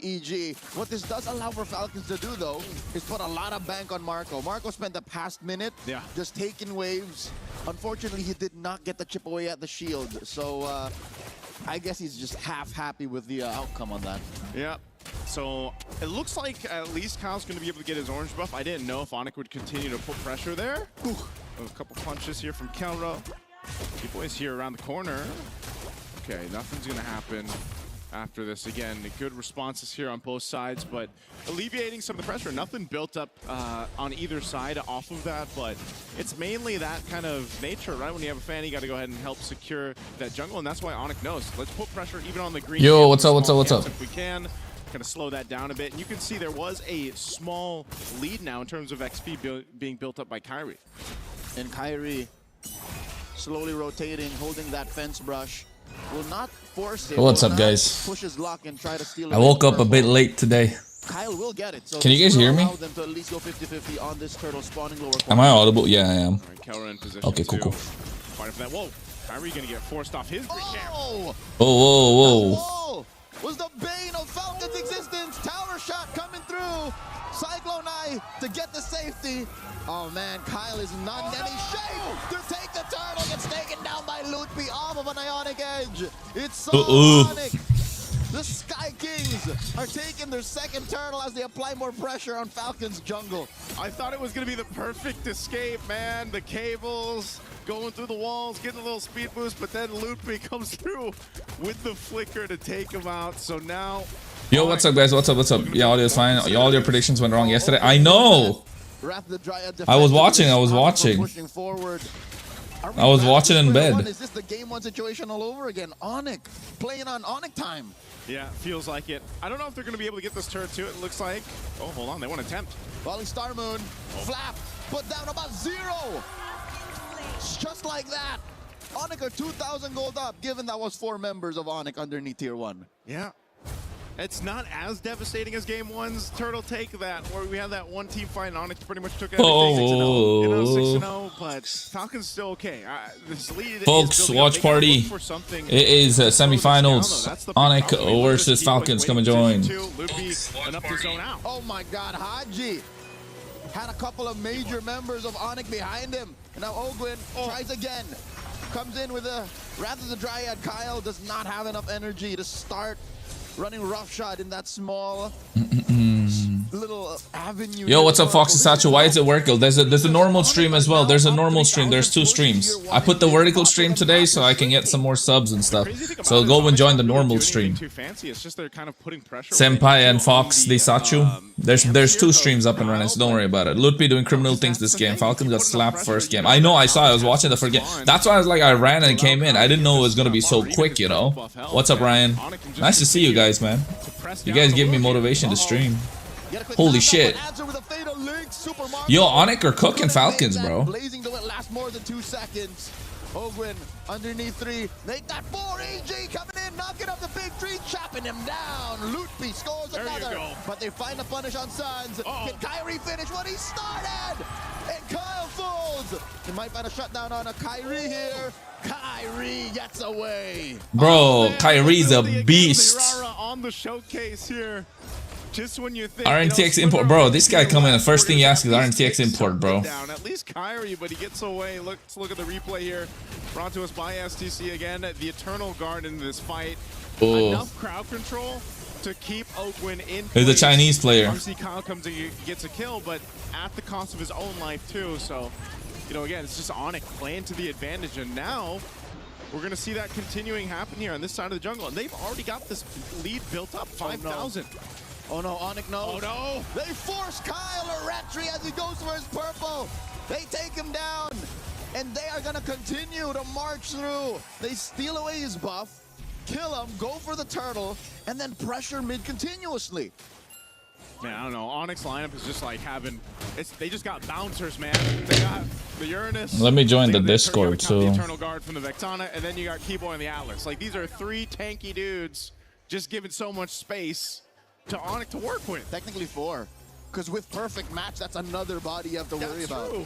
EG. What this does allow for Falcons to do, though, is put a lot of bank on Marco. Marco spent the past minute just taking waves. Unfortunately, he did not get the chip away at the shield. So I guess he's just half happy with the outcome on that. Yeah. So it looks like at least Kyle's going to be able to get his orange buff. I didn't know if Onic would continue to put pressure there. Ooh. A couple punches here from Kelro. Gpay's here around the corner. Okay, nothing's going to happen after this. Again, good responses here on both sides, but alleviating some of the pressure. Nothing built up on either side off of that, but it's mainly that kind of nature, right? When you have a fan, you got to go ahead and help secure that jungle, and that's why Onic knows. Let's put pressure even on the green. Yo, what's up, what's up, what's up? If we can. Kind of slow that down a bit. And you can see there was a small lead now in terms of XP being built up by Kyrie. And Kyrie slowly rotating, holding that fence brush. Will not force it. What's up, guys? Push his lock and try to steal I woke up a bit late today. Kyle will get it. So can you guys hear me? Them to at least go 50-50 on this turtle spawning lower. Am I audible? Yeah, I am. All right, Kelro in position okay, cool, cool. Fighting for that. Whoa, Kyrie gonna get forced off his green camp. Oh, whoa, whoa. Was the bane of Falcon's existence. Tower shot coming through. Cyclone Eye to get the safety. Oh man, Kyle is not in any shape to take the turtle. Gets taken down by Lootby off of an Ionic Edge. It's so Ionic. The Sky Kings are taking their second turtle as they apply more pressure on Falcon's jungle. I thought it was going to be the perfect escape, man. The cables going through the walls, getting a little speed boost, but then Lootby comes through with the flicker to take him out. So now... Yo, what's up, guys? What's up, what's up? Yeah, audio's fine. All your predictions went wrong yesterday. I know! I was watching, I was watching. I was watching in bed. Is this the game one situation all over again? Onic playing on Onic time. Yeah, feels like it. I don't know if they're going to be able to get this turret too. It looks like... Oh, hold on. They want to attempt. Volley Star Moon. Flap. Put down about 0. Just like that. Onic are 2,000 gold up, given that was 4 members of Onic underneath tier 1. Yeah. It's not as devastating as game one's turtle take that, where we had that one team fight and Onyx pretty much took everything 6-0. You know, 6-0, but Falcon's still okay. This lead folks, watch party. It is semifinals. Onyx versus Falcons. Come and join. Oh my God, Haji had a couple of major members of Onyx behind him. And now Ogwin tries again. Comes in with a rather the Dryad. Kyle does not have enough energy to start running roughshod in that small little avenue. Yo, what's up, Foxy Sacho? Why is it vertical? There's a normal stream as well. There's a normal stream. There's 2 streams. I put the vertical stream today so I can get some more subs and stuff. So go and join the normal stream. Senpai and Fox the Sachu. There's 2 streams up and running, so don't worry about it. Lootby doing criminal things this game. Falcon got slapped first game. I know, I saw. I was watching the first game. That's why I was like, I ran and came in. I didn't know it was gonna be so quick, you know. What's up, Ryan? Nice to see you guys, man. You guys give me motivation to stream. Holy shit. Yo, Onic are cooking Falcons, bro. Blazing to it last more than 2 seconds. Ogwin underneath 3. They got 4. AG coming in, knocking up the big tree, chopping him down. Lootby scores another. But they find a punish on Suns. Can Kyrie finish what he started? And Kyle falls. He might find a shutdown on a Kyrie here. Kyrie gets away. Bro, Kyrie's a beast. On the showcase here. Just when you think RNTX import, bro. This guy coming in. First thing you ask is RNTX import, bro. At least Kyrie, but he gets away. Let's look at the replay here. Brought to us by STC again. The Eternal Guard in this fight. Enough crowd control to keep Ogwin in. He's a Chinese player. Obviously, Kyle comes and gets a kill, but at the cost of his own life too. So, you know, again, it's just Onic playing to the advantage, and now we're going to see that continuing happen here on this side of the jungle. And they've already got this lead built up, 5,000. Oh no, Onic knows. Oh no! They force Kyle a retry as he goes for his purple. They take him down, and they are gonna continue to march through. They steal away his buff, kill him, go for the turtle, and then pressure mid continuously. Man, I don't know. Onyx lineup is just like having. They just got bouncers, man. They got the Uranus. Let me join the Discord too. The Eternal Guard from the Vectana, and then you got Keyboy and the Atlas. Like these are 3 tanky dudes, just giving so much space to Onyx to work with. Technically 4, because with perfect match, that's another body you have to worry about. True.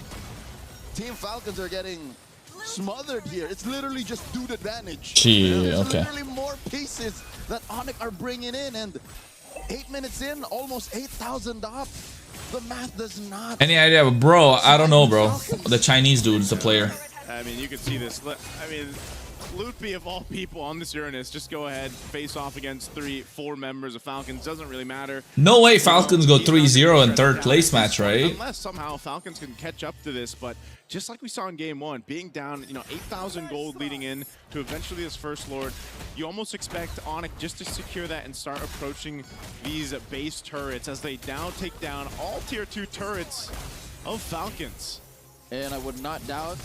Team Falcons are getting smothered here. It's literally just dude advantage. Gee, There's okay. literally more pieces that Onyx are bringing in, and 8 minutes in, almost 8,000 up. The math does not. Any idea? Bro, I don't know, bro. The Chinese dude's the player. I mean, you can see this. I mean, Loopy of all people on this Uranus, just go ahead, face off against 3-4 members of Falcons. Doesn't really matter. No way Falcons go 3-0 in third place match, right? Unless somehow Falcons can catch up to this, but just like we saw in game 1, being down, 8,000 gold leading in to eventually this First Lord, you almost expect Onyx just to secure that and start approaching these base turrets as they now take down all tier 2 turrets of Falcons. And I would not doubt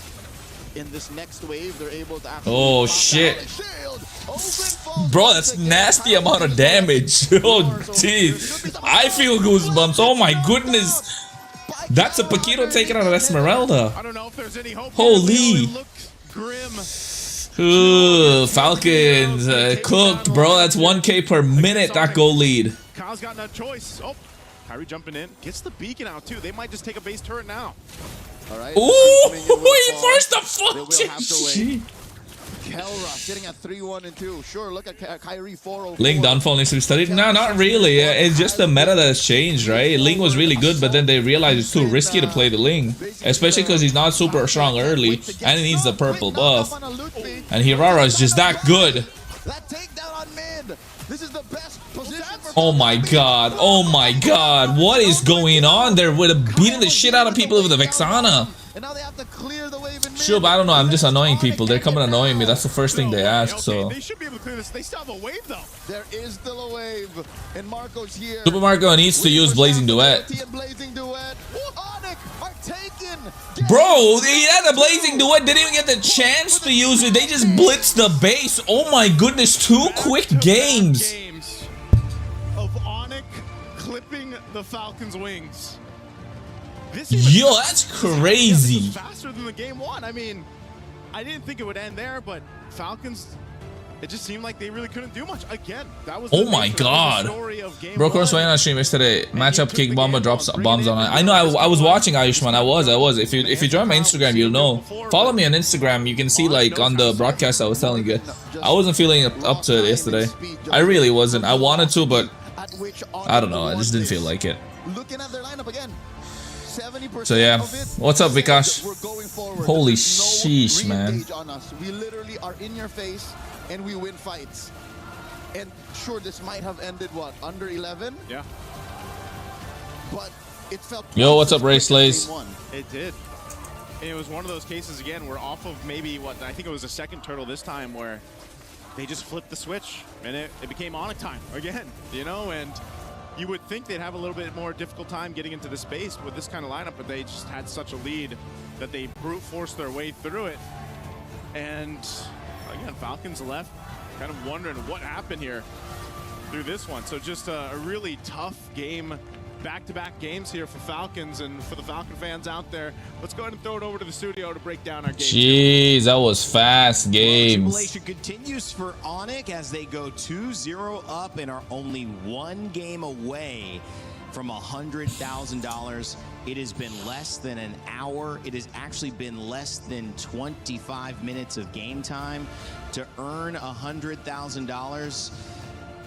in this next wave they're able to oh shit, bro, that's nasty amount of damage. Oh jeez, I feel goosebumps. Oh my goodness, that's a Paquito taking out of Esmeralda. I don't know if there's any hope. Holy. Grim. Ooh, Falcons cooked, bro. That's 1K per minute, that goal lead. Kyle's got no choice. Oh, Kyrie jumping in, gets the beacon out too. They might just take a base turret now. All right. Ooh, he forced the flinch. KRONOS sitting at 3-1 and 2. Sure, look at Kyrie 4-0. Ling downfall needs to be studied. No, not really. It's just the meta that has changed, right? Ling was really good, but then they realized it's too risky to play the Ling, especially because he's not super strong early, and he needs the purple buff. And Hirara is just that good. That takedown on mid. This is the best position for Oh my god. Oh my god. What is going on? They're beating the shit out of people with the Vexana. And now they have to clear the wave in mid. Sure, but I don't know. I'm just annoying people. They're coming annoying me. That's the first thing they ask, so. They should be able to clear this. They still have a wave though. There is still a wave. And Marco's here. Super Marco needs to use Blazing Duet. Bro, he had a Blazing Duet, didn't even get the chance to use it. They just blitzed the base. Oh my goodness, 2 quick games. Of Onyx clipping the Falcons' wings. Yo, that's crazy. Faster than the game 1. I mean, I didn't think it would end there, but Falcons, it just seemed like they really couldn't do much. Again, that was oh my god. Bro, KRONOS went on stream yesterday. Matchup kick bomber drops bombs on it. I know, I was watching Ayushman. I was. If you join my Instagram, you'll know. Follow me on Instagram. You can see like on the broadcast I was telling you. I wasn't feeling up to it yesterday. I really wasn't. I wanted to, but I don't know. I just didn't feel like it. Looking at their lineup again. So yeah, what's up, Vikash? Holy sheesh, man. We literally are in your face and we win fights. And sure, this might have ended what, under 11? Yeah. But it felt. Yo, what's up, Ray Slays? It did. And it was one of those cases again where off of maybe what I think it was a second turtle this time where they just flipped the switch and it became Onyx time again, and you would think they'd have a little bit more difficult time getting into the space with this kind of lineup, but they just had such a lead that they brute forced their way through it. And again, Falcons left kind of wondering what happened here through this one. So just a really tough game, back-to-back games here for Falcons, and for the Falcon fans out there, let's go ahead and throw it over to the studio to break down our game. Jeez, that was fast games. Simulation continues for Onyx as they go 2-0 up and are only 1 game away from $100,000. It has been less than an hour. It has actually been less than 25 minutes of game time to earn $100,000.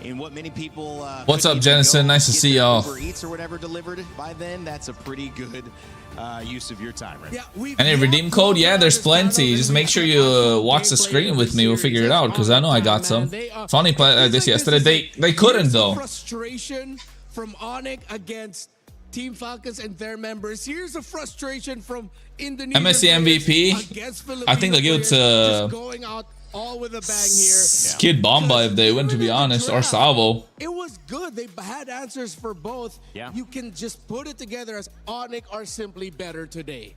In what many people what's up, Jensen? Nice to see y'all. Uber Eats or whatever delivered by then, that's a pretty good use of your time, right? Yeah, any redeem code? Yeah, there's plenty. Just make sure you watch the screen with me. We'll figure it out, because I know I got some. Funny played like this yesterday. They couldn't though. Frustration from Onyx against Team Falcons and their members. Here's a frustration from Indonesia. MSC MVP. I think they'll give it to going out all with a bang here. Kid Bomba, if they win, to be honest, or Salvo. It was good. They had answers for both. Yeah. You can just put it together as Onyx are simply better today.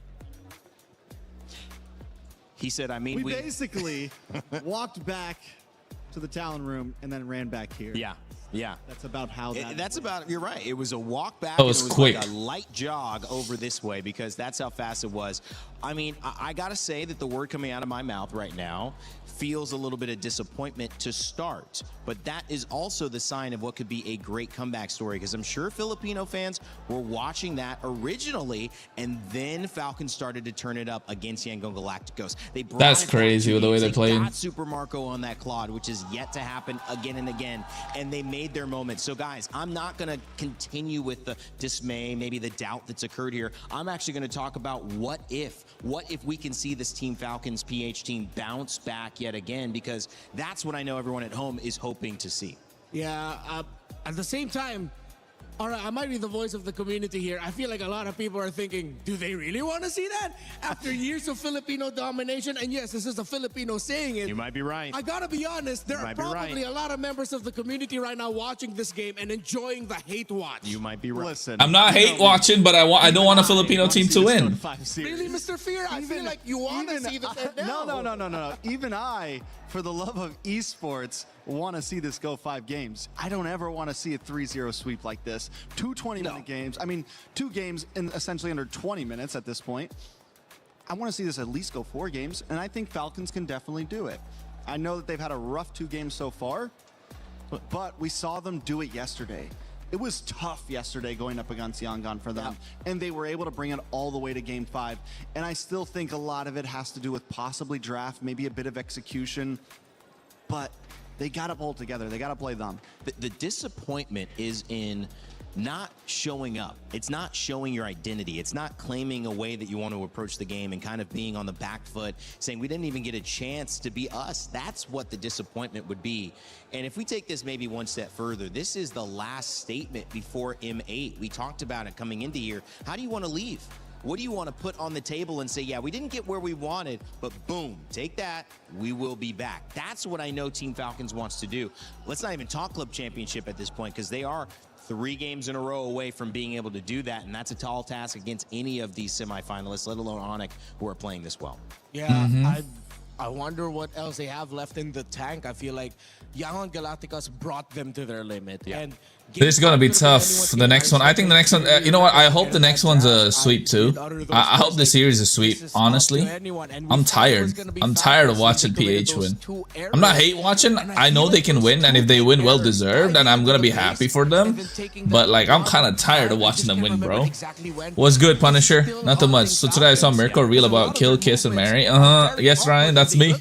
He said, I mean, we basically walked back to the Talon room and then ran back here. Yeah. Yeah. That's about how that's about, you're right. It was a walk back. That was and it was quick. like a light jog over this way because that's how fast it was. I mean, I gotta say that the word coming out of my mouth right now feels a little bit of disappointment to start, but that is also the sign of what could be a great comeback story, because I'm sure Filipino fans were watching that originally, and then Falcons started to turn it up against Yangon Galacticos. That's crazy with the way they played. Got Super Marco on that Claude, which is yet to happen again and again, and they made their moment. So guys, I'm not gonna continue with the dismay, maybe the doubt that's occurred here. I'm actually gonna talk about what if we can see this Team Falcons PH team bounce back yet again, because that's what I know everyone at home is hoping to see. Yeah, at the same time, all right, I might be the voice of the community here. I feel like a lot of people are thinking, do they really want to see that? After years of Filipino domination, and yes, this is a Filipino saying it. You might be right. I gotta be honest, there are probably a lot of members of the community right now watching this game and enjoying the hate watch. You might be right. Listen, I'm not hate watching, but I don't want a Filipino team to win. Really, Mr. Fear? I feel like you want to see the Fed now. No. Even I, for the love of esports, want to see this go 5 games. I don't ever want to see a 3-0 sweep like this. 2 20-minute games. I mean, 2 games in essentially under 20 minutes at this point. I want to see this at least go 4 games, and I think Falcons can definitely do it. I know that they've had a rough 2 games so far, but we saw them do it yesterday. It was tough yesterday going up against Yangon for them, and they were able to bring it all the way to game 5. And I still think a lot of it has to do with possibly draft, maybe a bit of execution, but they got to pull together. They got to play them. The disappointment is in not showing up. It's not showing your identity. It's not claiming a way that you want to approach the game and kind of being on the back foot, saying we didn't even get a chance to be us. That's what the disappointment would be. And if we take this maybe one step further, this is the last statement before M8. We talked about it coming into here. How do you want to leave? What do you want to put on the table and say, yeah, we didn't get where we wanted, but boom, take that, we will be back. That's what I know Team Falcons wants to do. Let's not even talk Club Championship at this point, because they are 3 games in a row away from being able to do that, and that's a tall task against any of these semifinalists, let alone Onyx, who are playing this well. Yeah, I wonder what else they have left in the tank. I feel like Yangon Galacticos brought them to their limit. And this is gonna be tough. The next one, I think the next one, you know what? I hope the next one's a sweep too. I hope the series is a sweep. Honestly, I'm tired. I'm tired of watching PH win. I'm not hate watching. I know they can win, and if they win, well deserved, and I'm gonna be happy for them. But like, I'm kind of tired of watching them win, bro. What's good, Punisher? Not too much. So today I saw Mirko reel about kill, kiss, and marry. Yes, Ryan, that's me.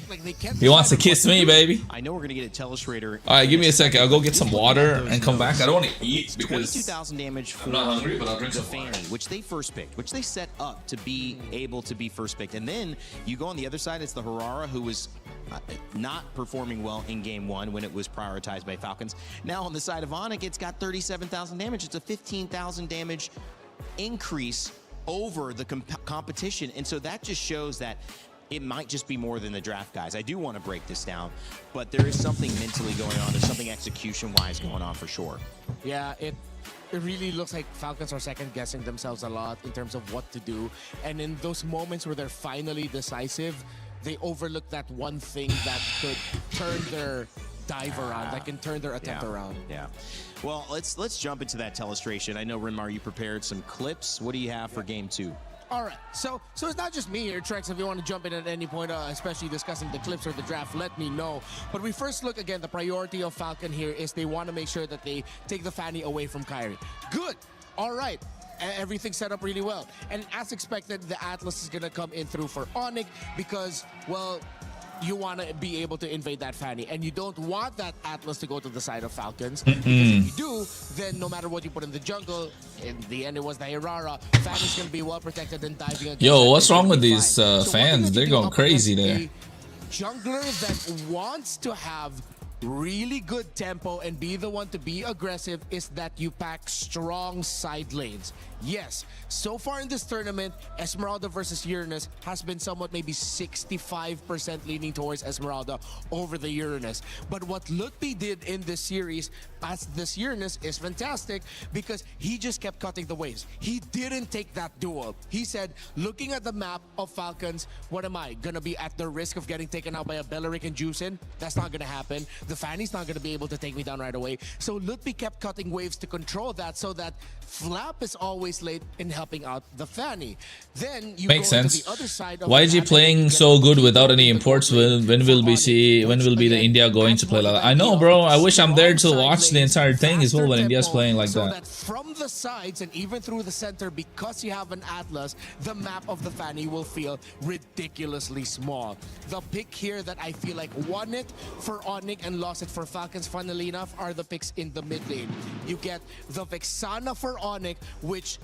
He wants to kiss me, baby. I know we're gonna get a Telestrator. All right, give me a second. I'll go get some water and come back. I don't want to eat because 22,000 damage for I'm not hungry, but I'll drink the some water. Fanny, which they first picked, which they set up to be able to be first picked. And then you go on the other side, it's the Harara, who was not performing well in game 1 when it was prioritized by Falcons. Now on the side of Onyx, it's got 37,000 damage. It's a 15,000 damage increase over the competition. And so that just shows that it might just be more than the draft guys. I do want to break this down, but there is something mentally going on. There's something execution-wise going on for sure. Yeah, it really looks like Falcons are second-guessing themselves a lot in terms of what to do. And in those moments where they're finally decisive, they overlook that one thing that could turn their dive around, that can turn their attempt around. Yeah. Well, let's jump into that telestration. I know, Renmar, you prepared some clips. What do you have for game 2? All right, so it's not just me here, Trex. If you want to jump in at any point, especially discussing the clips or the draft, let me know. But we first look again, the priority of Falcon here is they want to make sure that they take the Fanny away from Kyrie. Good, all right. Everything set up really well. And as expected, the Atlas is going to come in through for Onyx because, well, you want to be able to invade that Fanny, and you don't want that Atlas to go to the side of Falcons. Because if you do, then no matter what you put in the jungle, in the end it was the Herrera, Fanny's going to be well protected and diving against. Yo, what's wrong with these fans? They're going crazy there. Jungler that wants to have really good tempo and be the one to be aggressive is that you pack strong side lanes. Yes, so far in this tournament, Esmeralda versus Uranus has been somewhat maybe 65% leaning towards Esmeralda over the Uranus. But what Lutpi did in this series as this Uranus is fantastic because he just kept cutting the waves. He didn't take that duel. He said, looking at the map of Falcons, what am I? Gonna be at the risk of getting taken out by a Belleric and Juicin? That's not gonna happen. the Fanny's not going to be able to take me down right away. So Lutfi kept cutting waves to control that so that Flap is always late in helping out the Fanny. Then you Makes go sense. to the other side of YG playing so good without any imports. When will we see? When will be the India going to play like that? I know, bro. I wish I'm there to watch the entire thing as well when India's playing like so that. From the sides and even through the center, because you have an Atlas, the map of the Fanny will feel ridiculously small. The pick here that I feel like won it for Onyx and lost it for Falcons, funnily enough, are the picks in the mid lane. You get the Vexana for Onyx, which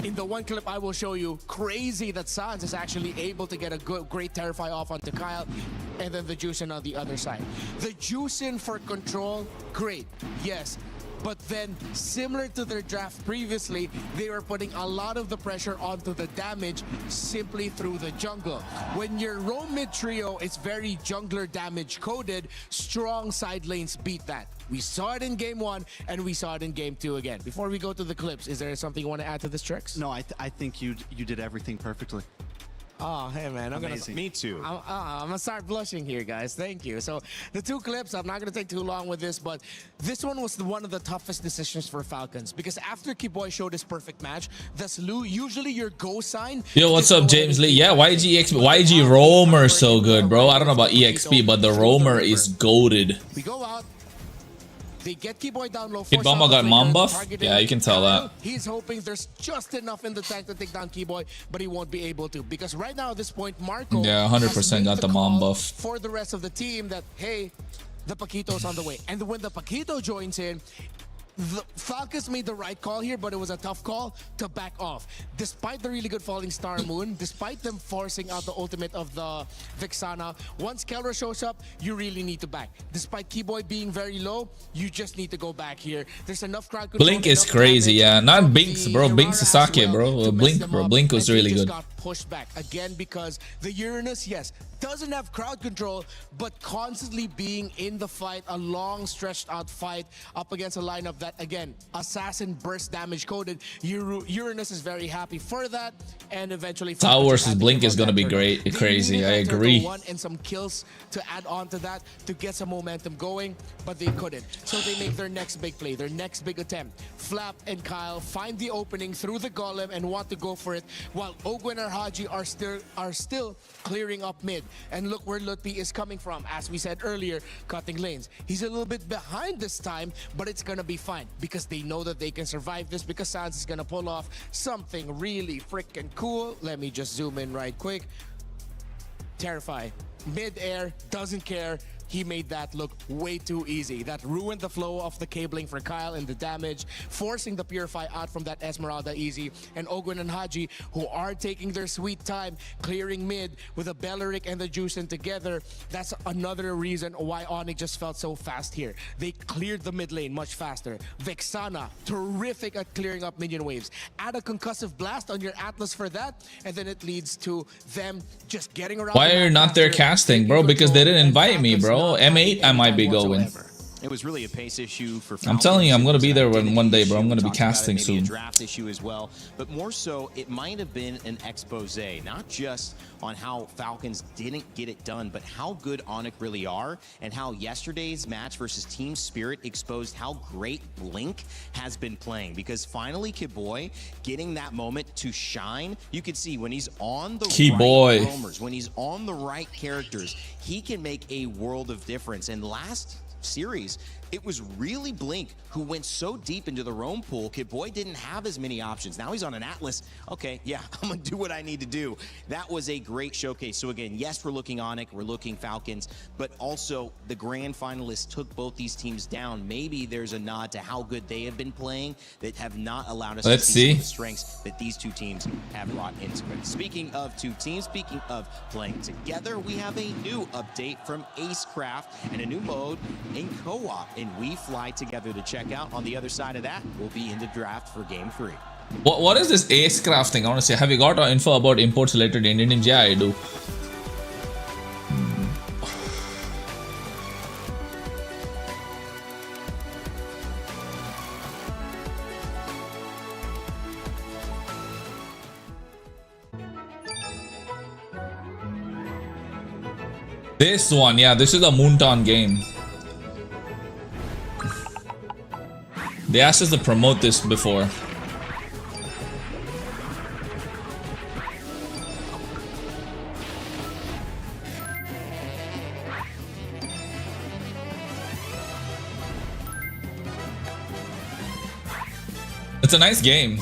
in the one clip I will show you, crazy that Sans is actually able to get a great Terrify off onto Kyle, and then the Juicin on the other side. The Juicin for control, great, yes. But then, similar to their draft previously, they were putting a lot of the pressure onto the damage simply through the jungle. When your roam mid trio is very jungler damage coded, strong side lanes beat that. We saw it in game 1 and we saw it in game 2 again. Before we go to the clips, is there something you want to add to this, Trex? No, I think you did everything perfectly. Oh, hey man, Me too. I'm gonna start blushing here, guys. Thank you. So the 2 clips, I'm not gonna take too long with this, but this one was one of the toughest decisions for Falcons because after Kiboy showed his perfect match, that's usually your go sign. Yo, what's up, James Lee? Yeah, YG Roamer so good, bro. I don't know about EXP, but the Roamer is goated. We go out. They get Kiboy down low. Kid Bomba got mom buff? Yeah, you can tell that. He's hoping there's just enough in the tank to take down Kiboy, but he won't be able to. Because right now at this point, Marco... Yeah, 100% got the mom buff. ...for the rest of the team that, hey, the Paquito's on the way. And when the Paquito joins in, the Falcons made the right call here, but it was a tough call to back off. Despite the really good Falling Star Moon, despite them forcing out the ultimate of the Vexana, once Kelra shows up, you really need to back. Despite Kiboy being very low, you just need to go back here. There's enough crowd control. Blink is crazy, yeah. Not Binks, bro. Binks Sasaki, bro. Blink was really good. Got pushed back again because the Uranus, yes, doesn't have crowd control, but constantly being in the fight, a long stretched out fight up against a lineup that, again, assassin burst damage coded. Uranus is very happy for that, and eventually Tower versus Blink is gonna be great, crazy. I agree. And some kills to add on to that to get some momentum going, but they couldn't. So they make their next big play, their next big attempt. Flap and Kyle find the opening through the golem and want to go for it, while Ogwen and Haji are still clearing up mid. And look where Lutfi is coming from, as we said earlier, cutting lanes. He's a little bit behind this time, but it's gonna be fine because they know that they can survive this because Sans is gonna pull off something really freaking cool. Let me just zoom in right quick. Terrify. Mid-air, doesn't care. He made that look way too easy. That ruined the flow of the cabling for Kyle and the damage, forcing the Purify out from that Esmeralda easy. And Ogwen and Haji, who are taking their sweet time, clearing mid with a Belleric and the Juicin together. That's another reason why Onyx just felt so fast here. They cleared the mid lane much faster. Vexana, terrific at clearing up minion waves. Add a concussive blast on your Atlas for that, and then it leads to them just getting around. Why are you not there casting, bro? Because they didn't invite me, bro. M8 I might be going. It was really a pace issue for Falcons. I'm telling you, I'm gonna be there one day, bro. I'm gonna be casting soon. A draft issue as well, but more so, it might have been an expose, not just on how Falcons didn't get it done, but how good Onyx really are, and how yesterday's match versus Team Spirit exposed how great Blink has been playing. Because finally, Kiboy getting that moment to shine. You can see when he's on the right roamers, when he's on the right characters, he can make a world of difference. And last series, it was really Blink who went so deep into the roam pool. Kiboy didn't have as many options. Now he's on an Atlas. Okay, yeah, I'm gonna do what I need to do. That was a great showcase. So again, yes, we're looking Onyx, we're looking Falcons, but also the grand finalists took both these teams down. Maybe there's a nod to how good they have been playing that have not allowed us to see the strengths that these two teams have brought into it. Speaking of two teams, speaking of playing together, we have a new update from Acecraft and a new mode in co-op. And we fly together to check out. On the other side of that, we'll be in the draft for Game 3. What is this Acecraft thing? Honestly, have you got info about imports related to Indian teams? Yeah, I do. This one, yeah, this is a Moonton game. They asked us to promote this before. It's a nice game.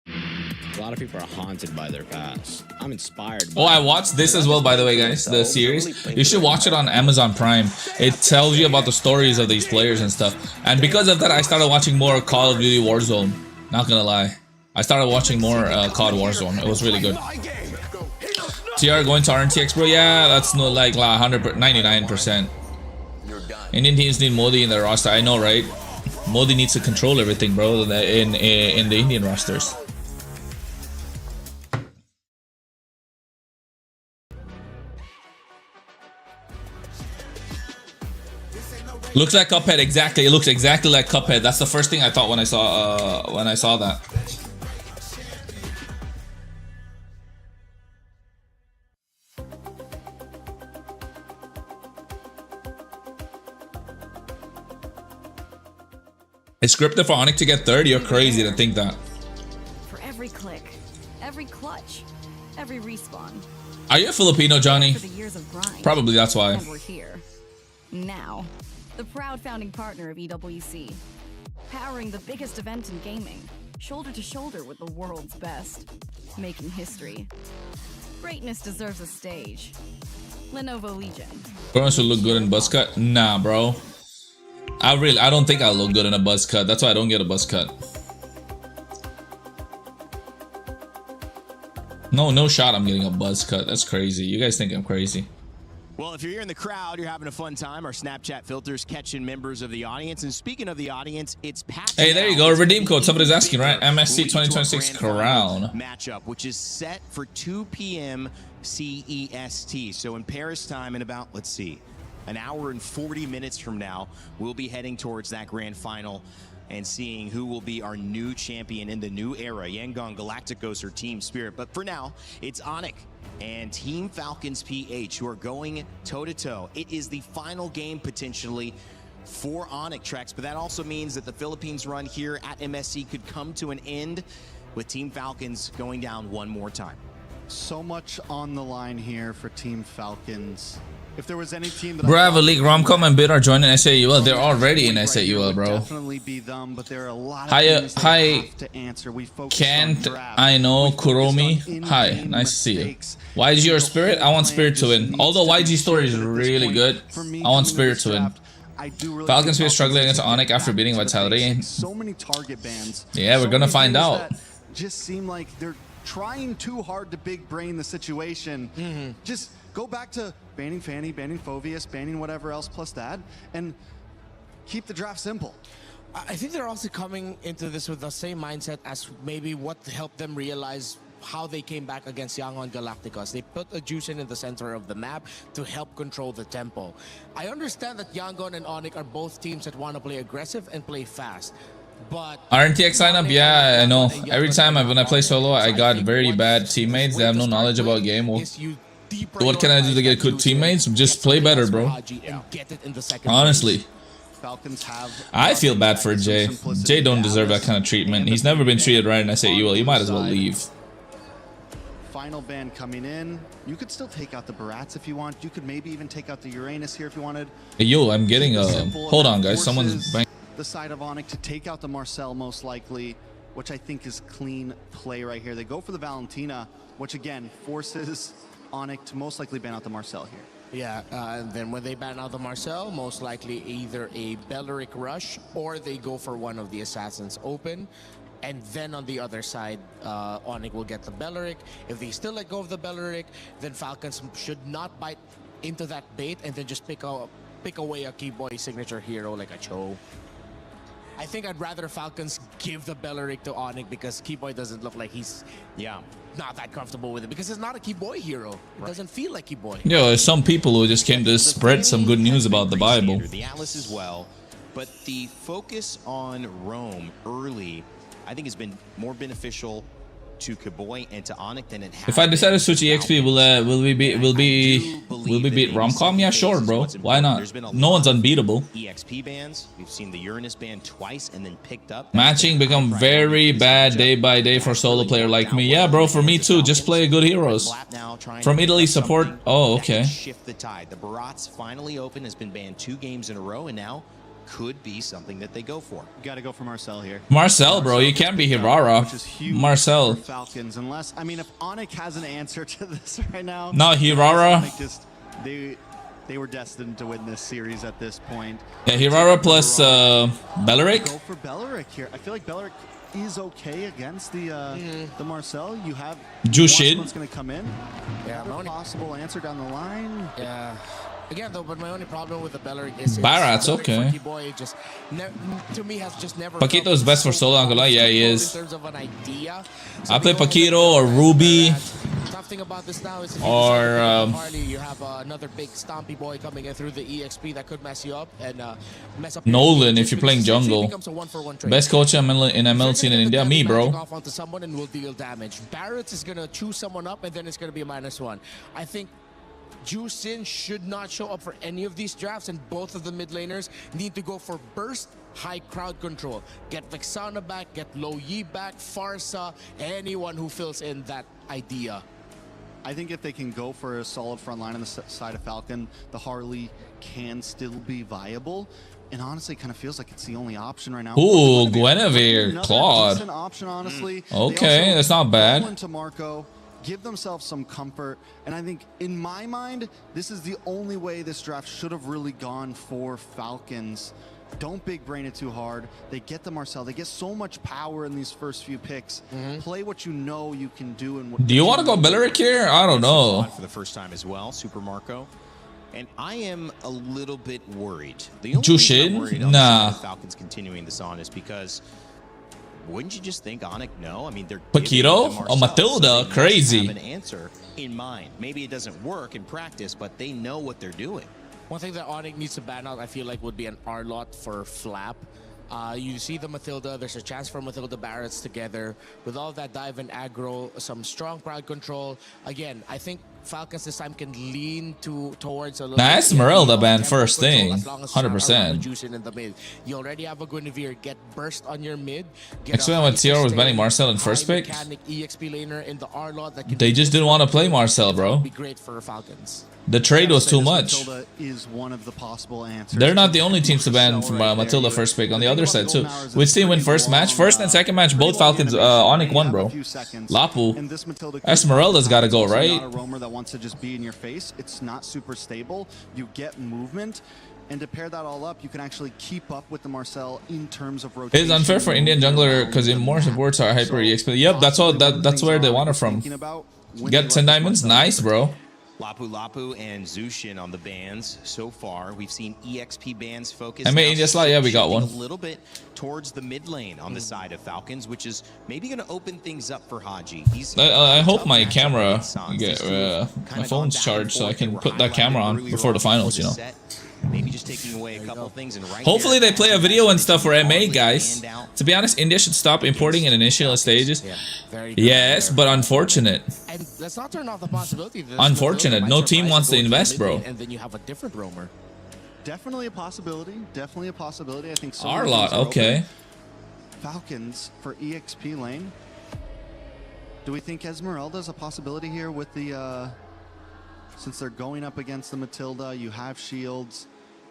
A lot of people are haunted by their past. I'm inspired. Oh, I watched this as well, by the way, guys. The series. You should watch it on Amazon Prime. It tells you about the stories of these players and stuff. And because of that, I started watching more Call of Duty Warzone. Not gonna lie. I started watching more COD Warzone. It was really good. TR going to RNTX, bro? Yeah, that's not like 99%. Indian teams need Modi in their roster. I know, right? Modi needs to control everything, bro, in the Indian rosters. Looks like Cuphead, exactly. It looks exactly like Cuphead. That's the first thing I thought when I saw that. It's scripted for Onyx to get third. You're crazy to think that. For every click, every clutch, every respawn. Are you a Filipino, Johnny? For the years of grind. Probably that's why. And we're here now. The proud founding partner of EWC, powering the biggest event in gaming, shoulder to shoulder with the world's best, making history. Greatness deserves a stage. Lenovo Legion. KRONOS will look good in buzz cut. Nah, bro. I don't think I'll look good in a buzz cut. That's why I don't get a buzz cut. No shot I'm getting a buzz cut. That's crazy. You guys think I'm crazy. Well, if you're here in the crowd, you're having a fun time. Our Snapchat filters catching members of the audience. And speaking of the audience, it's Pat. Hey, there you go. Redeem code. Somebody's asking, right? MSC 2026 crown matchup, which is set for 2 p.m. CEST. So in Paris time, in about, let's see, an hour and 40 minutes from now, we'll be heading towards that grand final and seeing who will be our new champion in the new era, Yangon Galacticos or Team Spirit. But for now, it's Onyx and Team Falcons PH who are going toe-to-toe. It is the final game potentially for Onyx Trex, but that also means that the Philippines run here at MSC could come to an end with Team Falcons going down one more time. So much on the line here for Team Falcons. If there was any team that Bravo League, Romcom and Bid are joining SAUL. They're already in SAUL, bro. Definitely be them, but there are a lot of things they have to answer. We focus Can't on draft. I know We focus Kuromi? on Hi, in-game nice to see you. mistakes. YG or The Spirit? I whole want Spirit to plan win. just Although needs to YG story is be really point. good, For me, I want coming Spirit into to this win. draft, I do really Falcons think face struggling against take Onyx it after back beating to the Vitality. basics. So many target bans. Yeah, we're So gonna many find things out. that just seem like they're trying too hard to big brain the situation. Just go back to banning Fanny, banning Phoveus, banning whatever else plus that, and keep the draft simple. I think they're also coming into this with the same mindset as maybe what helped them realize how they came back against Yangon Galacticos. They put a juice in the center of the map to help control the tempo. I understand that Yangon and Onyx are both teams that want to play aggressive and play fast. But RNTX lineup, yeah, I know. Every time when I play solo, I got very bad teammates. They have no knowledge about game. Well, what can I do to get good teammates? Just play better, bro. Honestly. Falcons have I feel bad for Jay. Jay don't deserve that kind of treatment. He's never been treated right in SAUL. You might as well leave. Final ban coming in. You could still take out the Barats if you want. You could maybe even take out the Uranus here if you wanted. Hey, yo, I'm getting a... Simple, Hold and on, that guys. Someone's... forces the side of Onyx to take out the Marcel most likely, which I think is clean play right here. They go for the Valentina, which again forces Onyx to most likely ban out the Marcel here. yeah, and then when they ban out the Marcel, most likely either a Belleric rush or they go for one of the assassins open. And then on the other side, Onyx will get the Belleric. If they still let go of the Belleric, then Falcons should not bite into that bait and then just pick away a Keyboy signature hero like a Cho. I think I'd rather Falcons give the Belleric to Onyx because Keyboy doesn't look like he's not that comfortable with it because it's not a Keyboy hero. It doesn't feel like Keyboy. Yo, there's some people who just came to spread some good news about the Bible. The Atlas as well, but the focus on Rome early, I think, has been more beneficial to Kaboy and to Onyx than it has. If I decide to switch EXP, will we beat Romcom? Yeah, sure, bro. Why not? No one's unbeatable. EXP bans. We've seen the Uranus ban twice and then picked up. Matching become very bad day by day for a solo player like me. Yeah, bro, for me too. Just play good heroes. From Italy support. Oh, okay. Shift the tide. The Barat's finally open, has been banned 2 games in a row, and now could be something that they go for. You got to go for Marcel here. Marcel, bro, you can't be Hirara. Which is huge Marcel. for Falcons, unless, I mean, if Onyx has an answer to this right now. No, Hirara. They were destined to win this series at this point. Yeah, Hirara plus Belleric. Go for Belleric here. I feel like Belleric is okay against the Marcel. You have Jushin. What's going to come in? Yeah, possible answer down the line. Yeah. Again, though, but my only problem with the Belleric is Barat's okay. Boy just to me has just never. Paquito is best for solo. I'm gonna lie, yeah, he is. In terms of an idea, I play Paquito or Ruby. Tough thing about this now is or Harley, you have another big stompy boy coming in through the EXP that could mess you up and mess up. Nolan, if you're playing jungle. Best coach in ML scene in India, me, bro. Off onto someone and will deal damage. Barrett is gonna choose someone up and then it's gonna be a -1. I think Jusin should not show up for any of these drafts, and both of the mid laners need to go for burst, high crowd control. Get Vexana back, get Lo Yi back, Farsa, anyone who fills in that idea. I think if they can go for a solid front line on the side of Falcon, the Harley can still be viable. And honestly, kind of feels like it's the only option right now. Ooh, Guinevere, Claude. Option, honestly. Okay, that's not bad. To Marco, give themselves some comfort, and I think in my mind this is the only way this draft should have really gone for Falcons. Don't big brain it too hard. They get the Marcel, they get so much power in these first few picks. Play what you know you can do. And do you want to go Belleric here? I don't know. For the first time as well, Super Marco. And I am a little bit worried. The only reason I'm worried nah. The Falcons continuing this on is because wouldn't you just think Onyx no? I mean, they're Paquito? Oh, Matilda, so crazy. Have an answer in mind. Maybe it doesn't work in practice, but they know what they're doing. One thing that Onyx needs to ban out, I feel like, would be an R-Lot for Flap. You see the Matilda, there's a chance for Matilda Barretts together. With all that dive and aggro, some strong crowd control. Again, I think Falcons this time can lean towards a little Nah, Esmeralda ban first thing, 100%. You already have a Guinevere, get burst on your mid. Explain what TR was banning Marcel in first pick. EXP laner in the R-Lot that they just didn't want to play Marcel, bro. Be great for Falcons. The trade was too much. Matilda is one of the possible answers. They're not the only teams to ban from Matilda first pick. On the other side too, which team win first match? First and second match, both Falcons. Onyx won, bro. Lapu. Esmeralda's got to go, right? A roamer that wants to just be in your face. It's not super stable. You get movement. And to pair that all up, you can actually keep up with the Marcel in terms of rotation. It's unfair for Indian jungler because in more supports are hyper EXP. Yep, that's all. That's where they want it from. Get 10 diamonds, nice, bro. Lapu and Zushin on the bans so far. We've seen EXP bans focus. I mean, India slot, yeah, we got one. A little bit towards the mid lane on the side of Falcons, which is maybe going to open things up for Haji. I hope my camera, my phone's charged so I can put that camera on before the finals, you know. Maybe just taking away a couple things and hopefully they play a video and stuff for MA, guys. To be honest, India should stop importing in initial stages. Yes, but unfortunate. And let's not turn off the possibility. Unfortunate. No team wants to invest, bro. And then you have a different roamer. Definitely a possibility. Definitely a possibility. I think so. R-Lot, okay. Falcons for EXP lane. Do we think Esmeralda's a possibility here with the since they're going up against the Matilda, you have shields.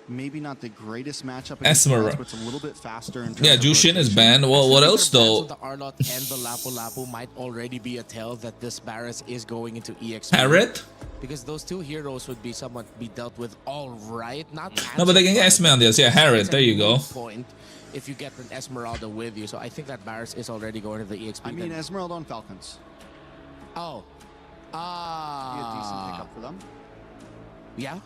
Maybe not the greatest matchup against Esmeralda, but it's a little bit faster in terms yeah, Jushin is banned. Well, what else though? The R-Lot and the Lapu might already be a tell that this Barris is going into EXP. Harriet? Because those two heroes would be somewhat be dealt with all right. Not no, but they can get Esmeralda. Yeah, Harriet. There you go. Point if you get an Esmeralda with you. So I think that Barris is already going to the EXP. I mean, Esmeralda on Falcons. Oh. Be a decent pickup for them. Yeah.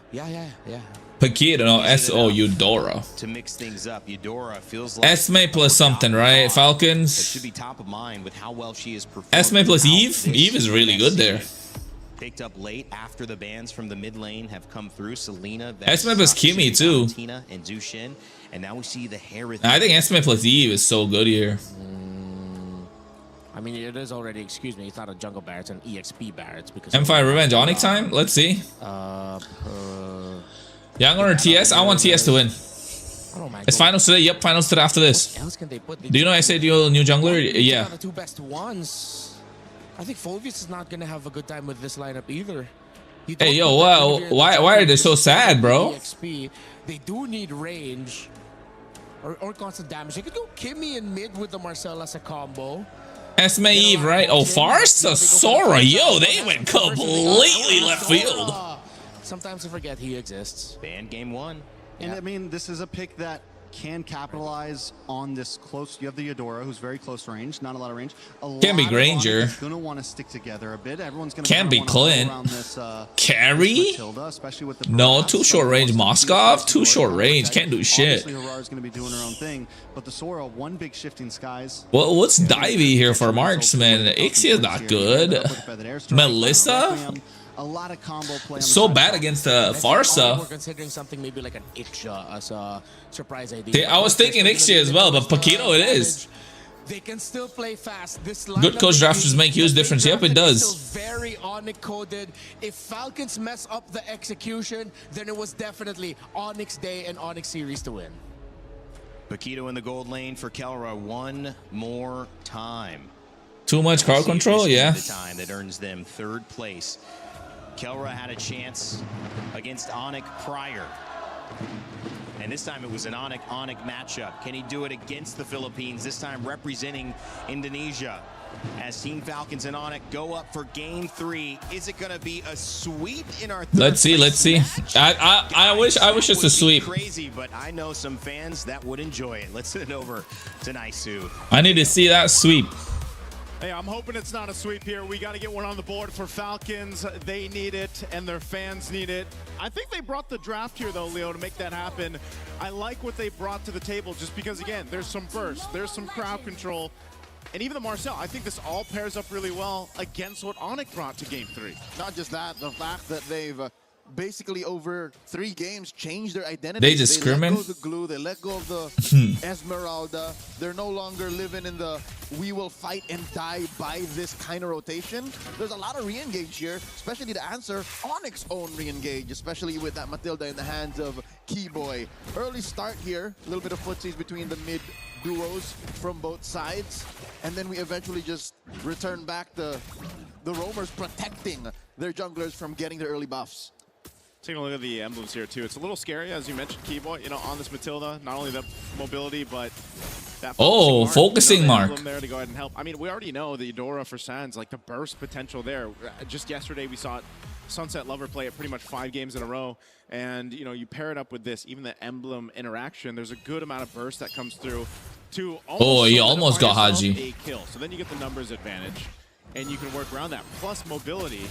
Paquito, no, Eudora. To mix things up, Eudora feels like Esme plus something, right? Falcons. That should be top of mind with how well she is performing. Esme plus Eve. Eve is really good there. Picked up late after the bans from the mid lane have come through. Selena, Esme plus Kimi too. Tina and Zushin, and now we see the Harith. I think Esme plus Eve is so good here. I mean, it is already, excuse me, it's not a jungle Barret, it's an EXP Barret. Because M5 Revenge, Onyx time? Let's see. Jungler or TS? I want TS to win. It's finals today. Yep, finals today after this. What else can they put? Do you know I said you're new jungler? Yeah. The two best ones. I think Phovius is not going to have a good time with this lineup either. Hey, yo, wow, why are they so sad, bro? EXP, they do need range or constant damage. They could go Kimmy in mid with the Marcel as a combo. Esme Eve, right? Oh, Farsa, Sora, yo, they went completely left field. Sometimes I forget he exists. Banned game 1. And I mean, this is a pick that can capitalize on this close. You have the Eudora, who's very close range, not a lot of range. Can be Granger. Going to want to stick together a bit. Everyone's going Can be Clint. This, Carry? Matilda, especially with the No, too short range. Moskov, too short range. Can't do shit. Obviously, Harar's going to be doing her own thing, but the Sora, one big shifting skies. Well, what's Divey here for marksman? Ixia's not good. Melissa? A lot of combo play. So bad against Farsa. We're considering something maybe like an Ixia as a surprise idea. I was thinking Ixia as well, but Paquito it is. They can still play fast. This Good coach drafters make huge difference. Yep, it does. Very Onyx coded. If Falcons mess up the execution, then it was definitely Onyx Day and Onyx Series to win. Paquito in the gold lane for Kelra one more time. Too much crowd control, yeah. The time that earns them 3rd place. Kelra had a chance against Onyx prior. And this time it was an Onyx matchup. Can he do it against the Philippines, this time representing Indonesia? As Team Falcons and Onyx go up for game 3, is it going to be a sweep in our Let's see. I wish it's a sweep. Crazy, but I know some fans that would enjoy it. Let's send it over to Naisu. I need to see that sweep. Hey, I'm hoping it's not a sweep here. We got to get one on the board for Falcons. They need it, and their fans need it. I think they brought the draft here, though, Leo, to make that happen. I like what they brought to the table just because, again, there's some burst, there's some crowd control, and even the Marcel. I think this all pairs up really well against what Onyx brought to Game 3. Not just that, the fact that they've basically over 3 games changed their identity. They just let go of the glue, they let go of the Esmeralda. They're no longer living in the we will fight and die by this kind of rotation. There's a lot of re-engage here, especially to answer Onyx's own re-engage, especially with that Matilda in the hands of Keyboy. Early start here, a little bit of footsies between the mid duos from both sides, and then we eventually just return back to the roamers protecting their junglers from getting their early buffs. Taking a look at the emblems here, too. It's a little scary, as you mentioned, Keyboy, you know, on this Matilda. Not only the mobility, but that focusing mark. There to go ahead and help. I mean, we already know the Eudora for Sands, like the burst potential there. Just yesterday, we saw Sunset Lover play it pretty much 5 games in a row. And, you know, you pair it up with this, even the emblem interaction, there's a good amount of burst that comes through to almost he almost got Haji. a kill. So then you get the numbers advantage, and you can work around that. Plus mobility.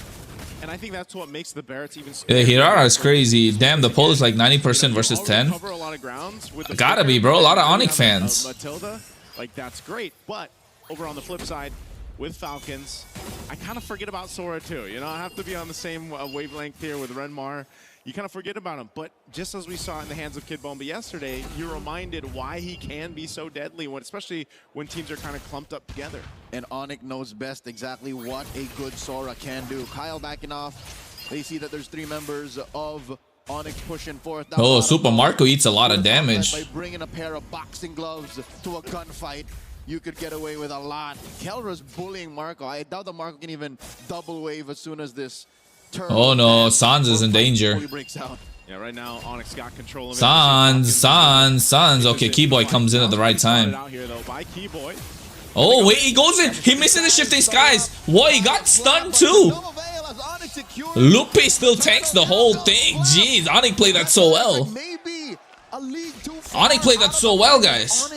And I think that's what makes the Barretts even scarier. Hirara is crazy. Damn, the poll is like 90% versus 10. Cover a lot of grounds with the Gotta be, bro. A lot of Onyx fans. Matilda, like, that's great. But over on the flip side, with Falcons, I kind of forget about Sora too. You know, I have to be on the same wavelength here with Renmar. You kind of forget about him. But just as we saw in the hands of Kid Bomba yesterday, you're reminded why he can be so deadly, especially when teams are kind of clumped up together. And Onyx knows best exactly what a good Sora can do. Kyle backing off. They see that there's 3 members of Onyx pushing forth. Oh, Super Marco eats a lot of damage. By bringing a pair of boxing gloves to a gunfight, you could get away with a lot. Kelra's bullying Marco. I doubt that Marco can even double wave as soon as this turn. Oh no, Sans is in danger. Yeah, right now Onyx got control of it. Sans. Okay, Keyboy comes in at the right time. Oh wait, he goes in. He misses the shifting skies. What? He got stunned too. Lupe still tanks the whole thing. Jeez, Onyx played that so well. Onyx played that so well, guys.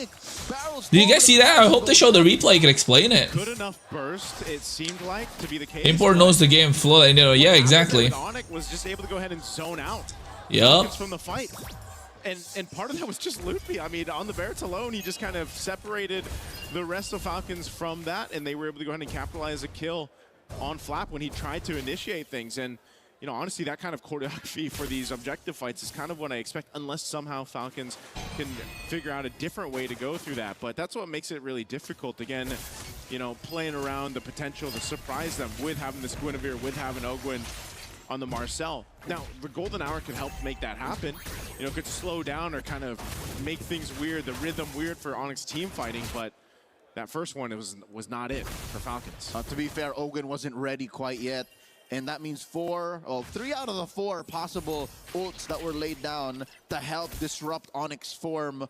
Do you guys see that? I hope they show the replay. I can explain it. Good enough burst, it seemed like, to be the case. Import knows the game flow. You know, yeah, exactly. Onyx was just able to go ahead and zone out. Yup. From the fight. And part of that was just Loopy. I mean, on the Barretts alone, he just kind of separated the rest of Falcons from that, and they were able to go ahead and capitalize a kill on Flap when he tried to initiate things. And, you know, honestly, that kind of choreography for these objective fights is kind of what I expect, unless somehow Falcons can figure out a different way to go through that. But that's what makes it really difficult. Again, you know, playing around the potential to surprise them with having this Guinevere, with having Ogwin on the Marcel. Now, the Golden Hour could help make that happen. You know, could slow down or kind of make things weird, the rhythm weird for Onyx team fighting, but that first one, it was not it for Falcons. To be fair, Ogwin wasn't ready quite yet. And that means 3 out of the 4 possible ults that were laid down to help disrupt Onyx form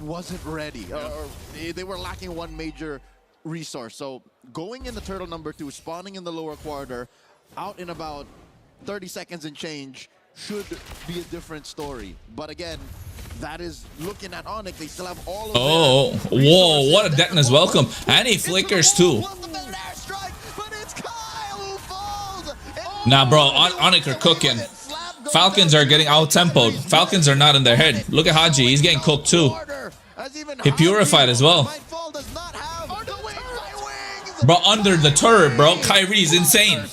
wasn't ready. Or they were lacking one major resource. So going into turtle number 2, spawning in the lower quarter, out in about 30 seconds and change should be a different story. But again, that is looking at Onyx. They still have all of whoa, what a Detna's welcome. And he flickers too. Nah, bro, Onyx are cooking. Falcons are getting out-tempoed. Falcons are not in their head. Look at Haji, he's getting cooked too. He purified as well. Bro, under the turret, bro. Kyrie's insane.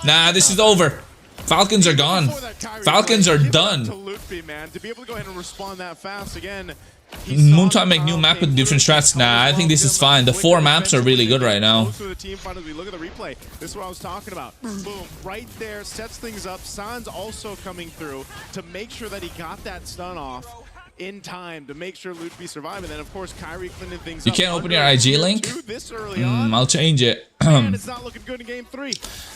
Nah, this is over. Falcons are gone. Falcons are done. To be able to go ahead and respond that fast again. Moontime make new map with different strats. Nah, I think this is fine. The 4 maps are really good right now. Look at the replay. This is what I was talking about. Boom, right there, sets things up. San's also coming through to make sure that he got that stun off in time to make sure Lutfi survived. And then, of course, Kyrie cleaning things up. You can't open your IG link? I'll change it. And it's not looking good in game 3.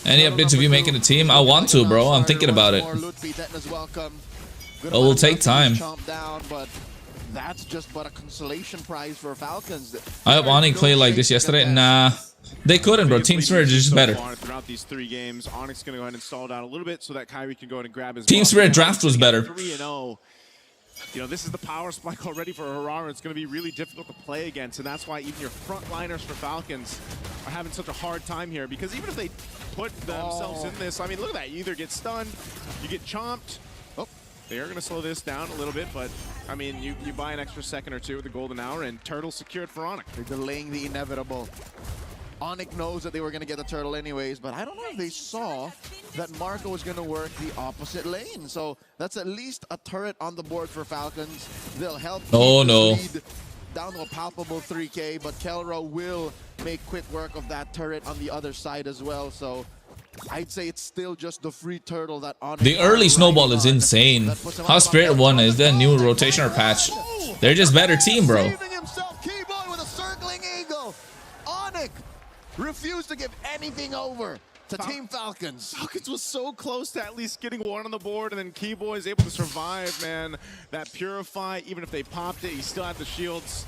Any updates of you making a team? I want to, bro. I'm thinking about it. It will take time. That's just but a consolation prize for Falcons. I hope Onyx played like this yesterday. Nah, they couldn't, bro. Team Spirit is just better. Throughout these 3 games, Onyx gonna go ahead and stall down a little bit so that Kyrie can go ahead and grab his Team Spirit draft was better. 3-0. You know, this is the power spike already for Harara. It's going to be really difficult to play against, and that's why even your frontliners for Falcons are having such a hard time here, because even if they put themselves in this, I mean, look at that. You either get stunned, you get chomped. Oh, they are going to slow this down a little bit, but, I mean, you buy an extra second or 2 with the Golden Hour, and Turtle secured for Onyx. They're delaying the inevitable. Onyx knows that they were going to get the turtle anyways, but I don't know if they saw that Marco was going to work the opposite lane. So that's at least a turret on the board for Falcons. They'll help lead down to a palpable 3K, but Kelro will make quick work of that turret on the other side as well. So I'd say it's still just the free turtle that Onyx. The early snowball is insane. How Spirit won is the new rotationer patch. They're just better team, bro. Keyboy with a circling eagle. Onyx refused to give anything over to Team Falcons. Falcons was so close to at least getting 1 on the board, and then Keyboy is able to survive, man. That Purify, even if they popped it, he still had the shields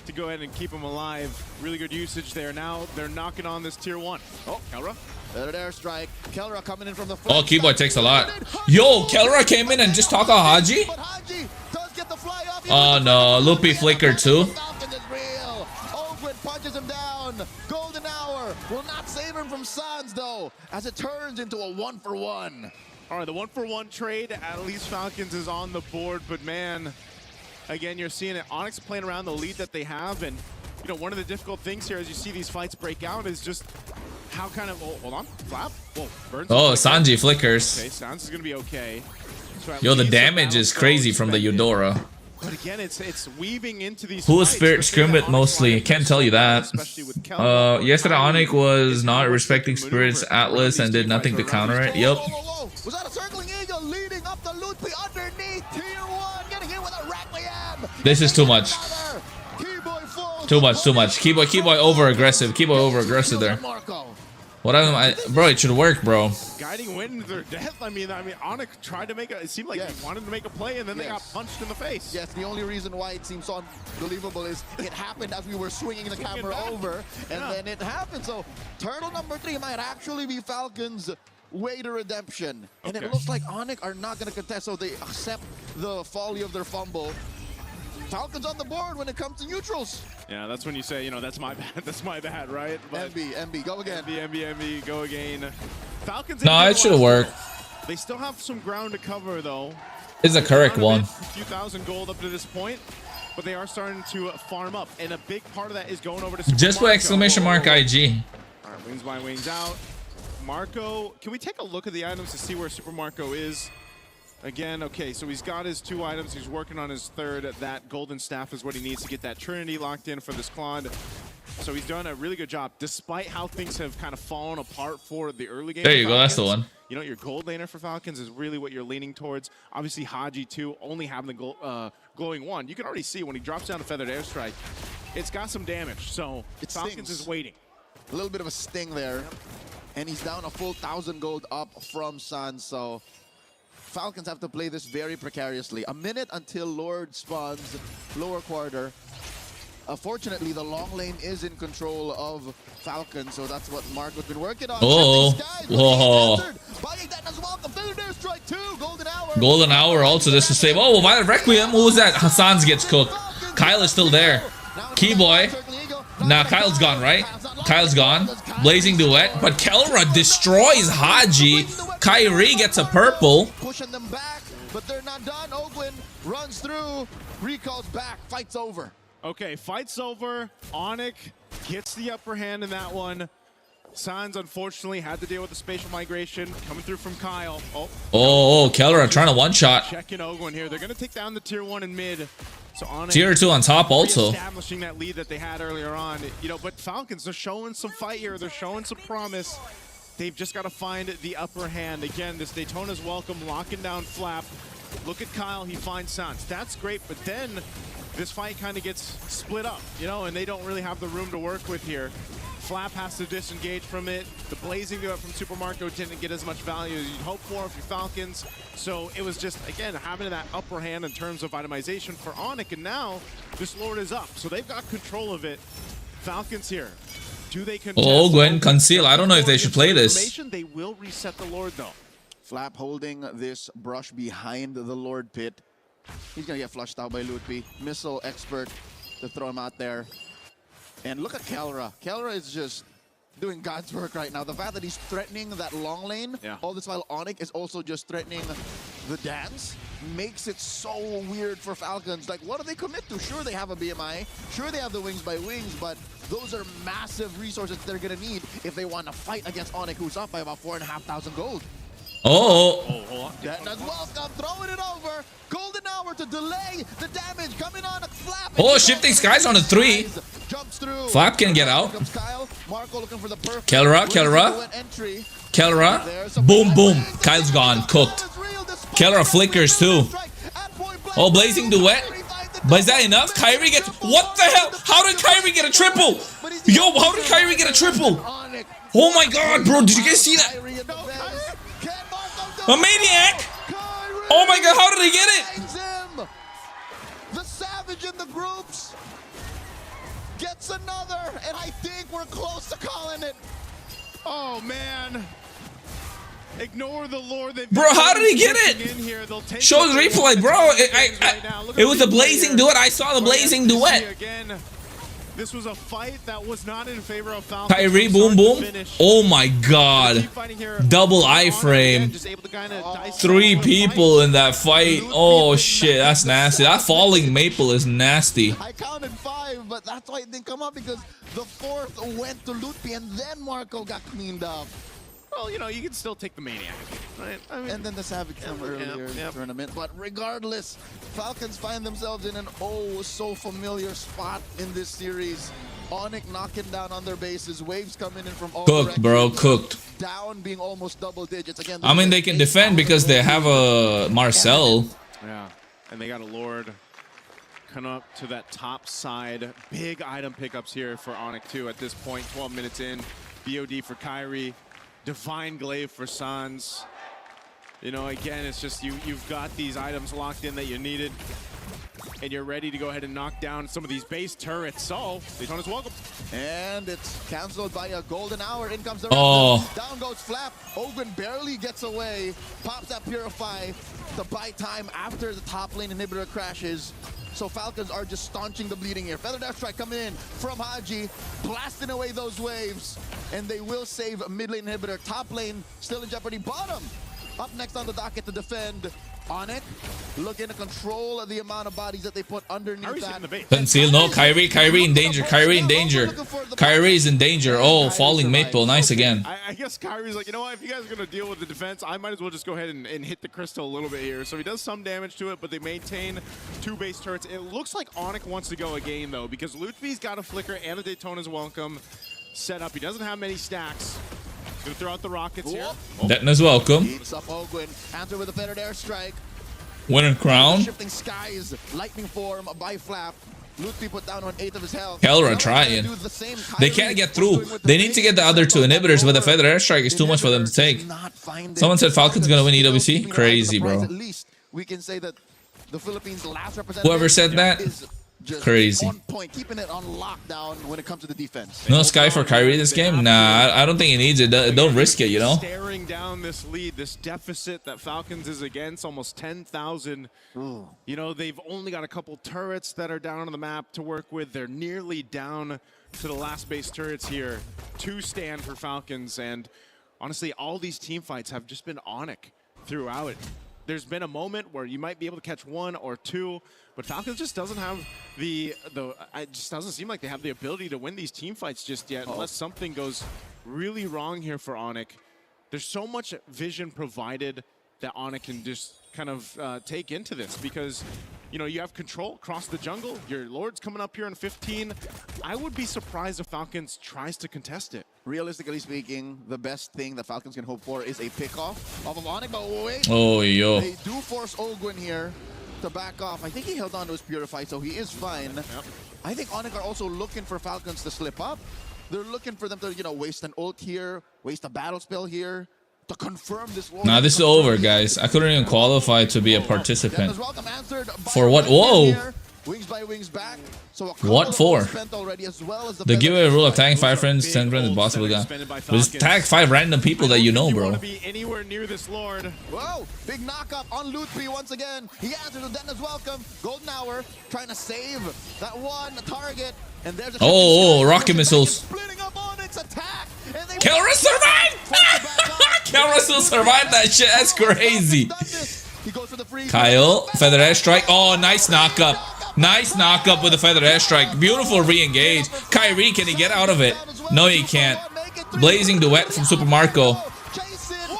to go ahead and keep him alive. Really good usage there. Now they're knocking on this tier 1. Oh, Kelra. Better airstrike. Kelra coming in from the front. Oh, Keyboy takes a lot. Yo, Kelra came in and just talked to Haji? But Haji does get the fly off. Oh no, Loopy flickered too. Punches him down. Golden Hour will not save him from Sans though, as it turns into a 1-for-1. All right, the 1-for-1 trade, at least Falcons is on the board, but man, again, you're seeing it. Onyx playing around the lead that they have, and you know, one of the difficult things here as you see these fights break out is just how kind of, oh, hold on, flap. Whoa, Burns. Oh, Sanji flickers. Okay, Sans is gonna be okay. So yo, the damage is crazy from the Eudora. But again, it's weaving into these. Who was Spirit scrim it mostly? Can't tell you that. Yesterday Onyx was not respecting Spirit's Atlas and did nothing to counter it. Yep. Was that a circling eagle leading up the Lutfi underneath tier 1, getting hit with a Requiem. This is too much. Too much. Keyboy over aggressive. Keyboy over aggressive there. What am I, bro? It should work, bro. Guiding wind to their death. I mean, Onyx tried to make a. It seemed like he wanted to make a play, and then they got punched in the face. Yes, the only reason why it seems so unbelievable is it happened as we were swinging the camera over, and then it happened. So turtle number 3 might actually be Falcons' way to redemption, and it looks like Onyx are not going to contest, so they accept the folly of their fumble. Falcons on the board when it comes to neutrals. Yeah, that's when you say, you know, that's my bad. That's my bad, right? But MB, go again. MB, go again. Falcons. No, it should work. They still have some ground to cover, though. It's a correct one. A few thousand gold up to this point, but they are starting to farm up, and a big part of that is going over to Super just Marco. put exclamation mark IG. All right, wings by wings out. Marco, can we take a look at the items to see where Super Marco is? Again, okay, so he's got his 2 items. He's working on his 3rd. That golden staff is what he needs to get that Trinity locked in for this Claude. So he's done a really good job, despite how things have kind of fallen apart for the early game. There you go, that's the one. You know, your gold laner for Falcons is really what you're leaning towards. Obviously, Haji, too, only having the glowing one. You can already see when he drops down a Feathered Airstrike, it's got some damage. So It Falcons stings. is waiting. A little bit of a sting there. And he's down a full 1,000 gold up from Sun. So Falcons have to play this very precariously. A minute until Lord spawns lower quarter. Fortunately, the long lane is in control of Falcons, so that's what Marco's been working on. Oh, whoa. Golden Hour also just to save. Oh, Violet Requiem. Who was that? Hassan's gets cooked. Kyle is still there. Keyboy. Now Kyle's gone, right? Kyle's gone. Blazing Duet. But Kelra destroys Haji. Kyrie gets a purple. Pushing them back, but they're not done. Ogwin runs through, recalls back, fight's over. Okay, fight's over. Onyx gets the upper hand in that one. Sans, unfortunately, had to deal with the spatial migration coming through from Kyle. Oh, Kelra trying to one-shot. Checking Ogwin here. They're going to take down the tier 1 in mid. So Onyx Tier 2 on top also. establishing that lead that they had earlier on. You know, but Falcons, they're showing some fight here. They're showing some promise. They've just got to find the upper hand. Again, this Daytona's welcome, locking down Flap. Look at Kyle, he finds Sans. That's great, but then this fight kind of gets split up, you know, and they don't really have the room to work with here. Flap has to disengage from it. The Blazing Duet from Super Marco didn't get as much value as you'd hope for if you're Falcons. So it was just, again, having that upper hand in terms of itemization for Onyx, and now this Lord is up. So they've got control of it. Falcons here. Do they contest? Oh, Gwen, conceal. I don't know if they should play this. They will reset the Lord, though. Flap holding this brush behind the Lord pit. He's gonna get flushed out by Lutpi. Missile expert to throw him out there. And look at Kelra. Kelra is just doing God's work right now. The fact that he's threatening that long lane, all this while Onyx is also just threatening the dance, makes it so weird for Falcons. Like, what do they commit to? Sure, they have a BMI. Sure, they have the wings by wings, but those are massive resources they're gonna need if they want to fight against Onyx, who's up by about 4,500 gold. Oh. That's welcome, throwing it over. Golden Hour to delay the damage coming on a Flap. Oh, shifting skies on a 3. Jumps through. Flap can get out. Comes Kyle. Marco looking for the perfect Kelra. Boom, boom. Kyle's gone. Cooked. Kelra flickers too. Oh, Blazing Duet. But is that enough? Kyrie gets... What the hell? How did Kyrie get a triple? Yo, how did Kyrie get a triple? Oh my god, bro. Did you guys see that? A maniac! Oh my god, how did he get it? The Savage in the groups gets another, and I think we're close to calling it. Oh man. Ignore the Lord. Bro, how did he get it? Show the replay, bro. It was a Blazing Duet. I saw the Blazing Duet. Again, this was a fight that was not in favor of Falcons. Kyrie, boom, boom. Oh my god. Double iframe. 3 people in that fight. Oh shit, that's nasty. That falling maple is nasty. I counted 5, but that's why it didn't come up, because the 4th went to Lutpi, and then Marco got cleaned up. Well, you know, you can still take the Maniac, right? I mean, and then the Savage come earlier in the tournament. But regardless, Falcons find themselves in an so-familiar spot in this series. Onyx knocking down on their bases. Waves coming in from all Cooked, bro. Cooked. Down being almost double digits. Again, I mean, they can defend because they have a Marcel. Yeah, and they got a Lord coming up to that top side. Big item pickups here for Onyx, too, at this point. 12 minutes in. BOD for Kyrie. Divine Glaive for Sans. You know, again, it's just you've got these items locked in that you needed, and you're ready to go ahead and knock down some of these base turrets. So, Daytona's welcome. And it's canceled by a Golden Hour. In comes the down goes Flap. Ogren barely gets away. Pops that Purify to buy time after the top lane inhibitor crashes. So Falcons are just staunching the bleeding here. Feather Dash Strike coming in from Haji, blasting away those waves, and they will save a mid lane inhibitor. Top lane still in jeopardy. Bottom up next on the docket to defend. Onyx looking to control the amount of bodies that they put underneath Kyrie's that. hitting the bait. Conceal, no, Kyrie in danger, Kyrie in danger. Kyrie's in danger. Oh, falling maple, nice again. I guess Kyrie's like, you know what, if you guys are going to deal with the defense, I might as well just go ahead and hit the crystal a little bit here. So he does some damage to it, but they maintain 2 base turrets. It looks like Onyx wants to go again, though, because Lutfi's got a flicker and a Daytona's welcome set up. He doesn't have many stacks. He's going to throw out the rockets here. Detna's welcome. Heats up Ogwin. Answer with a feathered airstrike. Winner crown. Shifting skies. Lightning form by Flap. Lutfi put down 1/8 of his health. Kelra trying. They can't get through. They need to get the other 2 inhibitors, but the feather airstrike is too much for them to take. Someone said Falcon's gonna win EWC. Crazy, bro. At least we can say that the Philippines' last representative. Whoever said that, is just crazy. on point, keeping it on lockdown when it comes to the defense. No Sky for Kyrie this game? Nah, I don't think he needs it. Don't risk it, you know? Staring down this lead, this deficit that Falcons is against, almost 10,000. You know, they've only got a couple turrets that are down on the map to work with. They're nearly down to the last base turrets here. 2 stand for Falcons, and honestly, all these team fights have just been Onyx throughout it. There's been a moment where you might be able to catch 1 or 2, but Falcons just doesn't have it just doesn't seem like they have the ability to win these team fights just yet, unless something goes really wrong here for Onyx. There's so much vision provided that Onyx can just kind of take into this, because you know, you have control across the jungle. Your Lord's coming up here in 15. I would be surprised if Falcons tries to contest it. Realistically speaking, the best thing that Falcons can hope for is a pickoff off of Onyx. But wait, oh, yo. They do force Ogwin here to back off. I think he held on to his Purify, so he is fine. Yep. I think Onyx are also looking for Falcons to slip up. They're looking for them to, you know, waste an ult here, waste a battle spell here, to confirm this. Nah, this is over, guys. I couldn't even qualify to be a participant. For what? Whoa! Wings by wings back. So What for? As well as The giveaway rule of tagging 5 friends, 10 friends is possible. Just tag 5 random people that you know, bro. Want to be anywhere near this Lord. Whoa! Big knock-up on Lutfi once again. He answers with Detna's welcome. Golden Hour trying to save that one target. And there's a rocket missiles. Splitting up Onyx attack. KRONOS survived! KRONOS survived that shit. That's crazy. Kyle, feather airstrike. Oh, nice knock-up. Nice knock-up with a feather airstrike. Beautiful re-engage. Kyrie, can he get out of it? No, he can't. Blazing duet from Super Marco.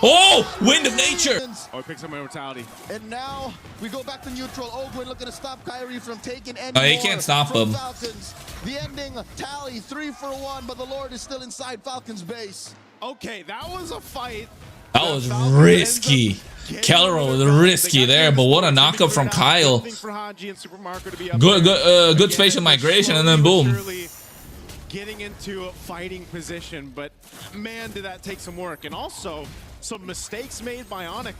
Oh, wind of nature. Oh, he picks up immortality. And now we go back to neutral. Ogwin looking to stop Kyrie from taking any Oh, he more can't stop from him. Falcons. The ending tally 3 for 1, but the Lord is still inside Falcons base. Okay, that was a fight. That was risky. Kelro was risky there, but what a knockup from Kyle. Good spatial migration, and then boom. Getting into a fighting position, but man, did that take some work. And also, some mistakes made by Onyx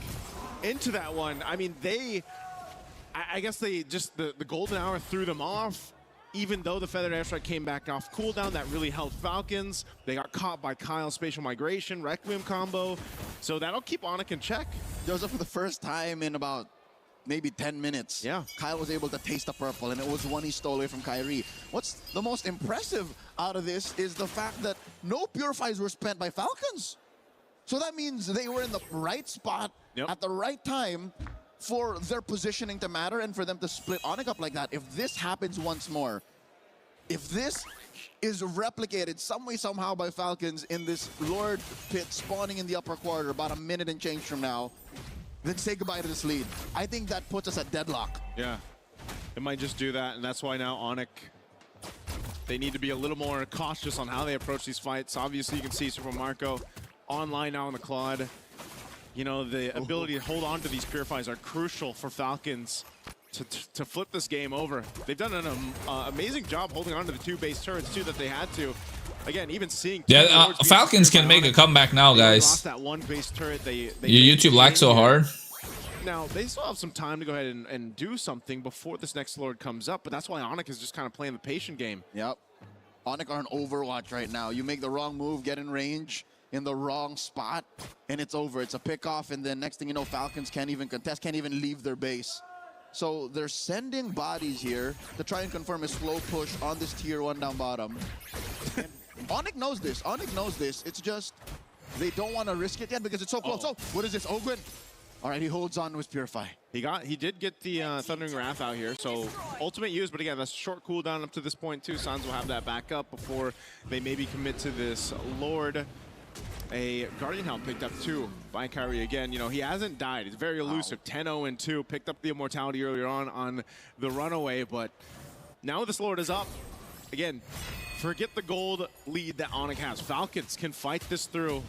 into that one. I mean, I guess they just, the golden hour threw them off. Even though the feathered airstrike came back off cooldown, that really helped Falcons. They got caught by Kyle's spatial migration, Requiem combo. So that'll keep Onyx in check. Joseph, for the first time in about maybe 10 minutes, yeah, Kyle was able to taste the purple, and it was one he stole away from Kyrie. What's the most impressive out of this is the fact that no purifiers were spent by Falcons. So that means they were in the right spot at the right time for their positioning to matter and for them to split Onyx up like that. If this happens once more, if this is replicated some way, somehow by Falcons in this Lord pit spawning in the upper quarter about a minute and change from now, then say goodbye to this lead. I think that puts us at deadlock. Yeah, it might just do that, and that's why now Onyx, they need to be a little more cautious on how they approach these fights. Obviously, you can see Super Marco online now on the Claude. You know, the ability to hold on to these purifies are crucial for Falcons to flip this game over. They've done an amazing job holding on to the 2 base turrets, too, that they had to. Again, even seeing... Yeah, Falcons can make a comeback now, guys. Lost that 1 base turret. Your YouTube lags so hard. Now, they still have some time to go ahead and do something before this next Lord comes up, but that's why Onyx is just kind of playing the patient game. Yep. Onyx are on Overwatch right now. You make the wrong move, get in range in the wrong spot, and it's over. It's a pickoff, and then next thing you know, Falcons can't even contest, can't even leave their base. So they're sending bodies here to try and confirm a slow push on this tier 1 down bottom. Onyx knows this. Onyx knows this. It's just they don't want to risk it yet because it's so close. So what is this? Ogwin All right, he holds on with Purify. He did get the Thundering Wrath out here, so ultimate use, but again, that's a short cooldown up to this point too. Suns will have that back up before they maybe commit to this Lord. A Guardian Helm picked up too by Kyrie again. You know, he hasn't died. He's very elusive. 10-0-2. Picked up the Immortality earlier on the Runaway, but now this Lord is up. Again, forget the gold lead that Onyx has. Falcons can fight this through.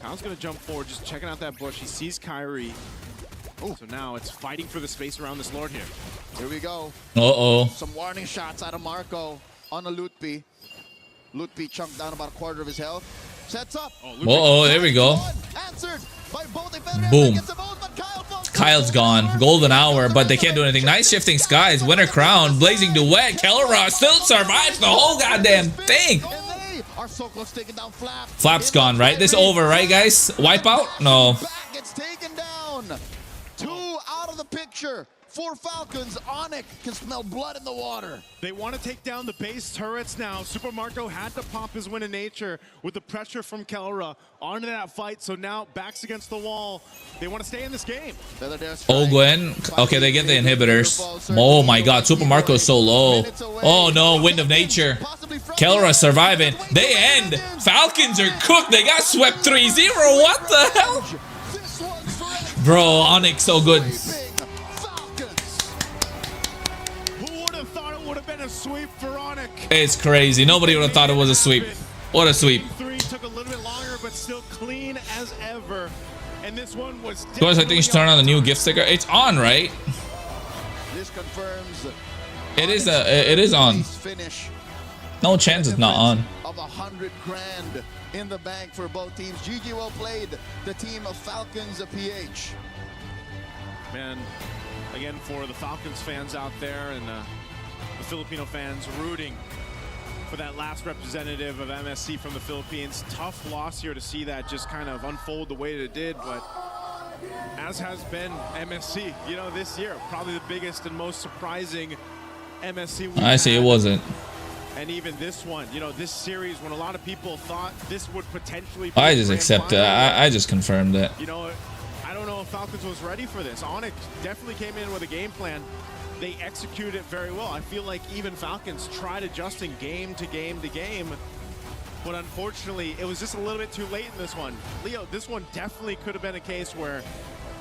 Kyle's going to jump forward, just checking out that bush. He sees Kyrie. Oh, so now it's fighting for the space around this Lord here. Here we go. Uh-oh. Some warning shots out of Marco on a Lutpi. Lutpi chunked down about a quarter of his health. Sets up. Uh-oh, there we go. Answered by both defenders. Boom. Gets the both, but Kyle's gone. Golden hour, but they can't do anything. Nice shifting skies. Winter crown. Blazing duet. KRONOS still survives the whole goddamn thing. And they are so close to taking down Flap. Flap's gone, right? This over, right, guys? Wipeout? No. Back gets taken down. 2 out of the picture. For Falcons, Onyx can smell blood in the water. They want to take down the base turrets now. Super Marco had to pop his Win of Nature with the pressure from Kelra onto that fight. So now backs against the wall. They want to stay in this game. Oh, Gwen. Okay, they get the inhibitors. Oh my god, Super Marco's so low. Oh no, Wind of Nature. Kelra surviving. They end. Falcons are cooked. They got swept 3-0. What the hell? Bro, Onyx so good. A sweep for Onyx. It's crazy. Nobody would have thought it was a sweep. What a sweep. 3 took a little bit longer, but still clean as ever. And this one was. Guys, I think you should turn on the new gift sticker. It's on, right? This confirms. It is on. Finish. No chance it's not on. Of $100 grand in the bank for both teams. GG well played. The team of Falcons PH. Man, again for the Falcons fans out there and. The Filipino fans rooting for that last representative of MSC from the Philippines. Tough loss here to see that just kind of unfold the way that it did, but as has been MSC, you know, this year, probably the biggest and most surprising MSC we've I see had. it wasn't. And even this one, you know, this series, when a lot of people thought this would potentially be I just accept it. I just confirmed it. You know, I don't know if Falcons was ready for this. Onyx definitely came in with a game plan. They executed it very well. I feel like even Falcons tried adjusting game to game to game, but unfortunately, it was just a little bit too late in this one. Leo, this one definitely could have been a case where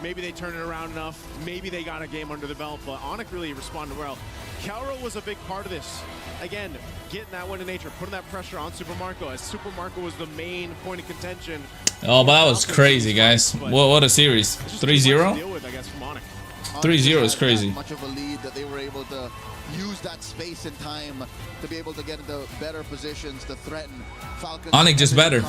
maybe they turned it around enough, maybe they got a game under the belt, but Onyx really responded well. Kelra was a big part of this. Again, getting that Win of Nature, putting that pressure on Super Marco, as Super Marco was the main point of contention. Oh, but that was crazy, guys. What a series. 3-0? 3-0 is crazy. Much of a lead that they were able to use that space and time to be able to get into better positions to threaten Falcons. Onyx just better.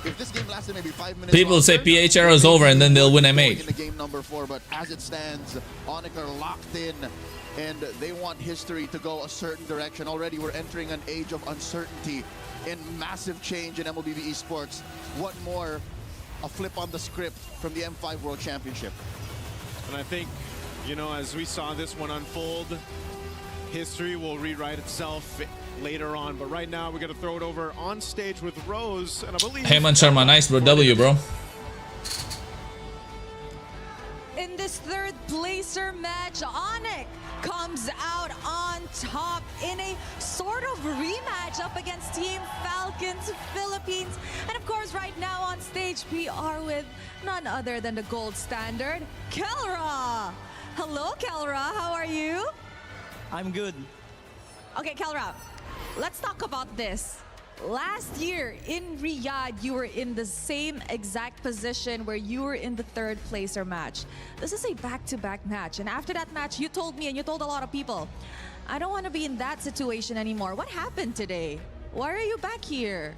If this game lasted maybe 5 minutes, people say PH arrow's over and then they'll win M8. In the game number 4, but as it stands, Onyx are locked in and they want history to go a certain direction. Already we're entering an age of uncertainty and massive change in MLBB esports. What more? A flip on the script from the M5 World Championship. And I think, you know, as we saw this one unfold, history will rewrite itself later on. But right now, we're going to throw it over on stage with Rose. And I believe... Hey, man, Sharma, nice, bro. W, bro. In this third placer match, Onyx comes out on top in a sort of rematch up against Team Falcons Philippines. And of course, right now on stage, we are with none other than the gold standard, Kelra. Hello, Kelra. How are you? I'm good. Okay, Kelra, let's talk about this. Last year in Riyadh, you were in the same exact position where you were in the third placer match. This is a back-to-back match. And after that match, you told me and you told a lot of people, I don't want to be in that situation anymore. What happened today? Why are you back here?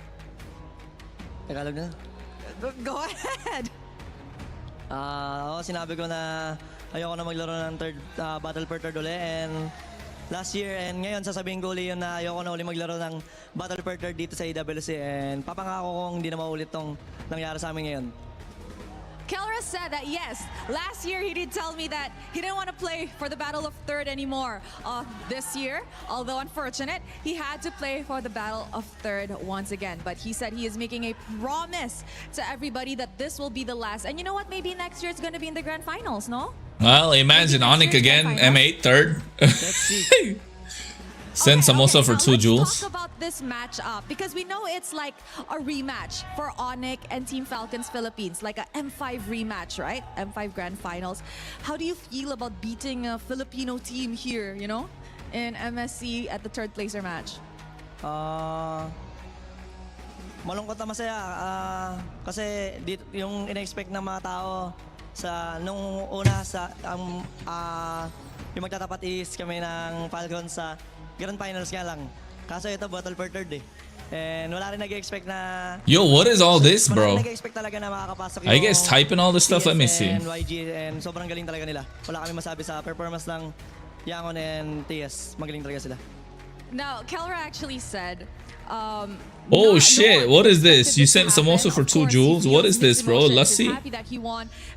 Tagalog na? Go ahead. Ako sinabi ko na ayoko na maglaro ng third battle per third uli, and last year and ngayon sasabihin ko uli yun na ayoko na uli maglaro ng battle per third dito sa EWC, and papangako kong hindi na maulit tong nangyari sa amin ngayon. Kelra said that yes, last year he did tell me that he didn't want to play for the Battle of Third anymore this year. Although unfortunate, he had to play for the Battle of Third once again. But he said he is making a promise to everybody that this will be the last. And you know what? Maybe next year it's going to be in the Grand Finals, no? Well, imagine Onic again, M8 third. Send Samosa for 2 jewels. Let's talk about this matchup because we know it's like a rematch for Onic and Team Falcons Philippines, like a M5 rematch, right? M5 Grand Finals. How do you feel about beating a Filipino team here, you know, in MSC at the third placer match? Malungkot na masaya kasi yung ina-expect ng mga tao sa nung una sa yung magtatapat is kami ng Falcons sa Grand Finals nga lang. Kaso ito battle for third eh. And wala rin nag-expect na Yo, what is all this, bro? Wala nag-expect talaga na makakapasok Are you guys typing all this stuff? Let me see. And YG and sobrang galing talaga nila. Wala kami masabi sa performance ng Yangon and TS. Magaling talaga sila. Now, Kelra actually said oh shit, what is this? You sent Samosa for 2 jewels? What is this, bro? Lassi?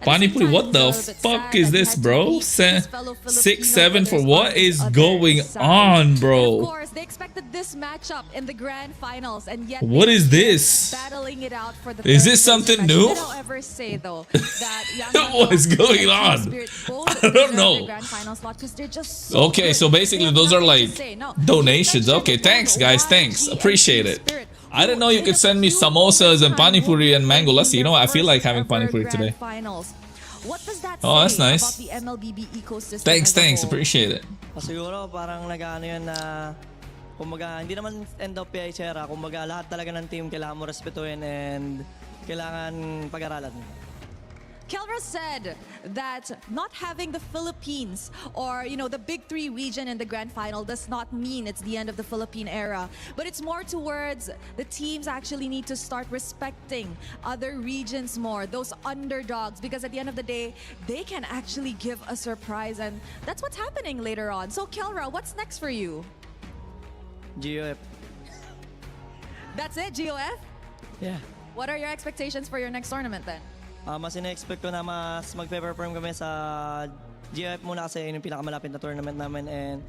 Panipuri, what the fuck is this, bro? 6-7 for what is going on, bro? Of course, they expected this matchup in the grand finals, and yet what is this? battling it out for the is this something new? They don't ever say though that what is going on? I don't know. Okay, so basically those are like donations. Okay, thanks guys, thanks. Appreciate it. I didn't know you could send me samosas and panipuri and mango lassi. You know what? I feel like having panipuri today. What does that Oh, that's say nice. about the MLBB ecosystem? Thanks. Appreciate it. Siguro parang nag-ano yun na kumbaga hindi naman end up PHera. Kumbaga lahat talaga ng team kailangan mo respetuhin and kailangan pag-aralan. Kelra said that not having the Philippines or, you know, the Big Three region in the grand final does not mean it's the end of the Philippine era, but it's more towards the teams actually need to start respecting other regions more, those underdogs, because at the end of the day, they can actually give a surprise, and that's what's happening later on. So Kelra, what's next for you? GOF. That's it, GOF? Yeah. What are your expectations for your next tournament then? Mas ina-expect ko na mas magpe-perform kami sa GF muna kasi yun yung pinakamalapit na tournament namin, and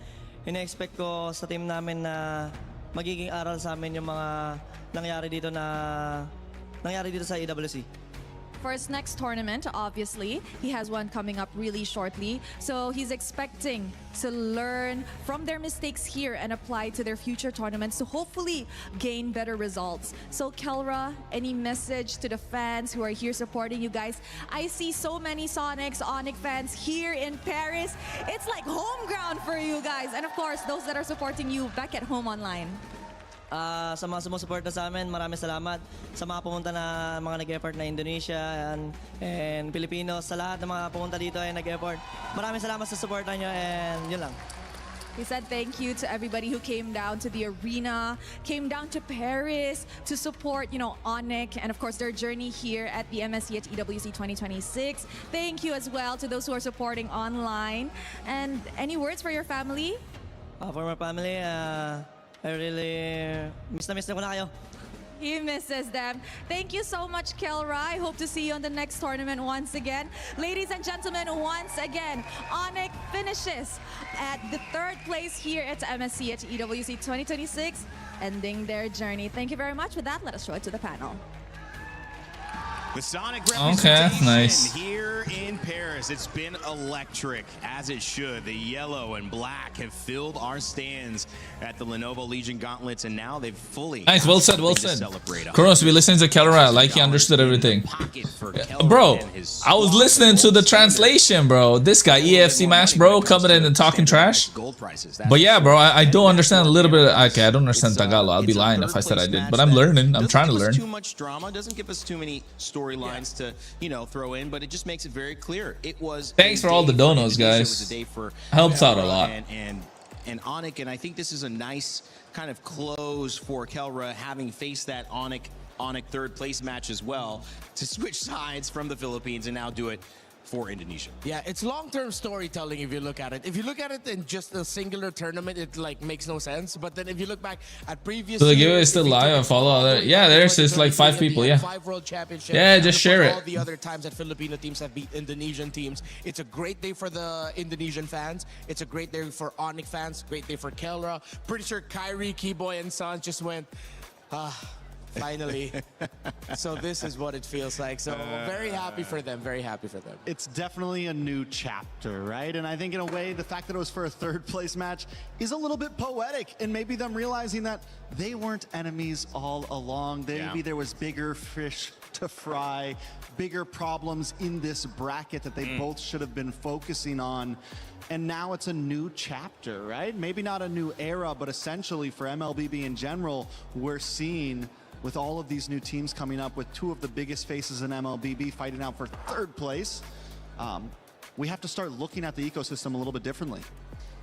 ina-expect ko sa team namin na magiging aral sa amin yung mga nangyari dito sa EWC. For his next tournament, obviously, he has one coming up really shortly. So he's expecting to learn from their mistakes here and apply to their future tournaments to hopefully gain better results. So Kelra, any message to the fans who are here supporting you guys? I see so many Sonics, Onic fans here in Paris. It's like home ground for you guys. And of course, those that are supporting you back at home online. Sa mga sumusuporta sa amin, maraming salamat. Sa mga pumunta na mga nag-effort na Indonesia and Pilipinos, sa lahat ng mga pumunta dito ay nag-effort. Maraming salamat sa suporta nyo, and yun lang. He said thank you to everybody who came down to the arena, came down to Paris to support, you know, Onic and of course their journey here at the MSC at EWC 2026. Thank you as well to those who are supporting online. And any words for your family? For my family, I really miss na ko na kayo. He misses them. Thank you so much, Kelra. I hope to see you on the next tournament once again. Ladies and gentlemen, once again, Onic finishes at the third place here at MSC at EWC 2026, ending their journey. Thank you very much. With that, let us show it to the panel. The Sonic Okay, nice. Here in Paris, it's been electric, as it should. The yellow and black have filled our stands at the Lenovo Legion Gauntlets, and now they've fully... Nice, well said. KRONOS, we listened to Kelra like he understood everything. Bro, I was listening to the translation, bro. This guy, EFC Mash, bro, coming in and talking trash. But yeah, bro, I do understand a little bit. Okay, I don't understand Tagalog. I'll be lying if I said I did, but I'm learning. I'm trying to learn. Too much drama, doesn't give us too many storylines to, you know, throw in, but it just makes it very clear. It was thanks for all the donos, guys. Helps out a lot. And Onic, and I think this is a nice kind of close for Kelra, having faced that Onic third place match as well, to switch sides from the Philippines and now do it for Indonesia. Yeah, it's long-term storytelling if you look at it. If you look at it in just a singular tournament, it like makes no sense. But then if you look back at previous So the years, giveaway is still live and follow other. Yeah, there's just like 5 people. Yeah. 5 World Championships. Yeah, just share it. All the other times that Filipino teams have beat Indonesian teams. It's a great day for the Indonesian fans. It's a great day for Onyx fans. Great day for Kelra. Pretty sure Kyrie, Keyboy, and Sons just went, finally. So this is what it feels like. So very happy for them. Very happy for them. It's definitely a new chapter, right? And I think in a way, the fact that it was for a 3rd place match is a little bit poetic, and maybe them realizing that they weren't enemies all along. Maybe there was bigger fish to fry, bigger problems in this bracket that they both should have been focusing on. And now it's a new chapter, right? Maybe not a new era, but essentially for MLBB in general, we're seeing with all of these new teams coming up with 2 of the biggest faces in MLBB fighting out for 3rd place, we have to start looking at the ecosystem a little bit differently.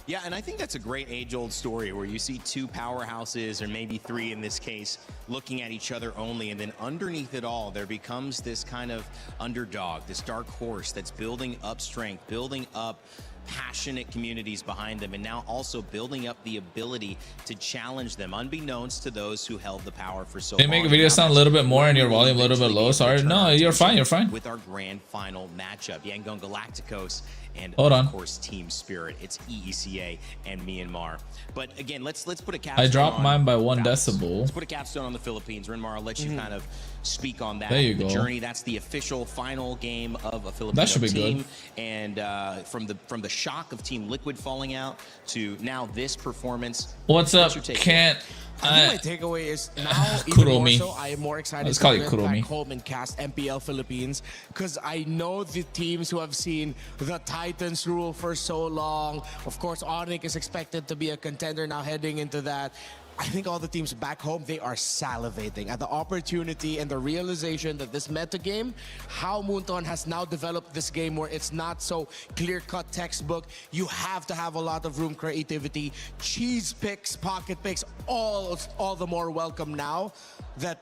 Yeah, and I think that's a great age-old story where you see 2 powerhouses, or maybe 3 in this case, looking at each other only, and then underneath it all, there becomes this kind of underdog, this dark horse that's building up strength, building up passionate communities behind them, and now also building up the ability to challenge them, unbeknownst to those who held the power for so long. They make a video sound a little bit more and your volume a little bit low. Sorry. No, you're fine. You're fine. With our grand final matchup, Yangon Galacticos and of course Team Spirit. It's EECA and Myanmar. But again, let's put a capstone. I dropped mine by 1 Let's decibel. put a capstone on the Philippines. Renmar, I'll let you kind of speak on that. There you go. Journey. That's the official final game of a Filipino That should be team. good. And from the shock of Team Liquid falling out to now this performance. What's up? your take? Can't. I think my takeaway is now even more Kuromi. so, I am more excited Let's to call it get Kuromi. back home and cast MPL Philippines, because I know the teams who have seen the Titans rule for so long. Of course, Onyx is expected to be a contender now heading into that. I think all the teams back home, they are salivating at the opportunity and the realization that this meta game, how Moonton has now developed this game where it's not so clear-cut textbook. You have to have a lot of room creativity. Cheese picks, pocket picks, all the more welcome now that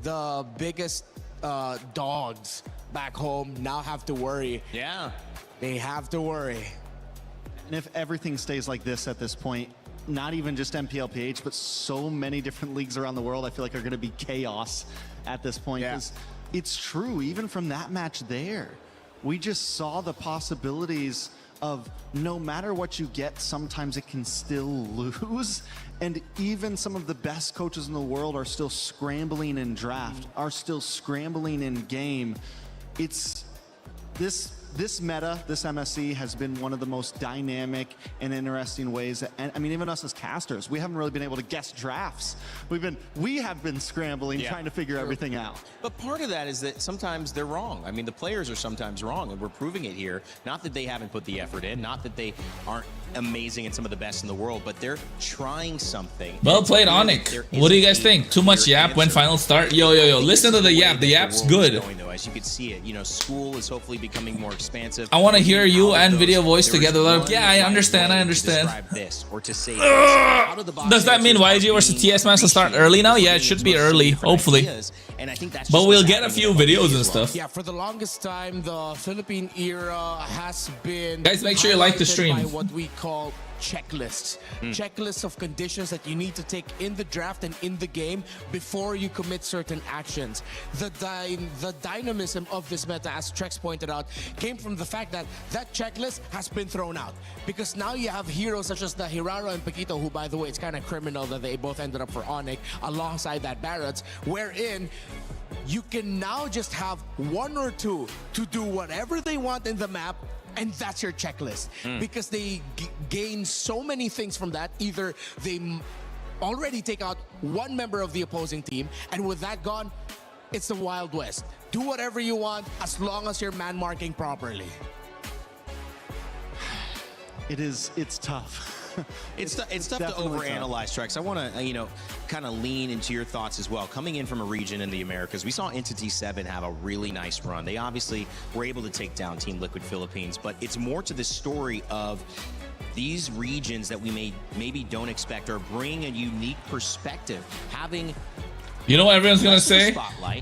the biggest dogs back home now have to worry. Yeah. They have to worry. And if everything stays like this at this point, not even just MPLPH, but so many different leagues around the world, I feel like are going to be chaos at this point. Yeah. It's true, even from that match there, we just saw the possibilities of no matter what you get, sometimes it can still lose. And even some of the best coaches in the world are still scrambling in draft, are still scrambling in game. It's this meta, this MSC has been one of the most dynamic and interesting ways. And I mean, even us as casters, we haven't really been able to guess drafts. We have been scrambling, trying to figure everything out. But part of that is that sometimes they're wrong. I mean, the players are sometimes wrong, and we're proving it here. Not that they haven't put the effort in, not that they aren't amazing and some of the best in the world, but they're trying something. Well played, Onyx. What do you guys think? Too much yap when final start? Yo. Listen to the yap. The yap's good. As you can see it, school is hopefully becoming more expansive. I want to hear you and video voice together. Yeah, I understand. This or to say Does that mean YG versus TS Max will start early now? Yeah, it should be early, hopefully. And I think that's But we'll get a few videos and stuff. Yeah, for the longest time, the Philippine era has been Guys, make sure you like the stream. by what we call checklists. Checklists of conditions that you need to take in the draft and in the game before you commit certain actions. The dynamism of this meta, as Trex pointed out, came from the fact that that checklist has been thrown out. Because now you have heroes such as the Hiraro and Paquito, who, by the way, it's kind of criminal that they both ended up for Onyx alongside that Barrett's, wherein you can now just have 1 or 2 to do whatever they want in the map, and that's your checklist. Because they gain so many things from that. Either they already take out 1 member of the opposing team, and with that gone, it's the Wild West. Do whatever you want as long as you're man marking properly. It's tough. It's tough to definitely overanalyze, Trex. I want to, kind of lean into your thoughts as well. Coming in from a region in the Americas, we saw Entity 7 have a really nice run. They obviously were able to take down Team Liquid Philippines, but it's more to the story of these regions that we maybe don't expect or bring a unique perspective. Having You know what everyone's gonna say?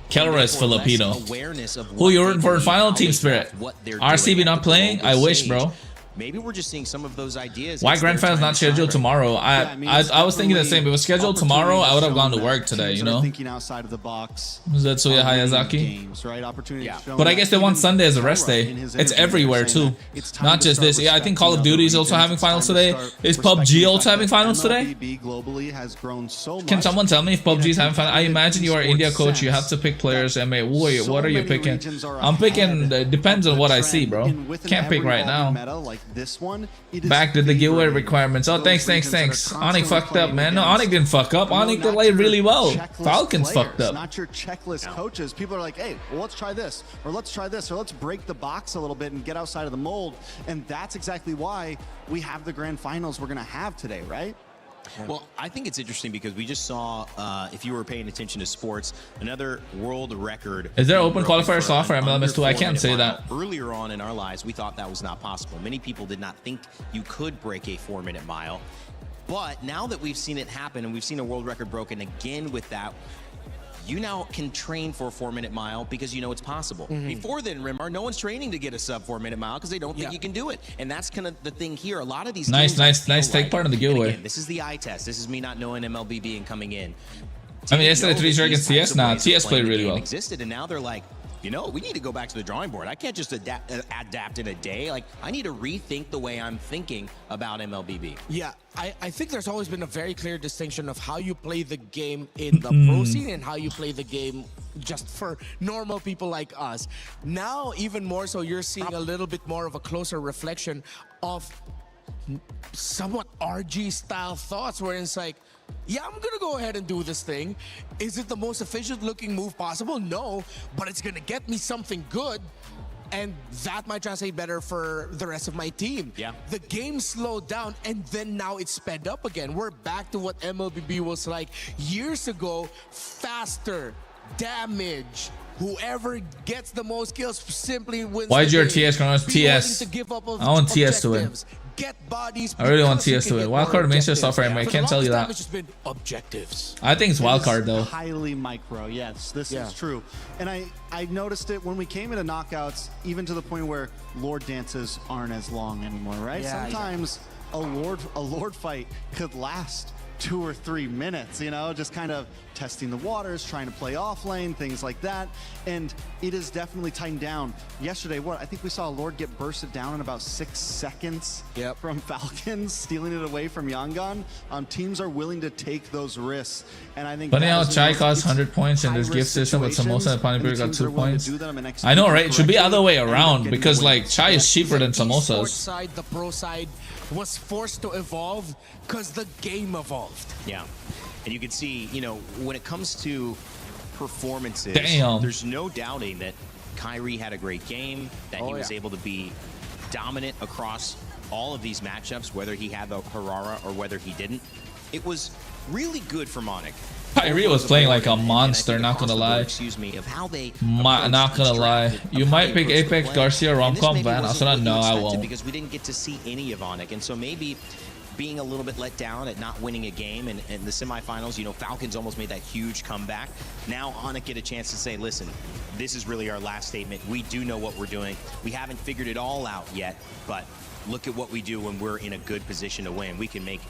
KRONOS is Filipino. Who you rooting for in final? Team Spirit. RCB not playing? I wish, bro. Maybe we're just seeing some of those ideas. Why Grand Finals not scheduled tomorrow? I was thinking the same. If it was scheduled tomorrow, I would have gone to work today, you know? Thinking outside of the box. Zetsuya Hayazaki. Games, right? Opportunity But I guess they want Sunday as a rest day. It's everywhere too. Not just this. Yeah, I think Call of Duty is also having finals today. Is PUBG also having finals today? Can someone tell me if PUBG is having finals? I imagine you are India coach. You have to pick players. MA, what are you picking? I'm picking, depends on what I see, bro. Can't pick right now. This one, back to the giveaway requirements. Oh, thanks. Onyx fucked up, man. No, Onyx didn't fuck up. Onyx played really well. Falcons fucked up. Not your checklist coaches. People are like, hey, well, let's try this, or let's try this, or let's break the box a little bit and get outside of the mold. And that's exactly why we have the grand finals we're gonna have today, right? Well, I think it's interesting because we just saw, if you were paying attention to sports, another world record. Is there open qualifier slot for MLMS2? I can't say that. Earlier on in our lives, we thought that was not possible. Many people did not think you could break a 4-minute mile. But now that we've seen it happen and we've seen a world record broken again with that, you now can train for a 4-minute mile because you know it's possible. Before then, remember, no one's training to get a sub 4-minute mile because they don't think you can do it. And that's kind of the thing here. A lot of these nice take part in the giveaway. Again, this is the eye test. This is me not knowing MLBB and coming in. I mean, yesterday 3-0 against TS. Nah, TS played really well. Existed, and now they're like, you know, we need to go back to the drawing board. I can't just adapt in a day. Like, I need to rethink the way I'm thinking about MLBB. Yeah, I think there's always been a very clear distinction of how you play the game in the pro scene and how you play the game just for normal people like us. Now, even more so, you're seeing a little bit more of a closer reflection of somewhat RG-style thoughts where it's like, yeah, I'm gonna go ahead and do this thing. Is it the most efficient looking move possible? No, but it's gonna get me something good, and that might translate better for the rest of my team. Yeah. The game slowed down, and then now it's sped up again. We're back to what MLBB was like years ago. Faster, damage. Whoever gets the most kills simply wins. Why'd your TS KRONOS? TS. I want TS to win. Get bodies. I really want TS to win. Wildcard mainstream software. I can't tell you that. Objectives. I think it's wildcard though. Highly micro. Yes, this is true. And I noticed it when we came into knockouts, even to the point where Lord dances aren't as long anymore, right? Yeah, sometimes a Lord fight could last 2 or 3 minutes, you know, just kind of testing the waters, trying to play off lane, things like that. And it is definitely tightened down. Yesterday, I think we saw Lord get bursted down in about 6 seconds from Falcons, stealing it away from Yangon. Teams are willing to take those risks. And I think funny how Chai costs 100 points in this gift system, but Samosa and Panipuri got 2 points. I know, right? It should be other way around because like Chai is cheaper than samosas. The pro side was forced to evolve because the game evolved. Yeah. And you can see, you know, when it comes to performances, there's no doubting that Kyrie had a great game, that he was able to be dominant across all of these matchups, whether he had the Harara or whether he didn't. It was really good for Monic. Kyrie was playing like a monster, not gonna lie. Excuse me, of how they not gonna lie. You might pick Apex, Garcia, Romcom, Van. No, I won't. Because we didn't get to see any of Onyx, and so maybe being a little bit let down at not winning a game and in the semifinals, you know, Falcons almost made that huge comeback. Now Onyx get a chance to say, listen, this is really our last statement. We do know what we're doing. We haven't figured it all out yet, but look at what we do when we're in a good position to win. We can make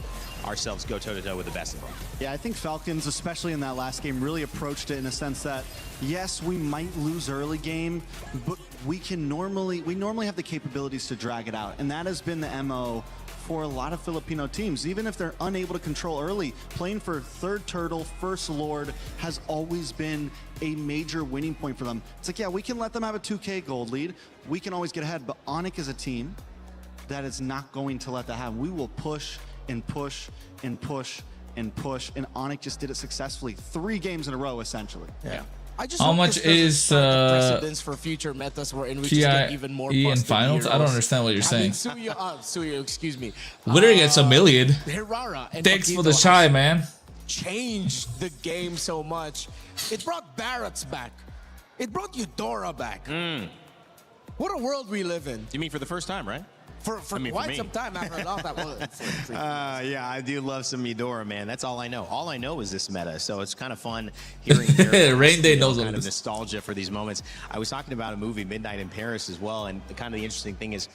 ourselves go toe-to-toe with the best of them. Yeah, I think Falcons, especially in that last game, really approached it in a sense that, yes, we might lose early game, but we normally have the capabilities to drag it out. And that has been the MO for a lot of Filipino teams. Even if they're unable to control early, playing for third turtle, first Lord has always been a major winning point for them. It's like, yeah, we can let them have a 2K gold lead. We can always get ahead, but Onyx is a team that is not going to let that happen. We will push and push and push and push, and Onyx just did it successfully 3 games in a row, essentially. Yeah. I just how much is precedence for future metas wherein we just get even more in finals? I don't understand what you're saying. Suya, excuse me. Winner gets $1 million. Hirara and thanks for the shy, man. Changed the game so much. It brought Barrett's back. It brought Eudora back. What a world we live in. You mean for the first time, right? For I mean, for quite me. some time after I lost that one. Yeah, I do love some Eudora, man. That's all I know. All I know is this meta, so it's kind of fun hearing their Rain Day knows all kind of this. nostalgia for these moments. I was talking about a movie, Midnight in Paris, as well, and kind of the interesting thing is,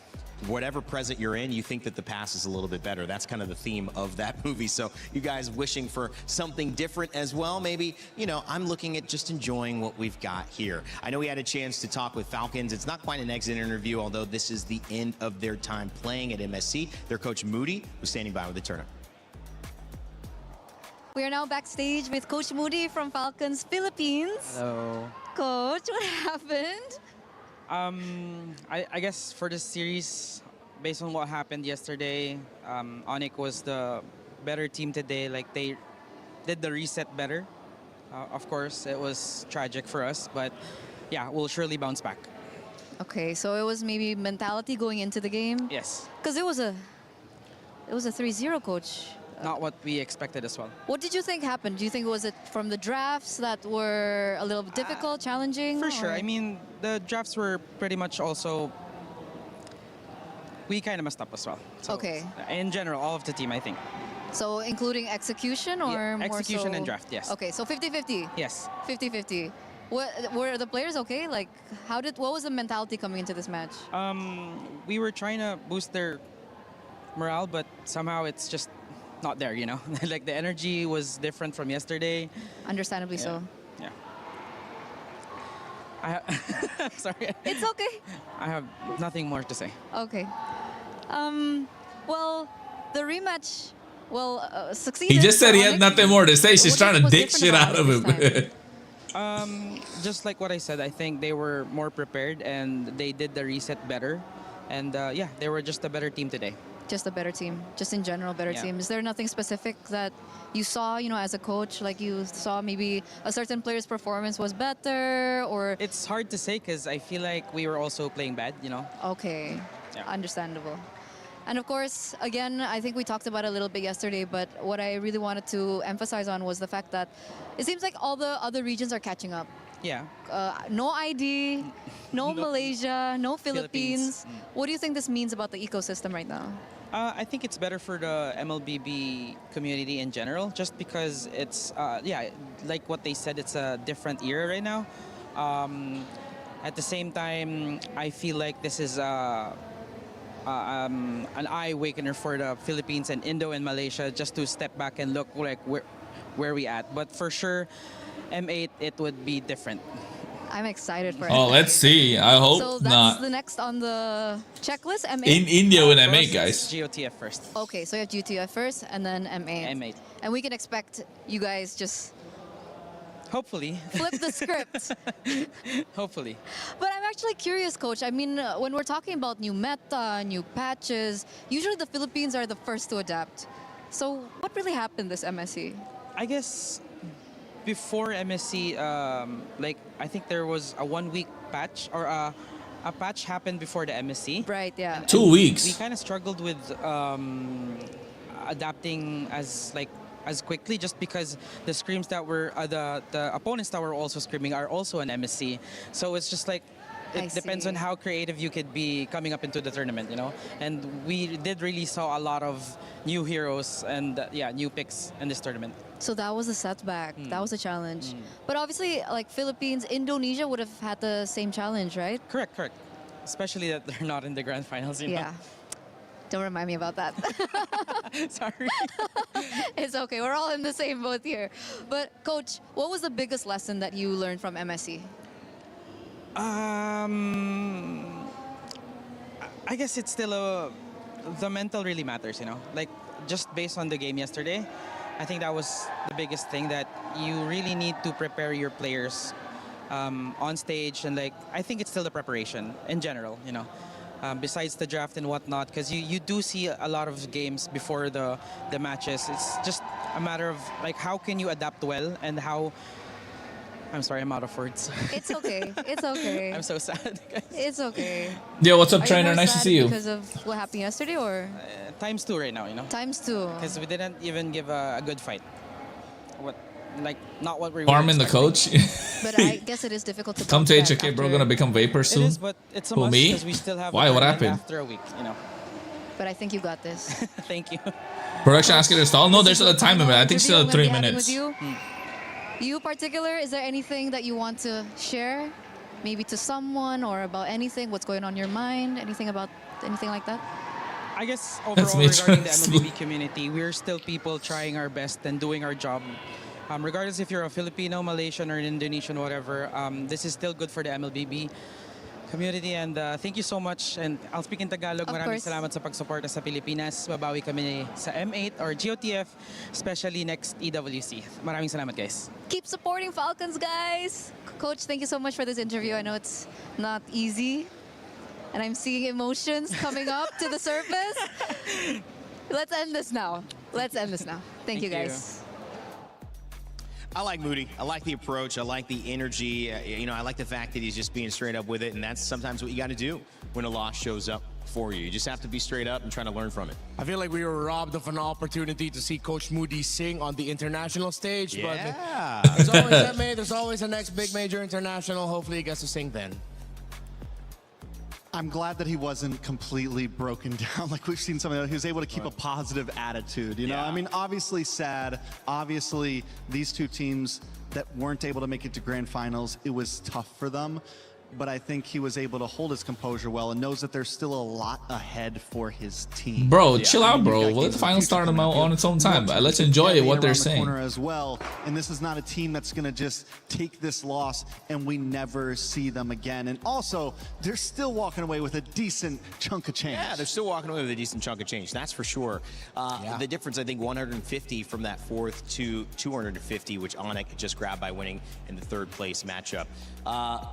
whatever present you're in, you think that the past is a little bit better. That's kind of the theme of that movie. So you guys wishing for something different as well. Maybe, you know, I'm looking at just enjoying what we've got here. I know we had a chance to talk with Falcons. It's not quite an exit interview, although this is the end of their time playing at MSC. Their coach Moody was standing by with the turnout. We are now backstage with Coach Moody from Falcons Philippines. Hello. Coach, what happened? I guess for this series, based on what happened yesterday, Onyx was the better team today. Like, they did the reset better. Of course, it was tragic for us, but yeah, we'll surely bounce back. Okay, so it was maybe mentality going into the game? Yes. Because it was a 3-0, Coach. Not what we expected as well. What did you think happened? Do you think was it from the drafts that were a little bit difficult, challenging? For sure. or- I mean, the drafts were pretty much also... We kind of messed up as well. So, Okay. In general, all of the team, I think. So including execution or Yeah, more execution so- and draft, yes. Okay, so 50-50. Yes. 50-50. Were the players okay? Like, what was the mentality coming into this match? We were trying to boost their morale, but somehow it's just not there, you know? Like, the energy was different from yesterday. Understandably so. Yeah. Sorry. It's okay. I have nothing more to say. Okay. Well, the rematch, succeeded. He just said he for had Onyx. nothing more to say. She's What trying to was dick different shit about out of Onyx this him. time? Just like what I said, I think they were more prepared and they did the reset better. And yeah, they were just a better team today. Just a better team, just in general, better Yeah. team. Is there nothing specific that you saw, you know, as a coach, like you saw maybe a certain player's performance was better, or? It's hard to say because I feel like we were also playing bad, you know? Okay, Yeah. understandable. And of course, again, I think we talked about it a little bit yesterday, but what I really wanted to emphasize on was the fact that it seems like all the other regions are catching up. Yeah. No ID, no Malaysia, no Philippines. Philippines. What do you think this means about the ecosystem right now? I think it's better for the MLBB community in general, just because it's, yeah, like what they said, it's a different era right now. At the same time, I feel like this is an eye-awakener for the Philippines and Indo and Malaysia just to step back and look like where we at. But for sure, M8, it would be different. I'm excited for it. Oh, let's see. I hope So that's not. the next on the checklist, M8? In India with For us, M8, it's guys. GOTF first. Okay, so you have GTF first and then M8. M8. And we can expect you guys just Hopefully. flip the script. Hopefully. But I'm actually curious, Coach. I mean, when we're talking about new meta, new patches, usually the Philippines are the first to adapt. So what really happened this MSC? I guess before MSC, like I think there was a 1-week patch or a patch happened before the MSC. Right, yeah. 2 weeks. We kind of struggled with adapting as quickly just because the screams that were the opponents that were also screaming are also an MSC. So it's just like it depends on how creative you could be coming up into the tournament, you know. And we did really saw a lot of new heroes and yeah, new picks in this tournament. So that was a setback. That was a challenge. But obviously, like Philippines, Indonesia would have had the same challenge, right? Correct. Especially that they're not in the grand finals, you know. Yeah. Don't remind me about that. Sorry. It's okay. We're all in the same boat here. But Coach, what was the biggest lesson that you learned from MSC? I guess it's still the mental really matters, you know. Like just based on the game yesterday, I think that was the biggest thing, that you really need to prepare your players on stage, and like I think it's still the preparation in general, you know. Besides the draft and whatnot, because you do see a lot of games before the matches. It's just a matter of like how can you adapt well and how. I'm sorry, I'm out of words. It's okay. It's okay. I'm so sad, guys. It's okay. Yeah, what's up, Are you trainer? more Nice to sad see you. Because of what happened yesterday, or? ×2 right now, you know. ×2. Because we didn't even give a good fight. Not what we were Farming the expecting. coach. But I guess it is difficult to Come to bounce back HK, bro. after- Gonna become Vapor It soon. is, but it's a Who, must me? because we still have Why? a What tournament happened? after a week, you know. but I think you got this. Thank you. Production asking to stall. No, there's still a time limit. I think still Interview 3 I'm gonna be having minutes. with you particular, is there anything that you want to share? Maybe to someone or about anything? What's going on in your mind? Anything about anything like that? I guess That's overall regarding the major. MLBB community, we're still people trying our best and doing our job. Regardless if you're a Filipino, Malaysian, or Indonesian, whatever, this is still good for the MLBB community. And thank you so much. And I'll speak in Tagalog. Of Maraming course. salamat sa pagsuporta sa Pilipinas. Babawi kami sa M8 or GOTF, especially next EWC. Maraming salamat, guys. Keep supporting Falcons, guys. Coach, thank you so much for this interview. I know it's not easy, and I'm seeing emotions coming up to the surface. Let's end this now. Let's end this now. Thank you, guys. I like Moody. I like the approach. I like the energy. I like the fact that he's just being straight up with it, and that's sometimes what you got to do when a loss shows up for you. You just have to be straight up and try to learn from it. I feel like we were robbed of an opportunity to see Coach Moody sing on the international stage. Yeah. But there's always MA, there's always a next big major international. Hopefully he gets to sing then. I'm glad that he wasn't completely broken down like we've seen some of the. He was able to keep a positive attitude, you know? I mean, obviously sad. Obviously, these two teams that weren't able to make it to grand finals, it was tough for them. But I think he was able to hold his composure well and knows that there's still a lot ahead for his team. Bro, chill out, bro. Let the final start on its own time. Let's enjoy what they're saying. As well, and this is not a team that's going to just take this loss and we never see them again. And also, they're still walking away with a decent chunk of change. Yeah, they're still walking away with a decent chunk of change. That's for sure. The difference, I think, 150 from that fourth to 250, which Onik just grabbed by winning in the third place matchup.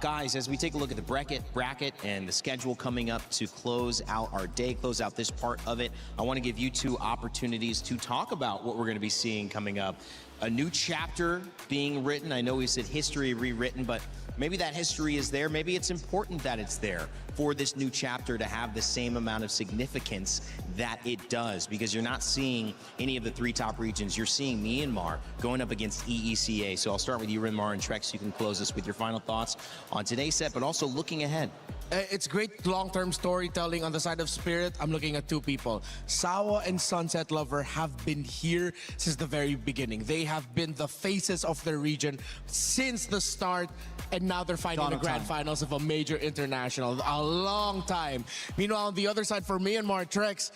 Guys, as we take a look at the bracket and the schedule coming up to close out our day, close out this part of it, I want to give you two opportunities to talk about what we're going to be seeing coming up. A new chapter being written. I know we said history rewritten, but maybe that history is there. Maybe it's important that it's there for this new chapter to have the same amount of significance that it does, because you're not seeing any of the three top regions. You're seeing Myanmar going up against EECA. So I'll start with you, Rinmar and Trex. You can close us with your final thoughts on today's set, but also looking ahead. It's great long-term storytelling on the side of Spirit. I'm looking at two people. Sawa and Sunset Lover have been here since the very beginning. They have been the faces of their region since the start, and now they're fighting the grand finals of a major international. A long time. Meanwhile, on the other side for Myanmar, Trex,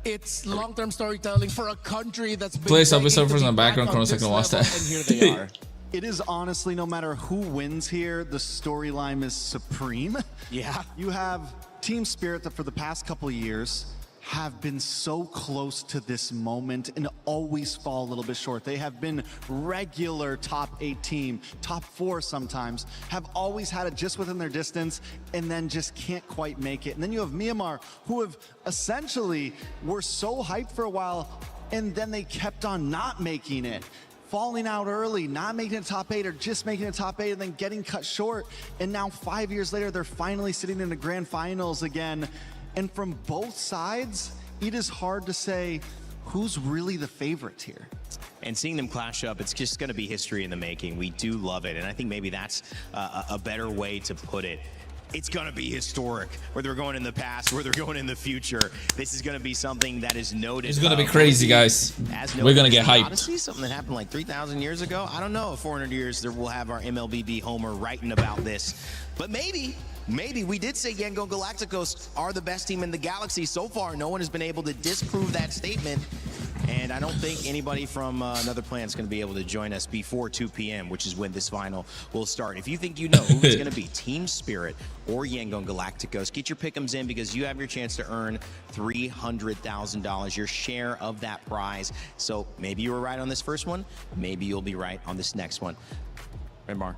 it's long-term storytelling for a country that's been Play Subway begging to Surfers be in the background. back on KRONOS, I this can watch level, that. and here they are. It is honestly, no matter who wins here, the storyline is supreme. Yeah. You have Team Spirit that for the past couple of years have been so close to this moment and always fall a little bit short. They have been regular top 8 team, top 4 sometimes, have always had it just within their distance and then just can't quite make it. And then you have Myanmar, who have essentially were so hyped for a while and then they kept on not making it. Falling out early, not making a top 8 or just making a top 8 and then getting cut short. And now 5 years later, they're finally sitting in the grand finals again. And from both sides, it is hard to say who's really the favorite here. And seeing them clash up, it's just going to be history in the making. We do love it. And I think maybe that's a better way to put it. It's going to be historic, whether we're going in the past, whether we're going in the future. This is going to be something that is noted. It's going to be crazy, guys. We're going to get hyped. Honestly, something that happened like 3,000 years ago. I don't know if 400 years there we'll have our MLBB Homer writing about this. But maybe we did say Yangon Galacticos are the best team in the galaxy. So far, no one has been able to disprove that statement. And I don't think anybody from another planet is going to be able to join us before 2 p.m., which is when this final will start. If you think you know who it's going to be, Team Spirit or Yangon Galacticos, get your pick'ems in because you have your chance to earn $300,000, your share of that prize. So maybe you were right on this first one. Maybe you'll be right on this next one. Rinmar.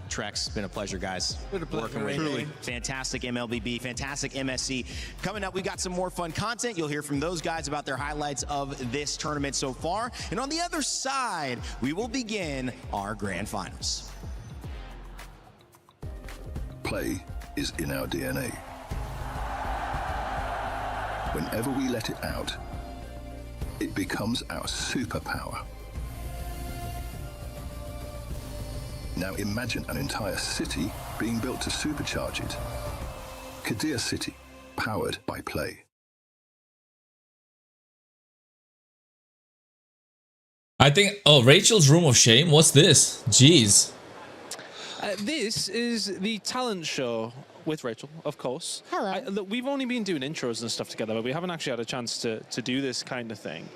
Trex, been a pleasure, guys. Been a pleasure, working with you. Fantastic MLBB, fantastic MSC. Coming up, we got some more fun content. You'll hear from those guys about their highlights of this tournament so far. And on the other side, we will begin our grand finals. Play is in our DNA. Whenever we let it out, it becomes our superpower. Now imagine an entire city being built to supercharge it. Kadir City, powered by Play. I think. Oh, Rachel's Room of Shame. What's this? Jeez. This is the talent show with Rachel, of course. Hello. Look, we've only been doing intros and stuff together, but we haven't actually had a chance to do this kind of thing.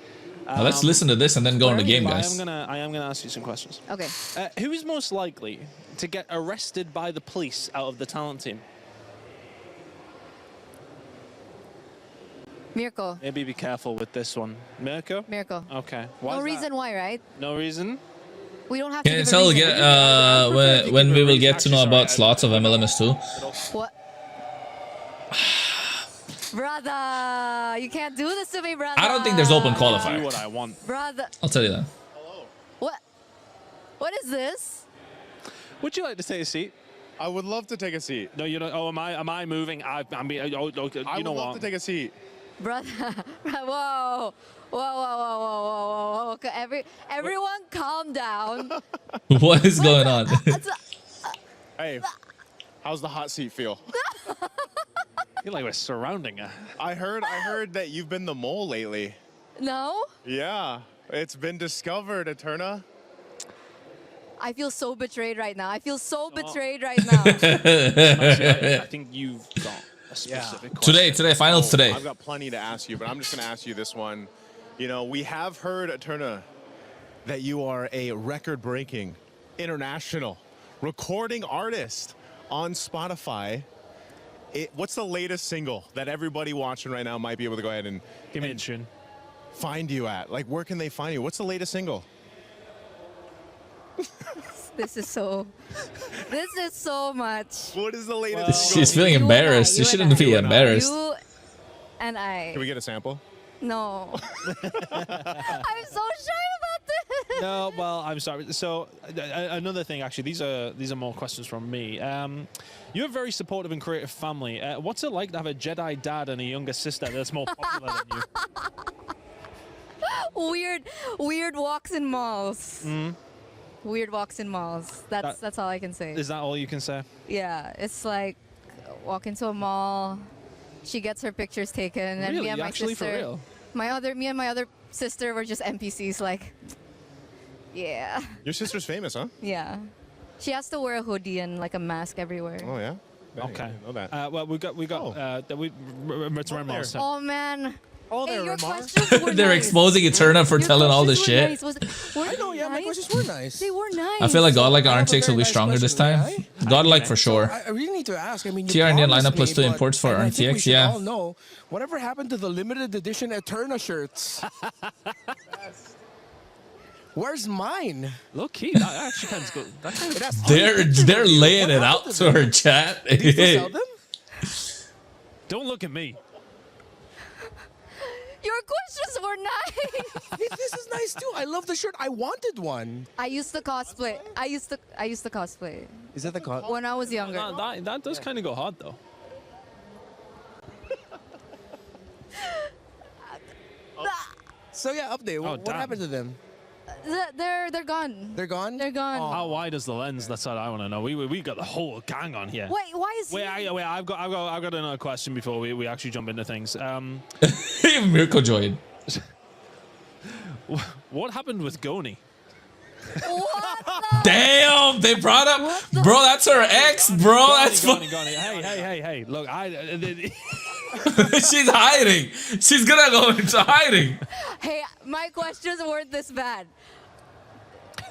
Now let's listen to this and then go on the game, guys. I am gonna ask you some questions. Okay. Who is most likely to get arrested by the police out of the talent team? Mirko. Maybe be careful with this one. Mirko? Mirko. Okay. No reason why, right? No reason? We don't have to Can you give a tell reason. when we will get to know about slots of MLMS2? What? Brother, you can't do this to me, brother. I don't think there's open Do qualifier. what I want. Brother. I'll tell you that. What? What is this? Would you like to take a seat? I would love to take a seat. No, you know. Oh, am I moving? I'm being. Oh, okay, I you know would love what? to take a seat. Brother. Whoa. Whoa. Okay, everyone calm down. What is going on? Hey, how's the hot seat feel? I feel like we're surrounding her. I heard that you've been the mole lately. No? Yeah, it's been discovered, Eterna. I feel so betrayed right now. I feel so betrayed right now. Actually, I think you've got a specific question. Today, finals today. I've got plenty to ask you, but I'm just going to ask you this one. You know, we have heard, Eterna, that you are a record-breaking international recording artist on Spotify. What's the latest single that everybody watching right now might be able to go ahead and give me a tune? Find you at? Like, where can they find you? What's the latest single? This is so much. What is the latest? She's feeling embarrassed. You shouldn't be embarrassed. You and I. Can we get a sample? No. I'm so shy about this. No, well, I'm sorry. So another thing, actually, these are more questions from me. You have a very supportive and creative family. What's it like to have a Jedi dad and a younger sister that's more popular than you? Weird walks in malls. Mm. Weird walks in malls. That's all I can say. Is that all you can say? Yeah, it's like walk into a mall. She gets her pictures taken, and Really? me and my Actually, sister. for real? Me and my other sister were just NPCs. Like, yeah. Your sister's famous, huh? Yeah. She has to wear a hoodie and like a mask everywhere. Oh yeah. Okay. I didn't know that. Well, we got. Oh man. Oh, hey, there, your Ramar. questions were They're nice. exposing Eterna for Your telling all this questions shit. were nice. I know, yeah, my questions were nice. They were nice. I feel like Godlike I have a RTX will very be nice stronger this question, time. right? Godlike for sure. I really need to ask. I mean, you TR Indian promised lineup plus me, 2 but- imports for and I think we RTX, should yeah. all know whatever happened to the limited edition Eterna shirts. Where's mine? Low key, that actually kind of good. That kind of They're laying it out to her chat. Do you still sell them? Don't look at me. Your questions were nice. This is nice too. I love the shirt. I wanted one. I used to cosplay. I used to cosplay Is that the code? when I was younger. That does kind of go hard though. So yeah, update. What damn. happened to them? They're gone. They're gone. They're gone. How wide is the lens? That's what I want to know. We got the whole gang on here. Wait, why is Wait, I've got another question before we actually jump into things. Mirko joined. What happened with Goni? Damn, they brought up, bro. That's her ex, bro. That's Goni. Hey. Look, she's hiding. She's gonna go into hiding. Hey, my questions weren't this bad.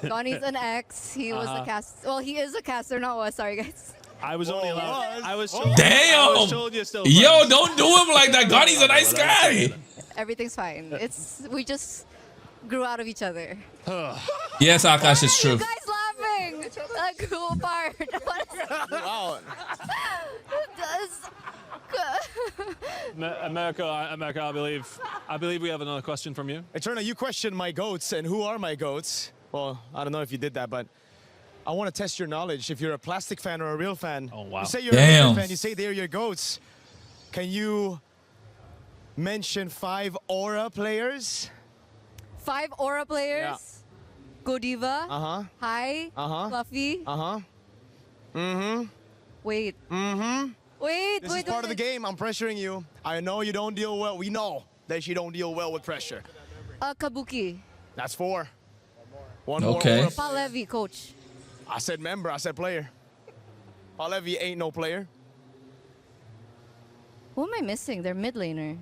Donnie's an ex. He was a cast. Well, he is a caster, not was. Sorry, guys. I was only allowed. I was told. Damn. I was told you're still Yo, friends. don't do him like that. Gonnie's a nice guy. Everything's fine. We just grew out of each other. Yes, Akash, it's You true. guys laughing? That cool part. Wow. America, I believe we have another question from you. Eterna, you questioned my goats and who are my goats. Well, I don't know if you did that, but I want to test your knowledge. If you're a plastic fan or a real fan, Oh, wow. you say you're a real fan, you say they're your goats. Can you mention 5 Aura players? 5 Aura players. Godiva. Uh-huh. Hi. Uh-huh. Fluffy. Uh-huh. Mm-hmm. Wait. Mm-hmm. Wait. This is part of the game. I'm pressuring you. I know you don't deal well. We know that you don't deal well with pressure. Kabuki. That's 4. One Okay. more. Paul Levy, coach. I said member. I said player. Paul Levy ain't no player. Who am I missing? Their mid laner.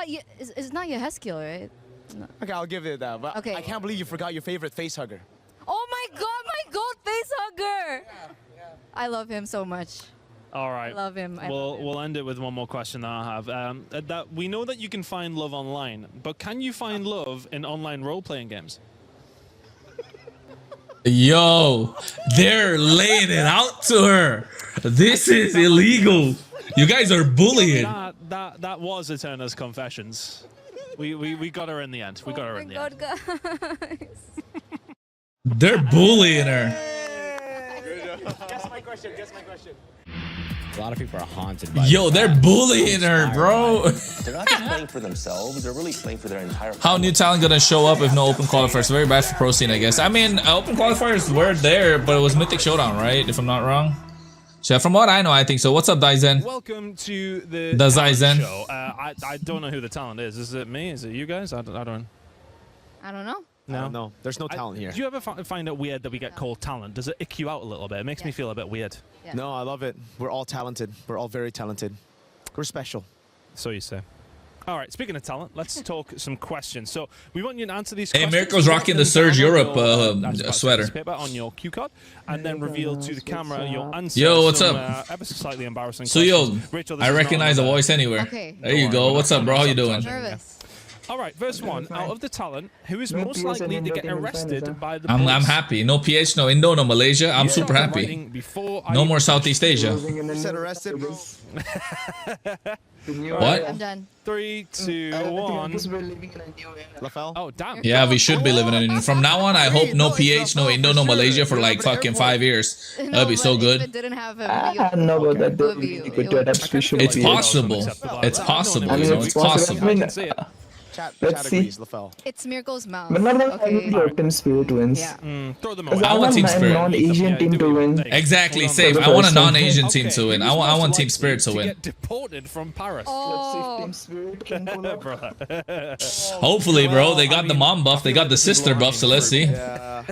Yeah, it's not Yeheskiel, right? No. Okay, I'll give it that. But Okay. I can't believe you forgot your favorite face hugger. Oh my god, my goat face hugger! I love him so much. All right. I love him. We'll end it with one more question that I have. That we know that you can find love online, but can you find love in online role-playing games? Yo, they're laying it out to her. This is illegal. You guys are bullying. That was Eterna's confessions. We got her in the end. We got her in the end. Guys. They're bullying her. Guess my question. Guess my question. A lot of people are haunted by Yo, they're bullying her, bro. They're not just playing for themselves, they're really playing for their entire How new talent gonna show up if no open qualifiers? Very bad for pro scene, I guess. I mean, open qualifiers were there, but it was Mythic Showdown, right? If I'm not wrong. So yeah, from what I know, I think so. What's up, Daizen? Welcome to the Daizen show. I don't know who the talent is. Is it me? Is it you guys? I don't. I don't know. No, no. There's no talent here. Do you ever find it weird that we get called talent? Does it ick you out a little bit? It makes me feel a bit weird. Yeah. No, I love it. We're all talented. We're all very talented. We're special. So you say. All right, speaking of talent, let's talk some questions. So we want you to answer these Hey, questions. Mirko's rocking the Surge Europe sweater. Paper on your cue card, and then reveal to the camera your answer. Yo, what's up? Ever so slightly embarrassing. So yo, questions. Rachel, this I is not recognize the on voice anywhere. Okay. There you go. What's up, bro? How you doing? Nervous. All right, verse one. Out of the talent, who is most likely to get arrested by the I'm police? happy. No PH, no Indo, no Malaysia. I'm super happy. No more Southeast Asia. You said arrested, bro. What? I'm done. 3, 2, 1. LaFell? Oh, damn. Yeah, we should be living in. From now on, I hope no PH, no Indo, no Malaysia for like fucking 5 years. That'd be so If good. it didn't have him, I don't know about that. They really good to adapt especially It's PH. possible. It's possible. I mean, You know, it's it's possible. possible. I mean, Chat let's see. agrees, LaFell. it's Mirko's mouth. But not that Okay. your team spirit wins. Yeah. Throw them Because away. I want Team Spirit. non-Asian team to win. Exactly, safe. I want a non-Asian team to win. I want Team Spirit to win. Get deported from Paris. Oh. Team spirit can pull up. Hopefully, bro. They got the mom buff. They got the sister buff. So let's see. Yeah.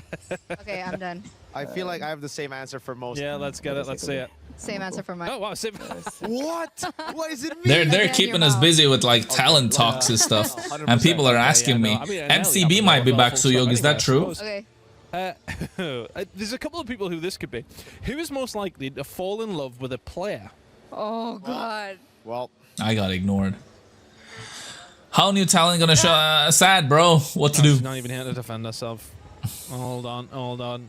Okay, I'm done. I feel like I have the same answer for most. Yeah, let's get it. Let's see it. Same answer for mine. Oh, wow. Same. What? What is it? They're Again, keeping your us mouth. busy with like talent talks and stuff, and people are asking me. MCB might be back, Suyog. Is that true? Okay. There's a couple of people who this could be. Who is most likely to fall in love with a player? Oh God. Well, I got ignored. How new talent gonna show? Sad, bro. What to do? She's not even here to defend herself. Hold on, hold on.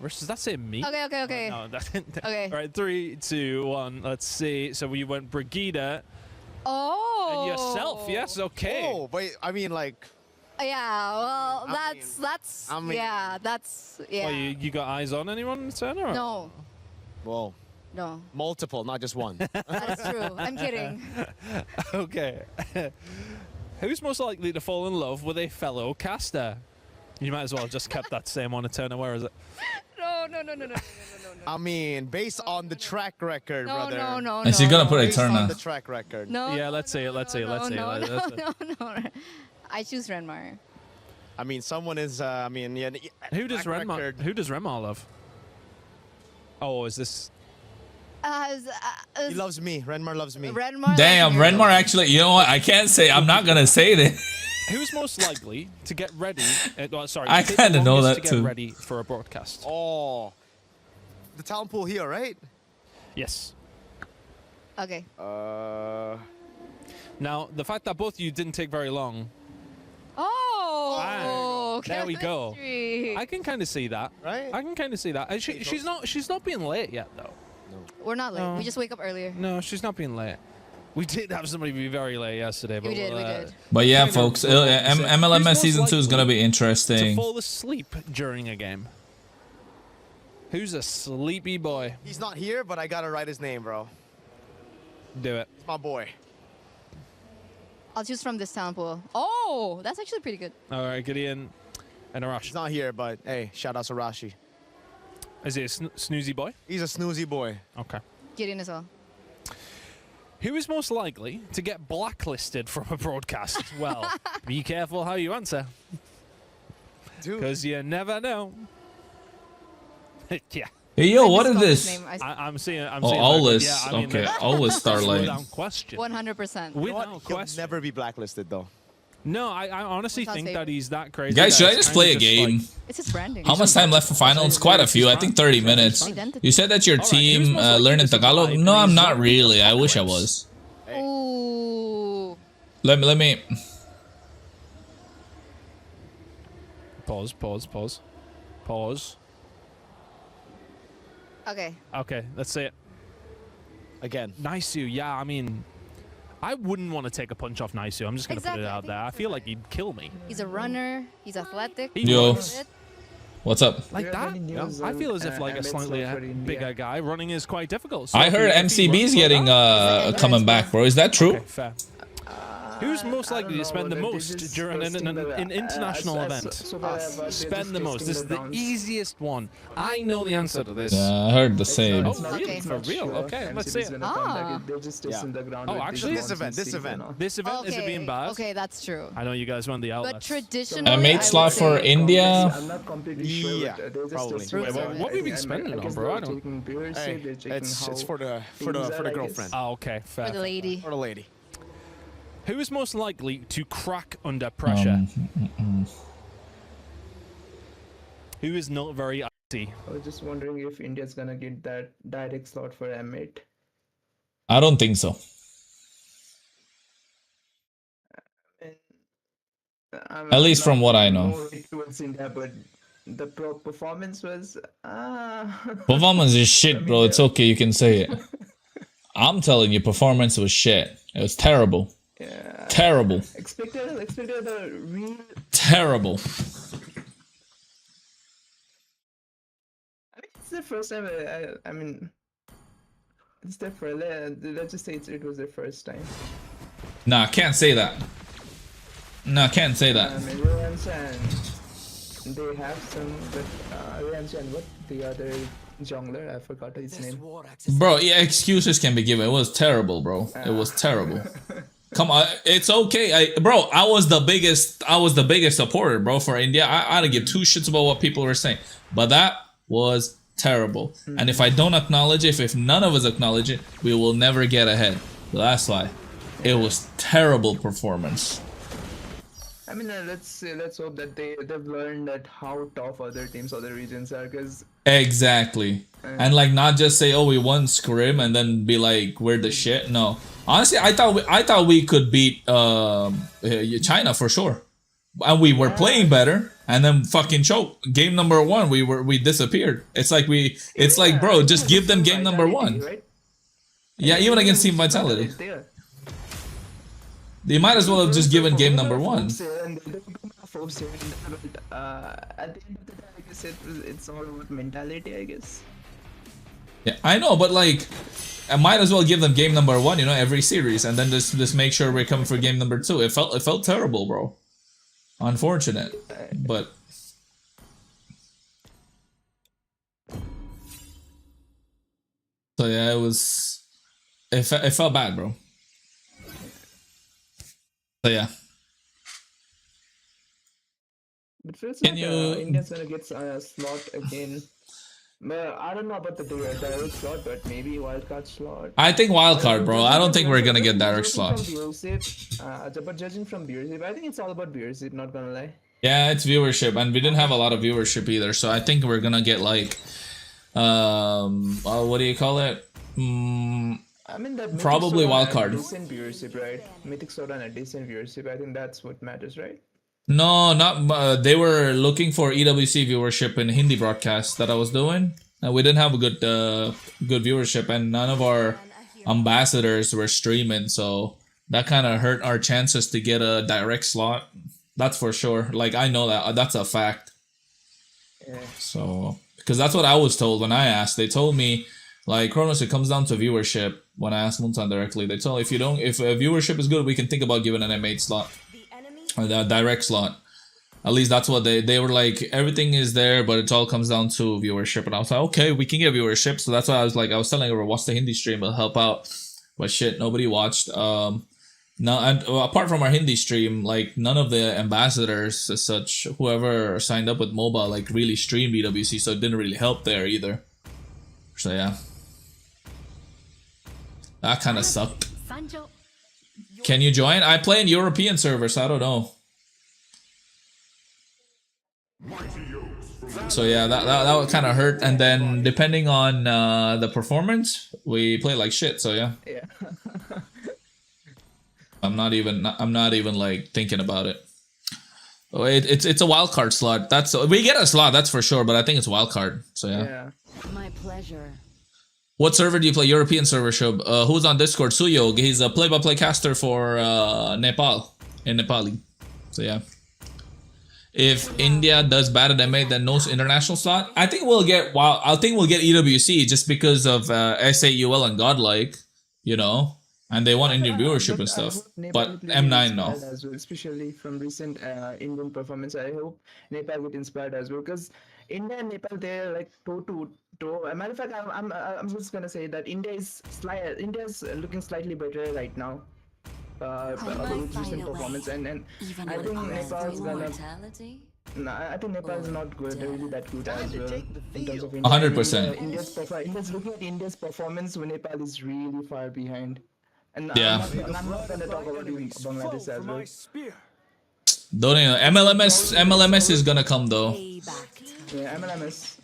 Does that say me? Okay. No, that didn't. Okay. All right, 3, 2, 1. Let's see. So we went Brigida Oh. and yourself. Yes, okay. oh, but I mean, like, Yeah. Well, I that's. mean- Yeah. That's. Yeah. Well, you got eyes on anyone, Turner? No. whoa, No. multiple, not just one. That is true. I'm kidding. Okay. Who's most likely to fall in love with a fellow caster? You might as well have just kept that same one, Turner. Where is it? No. I mean, based on the track record, No, brother. no. And she's gonna put Based on Eterna. the track record. No. Yeah, let's see it. Let's see it. Let's see it. No. I choose Renmar. I mean, someone is. I mean, yeah. Who does track Renmar? record. Who does Renmar love? Oh, is this? He loves me. Renmar loves me. Renmar. Damn, Renmar actually. You know what? I can't say. I'm not gonna say this. Who's most likely to get ready? Sorry, I take the kinda know longest that to get too. ready for a broadcast. Oh, the talent pool here, right? Yes. Okay. Now, the fact that both of you didn't take very long, Oh. there we go. Chemistry. I can kind of see that. Right? I can kind of see that. And she's not being late yet, though. We're not late. No. We just wake up earlier. No, she's not being late. We did have somebody be very late yesterday, but We did. But yeah, kind of folks, what I'm saying. MLMS Who's season most 2 is gonna be likely to interesting. fall asleep during a game. Who's a sleepy boy? He's not here, but I gotta write his name, bro. Do it. It's my boy. I'll choose from this talent pool. Oh, that's actually pretty good. All right, Gideon and Arashi. He's not here, but hey, shout out to Rashi. Is he a snoozy boy? He's a snoozy boy. Okay. Gideon as well. Who is most likely to get blacklisted from a broadcast? Well, be careful how you answer. Because you never know. Yeah. Hey yo, what is this? I'm seeing. Always. Yeah, I mean, Okay, always Starlight. Without question. 100%. He'll never be blacklisted though. No, I honestly think that he's that crazy. Guys, should I that just it's play a kinda game? like- It's his branding. How much time left for finals? Quite a few. I think 30 minutes. You said that your team learning Tagalog. No, I'm not really. I wish I was. Ooh. Let me. Pause. Okay. Okay, let's say it. Again. Naisu, yeah, I mean, I wouldn't want to take a punch off Naisu. I'm just going to put it out there. I feel like he'd kill me. He's a runner. He's athletic. Yo. What's up? Like that? Yeah. I feel as if like a slightly bigger guy running is quite difficult. So I heard MCB's getting coming back, bro. Is that true? Okay, fair. Who's most likely to spend the most during an international event? Spend the most. This is the easiest one. I know the answer to this. Yeah, I heard the same. Oh, really? For real? Okay, let's see it. Oh, actually? This event. This event, Okay. is it being bad? Okay, that's true. I know you guys run the But outlets. traditionally, A mate slot for India. I'm not completely sure. Yeah, but probably. Wait, what have you been spending on, bro? I don't. Hey, it's for the girlfriend. Oh, okay, fair. For the lady. For the lady. Who is most likely to crack under pressure? Who is not very icy? I was just wondering if India's gonna get that direct slot for M8. I don't think so. At least from what I know. Towards India, but the performance was. Performance is shit, bro. It's okay. You can say it. I'm telling you, performance was shit. It was terrible. Yeah. Terrible. Expected the real. Terrible. I mean, it's the first time. I mean, it's their first. Let's just say it was their first time. Nah, can't say that. Nah, can't say that. I mean, Revenge and they have some, but Revenge and what the other jungler? I forgot his name. Bro, yeah, excuses can be given. It was terrible, bro. It was terrible. Come on, it's okay. Bro, I was the biggest supporter, bro, for India. I don't give two shits about what people were saying. But that was terrible. And if I don't acknowledge it, if none of us acknowledge it, we will never get ahead. So that's why. It was terrible performance. I mean, let's hope that they've learned that how tough other teams, other regions are, because Exactly. And like not just say, oh, we won scrim and then be like, we're the shit. No. Honestly, I thought we could beat China for sure. And we were playing better and then fucking choke. Game number 1, we disappeared. It's like bro, just give them game number 1. Yeah, even against Team Vitality. They might as well have just given game number 1. At the end of the day, I guess it's all about mentality, I guess. Yeah, I know, but like, I might as well give them game number 1, you know, every series, and then just make sure we're coming for game number 2. It felt terrible, bro. Unfortunate, but. So yeah, it felt bad, bro. So yeah. It feels like India's gonna get a slot again. But I don't know about the direct slot, but maybe wildcard slot. I think wildcard, bro. I don't think we're gonna get direct slot. But judging from viewership, I think it's all about viewership, not gonna lie. Yeah, it's viewership, and we didn't have a lot of viewership either. So I think we're gonna get like, what do you call it? I mean, that probably wildcard. Decent viewership, right? Mythic Soda and a decent viewership. I think that's what matters, right? No, not. They were looking for EWC viewership in Hindi broadcast that I was doing, and we didn't have a good viewership, and none of our ambassadors were streaming, so that kind of hurt our chances to get a direct slot. That's for sure. Like, I know that's a fact. Yeah. So, because that's what I was told when I asked. They told me, like, KRONOS, it comes down to viewership. When I asked Muntan directly, they told if viewership is good, we can think about giving an M8 slot. Or the direct slot. At least that's what they were like, everything is there, but it all comes down to viewership. And I was like, okay, we can get viewership. So that's why I was telling her, watch the Hindi stream, it'll help out. But shit, nobody watched. No, and apart from our Hindi stream, like none of the ambassadors as such, whoever signed up with mobile, like really streamed EWC, so it didn't really help there either. So yeah, that kind of sucked. Can you join? I play in European servers. I don't know. So yeah, that would kind of hurt. And then depending on the performance, we play like shit. So yeah. Yeah. I'm not even like thinking about it. Oh, it's a wild card slot. We get a slot, that's for sure, but I think it's wild card. So yeah. My pleasure. What server do you play? European server, Shub. Who's on Discord? Suyog. He's a play-by-play caster for Nepal in Nepali. So yeah. If India does bad at MA, then no international slot. I think we'll get EWC just because of SAUL and Godlike, you know. And they want Indian viewership and stuff, but M9 no. As well, especially from recent Indian performance, I hope Nepal get inspired as well, because India and Nepal, they're like toe to toe. Matter of fact, I'm just gonna say that India's looking slightly better right now. With recent performance, and I think Nepal's gonna. No, I think Nepal is not good, really that good as well in terms of India. 100%. India's looking at India's performance when Nepal is really far behind. And yeah. I'm not gonna talk about Bangladesh as well. Don't you know, MLMS is gonna come though. Yeah, MLMS.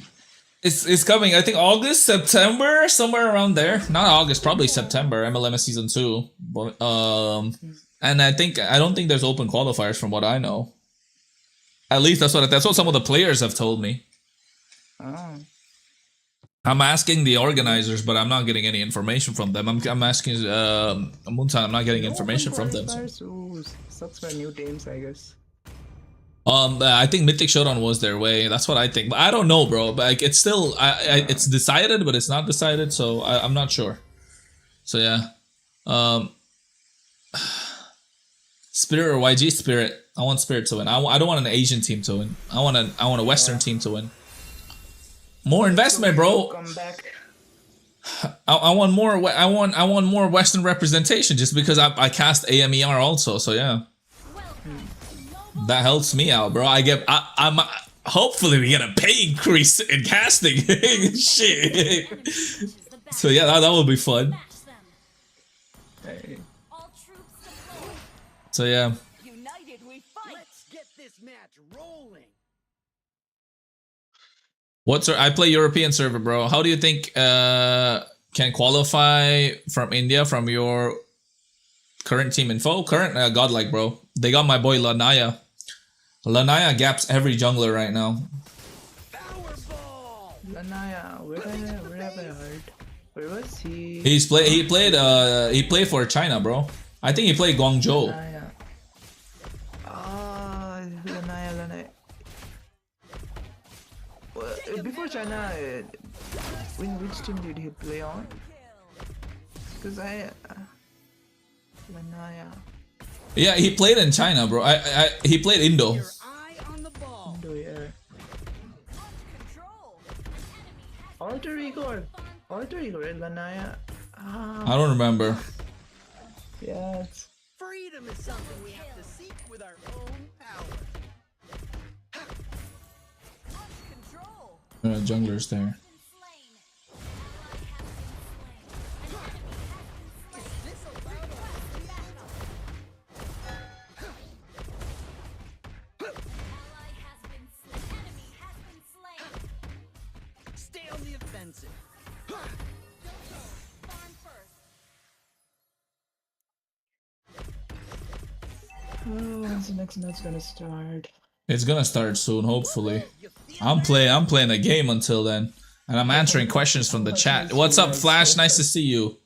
It's coming. I think August, September, somewhere around there. Not August, probably September. MLMS season 2. And I don't think there's open qualifiers from what I know. At least that's what some of the players have told me. Oh. I'm asking the organizers, but I'm not getting any information from them. I'm asking Muntan. I'm not getting information from them. So sucks for new teams, I guess. I think Mythic Showdown was their way. That's what I think. But I don't know, bro. But like, it's still, it's decided, but it's not decided. So I'm not sure. So yeah, Spirit or YG Spirit. I want Spirit to win. I don't want an Asian team to win. I want a Western team to win. More investment, bro. Come back. I want more. I want more Western representation, just because I cast AMER also. So yeah, that helps me out, bro. I'm hopefully we get a pay increase in casting. Shit. So yeah, that will be fun. So yeah. Let's get this match rolling. I play European server, bro. How do you think can qualify from India from your current team info? Current Godlike, bro. They got my boy Lanaya. Lanaya gaps every jungler right now. Lanaya, where have I heard? Where was he? He played for China, bro. I think he played Guangzhou. Lanaya. Before China, which team did he play on? Because Lanaya. Yeah, he played in China, bro. He played Indo. Indo, yeah. Alter ego, Lanaya. I don't remember. Yeah. Freedom is something we have to seek with our own power. Junglers there. Stay on the offensive. When's the next match gonna start? It's gonna start soon, hopefully. I'm playing a game until then, and I'm answering questions from the chat. What's up, Flash? Nice to see you.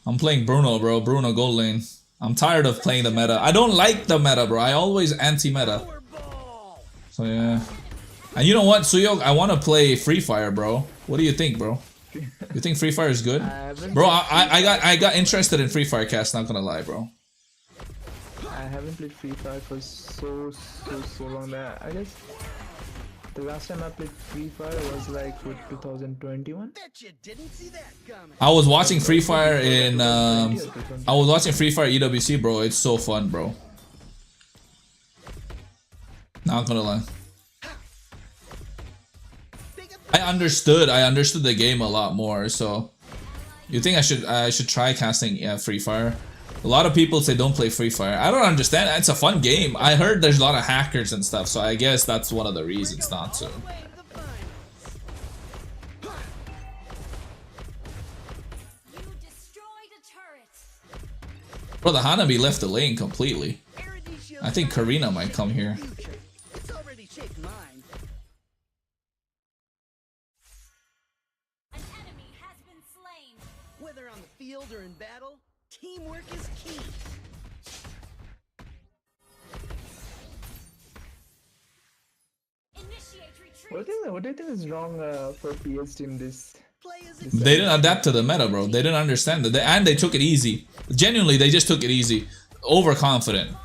I'm playing Bruno, bro. Bruno gold lane. I'm tired of playing the meta. I don't like the meta, bro. I always anti-meta. So yeah. And you know what, Suyog? I want to play Free Fire, bro. What do you think, bro? You think Free Fire is good? Bro, I got interested in Free Fire cast, not gonna lie, bro. I haven't played Free Fire for so long that I guess The last time I played Free Fire was like with 2021. I was watching Free Fire in I was watching Free Fire EWC, bro. It's so fun, bro. Not gonna lie. I understood the game a lot more, so you think I should try casting Free Fire? A lot of people say don't play Free Fire. I don't understand. It's a fun game. I heard there's a lot of hackers and stuff, so I guess that's one of the reasons not to. Bro, the Hanabi left the lane completely. I think Karina might come here. It's already shaped mine. An enemy has been slain. Whether on the field or in battle, teamwork is key. What do you think is wrong for PS team this? They didn't adapt to the meta, bro. They didn't understand it. And they took it easy. Genuinely, they just took it easy. Overconfident.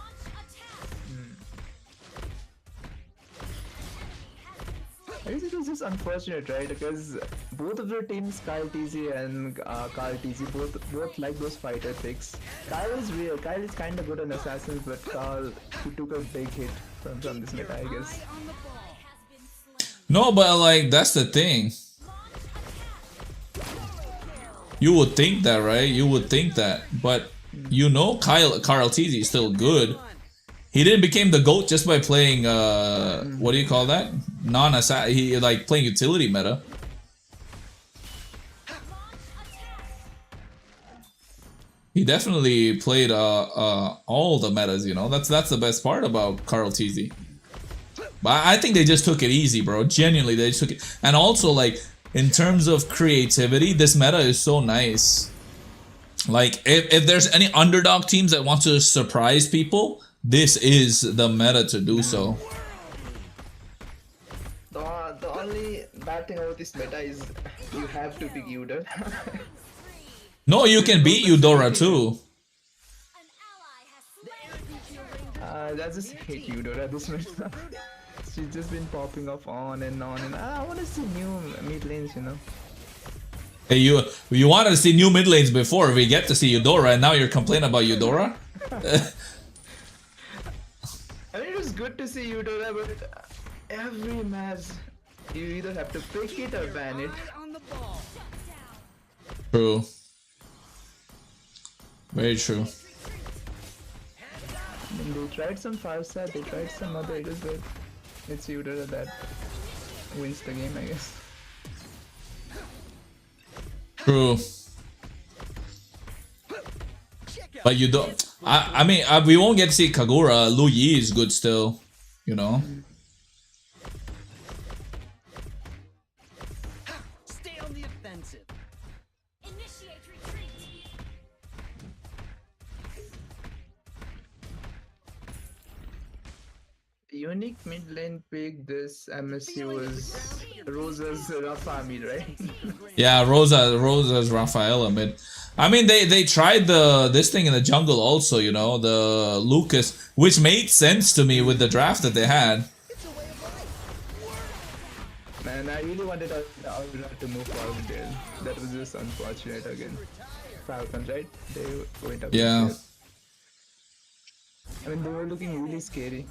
I guess it was just unfortunate, right? Because both of their teams, Kyle TZ and Carl TZ, both like those fighter picks. Kyle is real. Kyle is kind of good on assassins, but Carl, he took a big hit from this meta, I guess. No, but like that's the thing. You would think that, right? You would think that, but you know, Carl TZ is still good. He didn't become the GOAT just by playing what do you call that? Non-assassin. He like playing utility meta. He definitely played all the metas, you know. That's the best part about Carl TZ. But I think they just took it easy, bro. Genuinely, they just took it. And also, like, in terms of creativity, this meta is so nice. Like, if there's any underdog teams that want to surprise people, this is the meta to do so. The only bad thing about this meta is you have to pick Eudora. No, you can beat Eudora too. I just hate Eudora this meta. She's just been popping off on and on, and I want to see new mid lanes, you know. Hey, you wanted to see new mid lanes before we get to see Eudora, and now you're complaining about Eudora? I mean, it was good to see Eudora, but every match you either have to pick it or ban it. True. Very true. I mean, they tried some 5-star, they tried some other, it is good. It's Eudora that wins the game, I guess. True. But you don't. I mean, we won't get to see Kagura. Lu Yi is good still, you know. Stay on the offensive. Initiate retreat. Unique mid lane pick this MSC was Rosa's Rafa mid, right? Yeah, Rosa's Rafaela mid. I mean, they tried this thing in the jungle also, you know, the Lucas, which made sense to me with the draft that they had. Man, I really wanted our to move forward there. That was just unfortunate again. Falcons, right? They went up. Yeah. I mean, they were looking really scary.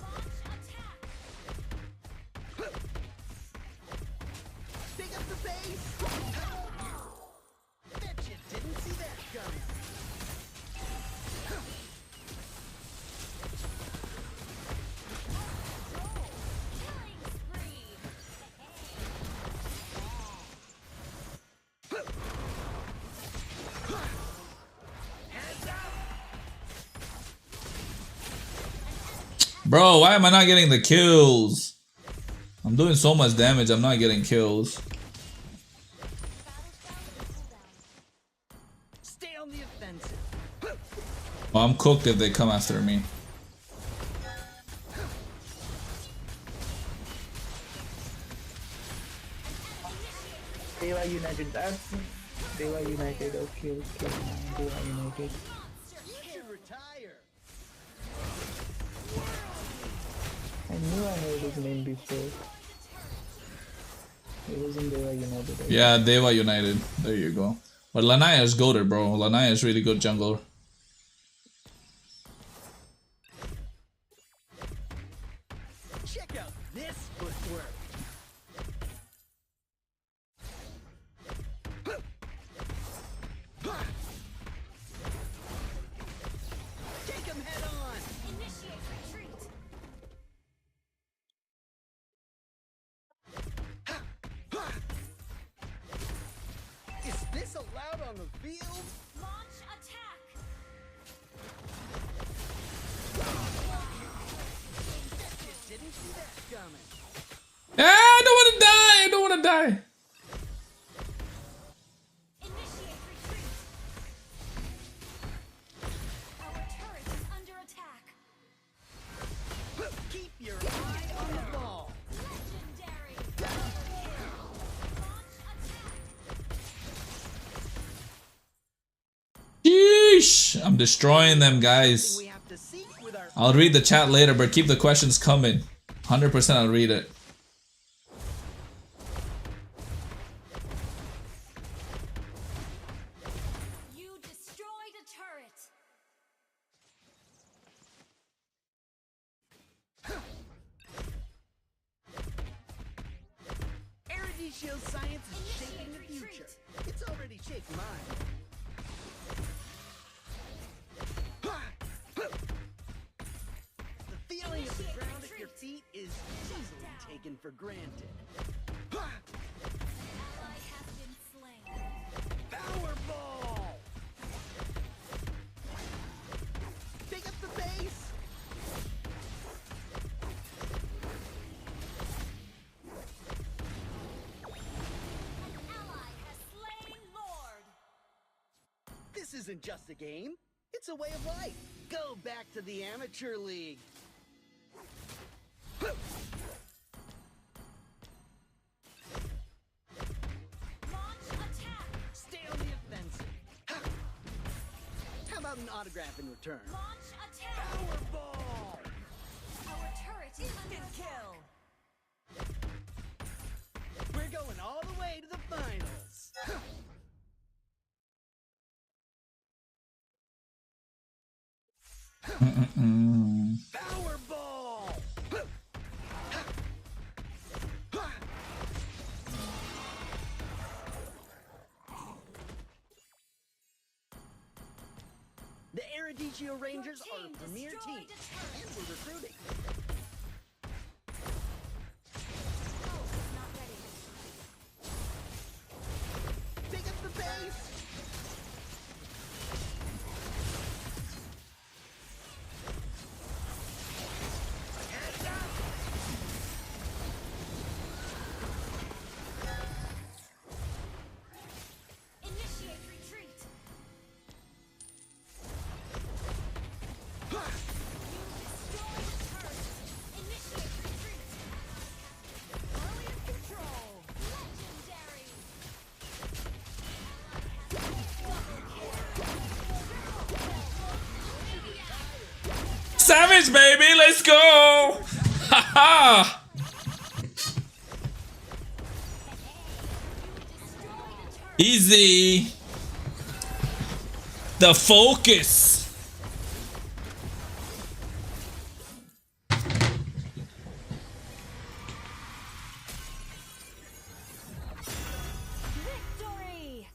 Bro, why am I not getting the kills? I'm doing so much damage, I'm not getting kills. Stay on the offensive. Well, I'm cooked if they come after me. Dewa United, that's Dewa United, okay, Dewa United. You should retire. I knew I heard his name before. He was in Deva United. Yeah, Deva United. There you go. But Lanaya is goated, bro. Lanaya is really good jungler. Check out this footwork. Take him head on. Initiate retreat. Is this allowed on the field? Launch attack. Didn't see that coming. Ah, I don't want to die. I don't want to die. Initiate retreat. Our turret is under attack. Keep your eye on the ball. Legendary. Double kill. Launch attack. Sheesh. I'm destroying them, guys. We have to seek with our I'll read the chat later, but keep the questions coming. 100% I'll read it. You destroyed a turret. Erudition science is shaping the future. It's already shaped mine. The feeling of the ground at your feet is easily taken for granted. Ally has been slain. Powerball! Pick up the base! Ally has slain Lord! This isn't just a game, it's a way of life. Go back to the amateur league. Launch attack! Stay on the offensive. How about an autograph in return? Launch attack! Powerball! Our turret is under kill. We're going all the way to the finals. Powerball! The Erudition Rangers are a premier team, and we're recruiting. Pick up the base! Initiate retreat! You destroyed the turret! Initiate retreat! Brilliant control! Legendary! Savage, baby. Let's go. Haha. Easy. The focus. Victory!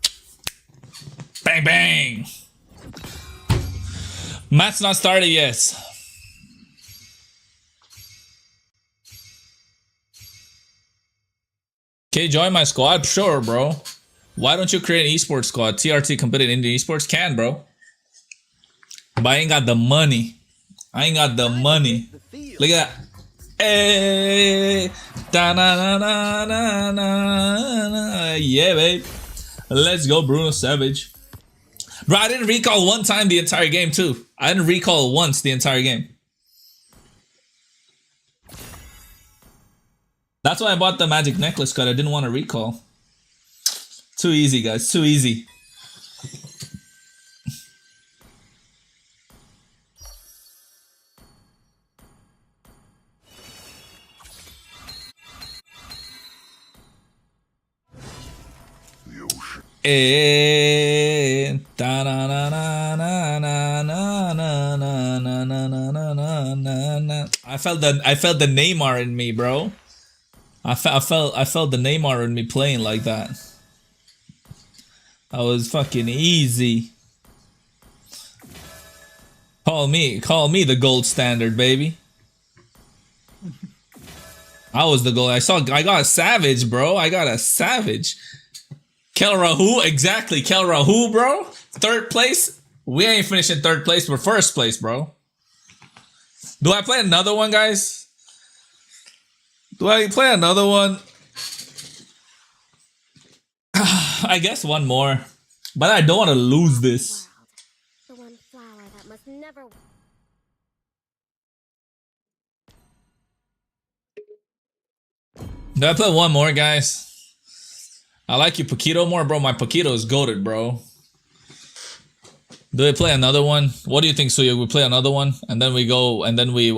Bang, bang. Match not started yet. Okay, join my squad? Sure, bro. Why don't you create an esports squad? TRT competed in the esports? Can, bro. But I ain't got the money. I ain't got the money. Look at that. Hey. Da na na na na na. Yeah, babe. Let's go, Bruno Savage. Bro, I didn't recall one time the entire game, too. I didn't recall once the entire game. That's why I bought the magic necklace, because I didn't want to recall. Too easy, guys. Too easy. I felt the Neymar in me, bro. I felt the Neymar in me playing like that. That was fucking easy. Call me the gold standard, baby. I was the goal. I got a savage, bro. I got a savage. Kel Rahu, exactly. Kel Rahu, bro. Third place. We ain't finishing third place. We're first place, bro. Do I play another one, guys? Do I play another one? I guess one more. But I don't want to lose this. The one flower that must never... Do I play one more, guys? I like your Paquito more, bro. My Paquito is goated, bro. Do we play another one? What do you think, Suya? We play another one, and then we go, and then we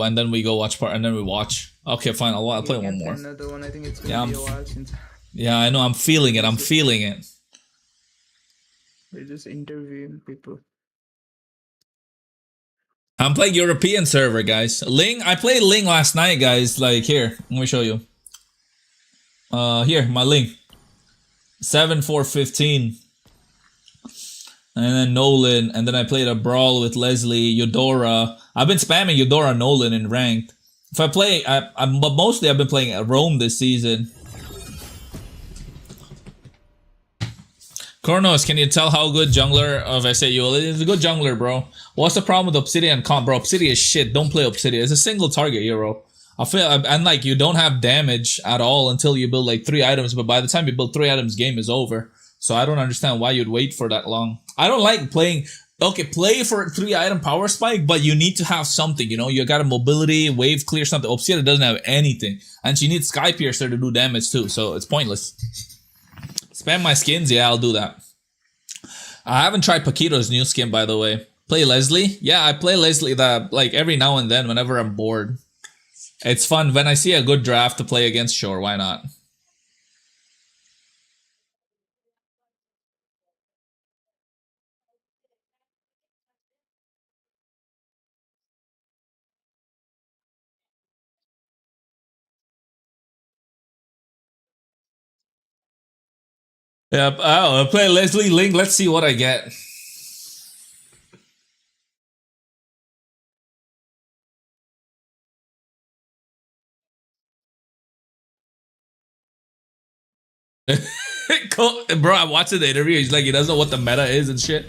go watch part, and then we watch. Okay, fine. I'll play one more. Another one. I think it's gonna be a while since Yeah, I know. I'm feeling it. I'm feeling it. we're just interviewing people. I'm playing European server, guys. Ling, I played Ling last night, guys. Like, here, let me show you. Here, my Ling. 7-4-15. And then Nolan. And then I played a brawl with Leslie, Eudora. I've been spamming Eudora Nolan in ranked. If I play, but mostly I've been playing Rome this season. KRONOS, can you tell how good jungler of SAU is? A good jungler, bro. What's the problem with Obsidian comp, bro? Obsidian is shit. Don't play Obsidian. It's a single target hero. I feel, and like, you don't have damage at all until you build like 3 items, but by the time you build 3 items, game is over. So I don't understand why you'd wait for that long. I don't like playing, okay, play for 3 item power spike, but you need to have something, you know? You got a mobility, wave clear, something. Obsidian doesn't have anything. And she needs Sky Piercer to do damage too, so it's pointless. Spam my skins? Yeah, I'll do that. I haven't tried Paquito's new skin, by the way. Play Leslie? Yeah, I play Leslie that like every now and then whenever I'm bored. It's fun. When I see a good draft to play against, sure, why not? Yep, I'll play Leslie Link. Let's see what I get. Bro, I watched the interview. He's like, he doesn't know what the meta is and shit.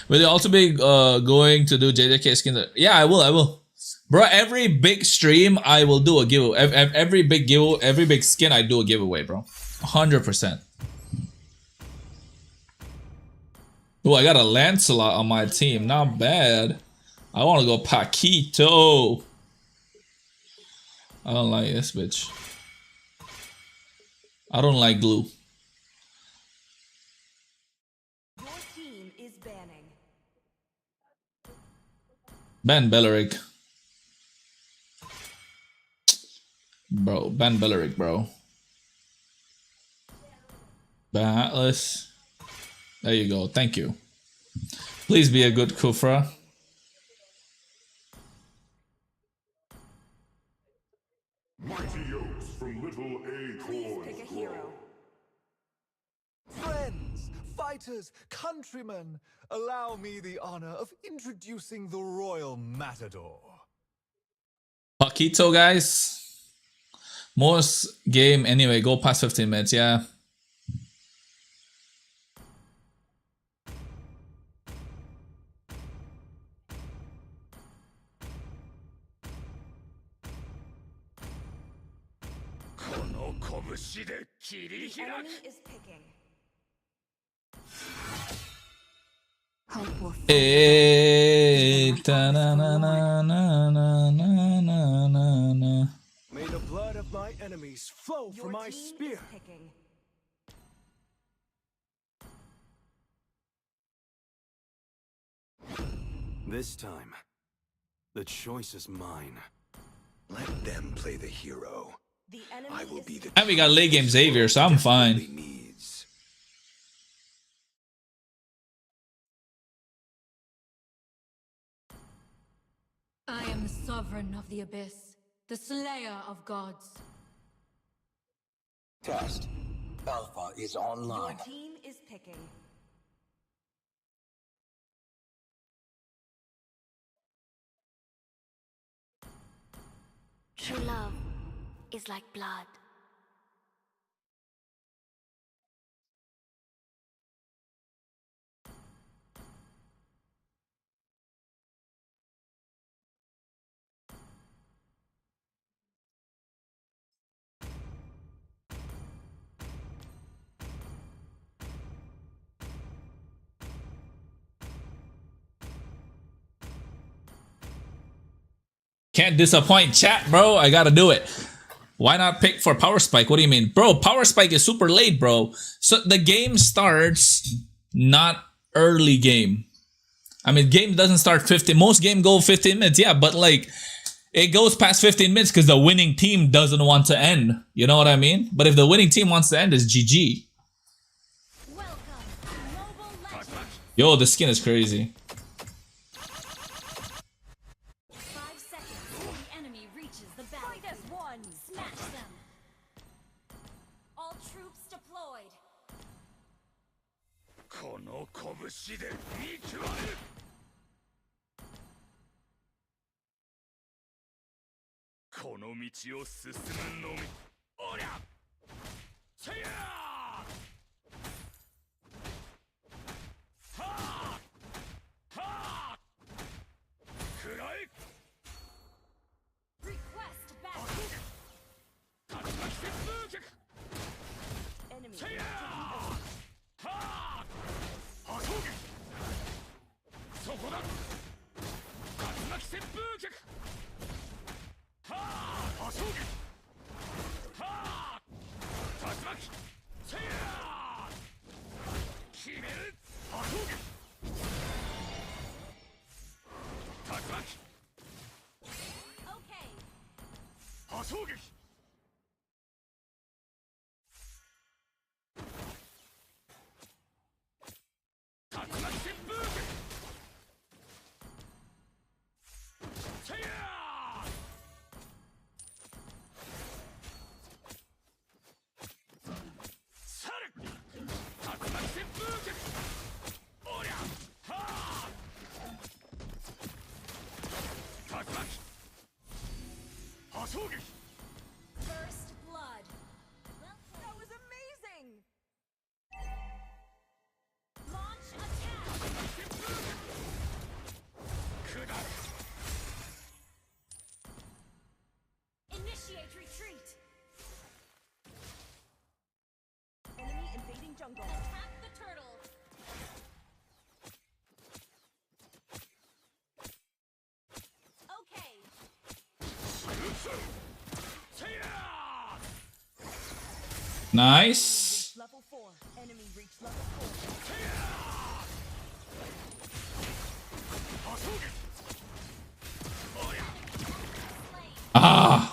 Will you also be going to do JJK skins? Yeah, I will. Bro, every big stream, I will do a giveaway. Every big skin, I do a giveaway, bro. 100%. Oh, I got a Lancelot on my team. Not bad. I want to go Paquito. I don't like this bitch. I don't like glue. Your team is banning. Ban Belleric. Bro, ban Belleric, bro. Ban Atlas. There you go. Thank you. Please be a good Kufra. Mighty oaks from little acorns grow. Friends, fighters, countrymen, allow me the honor of introducing the Royal Matador. Paquito, guys. Most game anyway. Go past 15 minutes. Yeah. The enemy is picking. May the blood of my enemies flow from my spear. This time, the choice is mine. Let them play the hero. I will be the And we got late game Xavier, so I'm fine. Sovereign of the Abyss, the Slayer of Gods. Test. Alpha is online. Your team is picking. True love is like blood. Can't disappoint chat, bro. I gotta do it. Why not pick for Power Spike? What do you mean? Bro, Power Spike is super late, bro. So the game starts not early game. I mean, game doesn't start 15. Most game go 15 minutes, yeah, but like it goes past 15 minutes because the winning team doesn't want to end. You know what I mean? But if the winning team wants to end, it's GG. Yo, the skin is crazy. 5 seconds till the enemy reaches the battlefield. Fight as one. Smash them. All troops deployed. この拳で見極める。この道を進むのみ。おりゃ。せやー。 First blood. That was amazing. Launch attack. Initiate retreat. Enemy invading jungle. Attack the turtle. Okay. Nice. Level 4. Enemy reach level 4. Ah.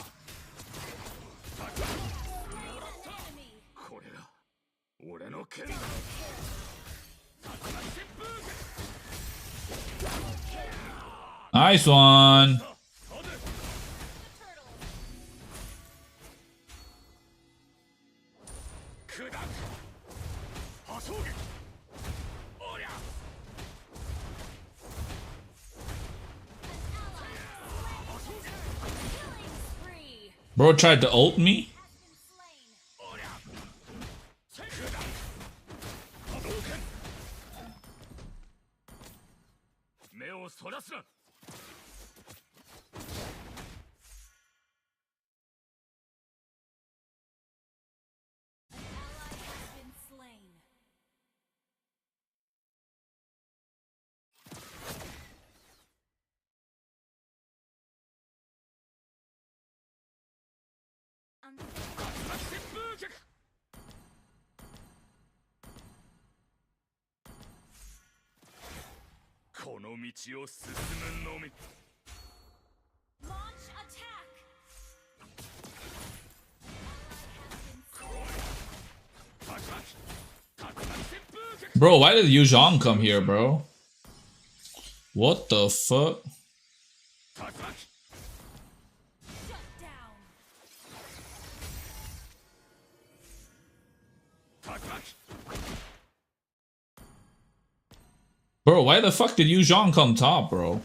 Nice one. Bro tried to ult me? Launch attack. Bro, why did Yu Zhong come here, bro? What the fuck? Bro, why the fuck did Yu Zhang come top, bro?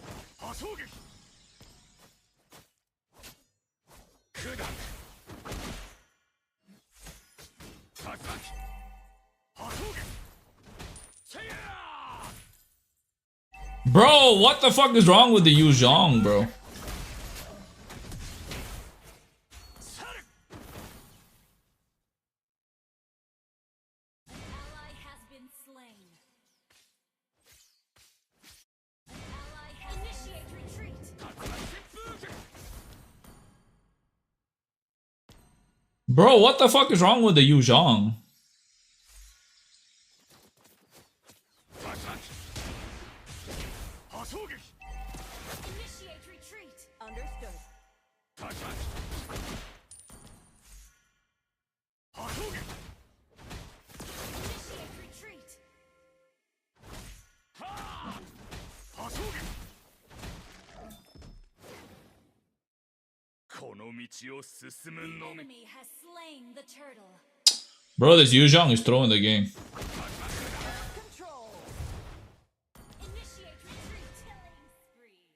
Bro, what the fuck is wrong with the Yu Zhang, bro? Bro, what the fuck is wrong with the Yu Zhang? Initiate retreat. Understood. Initiate retreat. The enemy has slain the turtle. Bro, this Yu Zhang is throwing the game. Control. Initiate retreat. Killing spree.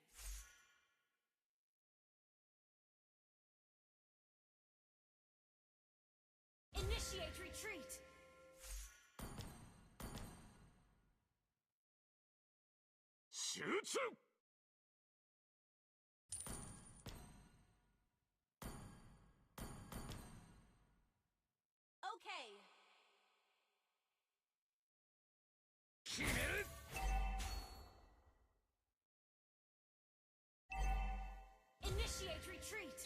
Initiate retreat. Okay. Initiate retreat.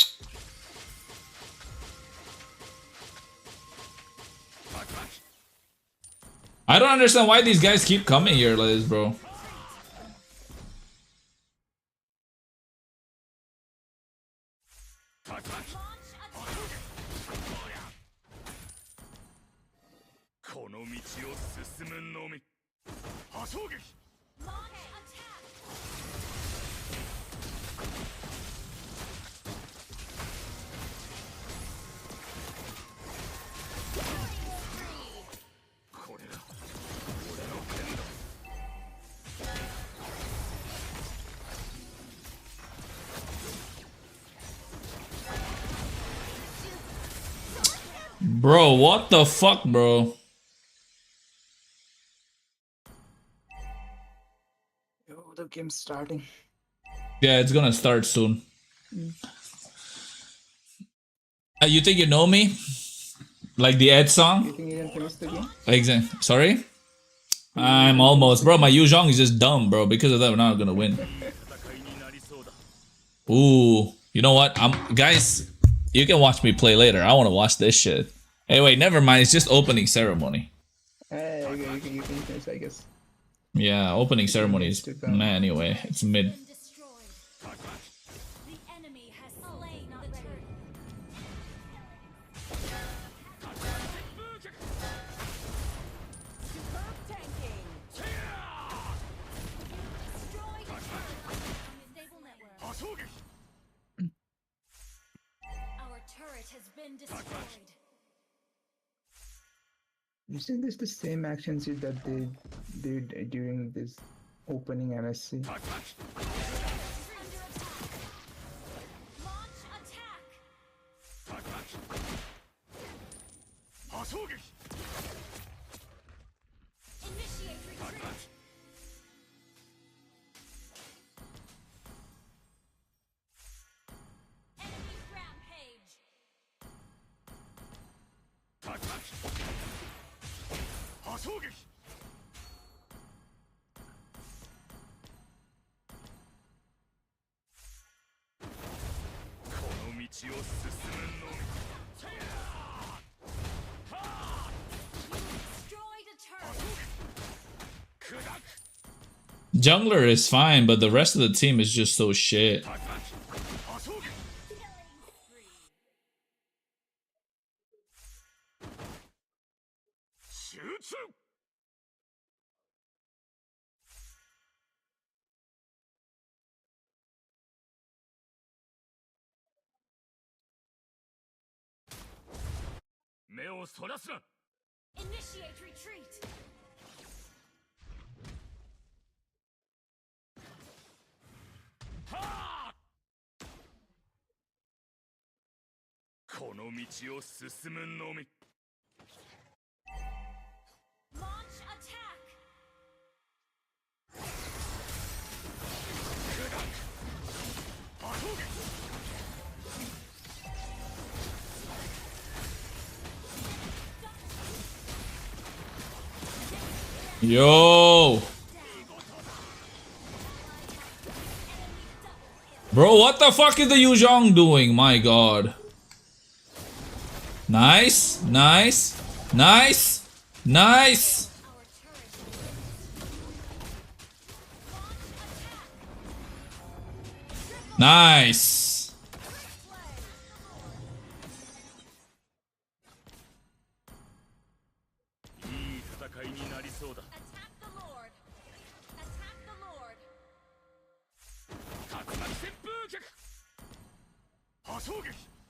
I don't understand why these guys keep coming here like this, bro. Bro, what the fuck, bro? Yo, the game's starting. Yeah, it's gonna start soon. You think you know me? Like the Ed You song? think you can finish the game? Sorry? I'm almost. Bro, my Yu Zhang is just dumb, bro. Because of that, we're not gonna win. Ooh. You know what? Guys, you can watch me play later. I want to watch this shit. Hey, wait, never mind. It's just opening ceremony. You can finish, I guess. Yeah, opening ceremony is meh anyway. It's mid. The enemy has slain the turtle. Superb tanking. Destroyed a turret. Unstable network. Our turret has been destroyed. You think this the same actions that they did during this opening MSC? Launch attack. Initiate retreat. Enemy rampage. Destroyed a turret. Jungler is fine, but the rest of the team is just so shit. Initiate retreat. この道を進むのみ Launch attack. Yo! Bro, what the fuck is the Yuzhong doing? My god. Nice, nice, nice, nice. Nice.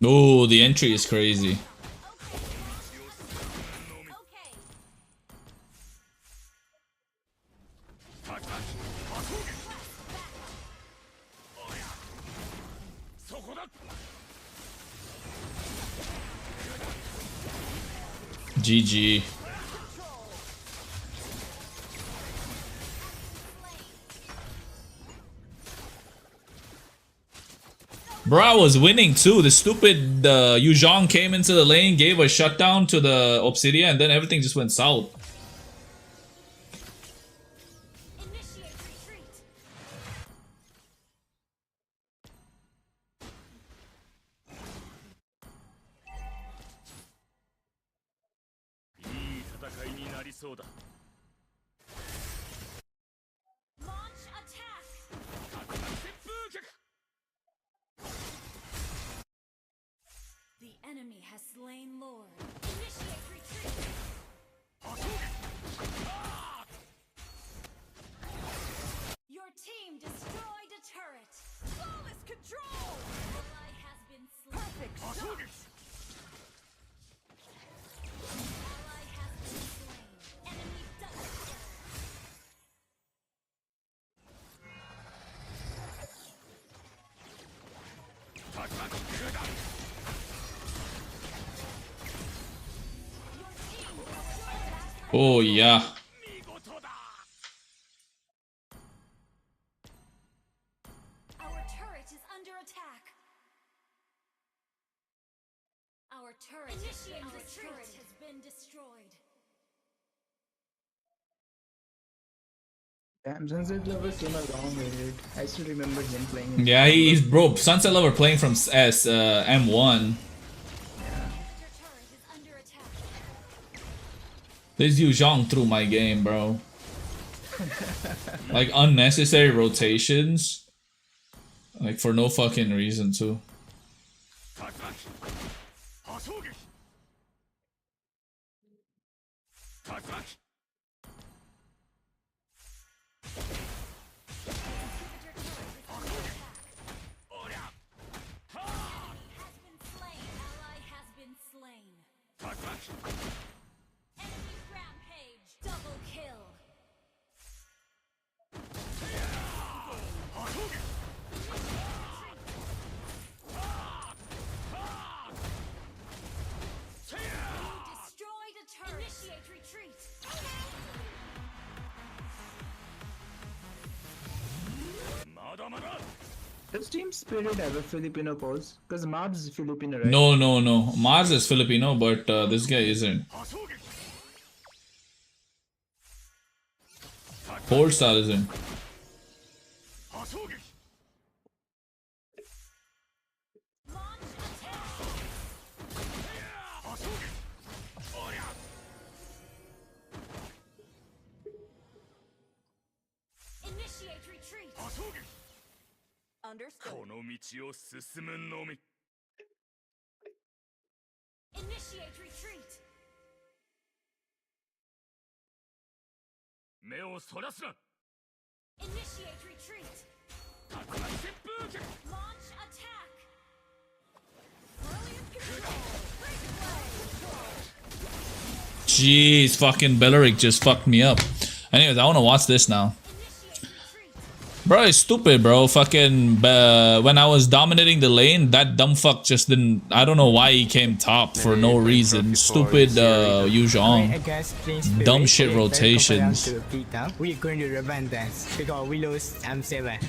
Oh, the entry is crazy. GG. Bro, I was winning too. The stupid Yuzhong came into the lane, gave a shutdown to the Obsidian, and then everything just went south. Launch attack. The enemy has slain Lord. Initiate retreat. Your team destroyed a turret. Flawless control. Ally has been slain. Perfect shot. Ally has been slain. Enemy double kill. Oh yeah. Our turret is under attack. Our turret has been destroyed. Damn, Sunset Lover came a long way, dude. I still remember him playing. Yeah, he's bro. Sunset Lover playing from M1. This Yuzhong threw my game, bro. Like unnecessary rotations. Like for no fucking reason too. Enemy rampage. Double kill. You destroyed a turret. Initiate retreat. Does Team Spirit have a Filipino pose? Because Mars is Filipino, right? No, no, no. Mars is Filipino, but this guy isn't. Polestar isn't. Initiate retreat. Understood. この道を進むのみ Initiate retreat. 目をそらすな Initiate retreat. 竜巻旋風脚 Launch attack. Brilliant control. Break away. Jeez, fucking Belleric just fucked me up. Anyways, I want to watch this now. Bro, it's stupid, bro. Fucking when I was dominating the lane, that dumb fuck just didn't. I don't know why he came top for no reason. Stupid Yu Zhong. Dumb shit rotations. We're going to revenge dance because we lose M7.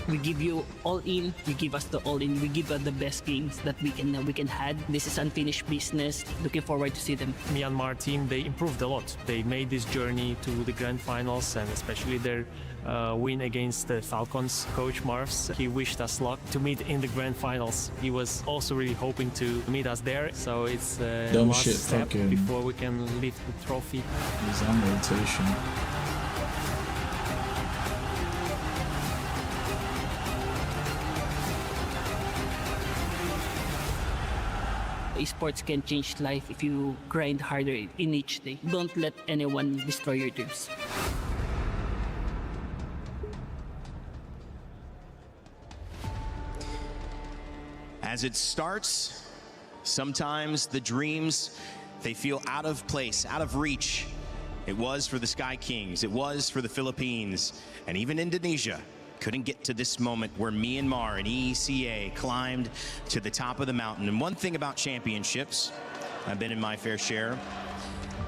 We give you all in. You give us the all in. We give us the best games that we can had. This is unfinished business. Looking forward to see them. Myanmar team, they improved a lot. They made this journey to the grand finals, and especially their win against the Falcons. Coach Marvs, he wished us luck to meet in the grand finals. He was also really hoping to meet us there. So it's the last step before we can lift the trophy. He's on rotation. Esports can change life if you grind harder in each day. Don't let anyone destroy your dreams. As it starts, sometimes the dreams, they feel out of place, out of reach. It was for the Sky Kings, it was for the Philippines, and even Indonesia couldn't get to this moment where Myanmar and EECA climbed to the top of the mountain. And one thing about championships, I've been in my fair share,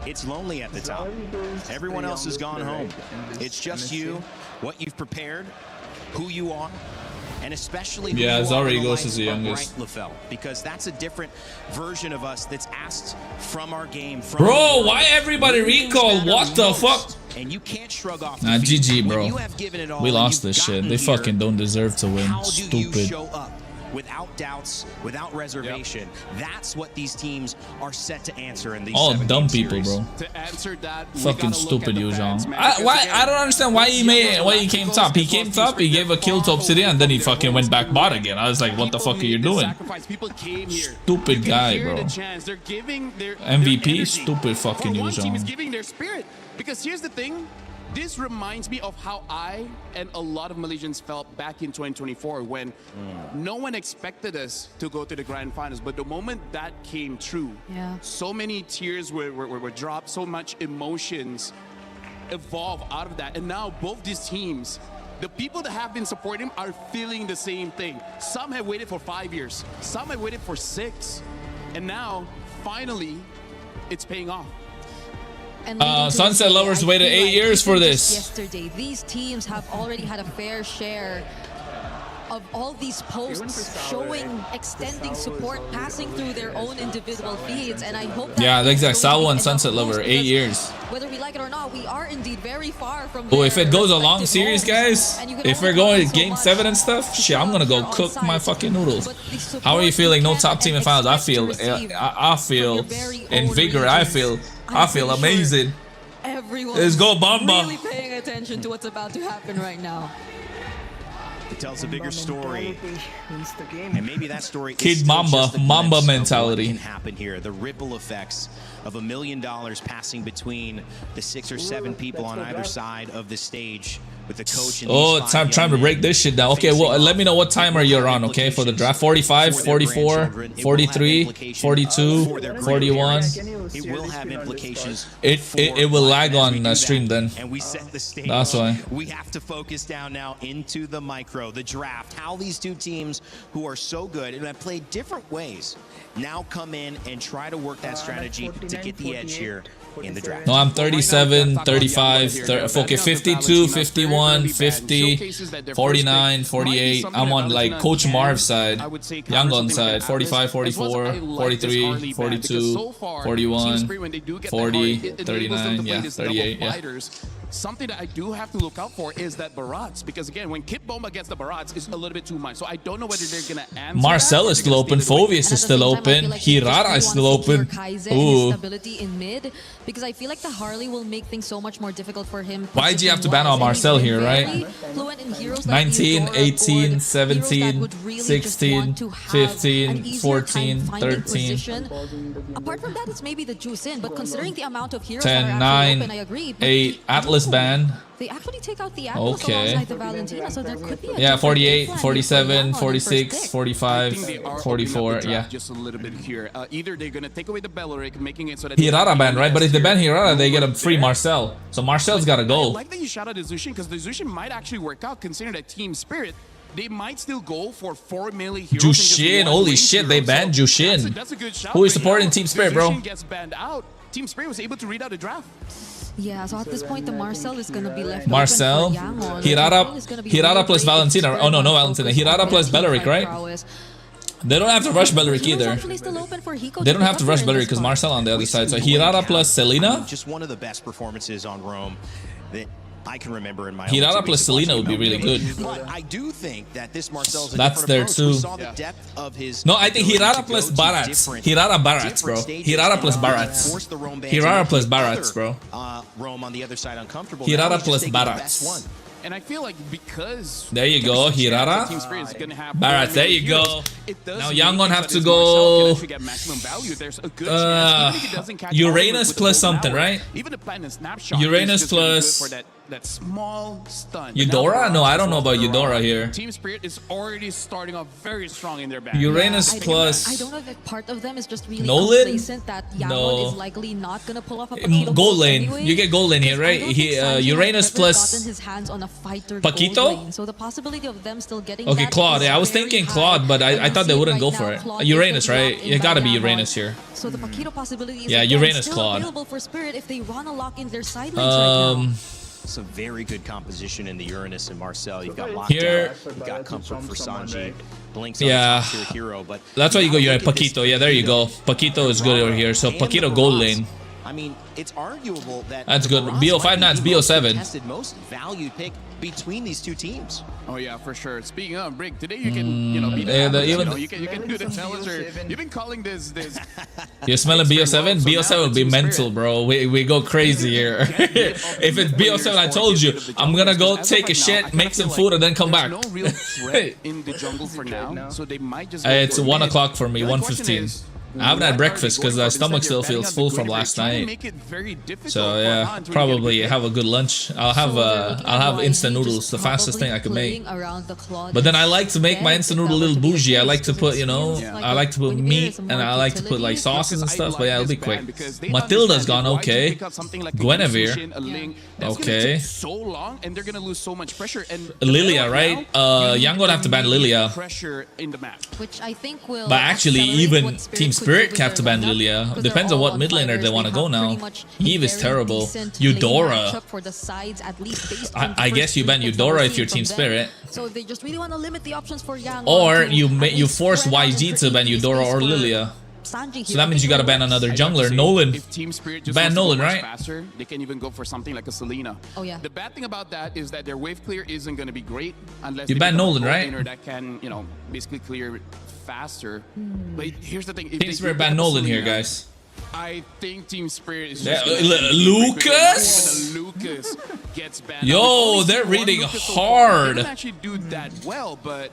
it's lonely at the top. Everyone else has gone home. It's just you, what you've prepared, who you are, and especially Zari goes as the youngest. Because that's a different version of us that's asked from our game. Bro, why everybody recall? What the fuck? And you can't shrug off. Nah, GG, bro. We lost this shit. They fucking don't deserve to win. Stupid. Show up without doubts, without reservation. That's what these teams are set to answer in these all dumb people, bro. To answer that, fucking stupid Yu Zhong. I don't understand why he came top. He came top, he gave a kill to Obsidian, and then he fucking went back bot again. I was like, what the fuck are you doing? Stupid guy, bro. MVP, stupid fucking Yu Zhong. is giving their spirit. Because here's the thing, this reminds me of how I and a lot of Malaysians felt back in 2024 when no one expected us to go to the grand finals. But the moment that came true, so many tears were dropped, so much emotions evolved out of that. And now both these teams, the people that have been supporting them are feeling the same thing. Some have waited for 5 years, some have waited for 6. And now, finally, it's paying off. Sunset Lovers waited 8 years for this. Yesterday, these teams have already had a fair share of all these posts showing, extending support, passing through their own individual feeds, and I hope that exact Sawo and Sunset Lover, 8 years. Whether we like it or not, we are indeed very far from. Oh, if it goes a long series, guys, if we're going to Game 7 and stuff, shit, I'm gonna go cook my fucking noodles. How are you feeling? No top team in finals. I feel invigorated. I feel amazing. Everyone Let's go, Bamba. Really paying attention to what's about to happen right now. It tells a bigger story, and maybe that story Kid is Mamba, Mamba mentality. What can happen here? The ripple effects of $1 million passing between the 6 or 7 people on either side of the stage. With the coach and time to break this shit down. Okay, well, let me know what timer you're on, okay, for the draft. 45, 44, 43, 42, 41. It will have implications. It will lag on stream then. And we set the stage. That's why. We have to focus down now into the micro, the draft. How these two teams who are so good and have played different ways now come in and try to work that strategy to get the edge here in the draft. No, I'm 37, 35, okay, 52, 51, 50, 49, 48. I'm on like Coach Marv's side, Yangon side, 45, 44, 43, 42, 41, 40, 39, yeah, 38, yeah. Something that I do have to look out for is that Barats, because again, when Kip Bomba gets the Barats, it's a little bit too much. So I don't know whether they're gonna answer. Marcel is still open, Phovius is still open, Hirara is still open. Ooh. In mid, because I feel like the Harley will make things so much more difficult for him. Why do you have to ban on Marcel here, right? 19, 18, 17, 16, 15, 14, 13. Apart from that, it's maybe the juice in, but considering the amount of heroes 10, 9, 8, Atlas Atlas ban. They actually take out the Atlas alongside the Valentina, so there could be a Yeah, 48, different 47, plan 46, 45, I think they are 44. opening up the Yeah. draft just a little bit here. Either they're gonna take away the Belleric, making it so that Hirara ban, right? But if they ban Hirara, they get a free Marcel. So Marcel's gotta I go. like that you shout out the Zushin because the Zushin might actually work out considering that Team Spirit. They might still go for 4 melee heroes. Jushin, holy shit, they banned Jushin. That's a good shout. Who is supporting Team Spirit, bro? Zushin gets banned out. Team Spirit was able to read out a draft. Yeah, so at this point, the Marcel is going to be left Marcel, open for Yangon. Hirara plus Valentina. Oh no, no Valentina. Hirara plus Belleric, right? They don't have to rush Belleric either. They don't have to rush Belleric because Marcel on the other side. So Hirara plus Selena. Just one of the best performances on Rome that I can remember in my Hirara plus Selena would be really good. But I do think that this Marcel's a That's there different approach. We too. saw the depth of his No, I think ability Hirara to plus go to Barats. different- Hirara Barats, different bro. stages Hirara and plus force Barats. the Rome band to Hirara make plus the Barats, other, bro. Rome on the other side uncomfortable. Hirara Now he's plus just taking the best Barats. one. And I feel like because There you go, Hirara. Team Spirit is gonna have Barats, there you go. heroes, it does Now make Yangon it have so to that Marcel can go actually get maximum value. There's a good chance, even if he doesn't catch Uranus with the plus golden something, hour, right? Even the platinum snapshot. Uranus is just gonna be good plus- for that small stun. Eudora? No, I don't know about Eudora here. Team Spirit is already starting off very strong in their back. Uranus I plus don't know if part of them is just really Nolan? complacent that Yangon No. is likely not going to pull off a Paquito gold build lane. anyway. You get gold lane here, right? Uranus Gotten plus his hands on a fighter Paquito? gold lane, so the possibility of them still getting Okay, that Claude. is Yeah, I was very thinking high. Claude, but And I you thought they see wouldn't right go now, for it. Claude is Uranus, the right? drop in It gotta by be Yangon. Uranus here. So the Paquito possibility is Yeah, again Uranus still Claude. available for Spirit if they run a lock in their side lanes right now. Some very good composition in the Uranus and Marcel. You've got Here- lockdown, you've got comfort for Sanji. Blinks Yeah. on the top tier hero, but That's why you go. now You're look at at this Paquito. Yeah, there you go. Paquito is good over here. So and the Paquito gold Barats. lane. I mean, it's arguable that That's the good. Barats BO5 might be nuts, the most BO7. contested, most valued pick between these two teams. Oh yeah, for sure. Speaking of Brick, today you can be the yeah, analyst, even- you can do the tellers or you've been calling this You're smelling BO7? So BO7 now would be Team mental, bro. We go crazy here. If it's BO7, I told you, I'm gonna go take a shit, make some food, and then come back. no real threat in the jungle for now, so they might just. It's go for 1 mid. o'clock for me, The only question 1:15. is, I haven't had what breakfast are they because going my for? stomach Instead, still they're feels betting full on the from green last trying to night. make it very difficult So for yeah, Han to really get probably the pick. have a good lunch. I'll have instant noodles, the fastest thing I can make. But then I like to make my instant noodle a little bougie. I like to put, I like to put meat and I like to put like sauces and stuff. But yeah, it'll be quick. Matilda's gone okay. Guinevere, okay. So long, and they're gonna lose so much pressure. And Lilia, right? Young gonna have to ban Lilia. Pressure in the map. Which I think will. But actually, accelerate even what Spirit Team could Spirit do with have to their ban lineup, Lilia. because Depends they're on what all mid laner they fighters. want to They go have now. pretty much a Eve is very terrible. decent lane Eudora. matchup for the sides, at least based on the I guess first you ban inputs that Eudora we're if you're seeing Team from them. Spirit. So they just really want to limit the options for Yangon. Or to you at you least force spread out and YG to ban create Eudora space or for Lilia. Sanji So here. that means you gotta ban another jungler. Nolan. If Team Spirit just Ban wants to go Nolan, much right? faster, they can even go for something like a Selena. Oh yeah. The bad thing about that is that their wave clear isn't going to be great unless You they ban become a Nolan, gold right? laner that can, basically clear faster. But here's the thing: if Team they Spirit do ban get Nolan here, Selena, guys. I think Team Spirit is Yeah, just gonna Lucas? Lucas gets banned. Yo, We've only they're seen one reading Lucas so far. hard. They didn't actually do that well, but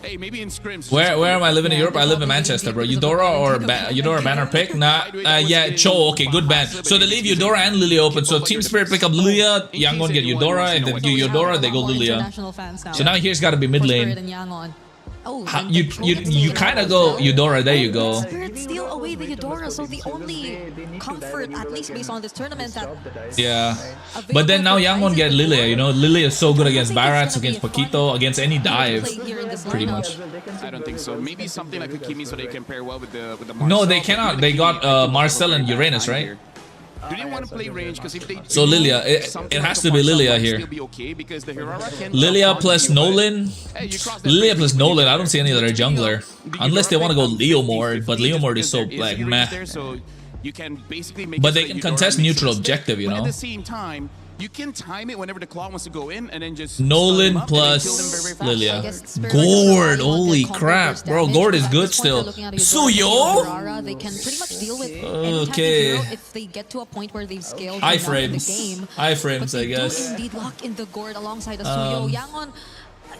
hey, maybe in scrims. Where am I living in Europe? I live in Manchester, bro. Eudora or Eudora banner pick? Nah, yeah, Cho. Okay, good ban. So they leave Eudora and Lilia open. So Team Spirit pick up Lilia, Yangon get Eudora, and then Eudora they go Lilia. International fans now. So now here's got to be mid For Spirit lane. and Yangon. Oh, and You the you Trojan you taken kind of out go as well. Eudora. There you go. Spirit steal away the Eudora, so the only comfort, at least based on this tournament, that Yeah, but then now Yangon get Lilia. Lilia is so good against Barats, against Paquito, against any dive, pretty much. I don't think so. Maybe something like a Kimi so they can pair well with the No, they Marcel, cannot. but They Kimi got also Marcel and work that Uranus, line right? here. Do they want to play range? Because if they So do, Lilia, it something has like to a be Marcel Lilia might here. still be okay because the Hirara can Lilia jump plus onto you, but- Nolan. Hey, you cross that Lilia bridge plus when you Nolan. get I don't see any other jungler. Unless they want to go Leomord, but Leomord is so there is like range meh. there, so you can basically make But it so they that can Eudora contest makes neutral a mistake, objective, you but know. at the same time, you can time it whenever the claw wants to go in and then just Nolan stun him up and then plus kill him very, very fast. Lilia. Gord, holy crap, bro. Gord is good still. Suyo? They can pretty much deal with Okay. any type of hero if they get to a point where they've scaled Iframes. enough in the game. Iframes, But I they guess. do indeed lock in the Gord alongside a Suyo. Yangon,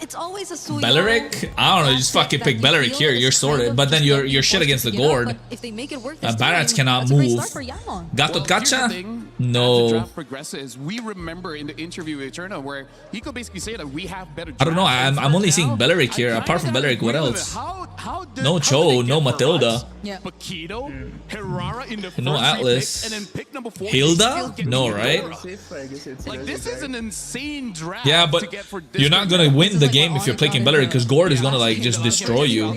it's always a Suyo. Belleric? I don't know, you just fucking pick Belleric here, you're sorted. But then you're shit against the gourd. If they make it work this Barats time, cannot that's a great move. start for Yangon. Gatot Here's the Gacha? thing, As the No. draft progresses, we remember in the interview with Eterna where he could basically say that we have better. I don't know, drafts, and I'm for only now, seeing Belleric here. I Apart from kinda Belleric, what agree with else? it. How did- No how did Cho, they no get Matilda. Yeah. Paquito, Herrera in the No first three Atlas. picks, and then pick number 4. Hilda? No, right? Like this is an insane draft. Yeah, to but get for this you're not gonna win the game if you're picking Belleric because Gord is gonna like just destroy you.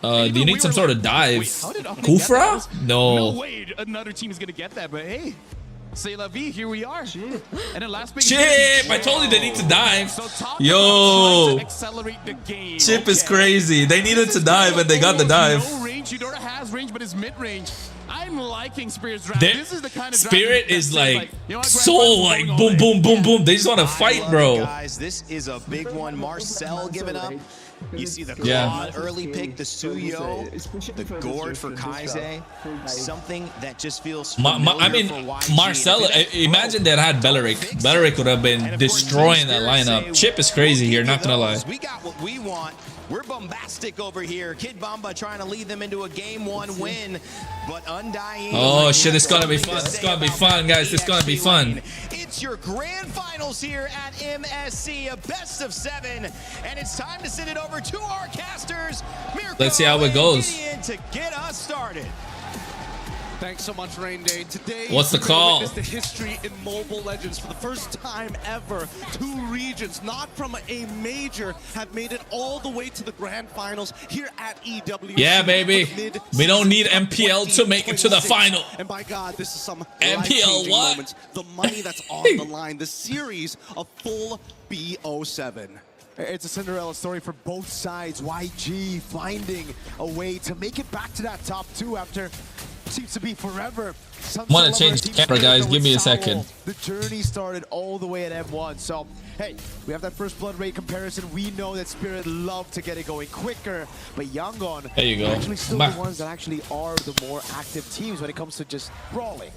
Do you need some sort of dive? Kufra? No No. way another team is gonna get that, but hey. C'est la vie, here we are. And then last pick. Chip! I told you they need to dive. So top Yo! tries to accelerate the game. Chip is crazy. They needed to dive and they got the dive. No range. Eudora has range, but it's mid range. I'm liking Spirit's draft. They- This is the kind of draft Spirit you is can like say, you know what, so Grand Finals like going boom, all boom, in. boom, boom. They just want to fight, love bro. it, guys, this is a big one. Marcel giving up. You see the Yeah. Claude early pick, the Suyo, the Gourd for Kaize. Something that just feels I mean, Marcel, imagine that had Belleric. Belleric would have been destroying that lineup. Chip is crazy here, not gonna lie. We got what we want. We're bombastic over here. Kid Bamba trying to lead them into a game 1 win, but Undying. Oh shit, it's gonna be fun. It's gonna be fun, guys. It's gonna be fun. It's your grand finals here at MSC, a best of 7, and it's time to send it over to our casters. Mirko Let's see how it goes. and Gideon to get us started. Thanks so much, Rain Day. Today, What's the we're gonna call? witness the history in Mobile Legends. For the first time ever, 2 regions, not from a major, have made it all the way to the grand finals here at EWC. Yeah, baby. We don't need MPL to make it to the final. And by God, this is some MPL life-changing what? moments. The money that's on the line. The series of full BO7. It's a Cinderella story for both sides. YG finding a way to make it back to that top 2 after seems to be forever. Wanna change the camera, guys. Give me a second. The journey started all the way at M1. So, hey, we have that first blood rate comparison. We know that Spirit love to get it going quicker, but Yangon There you go. actually still Bah. the ones that actually are the more active teams when it comes to just brawling.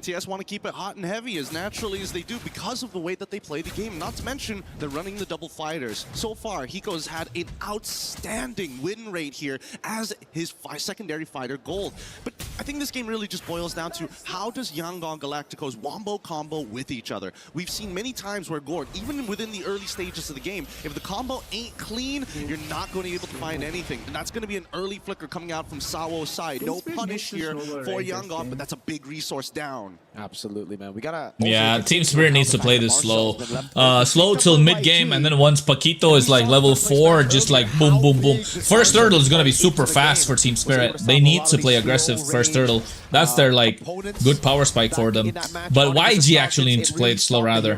TS want to keep it hot and heavy as naturally as they do because of the way that they play the game. Not to mention, they're running the double fighters. So far, Hiko's had an outstanding win rate here as his secondary fighter gold. But I think this game really just boils down to how does Yangon Galacticos wombo combo with each other. We've seen many times where Gord, even within the early stages of the game, if the combo ain't clean, you're not going to be able to find anything. And that's going to be an early flicker coming out from Sawo's side. No punish here for Yangon, but that's a big resource down. Absolutely, man. We gotta. Yeah, Team Spirit needs to play this slow. Slow till mid-game, and then once Paquito is like level 4, just like boom, boom, boom. First turtle is gonna be super fast for Team Spirit. They need to play aggressive first turtle. That's their like good power spike for them. But YG actually needs to play it slow rather.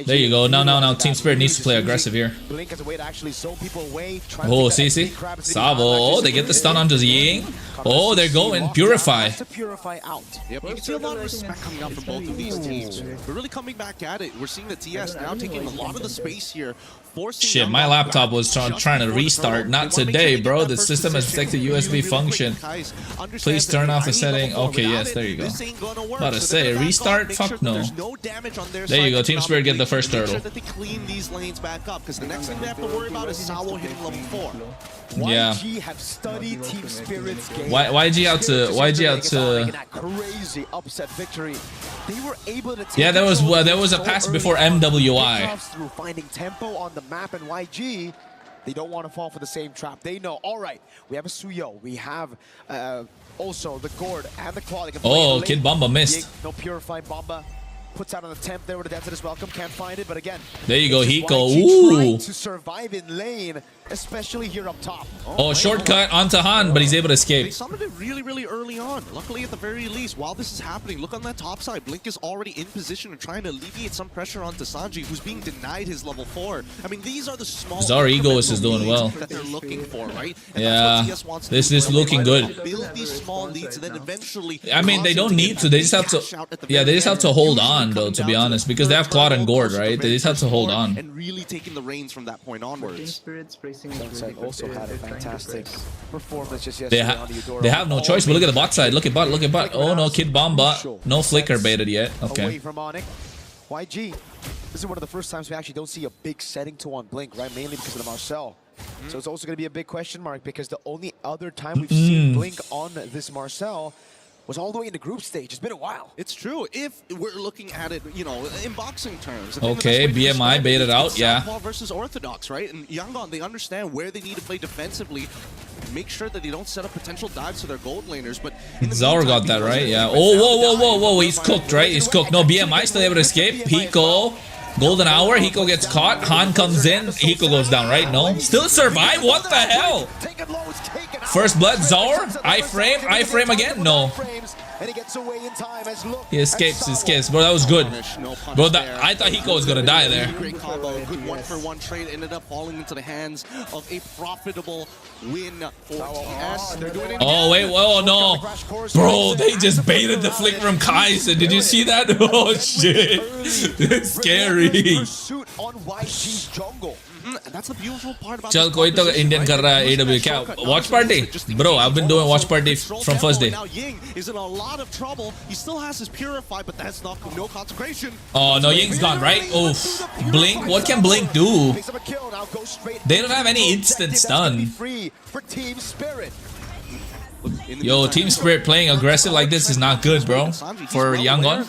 There you go. No. Team Spirit needs to play aggressive here. Blink as a way to actually slow people away. Oh, see. Savo. Oh, they get the stun onto Ying. Oh, they're going. Purify. Purify out. Yep, you can see a lot of respect coming out from both of these teams. But really coming back at it, we're seeing the TS now taking a lot of the space here. Shit, my laptop was trying to restart. Not today, bro. The system has detected USB function. Please turn off the setting. Okay, yes, there you go. About to say, restart? Fuck no. There you go. Team Spirit get the first turtle. That they clean these lanes back up, because the next thing they have to worry about is Sawo hitting level 4. Yeah. YG have studied Team Spirit's game. YG out to that crazy upset victory. They were able to take yeah, there was a pass before MWI. through finding tempo on the map, and YG, they don't want to fall for the same trap. They know, all right, we have a Suyo, we have also the Gourd and the Claw. Oh, Kid Bamba missed. No Purifying Bamba. Puts out an attempt there with the Desert is welcome. Can't find it, but again. There you go, Hiko. Trying Ooh. to survive in lane, especially here up top. Oh, shortcut onto Han, but he's able to They escape. summoned it really, really early on. Luckily, at the very least, while this is happening, look on that top side. Blink is already in position and trying to alleviate some pressure onto Sanji, who's being denied his level 4. I mean, these are the small Zara Egoist is doing well. that they're looking for, right? And Yeah, that's what TS wants to this do. is looking good. Build these small leads and then eventually. I mean, they don't need to. They just have to. Yeah, they just have to hold on, though. To be honest, because they have Claude and Gord, right? They just have to hold on. And really taking the reins from that point onwards. Also had a fantastic performance just yesterday on the Eudora. They have no choice. But look at the bot side. Look at bot. Oh no, Kid Bomba. No flicker baited yet. Away Okay. from Onyx. YG This is one of the first times we actually don't see a big setting to on Blink, right? Mainly because of the Marcel. So it's also going to be a big question mark because the only other time we've seen Blink on this Marcel was all the way in the group stage. It's been a while. It's true. If we're looking at it, you know, in boxing terms. Okay, BMI baited out, yeah. Southpaw versus Orthodox, right? And Yangon, they understand where they need to play defensively. Make sure that they don't set up potential dives to their gold laners, but Zaur got that right, yeah. Oh, whoa, he's cooked, right? He's cooked. No, BMI still able to escape. Hiko, golden hour. Hiko gets caught. Han comes in. Hiko goes down, right? No, still survive. What the hell? First blood, Zaur. I frame again. No. He escapes. Bro, that was good. Bro, I thought Hiko was gonna die there. Great combo, good 1-for-1 trade ended up falling into the hands of a profitable win for TS. They're doing it Oh wait, whoa, no. Bro, they just baited the flick from Kaiser. Did you see that? Oh shit. It's scary. On YG's jungle. That's the beautiful part about चल कोई तो Indian कर रहा है AW क्या? Watch party? Bro, I've been doing watch party from first day. Now Ying is in a lot of trouble. He still has his Purify, but that's not no consecration. Oh no, Ying's gone, right? Oof. Blink, what can Blink do? They don't have any instant stun. Yo, Team Spirit playing aggressive like this is not good, bro. For Yangon,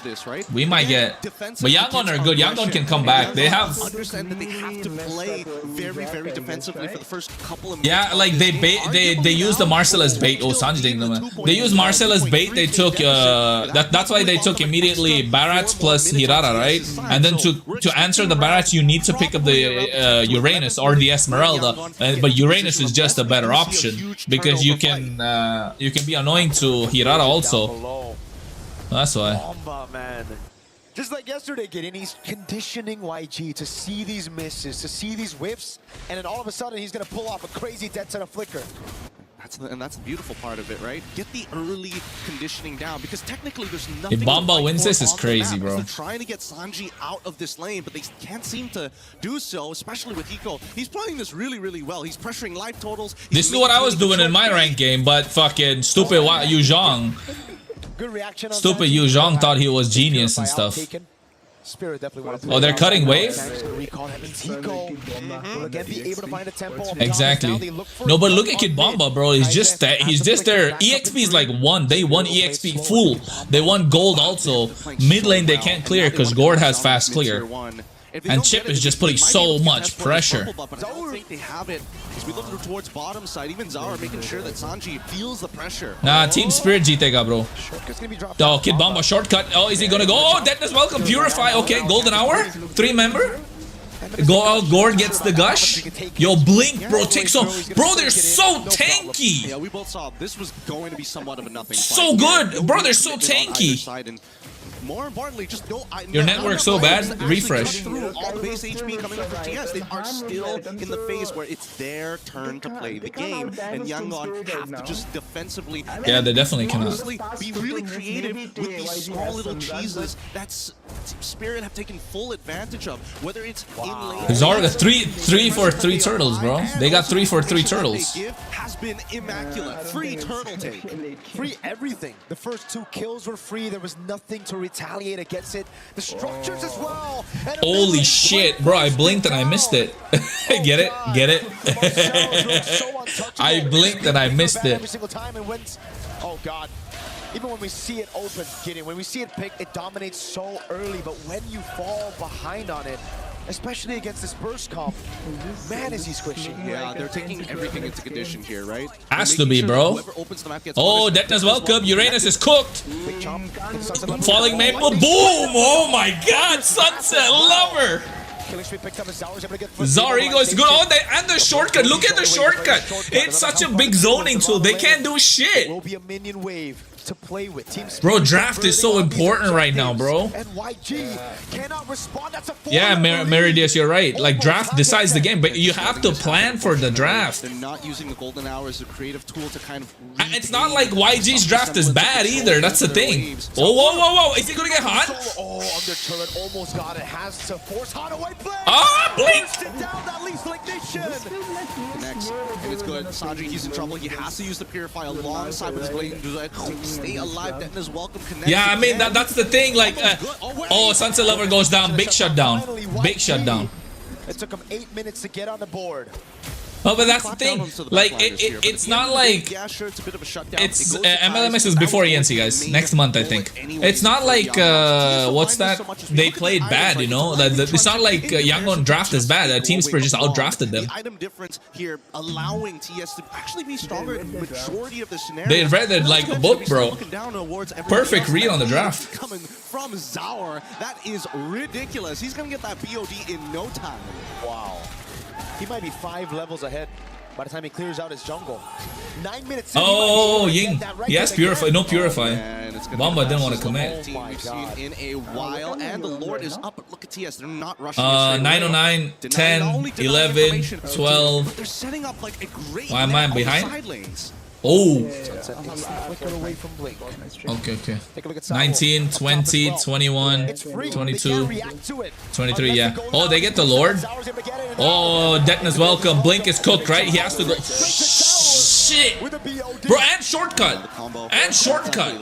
we might get... But Yangon are good. Yangon can come back. They have... Understand that they have to play very, very defensively for the first couple of Yeah, like they use the Marcel as bait. Oh, Sanji didn't know. They use Marcel as bait. They took... that's why they took immediately Barats plus Hirara, right? And then to answer the Barats, you need to pick up the Uranus or the Esmeralda. But Uranus is just a better option because you can be annoying to Hirara also. That's why. Man. Just like yesterday, Gideon, he's conditioning YG to see these misses, to see these whiffs, and then all of a sudden he's going to pull off a crazy dead center flicker. That's the beautiful part of it, right? Get the early conditioning down because technically there's nothing. If Bomba wins this, is crazy, bro. They're trying to get Sanji out of this lane, but they can't seem to do so, especially with Hiko. He's playing this really, really well. He's pressuring life totals. This is what I was doing in my rank game, but fucking stupid Yu Zhang. Stupid Yu Zhang thought he was genius and stuff. Spirit definitely oh, they're cutting wave? Exactly. No, but look at Kid Bomba, bro. He's just there. EXP is like 1. They won EXP full. They won gold also. Mid lane they can't clear because Gord has fast clear. And Chip is just putting so much pressure. But I don't think they have it. As we look towards bottom side, even Zaur making sure that Sanji feels the pressure. Nah, Team Spirit jeetega, bro. Oh, Kid Bomba shortcut. Oh, is he gonna go? Oh, Deadness welcome. Purify. Okay, golden hour. 3-member. Gord gets the gush. Yo, Blink, bro. Take so. Bro, they're so tanky. Yeah, we both saw this was going to be somewhat of a nothing. So good. Bro, they're so tanky. More importantly, just no. Your network's so bad. Refresh. Through all the base HP coming up for TS, they are still in the phase where it's their turn to play the game, and Yangon have to just defensively. Yeah, they definitely cannot. Honestly, be really creative with these small little cheeses that Spirit have taken full advantage of. Whether it's in lane. Zarga 3 for 3 turtles, bro. They got 3 for 3 turtles. Has been immaculate. Free turtle take. Free everything. The first 2 kills were free. There was nothing to retaliate against it. The structures as well. Holy shit, bro. I blinked and I missed it. Get it? Get it? I blinked and I missed it. Every single time and wins. Oh, God. Even when we see it open, Gideon, when we see it pick, it dominates so early. But when you fall behind on it, especially against this burst comp, man, is he squishy. Yeah, they're taking everything into condition here, right? Has to be, bro. Oh, Deadness welcome. Uranus is cooked. Falling Maple. Boom! Oh my God, Sunset Lover. Zaur is good. Oh, and the shortcut. Look at the shortcut. It's such a big zoning tool. They can't do shit. Will be a minion wave to play with. Bro, draft is so important right now, bro. Yeah, Meridius, you're right. Like, draft decides the game, but you have to plan for the draft. They're not using the golden hour as a creative tool to kind of. It's not like YG's draft is bad either. That's the thing. Oh, whoa. Is he gonna get hot? Oh, under turret, almost got it. Has to force hot away play. Ah, Blink! Next, and it's good. Sanji, he's in trouble. He has to use the Purify alongside with his blade. stay alive. Detna's welcome connects. Yeah, I mean, again. that's the thing. Like, oh, Sunset Lover goes down. Big shutdown. Big shutdown. It took him 8 minutes to get on the board. Oh, but that's the thing. Like, it's not like Yeah, sure, it's a bit of a shutdown. it's MLMS is before ENC, guys. Next month, I think. It's not like what's that? They played bad, you know. It's not like Yangon draft is bad. Team Spirit just outdrafted them. The item difference here allowing TS to actually be stronger in the majority of the scenarios. They read it like a book, bro. Perfect read on the draft. Coming from Zaur, that is ridiculous. He's gonna get that BOD in no time. Wow. He might be 5 levels ahead by the time he clears out his jungle. 9 minutes. Oh, Ying. Yes, Purify. No Purify. Bomba didn't want to commit. We've seen in a while, and the Lord is up. But look at TS. They're not rushing. 909, 10, 11, 12. They're setting up like a great. Why am I net on the behind? side lanes. Oh. Away from Blink. Okay, okay. Take a look at 19, 20, 21, 22, 23, yeah. Oh, they get the Lord? Oh, Detna's welcome. Blink is cooked, right? He has to go. Shit! Bro, and shortcut! And shortcut!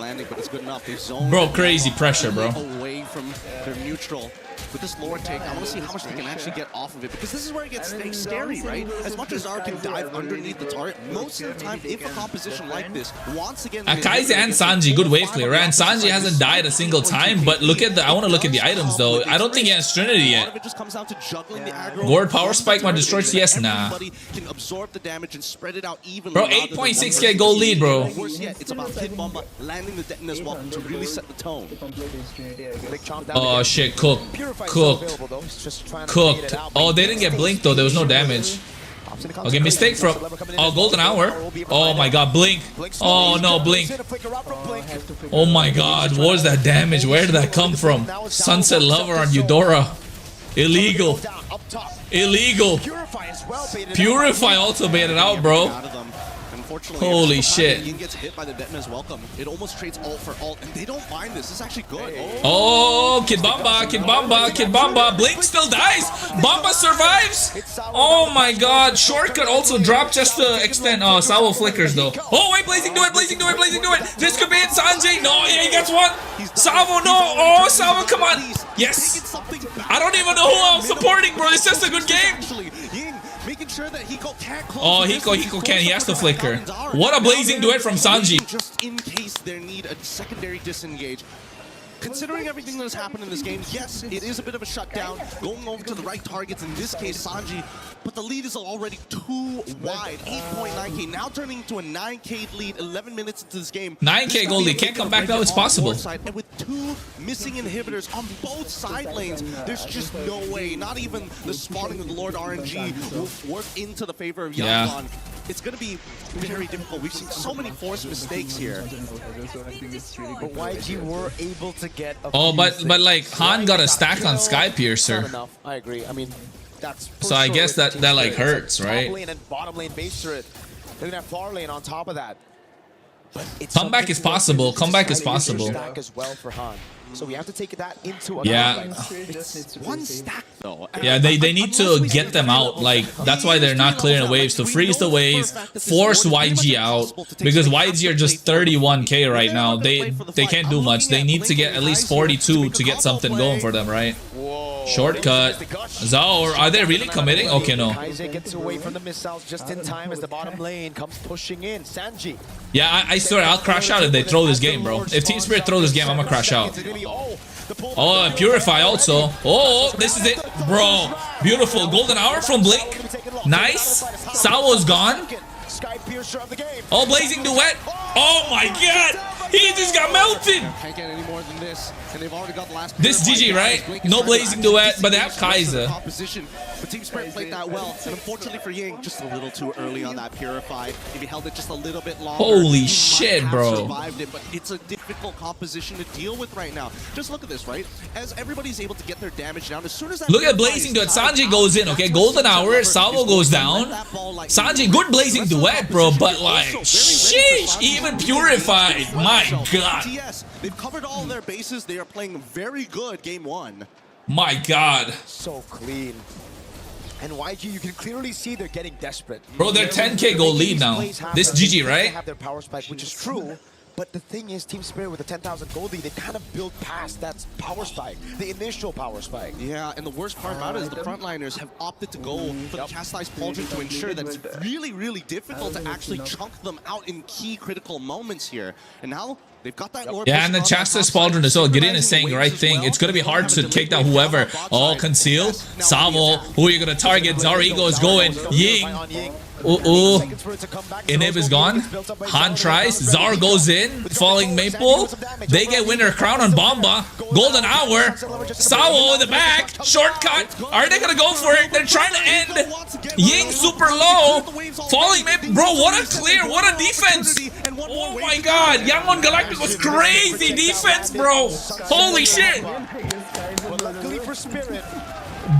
Bro, crazy pressure, bro. Away from their neutral. With this Lord take, I want to see how much they can actually get off of it, because this is where it gets scary, right? As much as Zaur can dive underneath the turret, most of the time, if a composition like this wants to get Akai's and Sanji, good wave clear, right? And Sanji hasn't died a single time, but look at the, I want to look at the items though. I don't think he has Trinity yet. It just comes down to juggling the aggro. Ward power spike might destroy CS, nah. Everybody can absorb the damage and spread it out evenly. Bro, 8.6k gold lead, bro. Worse yet, it's about Kid Bomba landing the Detna as well to really set the tone. Oh shit, cooked. Cooked. Cooked. Oh, they didn't get blinked though. There was no damage. Okay, mistake from... Oh, golden hour. Oh my god, blink. Oh no, blink. Oh my god, what was that damage? Where did that come from? Sunset Lover on Eudora. Illegal. Illegal. Purify also baited out, bro. Holy shit. Yin gets hit by the Detna's welcome. It almost trades ult for ult, and they don't find this. It's actually good. Oh, Kid Bomba, Kid Bomba, Kid Bomba. Blink still dies. Bomba survives. Oh my god. Shortcut also dropped just to extend. Oh, Salvo flickers though. Oh, wait, Blazing do it, Blazing do it, Blazing do it. This could be it, Sanjay. No, yeah, he gets one. Salvo, no. Oh, Salvo, come on. Yes. I don't even know who I'm supporting, bro. It's just a good game. Making sure that Hiko can't close. Oh, Hiko can. He has to flicker. What a blazing duet from Sanji. Just in case they need a secondary disengage. Considering everything that has happened in this game, yes, it is a bit of a shutdown, going over to the right targets, in this case, Sanji, but the lead is already too wide. 8.9k, now turning into a 9k lead, 11 minutes into this game. 9k gold lead, can't come back now, it's possible. And with 2 missing inhibitors on both side lanes, there's just no way, not even the spawning of the Lord RNG will work into the favor of Yangon. Yeah. It's going to be very difficult. We've seen so many forced mistakes here. But YG were able to get a oh, but like Han got a stack on Sky Piercer. I agree. I mean, that's so I guess that like hurts, right? Top lane and bottom lane base turret. They're gonna have far lane on top of that. But it's comeback is possible. Comeback is possible. Stack as well for Han. So we have to take that into account. Yeah. It's one stack though. Yeah, they need to get them out. Like, that's why they're not clearing the waves. To freeze the waves, force YG out. Because YG are just 31k right now. They can't do much. They need to get at least 42 to get something going for them, right? Shortcut. Zaur, are they really committing? Okay, no. Kaize gets away from the missiles just in time as the bottom lane comes pushing in. Sanji. Yeah, I swear, I'll crash out if they throw this game, bro. If Team Spirit throw this game, I'm gonna crash out. Oh, and Purify also. Oh, this is it. Bro, beautiful. Golden hour from Blink. Nice. Salvo's gone. Oh, blazing duet. Oh my god. He just got melted. Can't get any more than this. And they've already got the last this GG, right? No blazing duet, but they have Kaize. But Team Spirit played that well. And unfortunately for Ying, just a little too early on that Purify. If he held it just a little bit longer, holy shit, bro. Survived it, but it's a difficult composition to deal with right now. Just look at this, right? As everybody's able to get their damage down, as soon as that look at blazing duet. Sanji goes in, okay? Golden hour, Salvo goes down. Sanji, good blazing duet, bro, but like, sheesh, even Purified. My god. They've covered all their bases. They are playing very good game 1. My god. So clean. And YG, you can clearly see they're getting desperate. Bro, they're 10k gold lead now. This GG, right? They have their power spike, which is true. But the thing is, Team Spirit with the 10,000 gold lead, they kind of built past that power spike, the initial power spike. Yeah, and the worst part about it is the frontliners have opted to go for the chastised Pauldron to ensure that it's really, really difficult to actually chunk them out in key critical moments here. And now they've got that lore. Yeah, and the chastised Pauldron as well. Gideon is saying the right thing. It's going to be hard to take down whoever. Oh, conceal. Savo, who are you going to target? Zarigo is going. Ying. Inib is gone. Han tries. Zar goes in. Falling Maple. They get winner crown on Bomba. Golden Hour. Sao in the back. Shortcut. Are they gonna go for it? They're trying to end. Ying super low. Falling Maple. Bro, what a clear. What a defense. Oh my god. Yangon Galactic was crazy defense, bro. Holy shit.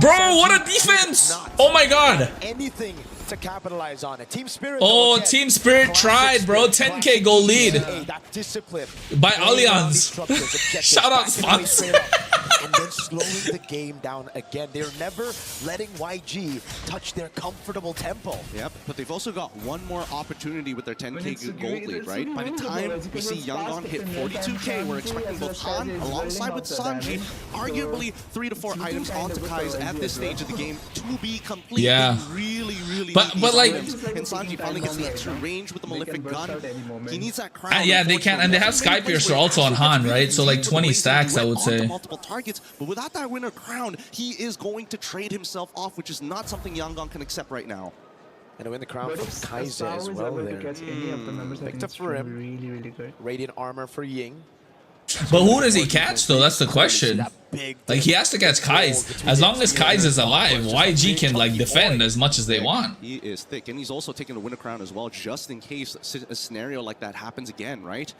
Bro, what a defense. Oh my god. Anything to capitalize on it. Team Spirit. Oh, Team Spirit tried, bro. 10k goal lead by Allianz. Shout out Spots. And then slowing the game down again. They're never letting YG touch their comfortable tempo. Yep, but they've also got one more opportunity with their 10k gold lead, right? By the time we see Yangon hit 42k, we're expecting both Han alongside with Sanji, arguably 3 to 4 items onto Kai's at this stage of the game to be complete. Yeah. Really but like, and Sanji finally gets the extra range with the Malefic gun. He needs that crown. Yeah, they can, and they have Sky Piercer also on Han, right? So like 20 stacks, I would say. Multiple targets, but without that winner crown, he is going to trade himself off, which is not something Yangon can accept right now. And to win the crown from Kaiser as well there. Picked up for him. Really good. Radiant armor for Ying. But who does he catch though? That's the question. Like he has to catch Kai's. As long as Kai's is alive, YG can like defend as much as they want. He is thick, and he's also taking the winner crown as well, just in case a scenario like that happens again, right?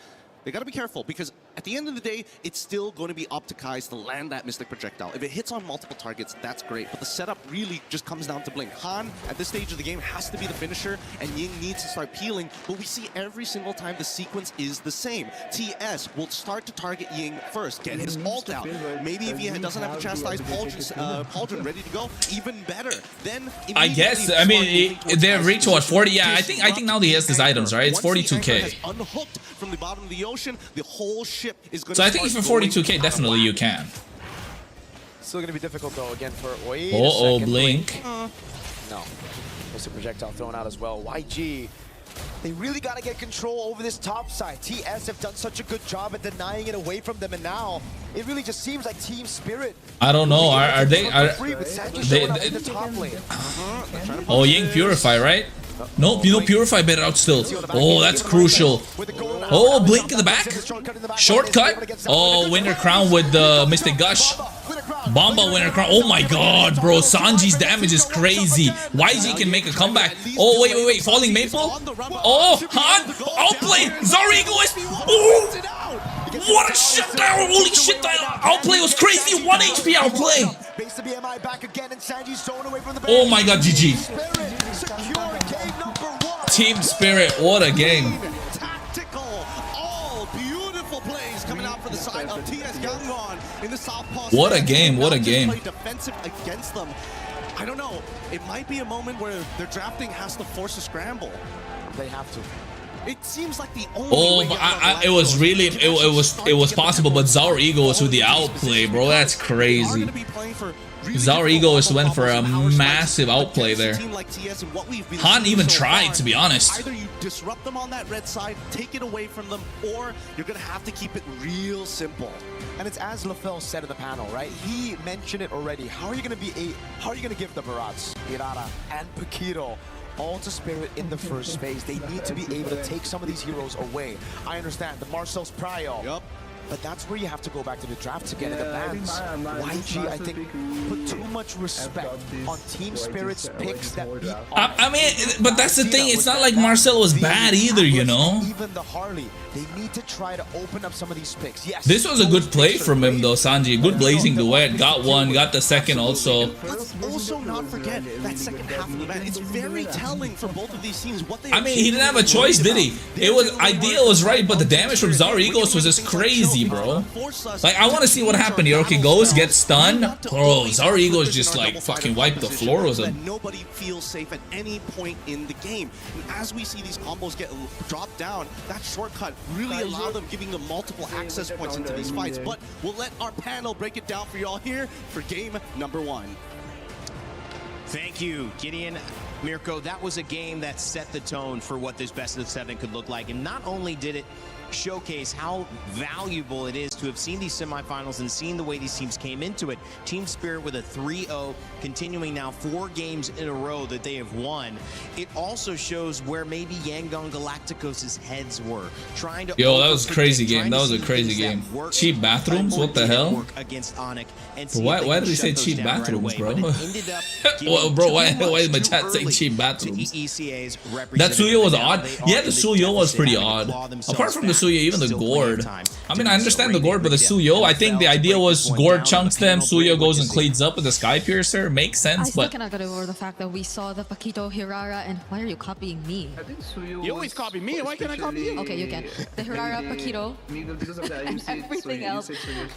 They gotta be careful, because at the end of the day, it's still going to be up to Kai's to land that Mystic Projectile. If it hits on multiple targets, that's great, but the setup really just comes down to Blink. Han, at this stage of the game, has to be the finisher, and Ying needs to start peeling, but we see every single time the sequence is the same. TS will start to target Ying first, get his ult out. Maybe if he doesn't have the chastised Pauldron ready to go, even better. Then I guess, I mean, they're reached what, 40? Yeah, I think now he has his items, right? It's 42k. Unhooked from the bottom of the ocean, the whole ship is going to. So I think for 42k, definitely you can. Still going to be difficult though again for. Blink. No, Mystic Projectile thrown out as well. YG, they really got to get control over this top side. TS have done such a good job at denying it away from them, and now it really just seems like Team Spirit. I don't know. Are they? In the top lane. Oh, Ying Purify, right? Nope, you know Purify better out still. Oh, that's crucial. Oh, Blink in the back. Shortcut. Oh, winner crown with the Mystic Gush. Bomba winner crown. Oh my god, bro. Sanji's damage is crazy. YG can make a comeback. Oh, wait. Falling Maple. Oh, Han. Outplay. Zarigo is. Oh, what a shutdown. Holy shit, that outplay was crazy. 1 HP outplay. Oh my god, GG. Team Spirit, what a game. Tactical, all beautiful plays coming out for the side of TS Yangon in the southpaw. What a game, what a game. Play defensive against them. I don't know, it might be a moment where their drafting has to force a scramble. They have to. It seems like the only way it was really, it was possible, but Zaur Ego was with the outplay, bro. That's crazy. Zaur Ego just went for a massive outplay there. Han even tried, to be honest. Either you disrupt them on that red side, take it away from them, or you're gonna have to keep it real simple. And it's as LaFell said in the panel, right? He mentioned it already. How are you gonna give the Barats, Irara, and Paquito all to Spirit in the first phase? They need to be able to take some of these heroes away. I understand the Marcel's Prio. Yep. But that's where you have to go back to the drafts again. The bans. YG, I think, put too much respect on Team Spirit's picks that beat. I mean, but that's the thing. It's not like Marcel was bad either, you know. Even the Harley, they need to try to open up some of these picks. Yes. This was a good play from him though, Sanji. Good blazing duet. Got one, got the second also. Let's also not forget that second half of the match. It's very telling for both of these teams what they. I mean, he didn't have a choice, did he? It was Ideal was right, but the damage from Zaur Egos was just crazy. crazy, bro. Like, I want to see what happened here. Okay, Ghost gets stunned. Bro, our egos just like fucking wipe the floor with him. Nobody feels safe at any point in the game. And as we see these combos get dropped down, that shortcut really allowed them, giving them multiple access points into these fights. But we'll let our panel break it down for y'all here for game number 1. Thank you, Gideon. Mirko, that was a game that set the tone for what this best of 7 could look like. And not only did it showcase how valuable it is to have seen these semifinals and seen the way these teams came into it. Team Spirit with a 3-0, continuing now 4 games in a row that they have won. It also shows where maybe Yangon Galacticos' heads were. Trying to Yo, that was a crazy game. That was a crazy game. Cheap bathrooms? What the hell? Against Onyx and Why did we say cheap bathrooms, bro? Well, bro, why is my chat saying cheap bathrooms? That Suyo was odd. Yeah, the Suyo was pretty odd. Apart from the Suyo, even the Gourd. I mean, I understand the Gourd, but the Suyo, I think the idea was Gourd chunks them, Suyo goes and cleans up with the Sky Piercer. Makes sense, I still but cannot get over the fact that we saw the Paquito, Hirara, and why are you copying me? I think Suyo You always copy me. Why can't I copy you? Okay, you can. The Hirara, Paquito, because of the IMC, everything else.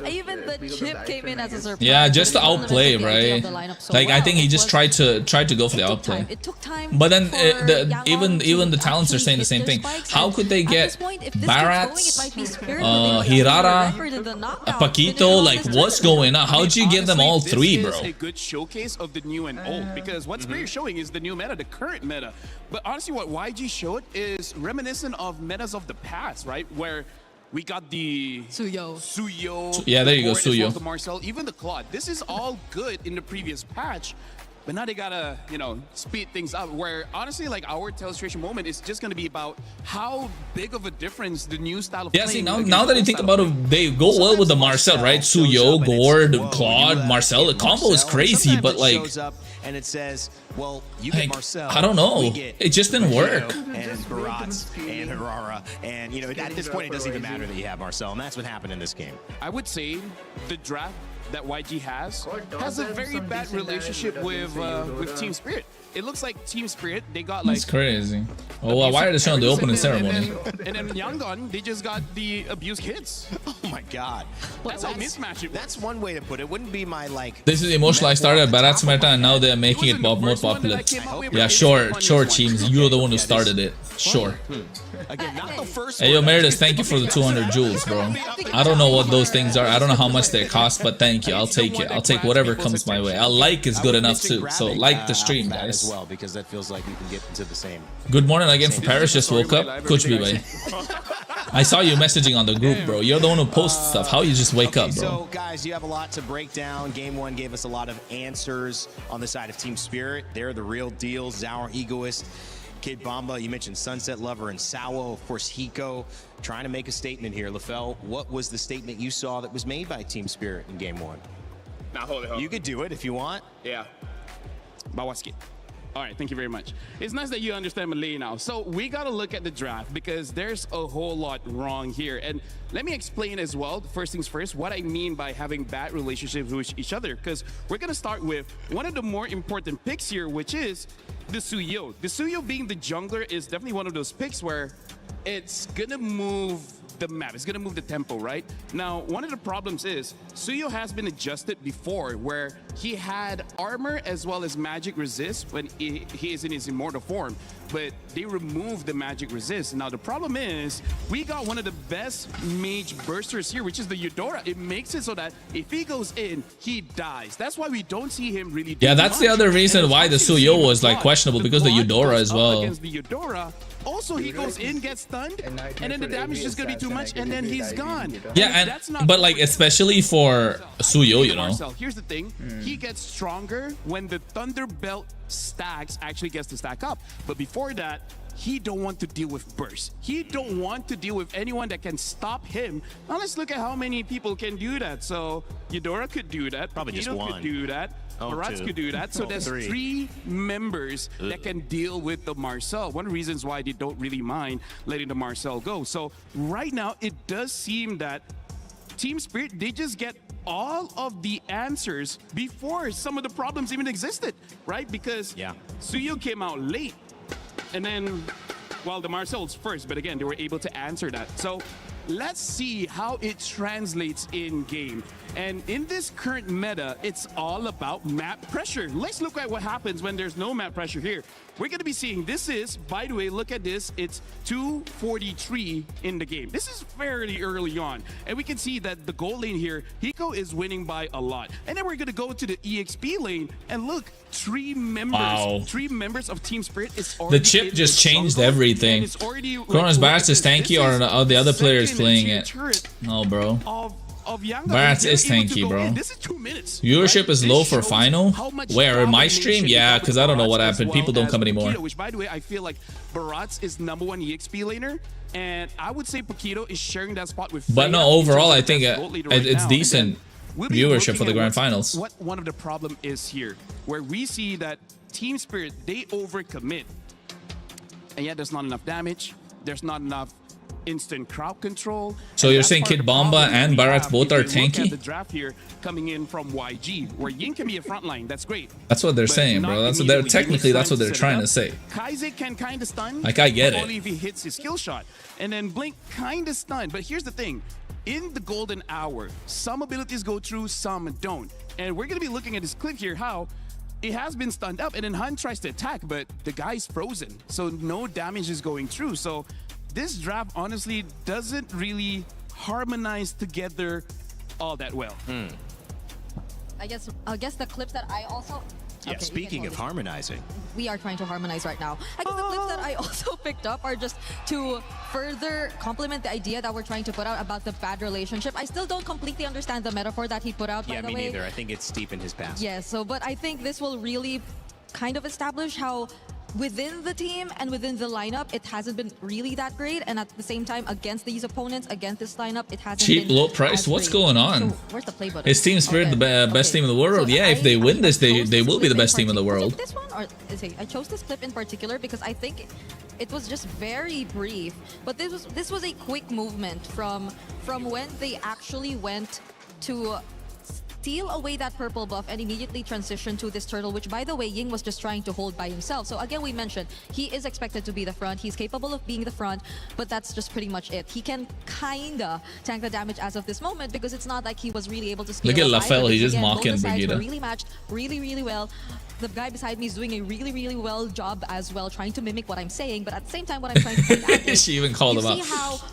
Even the chip came in as a surprise. yeah, just to outplay, right? Like, I think he just tried to go for the outplay. It took time. But then even the talents are saying the same thing. How could they get Barats, Hirara, Paquito? Like, what's going on? How'd you get them all 3, bro? This is a good showcase of the new and old, because what Spirit is showing is the new meta, the current meta. But honestly, what YG showed is reminiscent of metas of the past, right? Where we got the Suyo. Yeah, there you go, Gourd as well, Suyo. the Marcel, even the Claude. This is all good in the previous patch. But now they gotta, you know, speed things up. Where honestly, like, our illustration moment is just gonna be about how big of a difference the new style of Yeah, see, now that you think about it, they go well with the Marcel, right? Suyo, Gourd, Claude, Marcel. The combo is crazy, but like, and it says, well, you like, get Marcel. I don't know. It just didn't work. And Barats and Hirara, and you know, at this point, it doesn't even matter that you have Marcel, and that's what happened in this game. I would say the draft that YG has a very bad relationship with Team Spirit. It looks like Team Spirit, they got like... That's crazy. Oh, well, why are they showing the opening ceremony? And then Yangon, they just got the abused kids. Oh my god. That's how mismatch it was. That's one way to put it. Wouldn't be my, like... This is emotional. I started at Barats meta and now they're making it more popular. Yeah, sure, teams. You're the one who started it. Sure. Again, not the first Hey, yo, Meredith, thank you for the 200 jewels, bro. I don't know what those things are. I don't know how much they cost, but thank you. I'll take it. I'll take whatever comes my way. A like is good enough too. So like the stream, guys. Well, because that feels like you can get into the same. Good morning again from Paris. Just woke up. Kuch bhi bhai. I saw you messaging on the group, bro. You're the one who posts stuff. How you just wake up, bro? So, guys, you have a lot to break down. Game 1 gave us a lot of answers on the side of Team Spirit. They're the real deal. Zauer, Egoist, Kid Bomba. You mentioned Sunset Lover and Sawo. Of course, Hiko trying to make a statement here. LaFell, what was the statement you saw that was made by Team Spirit in Game 1? Nah, hold it. You could do it if you want. Yeah. Bawaski. All right, thank you very much. It's nice that you understand Malay now. So we got to look at the draft because there's a whole lot wrong here. And let me explain as well, first things first, what I mean by having bad relationships with each other. Because we're going to start with one of the more important picks here, which is the Suyo. The Suyo being the jungler is definitely one of those picks where it's going to move the map. It's going to move the tempo, right? Now, one of the problems is Suyo has been adjusted before where he had armor as well as magic resist when he is in his immortal form, but they removed the magic resist. Now, the problem is we got one of the best mage bursters here, which is the Eudora. It makes it so that if he goes in, he dies. That's why we don't see him really do Yeah, that's the other reason why the Suyo was like questionable, because the Eudora as well. Against the Eudora, also he goes in, gets stunned, and then the damage is just gonna be too much, and then he's gone. Yeah, and but like especially for Suyo, you know. Here's the thing: he gets stronger when the Thunder Belt stacks actually gets to stack up. But before that, he don't want to deal with burst. He don't want to deal with anyone that can stop him. Now let's look at how many people can do that. So Eudora could do that. Probably just one. Could do that. Barats could do that. So there's 3 members that can deal with the Marcel. One of the reasons why they don't really mind letting the Marcel go. So right now, it does seem that Team Spirit, they just get all of the answers before some of the problems even existed, right? Because Suyo came out late. And then, well, the Marcel's first, but again, they were able to answer that. So let's see how it translates in game. And in this current meta, it's all about map pressure. Let's look at what happens when there's no map pressure here. We're going to be seeing, this is, by the way, look at this, it's 243 in the game. This is fairly early on. And we can see that the gold lane here, Hiko is winning by a lot. And then we're going to go to the EXP lane, and look, 3 members of Team Spirit is already The chip just changed everything. KRONOS Barats is tanky, or the other player is playing it. No, bro. Barats is tanky, bro. Viewership is low for final. Where, in my stream? Yeah, because I don't know what happened. People don't come anymore. Which, by the way, I feel like Barats is #1 EXP laner, and I would say Paquito is sharing that spot with. But no, overall, I think it's decent viewership for the grand finals. What one of the problem is here, where we see that Team Spirit, they overcommit, and yet there's not enough damage. There's not enough instant crowd control. So you're saying Kid Bomba and Barats both are tanky? Look at the draft here coming in from YG, where Ying can be a frontline. That's great. That's what they're saying, bro. That's what they're technically. That's what they're trying to say. Kaize can kind of stun. Like, I get it. Only if he hits his skill shot, and then Blink kind of stun. But here's the thing: in the golden hour, some abilities go through, some don't. And we're gonna be looking at this clip here. How it has been stunned up, and then Hun tries to attack, but the guy's frozen, so no damage is going through. So this draft honestly doesn't really harmonize together all that well. I guess the clips that I also... Yeah, okay, speaking of harmonizing. We are trying to harmonize right now. I guess the clips that I also picked up are just to further complement the idea that we're trying to put out about the bad relationship. I still don't completely understand the metaphor that he put out, by the way. Yeah, me neither. I think it's deep in his past. Yeah, but I think this will really kind of establish how within the team and within the lineup, it hasn't been really that great, and at the same time, against these opponents, against this lineup, it hasn't Cheap, been low price. What's going on? So, where's the play button? Is Team Spirit the best team in the world? Yeah, if they win this, they will be the best team in the world. This one, or I chose this clip in particular because I think it was just very brief, but this was a quick movement from when they actually went to steal away that purple buff and immediately transition to this turtle, which, by the way, Ying was just trying to hold by himself. So again, we mentioned he is expected to be the front. He's capable of being the front, but that's just pretty much it. He can kinda tank the damage as of this moment because it's not like he was really able to scale. Look at LaFell, he's just mocking both sides were Brigitte. really matched, really well. The guy beside me is doing a really well job as well, trying to mimic what I'm saying, but at the same time, what I'm trying to point out is, she even called him out.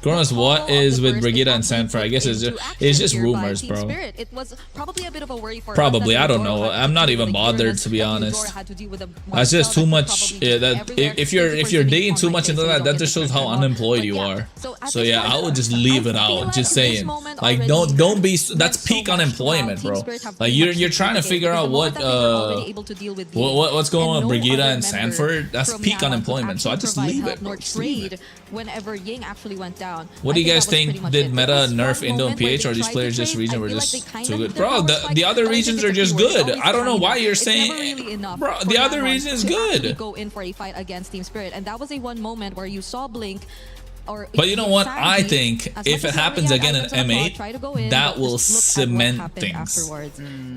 KRONOS, what is with Brigitte and Sanford? I guess it's just rumors, bro. It was probably a bit of a worry for Probably, I don't know. I'm not even bothered, to be honest. That's just too much. Yeah, that if you're digging too much into that just shows how unemployed you are. So yeah, I would just leave it out. Just saying, like, don't be. That's peak unemployment, bro. Like you're trying to figure out what's going on with Brigitte and Sanford. That's peak unemployment. So I just leave it. Trade whenever Ying actually went down. What do you guys think? Did meta nerf Indo and PH, or these players just region were just too good? Bro, the other regions are just good. I don't know why you're saying, bro, the other region is good. Go in for a fight against Team Spirit, and that was a one moment where you saw Blink. But you know what? I think if it happens again in M8, that will cement things.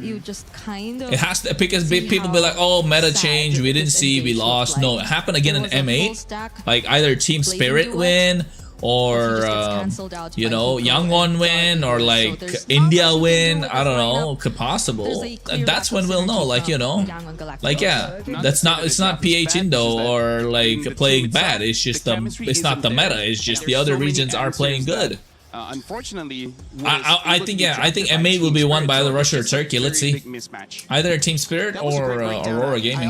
You just kind of. It has to, because people be like, "Oh, meta change. We didn't see. We lost." No, it happened again in M8. Like either Team Spirit win, or you know, Youngwon win, or like India win. I don't know, could possible. That's when we'll know. Like, you know, like, yeah, it's not PH Indo or like playing bad. It's just it's not the meta. It's just the other regions are playing good. Unfortunately, I think M8 will be won by either Russia or Turkey. Let's see, either Team Spirit or Aurora Gaming.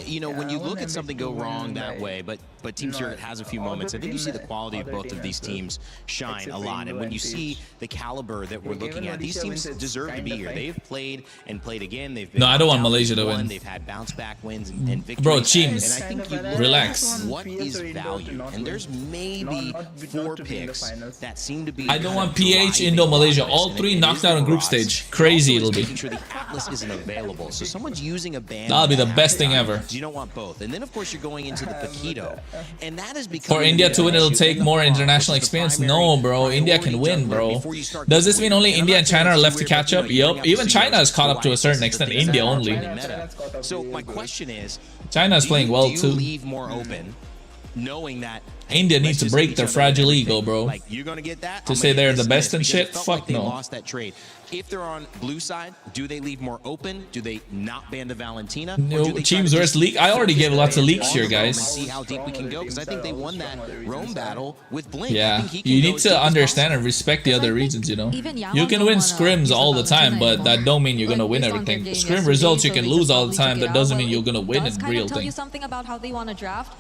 You know, when you look at something go wrong that way, but Team Spirit has a few moments, I think you see the quality of both of these teams shine a lot. And when you see the caliber that we're looking at, these teams deserve to be here. They've played and played again. They've been I don't want Malaysia to win. They've had bounce back wins and victories. Bro, teams, and I think you look relax. at what is value, and there's maybe 4 picks that seem to be. I don't want PH, Indo, Malaysia. All 3 knocked out in group stage. Crazy it'll be. Making sure the Atlas isn't available, so someone's using a band. That'll be the best thing ever. You don't want both. And then, of course, you're going into the Paquito. And that is because for India to win, it'll take more international experience. No, bro. India can win, bro. Does this mean only India and China are left to catch up? Yup. Even China has caught up to a certain extent. India only. So my question is, China is playing well too. Leave more open knowing that India needs to break their fragile ego, bro. like you're gonna get that. To say they're the best and shit, Fuck fuck they no. lost that trade. If they're on blue side, do they leave more open? Do they not ban the Valentina? No, teams versus leak. I already gave lots of leaks here, guys. See how deep we can go because I think they won that Rome battle with Blink. Yeah, you need to understand and respect the other regions, you know. You can win scrims all the time, but that don't mean you're gonna win everything. Scrim results you can lose all the time, that doesn't mean you're gonna win in real tell you thing. something about how they want to draft.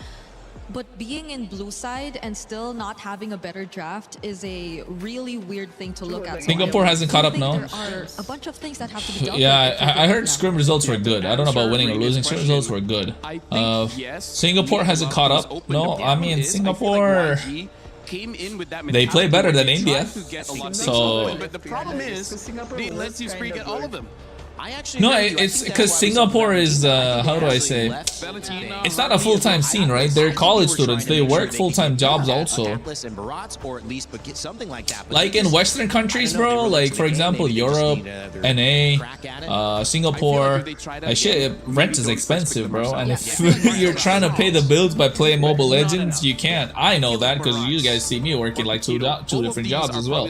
But being in blue side and still not having a better draft is a really weird thing to look at. Singapore hasn't caught up, no? There are a bunch of things that have to be dealt Yeah, with. I heard scrim results were good. I don't know about winning or losing. Scrim results were good. Singapore hasn't caught up. No, I mean Singapore. They play better than India. So But the problem is, they let you free get all of them. no, it's because Singapore is how do I say? It's not a full-time scene, right? They're college students. They work full-time jobs also. Like in Western countries, bro. Like for example, Europe, NA, Singapore. Shit, rent is expensive, bro. And if you're trying to pay the bills by playing Mobile Legends, you can't. I know that because you guys see me working like two different jobs as well.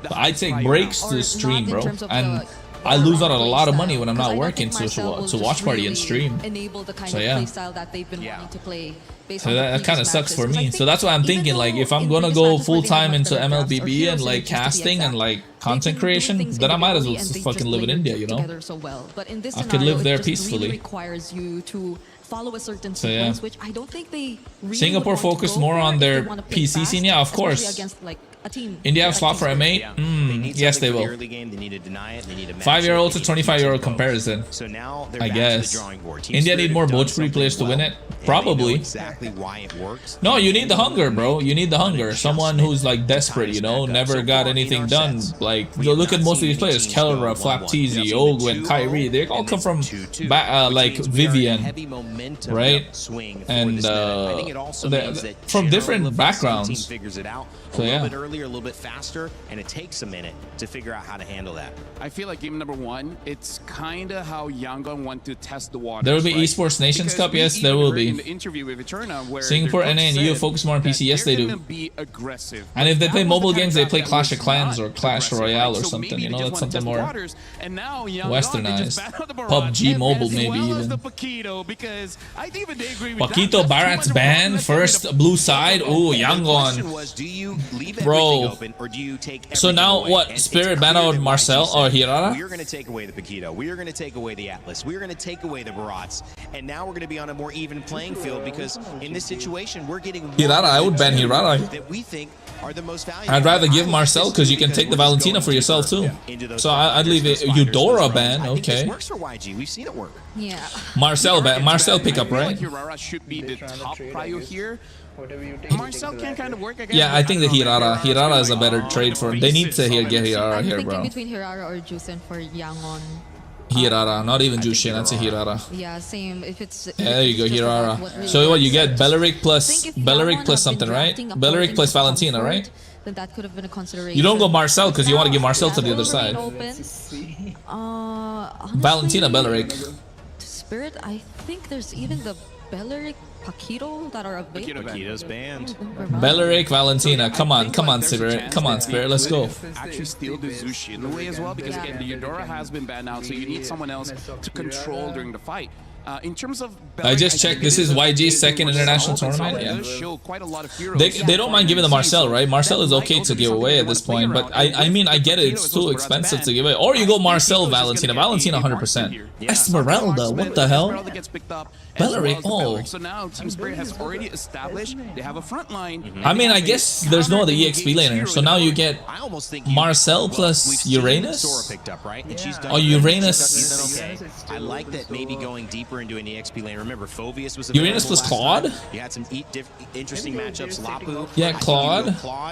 But I take breaks to stream, bro, and I lose out on a lot of money when I'm not working to watch party and stream. So yeah. So that kind of sucks for me. So that's why I'm thinking, like, if I'm gonna go full time into MLBB and like casting and like content creation, then I might as well just fucking live in India, you know? I could live there peacefully. Follow a certain So yeah. sequence, which I don't think they really Singapore would want to focused go more for on if their they want to play PC fast, scene, yeah, of especially course. against, like, a team. India have slot for M8? Yes, they will. 5-year-old to 25-year-old comparison. I guess. India need more Bhojpuri players to win it? Probably. No, you need the hunger, bro. You need the hunger. Someone who's like desperate, you know, never got anything done. Like, look at most of these players. Kelra, Flapteezy, Ogwen, Kyrie. They all come from like Vivian, right? And from different backgrounds. So yeah. A little bit earlier, a little bit faster, and it takes a minute to figure out how to handle that. I feel like game number one, it's kind of how Yangon want to test the waters. There will be right? Esports Nations Because Cup, yes, we there even will heard be. in the interview with Eterna where Singapore, their NA, coach and EU said focus more on that PC. Yes, they they're do. gonna be aggressive. And if they That play was the mobile kind of games, they draft play that Clash was of Clans not or Clash aggressive, Royale right? or So something. maybe You they know, just that's wanna something test the more waters, and now Yangon, they just westernized. battled the Barrage PUBG Mobile, as maybe well as even. the Paquito, because I think even they agree with Paquito that. Barat's banned. First blue side. Ooh, Yangon. Bro. So now what? Spirit banned out Marcel or Hirara? We are going to take away the Paquito. We are going to take away the Atlas. We are going to take away the Barats. And now we're going to be on a more even playing field because in this situation, we're getting Hirara, I would ban Hirara. that we think are the most valuable. I'd rather give Marcel because you can take the Valentina for yourself too. So I'd leave it. Eudora ban. Okay. This works for YG. We've seen it work. Yeah. Marcel ban. Marcel pickup, right? Hirara should be the top prio here. Marcel can kind of work again. Yeah, I think the Hirara is a better trade for him. They need to get Hirara I'm here, thinking bro. between Hirara or Jusen for Yangon. Hirara, not even Jushin. That's a Hirara. Yeah, same. If it's Yeah, there you go, Hirara. So what you get? Belleric plus something, right? Belleric plus Valentina, right? Then that could have been a consideration. You don't go Marcel because you want to give Marcel to the other side. Valentina, Belleric. Spirit, I think there's even the Belleric Paquito that are available. Paquito's banned. Belleric, Valentina. Come on, Spirit. Come on, Spirit. Let's go. Actually steal the Zushi in a way as well because again the Eudora has been banned out, so you need someone else to control during the fight. In terms of I just checked. This is YG's second international tournament. Yeah. They don't mind giving the Marcel, right? Marcel is okay to give away at this point, but I mean I get it. It's too expensive to give away. Or you go Marcel, Valentina. Valentina 100%. Esmeralda, what the hell? Belleric, oh. So now Team Spirit has already established they have a front line. I mean, I guess there's no other EXP laner, so now you get Marcel plus Uranus? Oh, Uranus. I like that maybe going deeper into an EXP lane. Remember, Phoveus was Uranus plus Claude? You had some interesting matchups. Lapu. Yeah, Claude.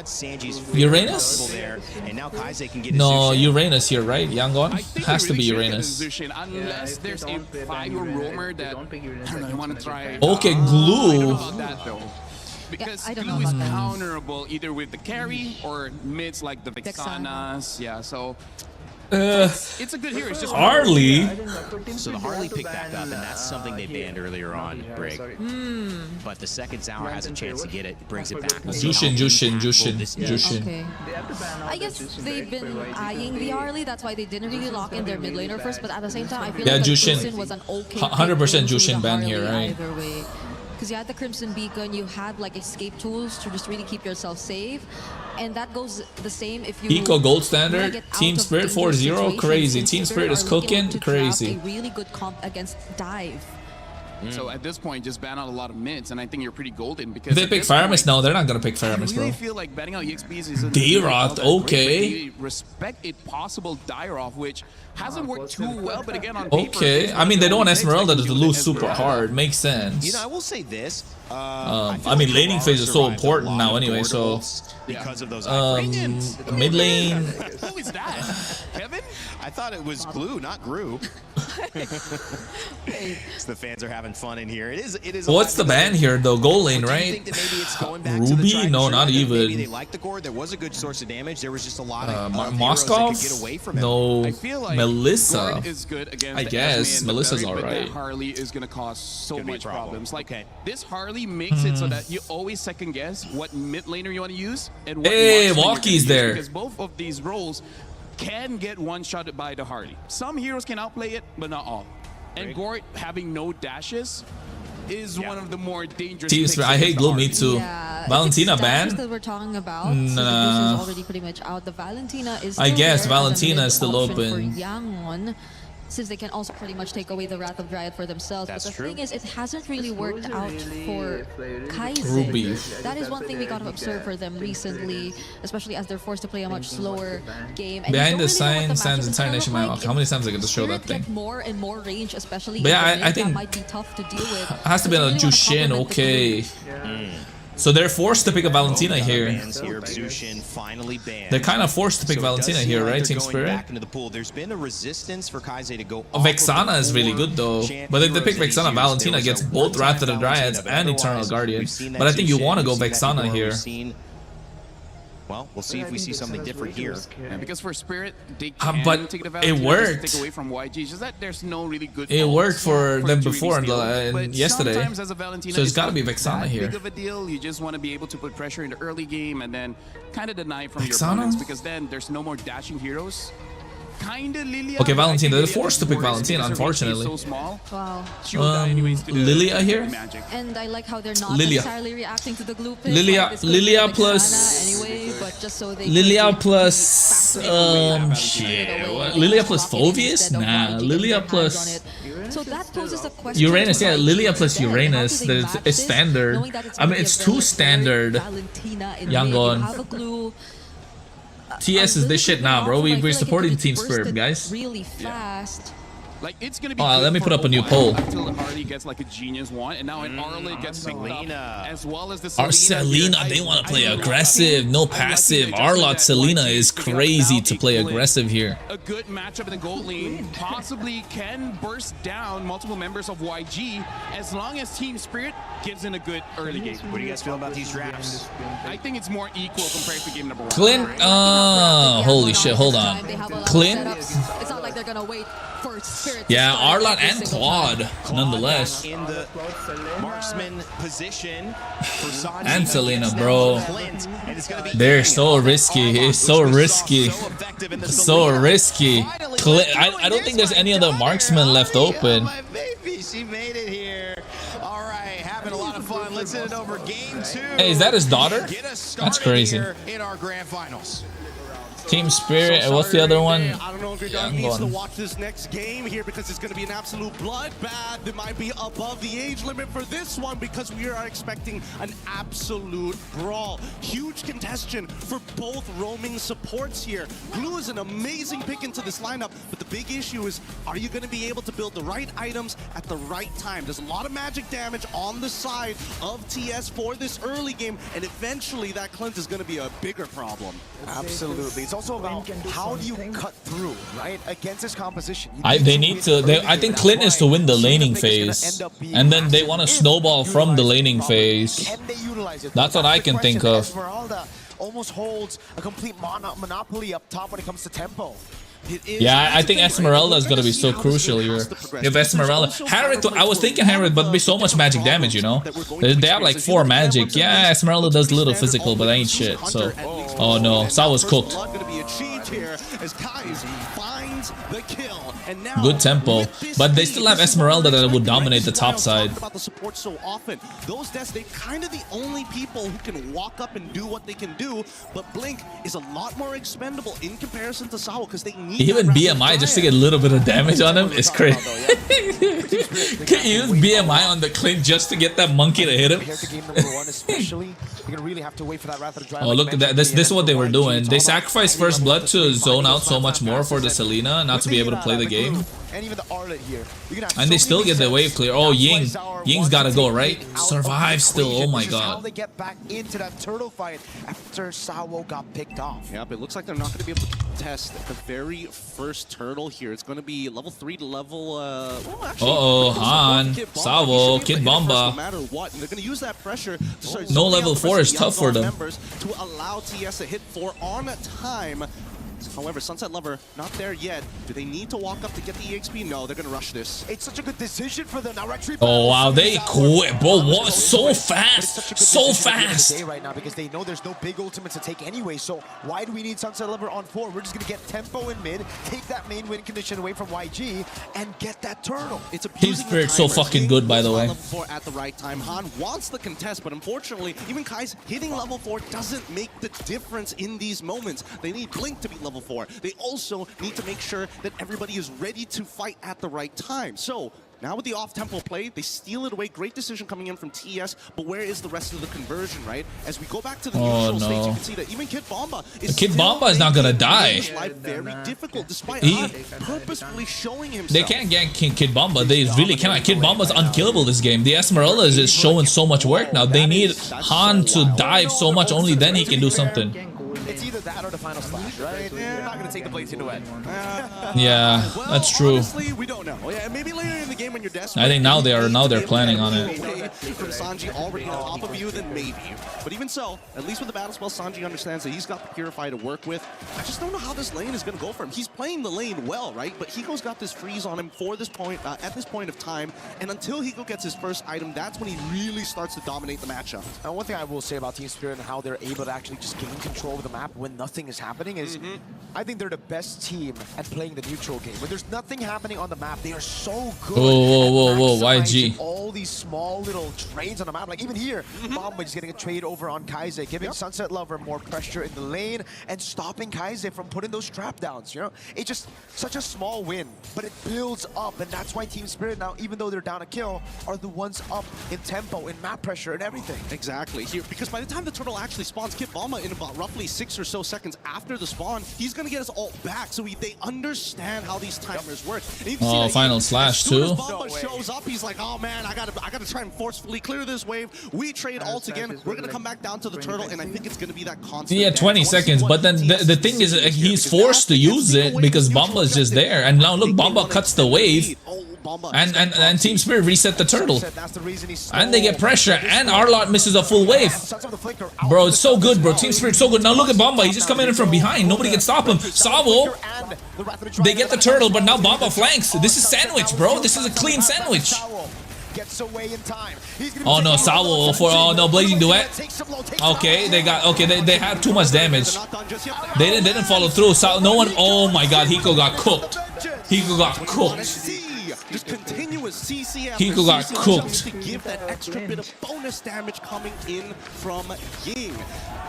Sanji's Uranus? there, and now Kaise can get No, Uranus, you're right. Yangon has to be Uranus. Unless there's a fire roamer that I want to try. Okay, I don't Glue. know about that though. Because Glue is counterable either with the carry or mids like the Vexanas. Yeah, so It's a good hero. It's just Harley. So the Harley picked back up, and that's something they banned earlier on, Brig. But the second Tower has a chance to get it, brings it back. Jushin. Okay. I guess they've been eyeing the Harley, that's why they didn't really lock in their mid laner first, but at the same time, I feel like the Jushin. Crimson was an okay 100% Jushin ban Harley here, right? either way. Because you had the Crimson Beacon, you had like escape tools to just really keep yourself safe. And that goes the same if you Eco gold standard, get out Team of Spirit dangerous 4-0, situations. crazy. Team Team Spirit is are looking cooking, to draft crazy. a really good comp against Dive. So at this point, just ban out a lot of mids, and I think you're pretty golden because If they at pick this point, Faramis, no, they're not gonna pick I Faramis, really bro. feel like betting out EXPs is a D-Rot, okay. They respect a possible die-off, which hasn't worked too well, but again on paper, Okay, I mean, they don't want Esmeralda to lose super hard. Makes You sense. know, I will say this. I mean, laning phase is so important now anyway, so... Because of those mid lane... Who is that? Kevin? I thought it was Glue, not Gru. The fans are having fun in here. It is. What's the ban here, though? Goal lane, right? Ruby? No, not Maybe they even. like the core. There was a good source of damage. There was just a lot of Moskov? heroes that could get away from him. No. I feel like Melissa? Gord is good against I the guess. Esme and the Melissa's Berry, but alright. that Harley is going to cause so Gonna be a much problem. problems. Like, this Harley makes it so that you always second guess what mid laner you want to use and what Hey, marksman you're Walkie's gonna use, there. because both of these roles can get one-shotted by the Harley. Some heroes can outplay it, but not all. And Gort having no dashes is one of the more dangerous Team picks Spirit, I hate against Glue, the me Harley. too. Yeah, Valentina if it's dashes ban? that we're talking about, so the Nah. is already pretty much out. The Valentina is I still guess there as a Valentina mid is still option open. for Yangon, since they can also pretty much take away the Wrath of Dryad for themselves. That's but the true. thing is, it hasn't really worked out for Kaizen. Ruby. That is one thing we got to observe for them recently, especially as they're forced to play a much slower game. And Behind you the don't really know what sign stands matchup is entire gonna nation. look My like. How many times I get to show Spirit that thing? get more and more range, especially But yeah, in the I mid, think- that might be tough to deal with. It has to be So on you really wanna Jushin, complement the okay. group. So they're forced to pick a Valentina here. Bans here. Zushin finally banned. They're kind of forced to pick So it does Valentina seem here, like right, they're Team going Spirit? back into the pool. There's been a resistance for Kaise to go off of Vexana the is really core good though. champ But if they heroes pick in these Vexana, years. Valentina There was gets a both one-time Wrath of the Valentina, Dryads but and otherwise, Eternal Guardian. we've seen that But I think you Zushin, want to go we've seen that Vexana Igor, here. we've seen- Well, we'll see if we see something different here. Yeah, because for Spirit, they Ah, can but take the it Valentina, just worked. take away from YG. It's just that there's no really good. It ults worked for them it to before really steal. But yesterday. sometimes as a Valentina, So it's got to be not Vexana that here. Big of a deal. You just want to be able to put pressure in the early game and then kind of deny from your Vexana? opponents, because then there's no more dashing heroes. Kinda Lilia. Okay, but I Valentina. think They're Lilia forced to is pick worse Valentina, because her reach is unfortunately. So small. Wow. She will die anyways to the Lilia here? Magic. And I like how they're not Lilia. necessarily reacting to the glue pick. Lilia- like this could be Lilia Vexana plus- anyway, but just so they Lilia could plus factor what? Lilia plus Rocket Phoveus? instead of Nah, YG getting Lilia their hands plus on it. So that poses a question. Uranus. to Yeah, YG Lilia plus instead. How Uranus. do they That's match it's this, standard. knowing that it's I mean, gonna be it's a too very standard. Valentina in Yangon. mid. You have a glue. TS is this shit now, bro. We're supporting Team Spirit Spirit, guys. really fast. Like, it's gonna be Oh, good let me for put up a new while poll. until Harley gets like a genius one, and now an Arlet gets picked up, as well as the Our Selena, they want to play aggressive, no passive. Arlot Selena is crazy to play aggressive here. A good matchup in the gold lane possibly can burst down multiple members of YG as long as Team Spirit gives in a good early game. What do you guys feel about these drafts? I think it's more equal compared to game number one. Clint, holy shit, hold on. Clint, It's not like they're gonna wait for Spirit. yeah, Arlot and Claude, nonetheless. In the marksman position for Sanji. And Selena, bro. Clint, and it's gonna be They're so risky. It's so risky. So risky. I don't think there's any other marksman left open. Baby, she made it here. All right, having a lot of fun. Let's hit it over game 2. Hey, is that his daughter? Get us That's started crazy. here in our grand finals. Team Spirit, and what's the other one? I don't know if your dog needs to watch this next game here because it's going to be an absolute bloodbath. It might be above the age limit for this one because we are expecting an absolute brawl. Huge contention for both roaming supports here. Glue is an amazing pick into this lineup, but the big issue is, are you going to be able to build the right items at the right time? There's a lot of magic damage on the side of TS for this early game, and eventually that cleanse is going to be a bigger problem. Absolutely. It's also about how do you cut through, right, against this composition. They need to. I think Clint is to win the laning phase, and then they want to snowball from the laning phase. That's what I can think of. Esmeralda almost holds a complete monopoly up top when it comes to tempo. Yeah, I think Esmeralda is gonna be so crucial here. If Esmeralda, Harriet, I was thinking Harriet, but be so much magic damage, you know. They have like 4 magic. Yeah, Esmeralda does little physical, but ain't shit. So, oh no, Sao was cooked. Good tempo, but they still have Esmeralda that would dominate the top side. About the support so often, those deaths, they're kind of the only people who can walk up and do what they can do. But Blink is a lot more expendable in comparison to Sao because they need even BMI just to get a little bit of damage on him is crazy. Can you use BMI on the Clint just to get that monkey to hit him? Oh, look at that. This is what they were doing. They sacrificed first blood to zone out so much more for the Selena, not to be able to play the game. And they still get the wave clear. Oh, Ying. Ying's gotta go, right? Survive still. Oh my god. They get back into that turtle fight after Sao got picked off. Yep, it looks like they're not going to be able to test the very first turtle here. It's going to be level 3 to level... well, actually, Han, Sao, Kid Bomba. No matter what, and they're going to use that pressure to start no level 4 is tough for them. To allow TS to hit 4 on time. However, Sunset Lover, not there yet. Do they need to walk up to get the EXP? No, they're going to rush this. It's such a good decision for them. Now, oh, wow, they quit, bro. What? So fast. So fast. Right now because they know there's no big ultimates to take anyway. So why do we need Sunset Lover on 4? We're just going to get tempo in mid, take that main win condition away from YG, and get that turtle. It's Team Spirit's so fucking good, by the way. Level 4 at the right time. Han wants the contest, but unfortunately, even Kai's hitting level 4 doesn't make the difference in these moments. They need Blink to be level 4. They also need to make sure that everybody is ready to fight at the right time. So now with the off-tempo play, they steal it away. Great decision coming in from TS, but where is the rest of the conversion, right? As we go back to the neutral stage, you can see that even Kid Bomba is not gonna die. Very difficult, despite Han purposefully showing himself. They can't gank Kid Bomba. They really cannot. Kid Bomba's unkillable this game. The Esmeralda is just showing so much work now. They need Han to dive so much. Only then he can do something. It's either that or the final slash, right? They're not going to take the blades into it. Yeah, that's true. Honestly, we don't know. Yeah, maybe later in the game when you're desperate. I think now they're planning on it. From Sanji already on top of you, then maybe. But even so, at least with the battle spell, Sanji understands that he's got the Purify to work with. I just don't know how this lane is going to go for him. He's playing the lane well, right? But Hiko's got this freeze on him for this point, at this point of time. And until Hiko gets his first item, that's when he really starts to dominate the matchup. Now, one thing I will say about Team Spirit and how they're able to actually just gain control of the map when nothing is happening is I think they're the best team at playing the neutral game. When there's nothing happening on the map, they are so good. Whoa, YG. All these small little trades on the map. Like even here, Bomba is getting a trade over on Kaize, giving Sunset Lover more pressure in the lane and stopping Kaize from putting those trap downs, you know? It's just such a small win, but it builds up, and that's why Team Spirit now, even though they're down a kill, are the ones up in tempo, in map pressure, and everything. Exactly. Here, because by the time the turtle actually spawns, Kid Bomba in about roughly 6 or so seconds after the spawn, he's going to get us all back, so they understand how these timers work. And you can see that final slash too. As Bomba shows up, he's like, oh man, I gotta try and forcefully clear this wave. We trade ult again. We're gonna come back down to the turtle, and I think it's gonna be that constant. Yeah, 20 seconds, but then the thing is, he's forced to use it because Bomba is just there, and now look, Bomba cuts the wave. And Team Spirit reset the turtle. And they get pressure, and Arlott misses a full wave. Bro, it's so good, bro. Team Spirit's so good. Now look at Bomba. He's just coming in from behind. Nobody can stop him. Savo, they get the turtle, but now Bomba flanks. This is sandwich, bro. This is a clean sandwich. Oh no, Sao for Blazing Duet. Okay, they had too much damage. They didn't follow through. No one. Oh my god, Hiko got cooked. Hiko got cooked. Just continuous CC after Hiko got cooked. Just to give that extra bit of bonus damage coming in from Ying.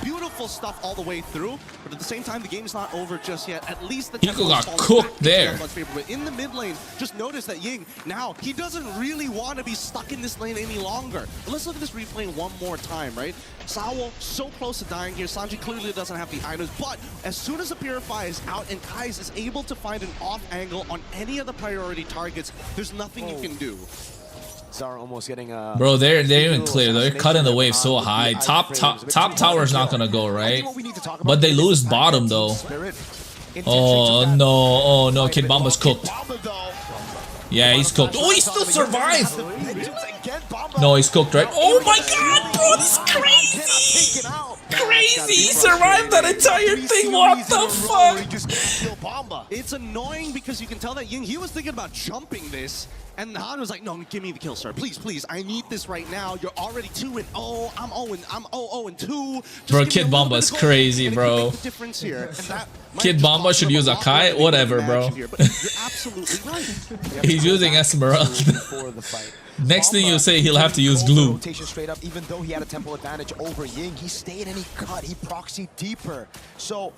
Beautiful stuff all the way through, but at the same time, the game's not over just yet. At least the Hiko got cooked there. But in the mid lane, just notice that Ying, now, he doesn't really want to be stuck in this lane any longer. But let's look at this replay one more time, right? Sao so close to dying here. Sanji clearly doesn't have the items, but as soon as the Purify is out and Kai's is able to find an off angle on any of the priority targets, there's nothing you can do. Zara almost getting bro, they're even clear. They're cutting the wave so high. Top tower is not gonna go, right? But they lose bottom though. Oh no, Kid Bomba's cooked. Yeah, he's cooked. Oh, he still survived. No, he's cooked, right? Oh my god, bro, this is crazy. He survived that entire thing. What the fuck? It's annoying because you can tell that Ying, he was thinking about jumping this, and Han was like, no, give me the kill, sir. Please, please, I need this right now. You're already 2-0. I'm 0-2. Bro, Kid Bomba is crazy, bro. Kid Bomba should use Akai, whatever, bro. You're absolutely right. He's using Esmeralda. Next thing you say, he'll have to use glue. Rotation straight up, even though he had a tempo advantage over Ying, he stayed and he cut, he proxied deeper. So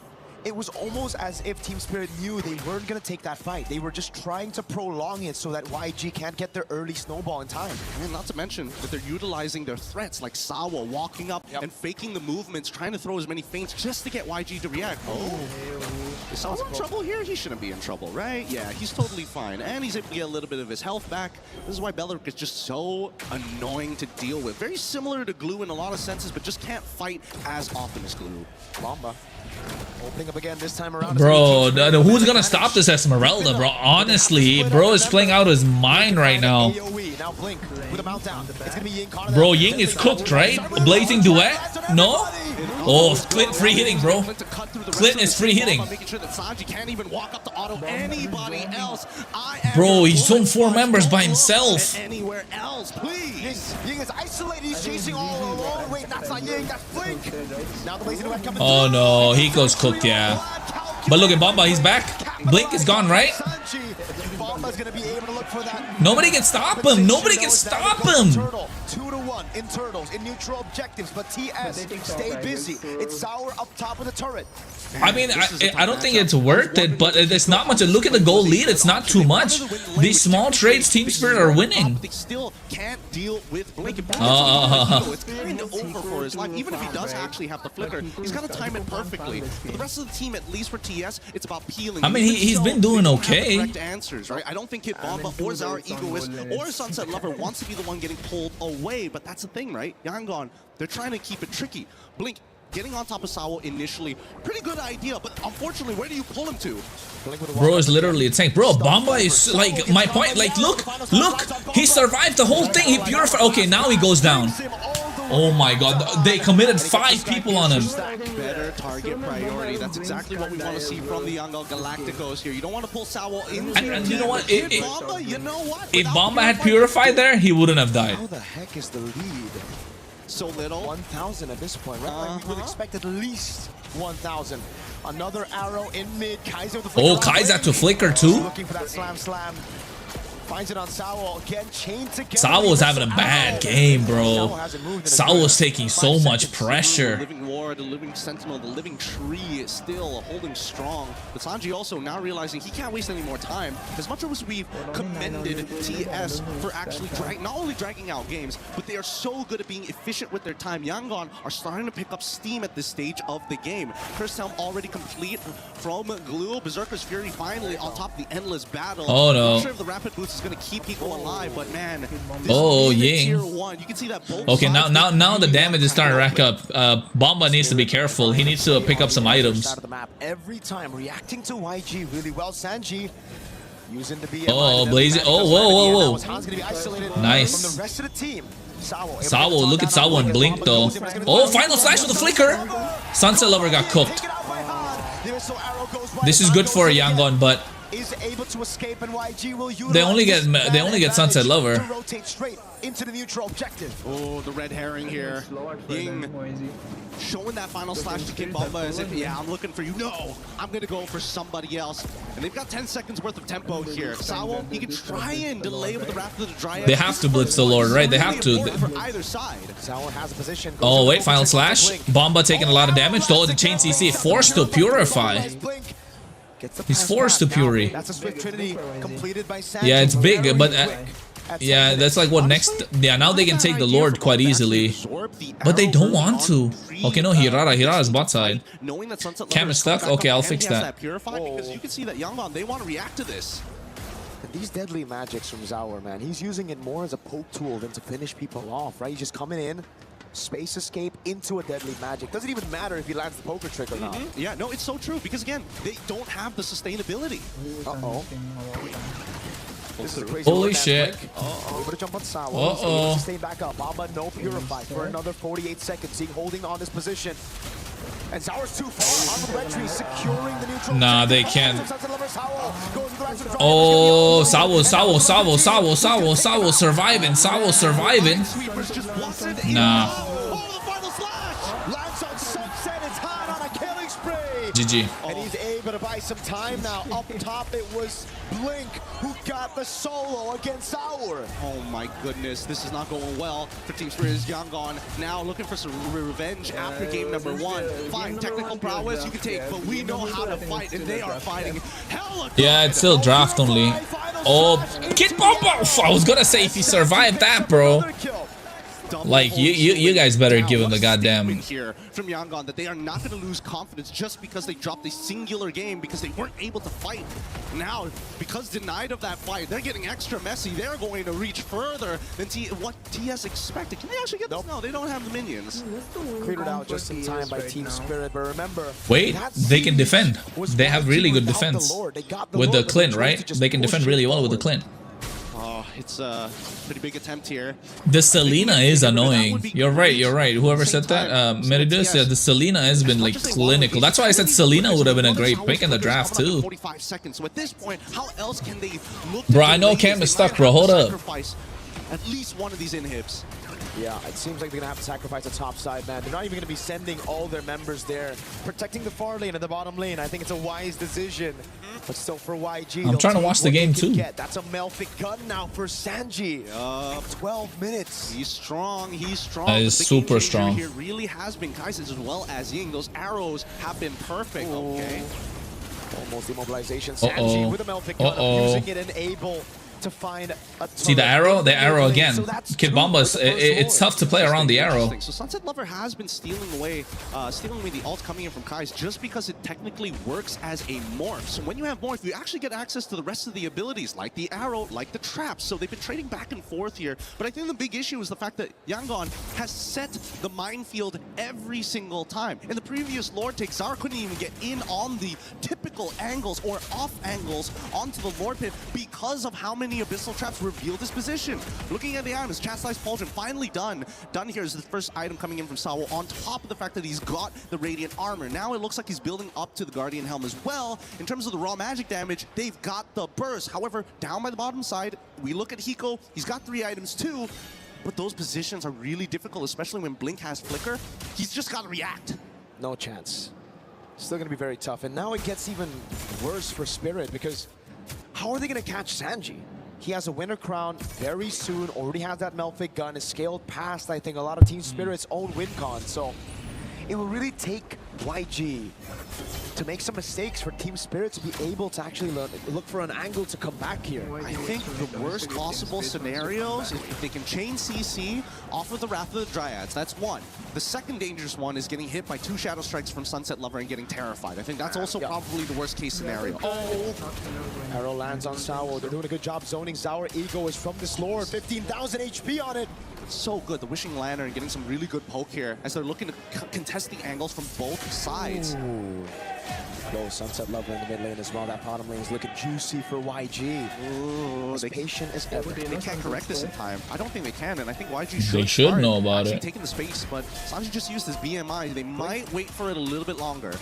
it was almost as if Team Spirit knew they weren't going to take that fight. They were just trying to prolong it so that YG can't get their early snowball in time. And not to mention that they're utilizing their threats like Sawa walking up and faking the movements, trying to throw as many feints just to get YG to react. Is Sawa in trouble here? He shouldn't be in trouble, right? Yeah, he's totally fine. And he's able to get a little bit of his health back. This is why Beleric is just so annoying to deal with. Very similar to Glue in a lot of senses, but just can't fight as often as Glue. Bomba opening up again this time around. Bro, who's gonna stop this Esmeralda, bro? Honestly, bro is playing out his mind right now. Bro, Ying is cooked, right? A blazing duet? No? Oh, Clint free hitting, bro. Clint is free hitting. Bro, he's zone 4 members by himself. Anywhere else, please. Ying is isolated. He's chasing all alone. Wait, that's not Ying. That's Blink. Now the blazing duet coming. Oh no, he goes cooked, yeah. But look at Bomba, he's back. Blink is gone, right? Nobody can stop him. Nobody can stop him. 2-1 in turtles in neutral objectives, but TS stay busy. It's Sour up top of the turret. I mean, I don't think it's worth it, but it's not much. Look at the goal lead. It's not too much. These small trades, Team Spirit are winning. They still can't deal with Blink. It's kind of over for his life. Even if he does actually have the flicker, he's got to time it perfectly. For the rest of the team, at least for TS, it's about peeling. I mean, he's been doing okay. Correct answers, right? I don't think Kid Bomba or Zara Egoist or Sunset Lover wants to be the one getting pulled away, but that's the thing, right? Yangon, they're trying to keep it tricky. Blink getting on top of Sawo initially, pretty good idea, but unfortunately, where do you pull him to? Bro is literally a tank. Bro, Bomba is like, my point, like, look, he survived the whole thing. He purified. Okay, now he goes down. Oh my god, they committed 5 people on him. Better target priority. That's exactly what we want to see from the Yangon Galacticos here. You don't want to pull Sawo into and you know what? Bomba, you know what? If Bomba had purified there, he wouldn't have died. How the heck is the lead? So little. 1,000 at this point, right? Like we would expect at least 1,000. Another arrow in mid. Kaiser with the flicker. Oh, Kai's had to flicker too. Looking for that slam. Finds it on Sawo again, chained together. Sawo's having a bad game, bro. Sawo's taking so much pressure. The living ward, the living sentinel, the living tree is still holding strong. But Sanji also now realizing he can't waste any more time. As much as we've commended TS for actually not only dragging out games, but they are so good at being efficient with their time. Yangon are starting to pick up steam at this stage of the game. Curse Helm already complete from Glue. Berserker's Fury finally on top of the endless battle. Oh no. I'm not sure if the rapid boost is going to keep people alive, but man, oh Ying. Tier 1, you can see that both okay, now the damage is starting to rack up. Bomba needs to be careful. He needs to pick up some items. Every time reacting to YG really well. Sanji using the BM. Oh, blazing. Oh, whoa. Nice. From the rest of the team. Sawo, look at Sawo and Blink though. Oh, final slash with the flicker. Sunset Lover got cooked. This is good for Yangon, but is able to escape, and YG will they only get Sunset Lover. To rotate straight into the neutral objective. Oh, the red herring here. Ying showing that final slash to Kid Bomba as if, yeah, I'm looking for you. No, I'm gonna go for somebody else. And they've got 10 seconds worth of tempo here. Sawo, he can try and delay with the Wrath of the Dryad. They have to blitz the Lord, right? They have to. For either side. Sawo has a position. Oh wait, final slash. Bomba taking a lot of damage. Oh, the chain CC forced to purify. He's forced to Fury. That's a Swift Trinity completed by Sanji. Yeah, it's big, but yeah, that's like what next. Yeah, now they can take the Lord quite easily, but they don't want to. Okay, no, Hirara's bot side. Cam is stuck. Okay, I'll fix that. Because you can see that Yangon, they want to react to this. These deadly magics from Zaur, man, he's using it more as a poke tool than to finish people off, right? He's just coming in, space escape into a deadly magic. Doesn't even matter if he lands the poker trick or not. Yeah, no, it's so true because again, they don't have the sustainability. Careful. Holy shit. Able to jump on Sawa. Uh-oh. Stay back up. Baba, no purify for another 48 seconds. He holding on this position. And Zaur's too far. Armor entry securing the neutral. Nah, they can't. Oh, Sawo surviving. Sawo surviving. Nah. Lands on Sunset. It's hot on a killing spree. GG. And he's able to buy some time now. Up top, it was Blink who got the solo against Zaur. Oh my goodness, this is not going well for Team Spirit's Yangon. Now looking for some revenge after game number 1. Fine, technical prowess you can take, but we know how to fight, and they are fighting hella good. Yeah, it's still draft only. Oh, Kid Bombo! I was gonna say if he survived that, bro. Like you guys better give him the goddamn. Here from Yangon that they are not going to lose confidence just because they dropped a singular game because they weren't able to fight. Now, because denied of that fight, they're getting extra messy. They're going to reach further than what TS expected. Can they actually get this? No, they don't have the minions. Cleared out just in time by Team Spirit, but remember. Wait, they can defend. They have really good defense with the Clint, right? They can defend really well with the Clint. Oh, it's a pretty big attempt here. The Selena is annoying. You're right. Whoever said that, Meridus, yeah, the Selena has been like clinical. That's why I said Selena would have been a great pick in the draft too. 45 seconds. So at this point, how else can they look? Bro, I know Cam is stuck, bro. Hold up. At least one of these inhibs. Yeah, it seems like they're going to have to sacrifice the top side, man. They're not even going to be sending all their members there. Protecting the far lane and the bottom lane, I think it's a wise decision. But still for YG, I'm trying to watch the game too. That's a Melfic gun now for Sanji. 12 minutes. He's strong. That is super strong. Here really has been Kai'Sa as well as Ying. Those arrows have been perfect. Okay. Almost immobilization. Sanji with a Melfic gun, using it and able to find a see the arrow again. So Kid Bomba's it's tough to play around the arrow. So Sunset Lover has been stealing away the ult coming in from Kai's just because it technically works as a morph. So when you have morph, you actually get access to the rest of the abilities, like the arrow, like the trap. So they've been trading back and forth here. But I think the big issue is the fact that Yangon has set the minefield every single time. In the previous Lord take, Zaur couldn't even get in on the typical angles or off angles onto the Lord pit because of how many abyssal traps revealed his position. Looking at the items, Chastised Pauldron finally done. Done here is the first item coming in from Sawo on top of the fact that he's got the Radiant Armor. Now it looks like he's building up to the Guardian Helm as well. In terms of the raw magic damage, they've got the burst. However, down by the bottom side, we look at Hiko. He's got 3 items too, but those positions are really difficult, especially when Blink has Flicker. He's just got to react. No chance. Still going to be very tough. And now it gets even worse for Spirit because how are they going to catch Sanji? He has a winter crown very soon, already has that Melfic gun, is scaled past, I think, a lot of Team Spirit's own win con. So it will really take YG to make some mistakes for Team Spirit to be able to actually look for an angle to come back here. I think the worst possible scenarios, if they can chain CC off of the Wrath of the Dryads, that's one. The second dangerous one is getting hit by 2 Shadow Strikes from Sunset Lover and getting terrified. I think that's also probably the worst case scenario. Arrow lands on Sawo. They're doing a good job zoning. Zaur ego is from this Lord. 15,000 HP on it. So good. The Wishing Lantern getting some really good poke here as they're looking to contest the angles from both sides. Ooh. Yo, Sunset Lover in the mid lane as well. That bottom lane is looking juicy for YG. Ooh, as patient as ever. They can't correct this in time. I don't think they can, and I think YG should. They should know about it. Taking the space, but Sanji just used his BMI. They might wait for it a little bit longer.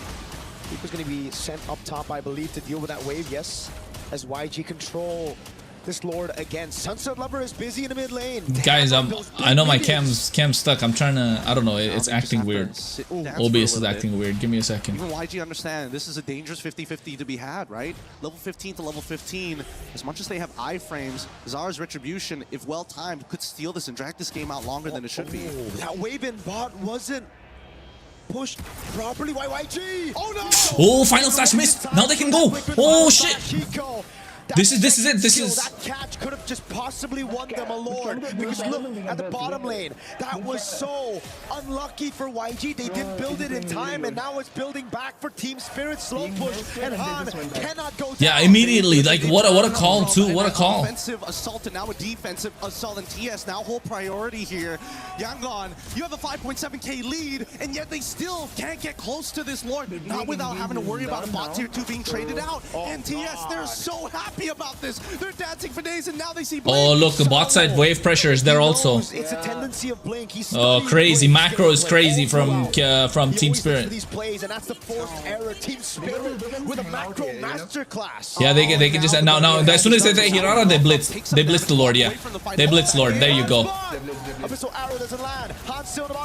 Hiko's going to be sent up top, I believe, to deal with that wave. Yes, as YG control this Lord again. Sunset Lover is busy in the mid lane. Guys, I know my cam's stuck. I'm trying to, I don't know, it's acting weird. OBS is acting weird. Give me a second. Even YG understand this is a dangerous 50-50 to be had, right? Level 15 to level 15. As much as they have iframes, Zaur's Retribution, if well timed, could steal this and drag this game out longer than it should be. That wave in bot wasn't pushed properly by YG. Oh no! Oh, final slash missed. Now they can go. Oh shit! This is it. This is. That catch could have just possibly won them a Lord. Because look at the bottom lane. That was so unlucky for YG. They didn't build it in time, and now it's building back for Team Spirit. Slow push, and Han cannot go down. Yeah, immediately. Like what a call too. What a call. Offensive assault and now a defensive assault, and TS now whole priority here. Yangon, you have a 5.7k lead, and yet they still can't get close to this Lord. Not without having to worry about a bot tier 2 being traded out. And TS, they're so happy happy about this. They're dancing for days, and now they see Oh, look, the bot side wave pressure is there also. It's a tendency of Blink. He's Oh, crazy. Macro is crazy from Team Spirit. These plays, and that's the forced error. Team Spirit with a macro masterclass. Yeah, they can just now as soon as they say Hirara, they blitz. They blitz the Lord, yeah. They blitz Lord. There you go.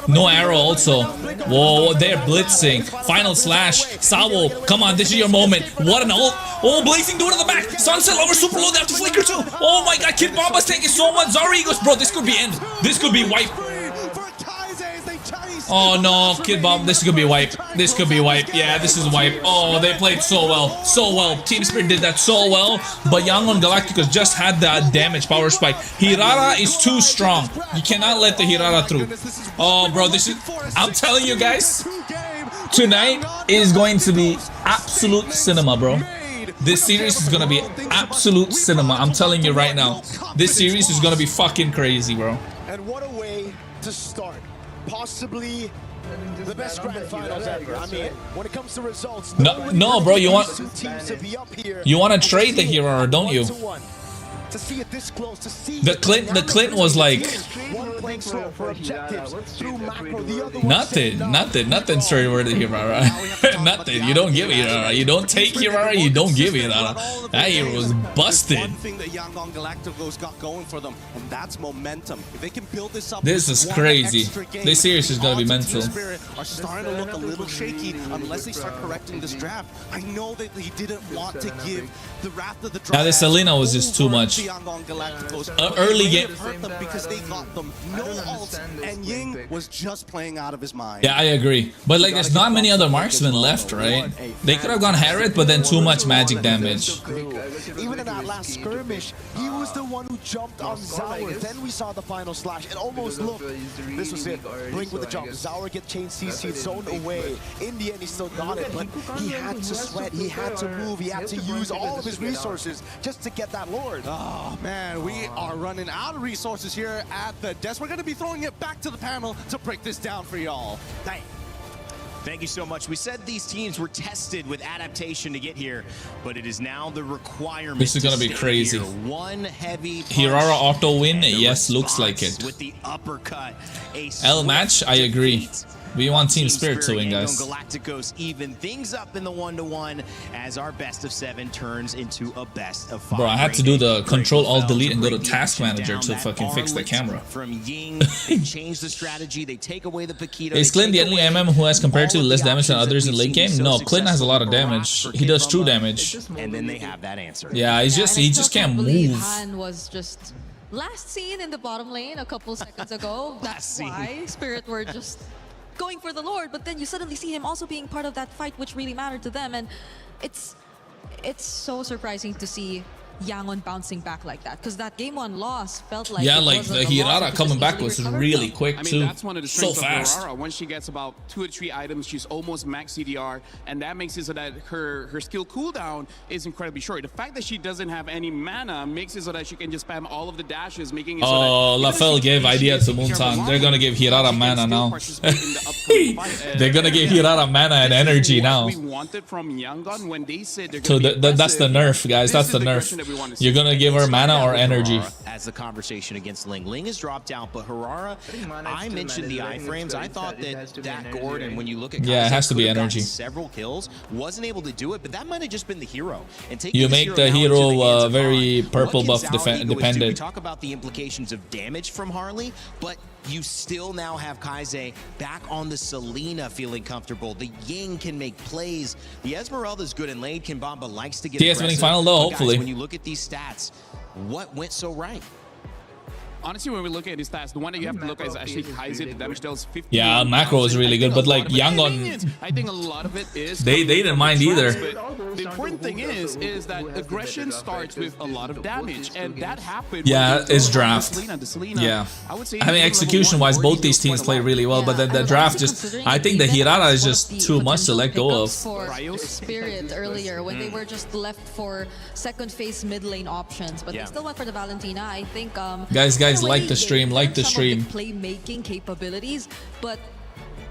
No arrow also. Whoa, they're blitzing. Final slash. Sawo, come on, this is your moment. What an ult. Oh, Blazing door to the back. Sunset over super low. They have to flicker too. Oh my god, Kid Bomba's taking so much. Zari goes, bro, this could be end. This could be wipe. Oh no, Kid Bomb, this could be wipe. This could be wipe. Yeah, this is wipe. Oh, they played so well. So well. Team Spirit did that so well. But Yangon Galacticos just had that damage power spike. Hirara is too strong. You cannot let the Hirara through. Oh, bro, this is... I'm telling you guys, tonight is going to be absolute cinema, bro. This series is gonna be absolute cinema. I'm telling you right now. This series is gonna be fucking crazy, bro. And what a way to start. Possibly the best grand finals ever. I mean, when it comes to results, no, bro. You want to trade the hero, don't you? To see it this close, to see the Clint was like nothing straight over the Hirara. Nothing. You don't give Hirara. You don't take Hirara. You don't give Hirara. That hero was busted. One thing that Yangon Galacticos got going for them, and that's momentum. If they can build this up, this is crazy. This series is gonna be mental. Spirit are starting to look a little shaky unless they start correcting this draft. I know that he didn't want to give the Wrath of the Dryad. Now the Selena was just too much. Early game hurt them because they got them no ult, and Ying was just playing out of his mind. Yeah, I agree. But like, there's not many other marksmen left, right? They could have gone Harriet, but then too much magic damage. Even in that last skirmish, he was the one who jumped on Zaur. Then we saw the final slash. It almost looked. This was it. Blink with the jump. Zaur get chain CC zoned away. In the end, he still got it, but he had to sweat. He had to move. He had to use all of his resources just to get that Lord. Oh man, we are running out of resources here at the desk. We're going to be throwing it back to the panel to break this down for y'all. Thank you so much. We said these teams were tested with adaptation to get here, but it is now the requirement. This is gonna be crazy. One heavy Hirara auto win? Yes, looks like it. With the uppercut. L match, I agree. We want Team Spirit to win, guys. Galacticos even things up in the 1-to-1 as our best of 7 turns into a best of 5. Bro, I had to do the Control Alt Delete and go to Task Manager to fucking fix the camera. From Ying, they change the strategy. They take away the Paquito. Is Clint the only MM who has comparatively less damage than others in late game? No, Clint has a lot of damage. He does true damage. And then they have that answer. Yeah, he just can't move. Han was just last seen in the bottom lane a couple seconds ago. That's why Spirit were just going for the Lord, but then you suddenly see him also being part of that fight which really mattered to them, and it's so surprising to see Yangon bouncing back like that, because that game 1 loss felt like the Hirara coming back was really quick too. That's one of the strengths so fast. of Aurora. Once she gets about 2 or 3 items, she's almost max CDR, and that makes it so that her skill cooldown is incredibly short. The fact that she doesn't have any mana makes it so that she can just spam all of the dashes, making it so that Lafel gave idea to Moontan. They're gonna give Hirara mana now. They're gonna give Hirara mana and energy now. We wanted from Yangon when they said so that's the nerf, guys. That's the nerf. You're gonna give her mana or energy. As the conversation against Ling. Ling has dropped out, but Harara, I mentioned the iframes. I thought that Gordon, when you look at it has to be energy. Several kills, wasn't able to do it, but that might have just been the hero. And you make the hero very purple buff dependent. We talk about the implications of damage from Harley, but you still now have Kaize back on the Selena feeling comfortable. The Ying can make plays. The Esmeralda's good in lane. Kimbamba likes to get DS winning final though, hopefully. Guys, when you look at these stats, what went so right? Honestly, when we look at his stats, the one that you have to look at is actually Kaize. The damage deals 50. Yeah, macro is really good, but like Yangon, I think a lot of it is they didn't mind either. The important thing is that aggression starts with a lot of damage, and that happened. Yeah, it's draft. Yeah, I mean execution-wise, both these teams play really well, but then the draft just, I think the Hirara is just too much to let go of. Spirit earlier when they were just left for second phase mid lane options, but they still went for the Valentina. I think guys, like the stream, like the stream. Playmaking capabilities, but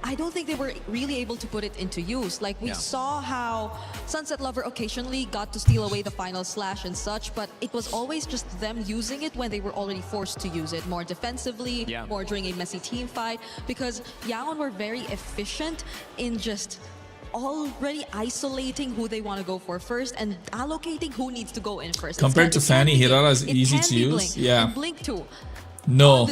I don't think they were really able to put it into use. Like we saw how Sunset Lover occasionally got to steal away the final slash and such, but it was always just them using it when they were already forced to use it, more defensively, more during a messy team fight, because Yangon were very efficient in just already isolating who they want to go for first and allocating who needs to go in first. Compared to Fanny, Hirara is easy to use. Yeah. Blink too. No,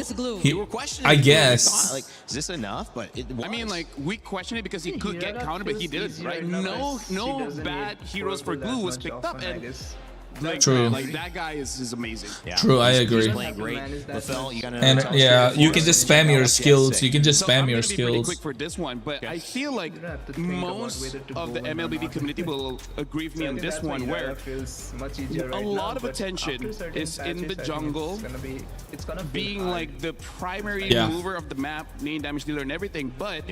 I guess. Like, is this enough? But it was. I mean, like, we questioned it because he could get countered, but he didn't, right? No bad heroes for glue was picked up, and like, True. Like that guy is amazing. Yeah. True, I agree. He's playing great. Lefel, you got And yeah, you can just spam your skills. You can just spam your I'm gonna be pretty skills. quick for this one, but I feel like most of the MLBB community will agree with me on this one, where a lot of attention is in the jungle, being like the primary mover of the map, main damage dealer and everything, but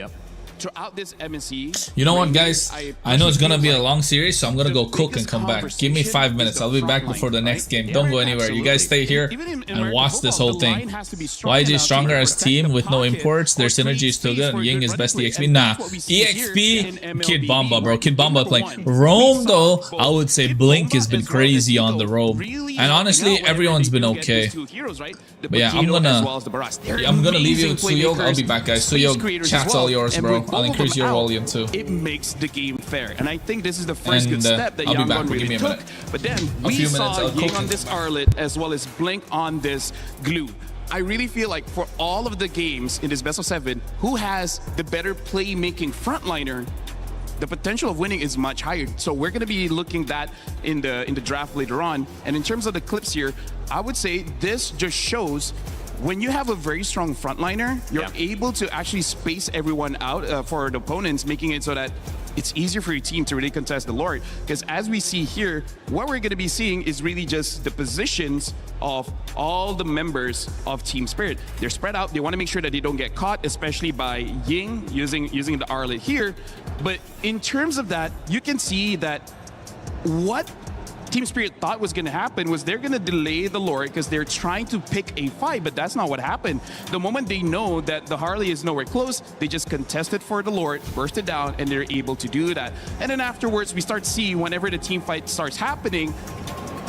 throughout this MSC, You know what, guys? I know it's gonna be a long series, so I'm gonna go cook and come back. Give me 5 minutes. I'll be back before the next game. Don't go anywhere. You guys stay here and watch this whole thing. YG stronger as team with no imports. Their synergy is still good. And Ying is best EXP. Nah, EXP, Kid Bomba, bro. Kid Bomba playing. Roam, though, I would say Blink has been crazy on the roam. And honestly, everyone's been okay. But yeah, I'm gonna leave you with Suyog. I'll be back, guys. Suyog, chat's all yours, bro. I'll increase your volume too. It makes the game fair, and I think this is the first good step that Yangon really took. But then we saw Ying on this Arlet as well as Blink on this Glue. I really feel like for all of the games in this best of 7, who has the better playmaking frontliner, the potential of winning is much higher. So we're going to be looking that in the draft later on. And in terms of the clips here, I would say this just shows when you have a very strong frontliner, you're able to actually space everyone out for the opponents, making it so that it's easier for your team to really contest the Lord. Because as we see here, what we're going to be seeing is really just the positions of all the members of Team Spirit. They're spread out. They want to make sure that they don't get caught, especially by Ying using the Arlet here. But in terms of that, you can see that what Team Spirit thought was going to happen was they're going to delay the Lord because they're trying to pick a fight, but that's not what happened. The moment they know that the Harley is nowhere close, they just contested for the Lord, burst it down, and they're able to do that. And then afterwards, we start seeing whenever the team fight starts happening,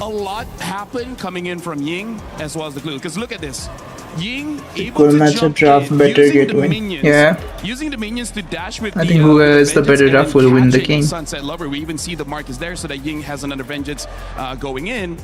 a lot happen coming in from Ying as well as the Glue. Because look at this. Ying able to jump draft in, better using get the win. minions, Yeah. using the minions to dash with I think whoever is the better draft will win the game. Sunset Lover. We even see the mark is there so that Ying has another vengeance going in.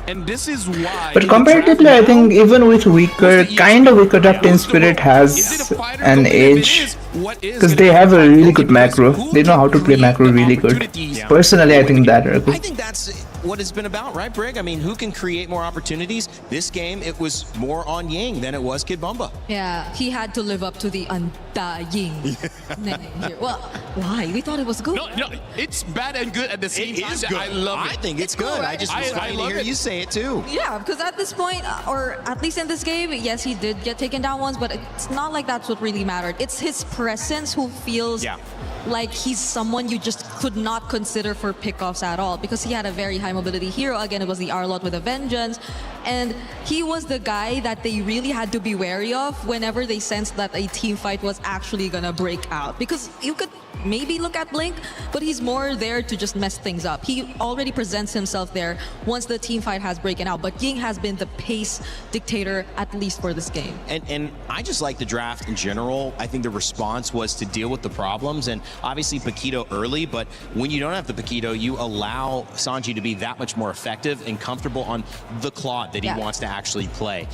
And this is why. But comparatively, I think even with weaker draft, Team Spirit has an edge because they have a really good macro. They know how to play macro really good. Personally, I think that. I think that's what it's been about, right, Brig? I mean, who can create more opportunities? This game, it was more on Ying than it was Kid Bomba. Yeah, he had to live up to the Ying name here. Well, why? We thought it was good. No, it's bad and good at the same time. It is good. I love it. I think it's good. I just was trying to hear you say it too. Yeah, because at this point, or at least in this game, yes, he did get taken down once, but it's not like that's what really mattered. It's his presence who feels like he's someone you just could not consider for pickoffs at all, because he had a very high mobility hero. Again, it was the Arlot with a vengeance, and he was the guy that they really had to be wary of whenever they sensed that a team fight was actually gonna break out, because you could maybe look at Blink, but he's more there to just mess things up. He already presents himself there once the team fight has broken out, but Ying has been the pace dictator, at least for this game. And I just like the draft in general. I think the response was to deal with the problems, and obviously Paquito early, but when you don't have the Paquito, you allow Sanji to be that much more effective and comfortable on the Claude that he wants to actually play.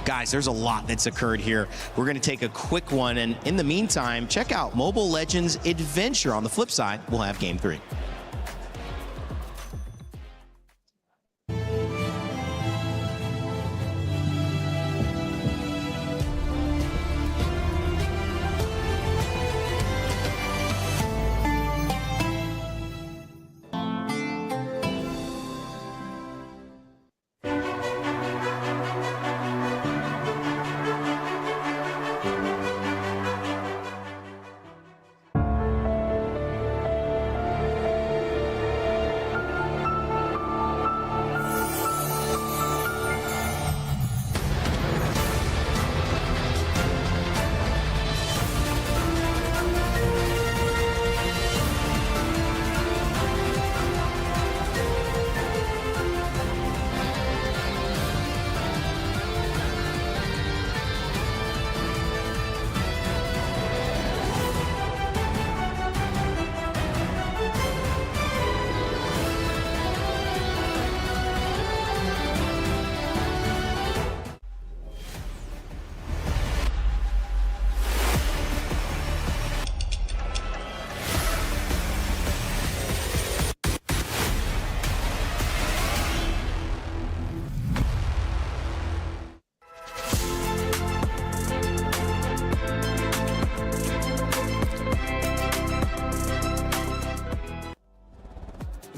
Guys, there's a lot that's occurred here. We're going to take a quick one, and in the meantime, check out Mobile Legends Adventure. On the flip side, we'll have Game 3.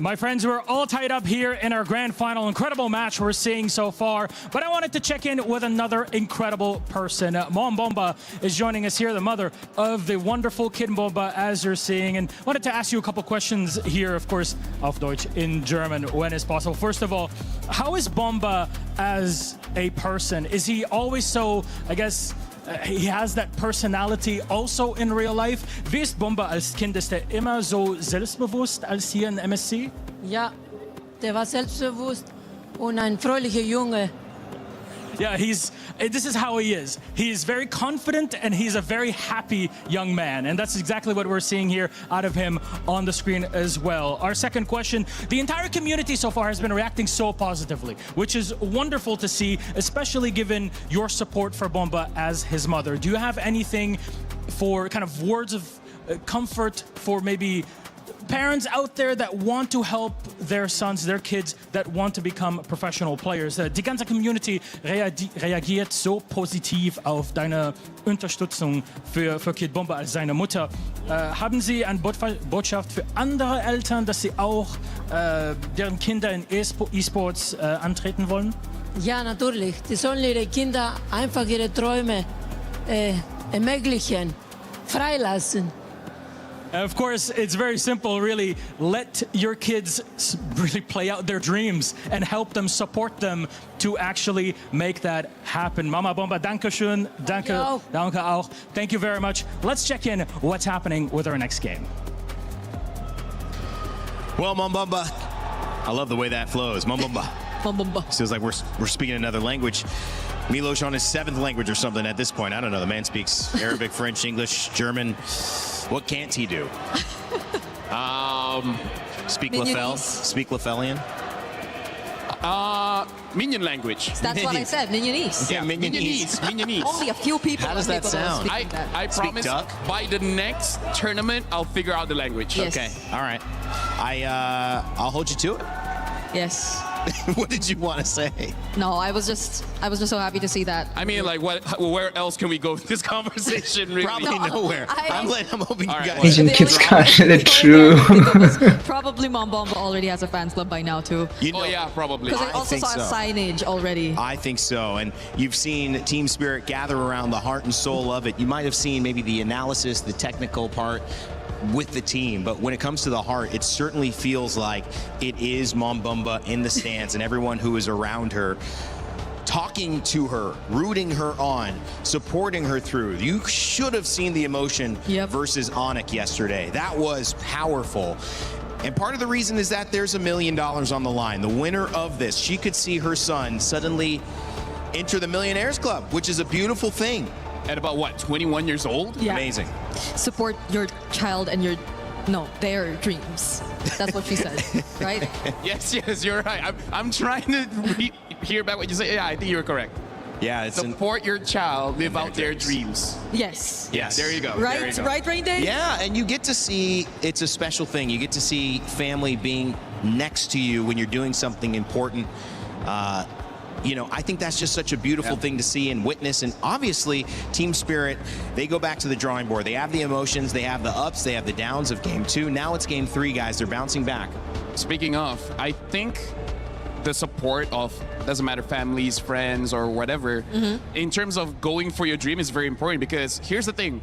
My friends, we're all tied up here in our grand final. Incredible match we're seeing so far. But I wanted to check in with another incredible person. Mom Bomba is joining us here, the mother of the wonderful Kid Bomba, as you're seeing. And wanted to ask you a couple questions here, of course, auf Deutsch, in German, when is possible. First of all, how is Bomba as a person? Is he always so, I guess, he has that personality also in real life? Wie ist Bomba als Kind? Ist er immer so selbstbewusst als hier in MSC? Ja, der war selbstbewusst und ein fröhlicher Junge. Yeah, this is how he is. He is very confident and he's a very happy young man. And that's exactly what we're seeing here out of him on the screen as well. Our second question, the entire community so far has been reacting so positively, which is wonderful to see, especially given your support for Bomba as his mother. Do you have anything for kind of words of comfort for maybe parents out there that want to help their sons, their kids that want to become professional players? Die ganze Community reagiert so positiv auf deine Unterstützung für Kid Bomba als seine Mutter. Haben Sie eine Botschaft für andere Eltern, dass sie auch deren Kinder in E-Sports antreten wollen? Ja, natürlich. Die sollen ihre Kinder einfach ihre Träume ermöglichen, freilassen. Of course, it's very simple, really. Let your kids really play out their dreams and help them, support them to actually make that happen. Mama Bomba, danke schön. Danke auch. Thank you very much. Let's check in what's happening with our next game. Well, Mom Bomba, I love the way that flows. Mom Bomba. Mom Bomba. Feels like we're speaking another language. Milos on his 7th language or something at this point. I don't know. The man speaks Arabic, French, English, German. What can't he do? Speak Lafel? Speak Lafelian? Minion language. That's what I said, Minionese. Yeah, Minionese. Minionese. Only a few people. How does that sound? I promise by the next tournament, I'll figure out the language. Yes. Okay, all right. I'll hold you to it. Yes. What did you want to say? No, I was just so happy to see that. I mean, like, where else can we go with this conversation? Really? Probably nowhere. I'm hoping you guys. Asian kids can't let it true. Probably Mom Bomba already has a fans club by now too. Oh yeah, probably. Because I also saw a signage already. I think so, and you've seen Team Spirit gather around the heart and soul of it. You might have seen maybe the analysis, the technical part with the team, but when it comes to the heart, it certainly feels like it is Mom Bomba in the stands and everyone who is around her, talking to her, rooting her on, supporting her through. You should have seen the emotion versus Onyx yesterday. That was powerful. And part of the reason is that there's $1 million on the line. The winner of this, she could see her son suddenly enter the Millionaires Club, which is a beautiful thing. At about what, 21 years old? Yeah. Amazing. Support your child and their dreams. That's what she said, right? Yes, you're right. I'm trying to hear back what you say. Yeah, I think you're correct. Yeah, it's support your child, live out their dreams. Yes. Yes. There you go. Right, there you go. right, Rain Day? Yeah, and you get to see, it's a special thing. You get to see family being next to you when you're doing something important. You know, I think that's just such a beautiful thing to see and witness. And obviously, Team Spirit, they go back to the drawing board. They have the emotions, they have the ups, they have the downs of Game 2. Now it's Game 3, guys. They're bouncing back. Speaking of, I think the support of, doesn't matter, families, friends, or whatever, in terms of going for your dream is very important, because here's the thing.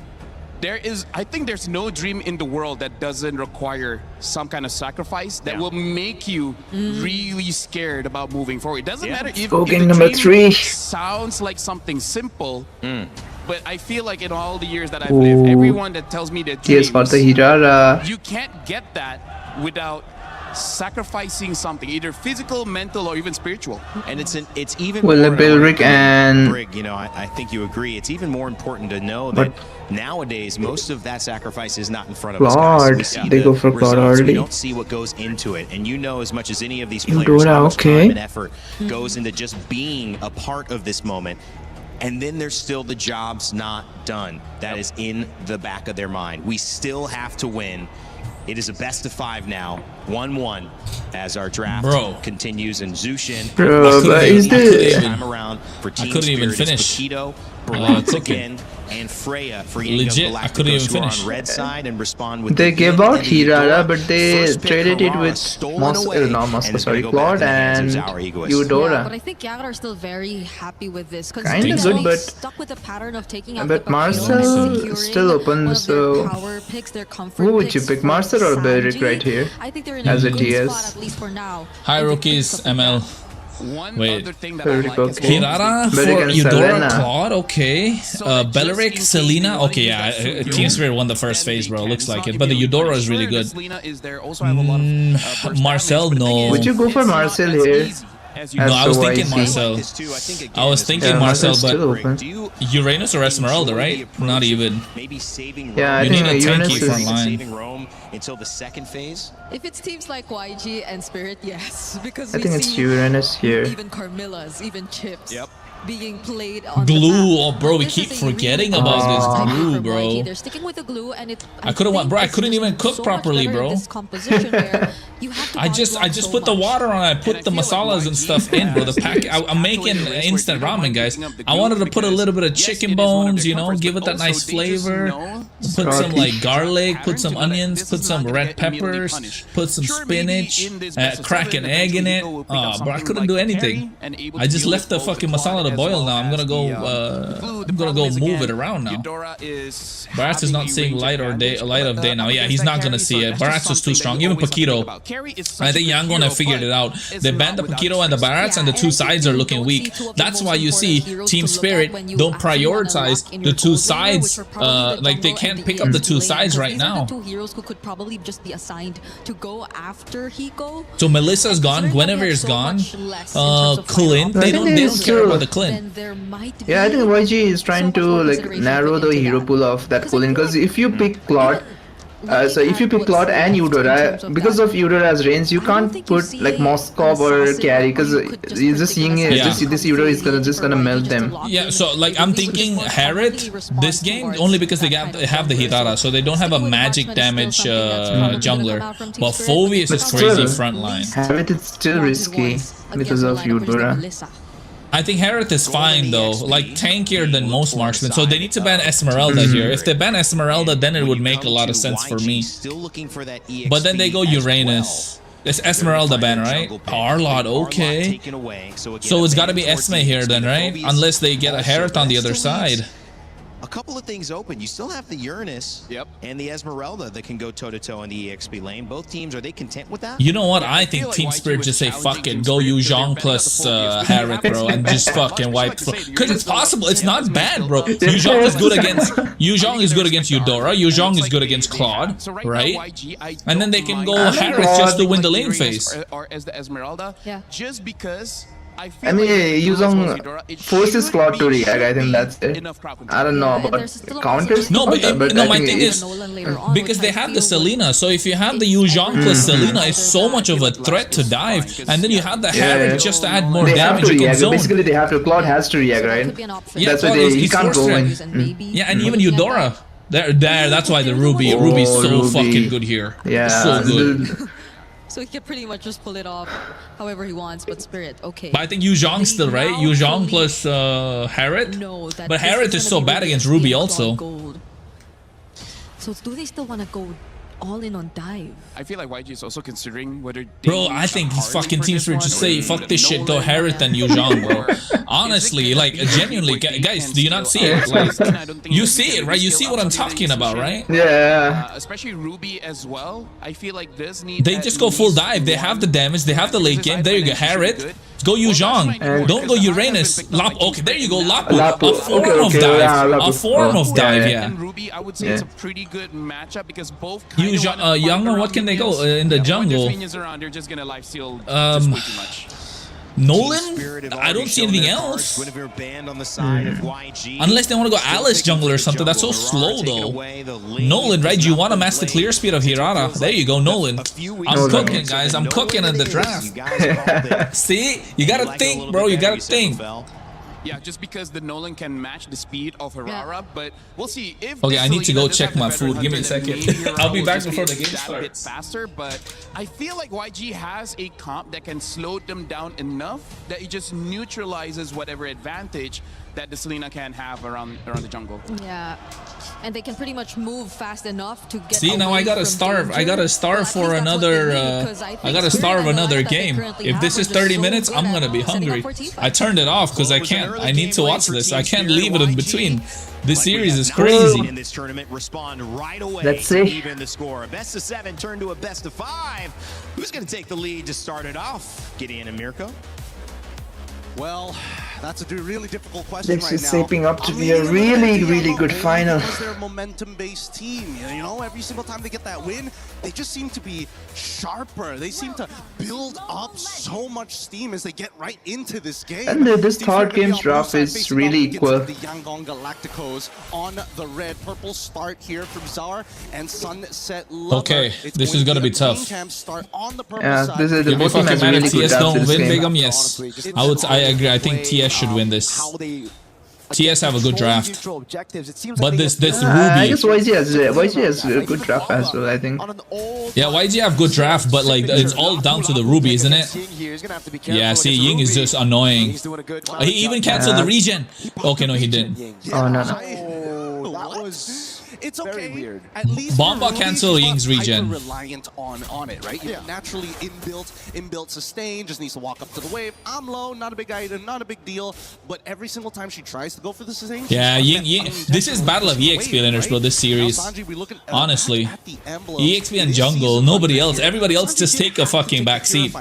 I think there's no dream in the world that doesn't require some kind of sacrifice that will make you really scared about moving forward. It doesn't matter if the number dream 3 sounds like something simple, but I feel like in all the years that I've lived, everyone that tells me that dreams, you can't get that without sacrificing something, either physical, mental, or even spiritual. And it's even well, more, Billrick and Brig, you know, I think you agree. It's even more important to know that nowadays most of that sacrifice is not in front of us, guys. We see they go for God results. already. We don't see what goes into it, and you know as much as any of these players how much time and effort goes into just being a part of this moment. And then there's still the job's not done. That is in the back of their mind. We still have to win. It is a best of 5 now, 1-1, as our draft continues. And Zushin, is this time around for Team I couldn't even Spirit, finish. Paquito, Barak again, and Freya for Legit, I couldn't even finish. on red side and respond with They the gave in out and the Hirara, Eudora. but they First pick, traded it KRONOS with stolen away, Sorry, go Claude back in and the hands of our Egoist. Yeah, Eudora. but I think Yagar are still very happy with this. Kinda Considering good, they've but stuck with the pattern of taking out but the Papillon and Marcel securing still open, one of their so power picks, their comfort who would you picks pick, from Marcel or Beric Sanji. right here I think they're in as a a good TS? spot, at least for now. Hierarchies, ML. Wait. Beric, okay. Hirara Beric for and Eudora, Selena. Claude, okay. Belleric, Selena, okay, yeah. Team Spirit won the first phase, bro. Looks like it. But the Eudora is really good. Marcel, no. Would you go for Marcel here? No, I was thinking Marcel. I was thinking Yeah, Marcel, Marcel's still but open. Uranus or Esmeralda, right? Not even. Yeah, I You think need a Uranus tanky front is... line. Until the second phase. If it's teams like YG and Spirit, yes, because I we think it's see Uranus here. even Carmilla's, even Chips. Yep. Being played on Glue, the oh bro, we keep forgetting about this glue, bro. They're sticking with the glue, and it. I couldn't want, bro. I couldn't even cook so properly, much better in bro. this composition where you have to I just put the water on. I put the masalas and stuff in, bro. The pack. I'm making instant ramen, guys. I wanted to put a little bit of chicken bones, you know, give it that nice flavor. Put some like garlic, put some onions, put some red peppers, put some spinach, crack an egg in it. Oh, bro, I couldn't do anything. I just left the fucking masala to boil now. I'm gonna go move it around now. Barats is not seeing light of day now. Yeah, he's not gonna see it. Barats is too strong. Even Paquito. I think Yangon have figured it out. They banned the Paquito and the Barats, and the two sides are looking weak. That's why you see Team Spirit don't prioritize the two sides. Like they can't pick up the two sides right now. Two heroes who could probably just be assigned to go after Hiko. So Melissa's gone, Guinevere's gone, Clint, they don't care about the Clint. Yeah, I think YG is trying to like narrow the hero pool of that Colin, because if you pick Claude, so if you pick Claude and Eudora, because of Eudora's range, you can't put like Moskov or Carry, because you're just seeing it, this Eudora is just gonna melt them. Yeah, so like I'm thinking Harriet this game only because they have the Hirara, so they don't have a magic damage jungler. But Phoveus is crazy frontline. Harriet is still risky because of Eudora. I think Harriet is fine though, like tankier than most marksmen, so they need to ban Esmeralda here. If they ban Esmeralda, then it would make a lot of sense for me. But then they go Uranus. It's Esmeralda ban, right? Arlot, okay. So it's gotta be Esme here then, right? Unless they get a Harriet on the other side. A couple of things open. You still have the Uranus and the Esmeralda that can go toe-to-toe in the EXP lane. Both teams, are they content with that? You know what? I think Team Spirit just say, fuck it, go Yu Zhong plus Harriet, bro, and just fucking wipe. Because it's possible. It's not bad, bro. Yu Zhong is good against Eudora. Yu Zhong is good against Claude, right? And then they can go Harriet just to win the lane phase. Or as the Esmeralda, just because I mean, Yuzong forces Claude to react. I think that's it. I don't know about counters. No, but my thing is because they have the Selena. So if you have the Yu Zhong plus Selena, it's so much of a threat to dive, and then you have the Harriet just to add more damage. You can zone. Basically, they have to. Claude has to react, right? Yeah, that's why he can't go in. Yeah, and even Eudora. There. That's why the Ruby's so fucking good here. Yeah, so good. So he can pretty much just pull it off however he wants, but Spirit, okay. But I think Yu Zhong's still right. Yu Zhong plus Harriet. But Harriet is so bad against Ruby also. So do they still want to go all in on dive? I feel like YG is also considering whether. Bro, I think fucking Team Spirit just say fuck this shit, go Harriet and Yu Zhong, bro. Honestly, like genuinely, guys, do you not see it? Like, you see it, right? You see what I'm talking about, right? Yeah. Especially Ruby as well. I feel like this needs. They just go full dive. They have the damage. They have the late game. There you go, Harriet. Go Yu Zhong. Don't go Uranus. Okay, there you go, Lapu. A form of dive. A form of dive, yeah. And Ruby, I would say it's a pretty good matchup because both. Yu Zhong, Young, what can they go in the jungle? They're just gonna life steal just way too much. Nolan? I don't see anything else. Unless they want to go Alice jungle or something. That's so slow though. Nolan, right? Do you want to match the clear speed of Hirara? There you go, Nolan. I'm cooking, guys. I'm cooking in the draft. See? You gotta think, bro. You gotta think. Yeah, just because the Nolan can match the speed of Hirara, but we'll see if. Okay, I need to go check my food. Give me a second. I'll be back before the game starts. Faster, but I feel like YG has a comp that can slow them down enough that it just neutralizes whatever advantage that the Selena can have around the jungle. Yeah. And they can pretty much move fast enough to get. See, now I gotta starve. I gotta starve for another. I gotta starve another game. If this is 30 minutes, I'm gonna be hungry. I turned it off because I can't. I need to watch this. I can't leave it in between. This series is crazy. In this tournament, respond right away. Let's see. Even the score. A best of 7 turned to a best of 5. Who's going to take the lead to start it off? Gideon and Mirko? Well, that's a really difficult question This right is now. shaping up to be a really good final. Because they're a momentum-based team, you know, every single time they get that win, they just seem to be sharper. They seem to build up so much steam as they get right into this game. And this third game's draft is really equal. The Yangon Galacticos on the red. Purple start here from Czar and Sunset Lover. Okay, this is gonna be tough. Yeah, this is the both team has really good TS drafts don't in this win game. Bigum, yes. I agree. I think TS should win this. TS have a good draft, but this I Ruby. guess YG has a good draft as well, I think. Yeah, YG have good draft, but like it's all down to the Ruby, isn't it? Yeah, see, Ying is just annoying. He even canceled the regen. Okay, no, he didn't. Oh no. That was. It's okay. Very weird. At least Bomba cancel Ying's regen. Reliant on it, right? You know, naturally inbuilt sustain, just needs to walk up to the wave. I'm low, not a big item, not a big deal. But every single time she tries to go for the sustain, yeah, Ying. This is battle of EXP laners, bro. This series, honestly, EXP and jungle, nobody else. Everybody else just take a fucking backseat.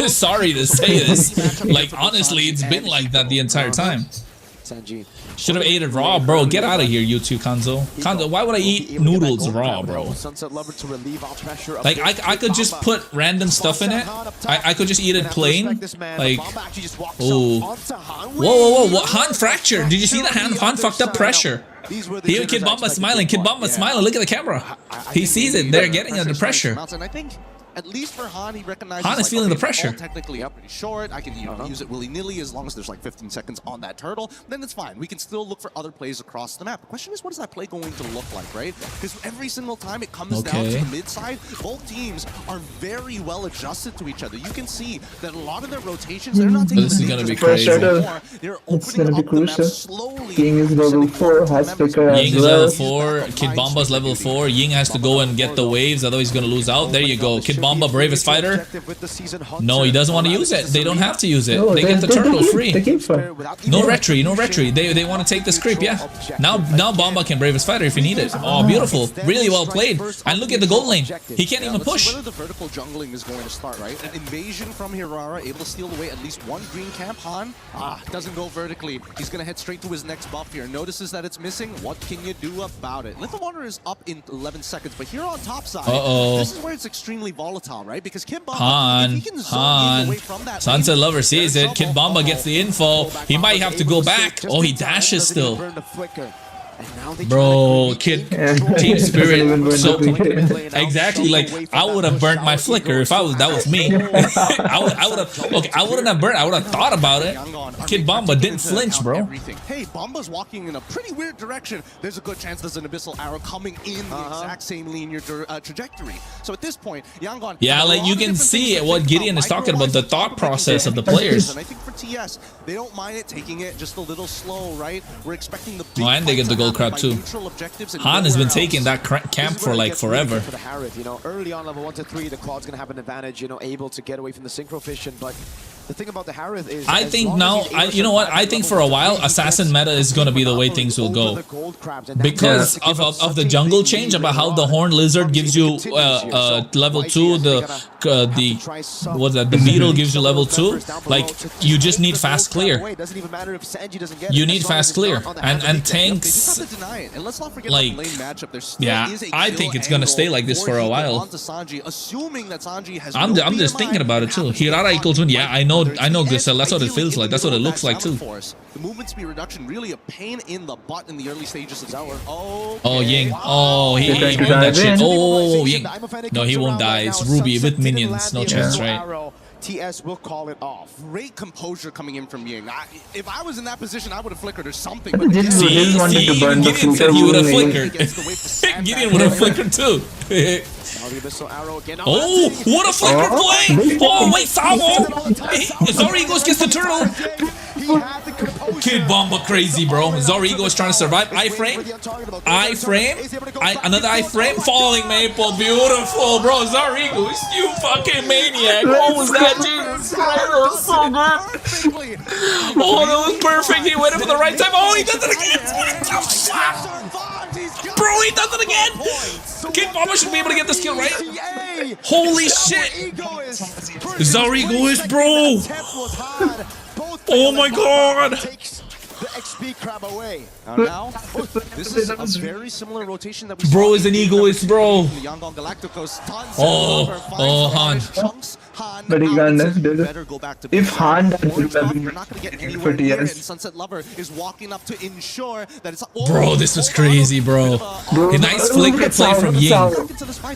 Sorry to say this, like honestly, it's been like that the entire time. Should have ate it raw, bro. Get out of here, you two, Kanzo. Kanzo, why would I eat noodles raw, bro? Like, I could just put random stuff in it. I could just eat it plain. Like, oh. Whoa. Han fractured. Did you see that? Han fucked up pressure. Here, Kid Bomba smiling. Kid Bomba smiling. Look at the camera. He sees it. They're getting under pressure. At least for Han, he recognizes Han is feeling the pressure. Technically up pretty short. I can use it willy-nilly as long as there's like 15 seconds on that turtle. Then it's fine. We can still look for other plays across the map. The question is, what is that play going to look like, right? Because every single time it comes down to the mid side, both teams are very well adjusted to each other. You can see that a lot of their rotations, they're not taking this is gonna be crazy. It's gonna be crucial. Ying is level 4, Hospiker as Ying is well. level 4, Kid Bomba's level 4. Ying has to go and get the waves, otherwise he's gonna lose out. There you go. Kid Bomba, bravest fighter. No, he doesn't want to use it. They don't have to use it. They get the turtle free. No retry, no retry. They want to take this creep, yeah. Now Bomba can bravest fighter if you need it. Oh, beautiful. Really well played. And look at the gold lane. He can't even push. The vertical jungling is going to start, right? An invasion from Hirara, able to steal away at least one green camp. Han, doesn't go vertically. He's going to head straight to his next buff here. Notices that it's missing. What can you do about it? Little Water is up in 11 seconds, but here on top side, this is where it's extremely volatile, right? Because Kid Bomba, if he can zone away from that Sunset Lover sees it. Kid Bomba gets the info. He might have to go back. Oh, he dashes still. Bro, Kid Team Spirit. So exactly, like I would have burnt my flicker if that was me. I would have. Okay, I wouldn't have burnt. I would have thought about it. Kid Bomba didn't flinch, bro. Hey, Bomba's walking in a pretty weird direction. There's a good chance there's an abyssal arrow coming in the exact same linear trajectory. So at this point, Yangon. Yeah, like you can see what Gideon is talking about, the thought process of the players. And I think for TS, they don't mind it taking it just a little slow, right? We're expecting the big and they get the gold crab too. Han has been taking that camp for like forever. For the Harith, you know, early on level 1 to 3, the Cloud's gonna have an advantage, you know, able to get away from the synchro fission, but the thing about the Harith is, I think now, you know what? I think for a while, assassin meta is going to be the way things will go, because of the jungle change about how the horned lizard gives you level 2, the beetle gives you level 2. Like you just need fast clear. You need fast clear, and tanks. Like, yeah, I think it's gonna stay like this for a while. I'm just thinking about it too. Hirara equals 1. Yeah, I know, Grisel. That's what it feels like. That's what it looks like too. The movement speed reduction really a pain in the butt in the early stages of the game. Oh, Ying. Oh, he won that shit. Oh, Ying. No, he won't die. It's Ruby with minions. No chance, right? TS will call it off. Great composure coming in from Ying. If I was in that position, I would have flickered or something. Gideon wanted to burn the Gideon said he would have flickered. Gideon would have flickered too. Oh, what a flicker play! Oh, wait, Savo! Sorry, he goes against the turtle. He had the composure Kid Bomba crazy, bro. Zorigo is trying to survive. Iframe. Another iframe. Falling Maple. Beautiful, bro. Zorigo is you fucking maniac. What was that, Jesus Christ? That was so good. Oh, that was perfect. He went in for the right time. Oh, he does it again. Bro, he does it again. Kid Bomba should be able to get this kill, right? Holy shit. Zorigo is, bro. Oh my god. The XP crab away. Now, this is a very similar rotation that we Bro saw is an egoist, bro. Yangon Galacticos. Oh, Han. But he can't do Better go back to if Han doesn't we're not going to get anywhere near it, and Sunset Lover is walking up to ensure that it's... Bro, this was crazy, bro. A nice flicker play from Ying.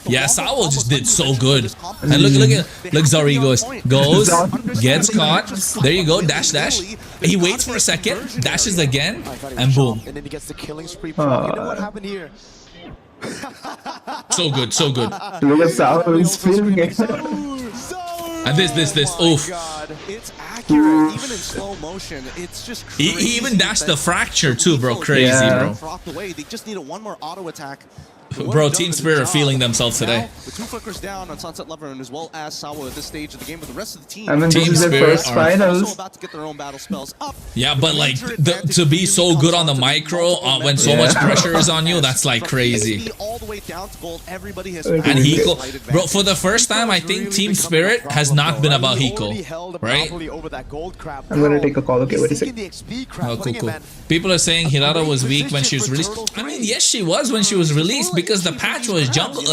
Yeah, Sao just did so good. And look Zorigo goes, gets caught. There you go, dash. He waits for a second, dashes again, and boom. And then he gets the killing spree. You know what happened here? So good, so good. Look at Sao, he's filming it. And this, oof. It's accurate, even in slow motion. It's just crazy. He even dashed the fracture too, bro. Crazy, bro. They just needed one more auto attack. Bro, Team Spirit are feeling themselves today. With 2 flickers down on Sunset Lover and as well as Sawa at this stage of the game, but the rest of the team, I mean, this is their first finals. about to get their own battle spells up. Yeah, but like to be so good on the micro when so much pressure is on you, that's like crazy. All the way down to gold, everybody has And Hiko, bro, for the first time, I think Team Spirit has not been about Hiko, right? I'm gonna take a call. Okay, what is it? Oh, cool. People are saying Hirata was weak when she was released. I mean, yes, she was when she was released because the patch was jungle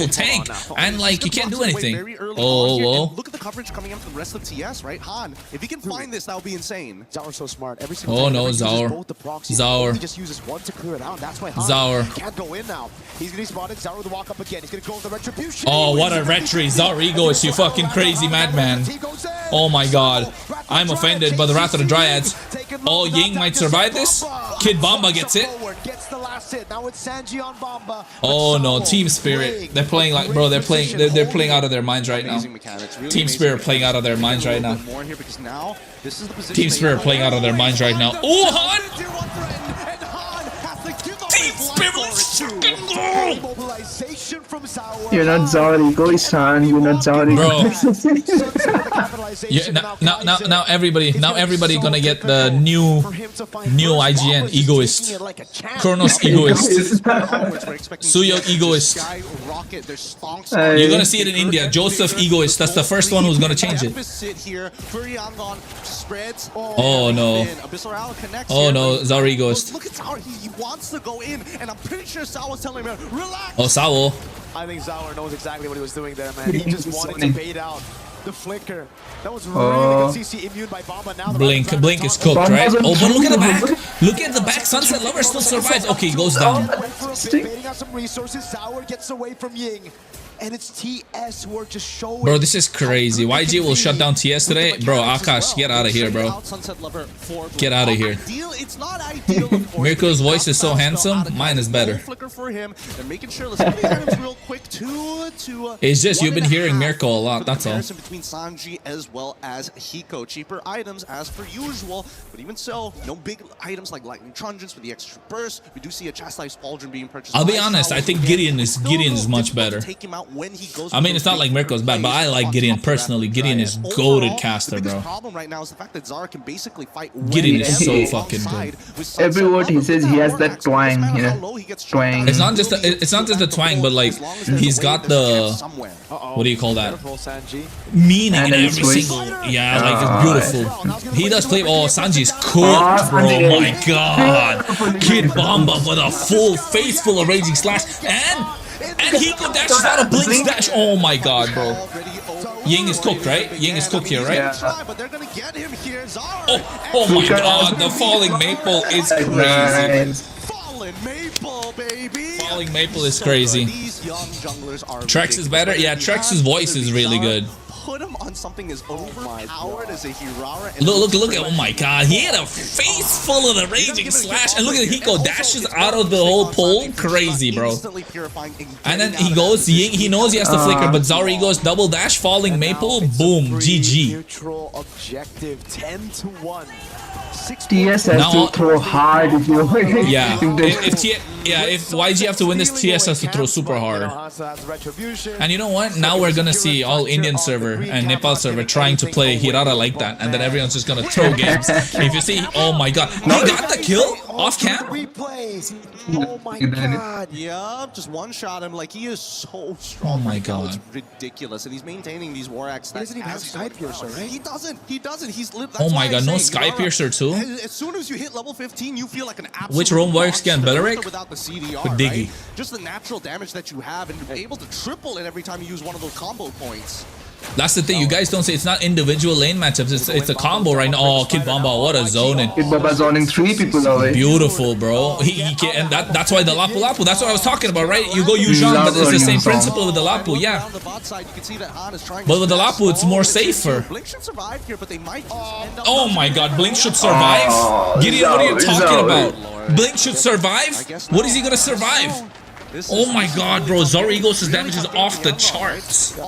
tank, and like you can't do anything. Oh, look at the coverage coming in from the rest of TS, right? Han, if he can find this, that would be insane. Zaur's so smart. Every Oh no, Zaur. He just uses one to clear it out. That's why Han Zaur can't go in now. He's gonna be spotted. Zaur with the walk up again. He's gonna go with the retribution. Oh, what a retry. Zorigo is you fucking crazy madman. Oh my god. I'm offended by the Wrath of the Dryads. Oh, Ying might survive this. Kid Bomba gets it. Gets the last hit. Now it's Sanji on Bomba. Oh no, Team Spirit. They're playing like, bro, they're playing out of their minds right now. Team Spirit playing out of their minds right now. Team Spirit playing out of their minds right now. Oh, Han! Team Spirit, let's fucking go! You're not Zorigo, Han. You're not Zorigo. Yeah, now everybody gonna get the new IGN egoist. KRONOS egoist. Suyo egoist. You're gonna see it in India. Joseph egoist. That's the first one who's gonna change it. Oh no. Oh no, Zorigo. Look at Zaur. He wants to go in, and I'm pretty sure Zaur was telling him, relax. Oh, Sao. I think Zaur knows exactly what he was doing there, man. He just wanted to bait out the flicker. That was really good. CC immune by Bomba. Now Blink is cooked, right? Oh, but look at the back. Look at the back. Sunset Lover still survives. Okay, he goes down. Baiting out some resources. Zaur gets away from Ying. And it's TS who are just showing. Bro, this is crazy. YG will shut down TS today. Bro, Akash, get out of here, bro. Get out of here. Mirko's voice is so handsome. Mine is better. It's just you've been hearing Mirko a lot, that's all. Between Sanji as well as Hiko. Cheaper items as per usual, but even so, no big items like Lightning Truncheons for the extra burst. We do see a Chastised Pauldron being purchased. I'll be honest, I think Gideon is much better. I mean, it's not like Mirko's bad, but I like Gideon personally. Gideon is goated caster, bro. Gideon is so fucking good. Every word he says, he has that twang, you know, twang. It's not just the twang, but like he's got the what do you call that? Meaning in every single. Yeah, like it's beautiful. He does play. Oh, Sanji's cooked, bro. Oh my god, Kid Bomba with a full face full of raging slash and Hiko dashes out a blink dash. Oh my god, bro. Ying is cooked, right? Ying is cooked here, right? Yeah. Oh my god, the falling maple is crazy. Falling maple is crazy. Trex is better? Yeah, Trex's voice is really good. Put him on something as overpowered as a Hirara. Look at, oh my god, he had a face full of the raging slash, and look at Hiko dashes out of the whole pole. Crazy, bro. And then he goes, he knows he has to flicker, but Zauri goes double dash, falling maple, boom, GG. Neutral objective 10-1. TS has to throw hard if you. Yeah. If YG have to win this, TS has to throw super hard. And you know what? Now we're gonna see all Indian server and Nepal server trying to play Hirara like that, and then everyone's just gonna throw games. If you see, oh my god, he got the kill off cam. Oh my god. Yeah, just one shot him. Like, he is so strong. Oh my right now. god. It's ridiculous, and he's maintaining these war acts. He doesn't even have Sky Piercer, right? He doesn't. He's Oh my god, no Sky Piercer too. As soon as you hit level 15, you feel like an absolute Which roam works again, Belleric? without the CDR, With Diggy. right? Just the natural damage that you have, and you're able to triple it every time you use one of those combo points. That's the thing, you guys don't say it's not individual lane matchups, it's a combo right now. Oh, Kid Bomba, what a zoning. Kid Bomba zoning 3 people away. Beautiful, bro. He can, and that's why the Lapu Lapu, that's what I was talking about, right? You go Yuzhan, but it's the same principle with the Lapu, yeah. But with the Lapu, it's more safer. Oh my god, Blink should survive? Gideon, what are you talking about? Blink should survive? What is he gonna survive? Oh my god, bro, Zorigos' damage is off the charts.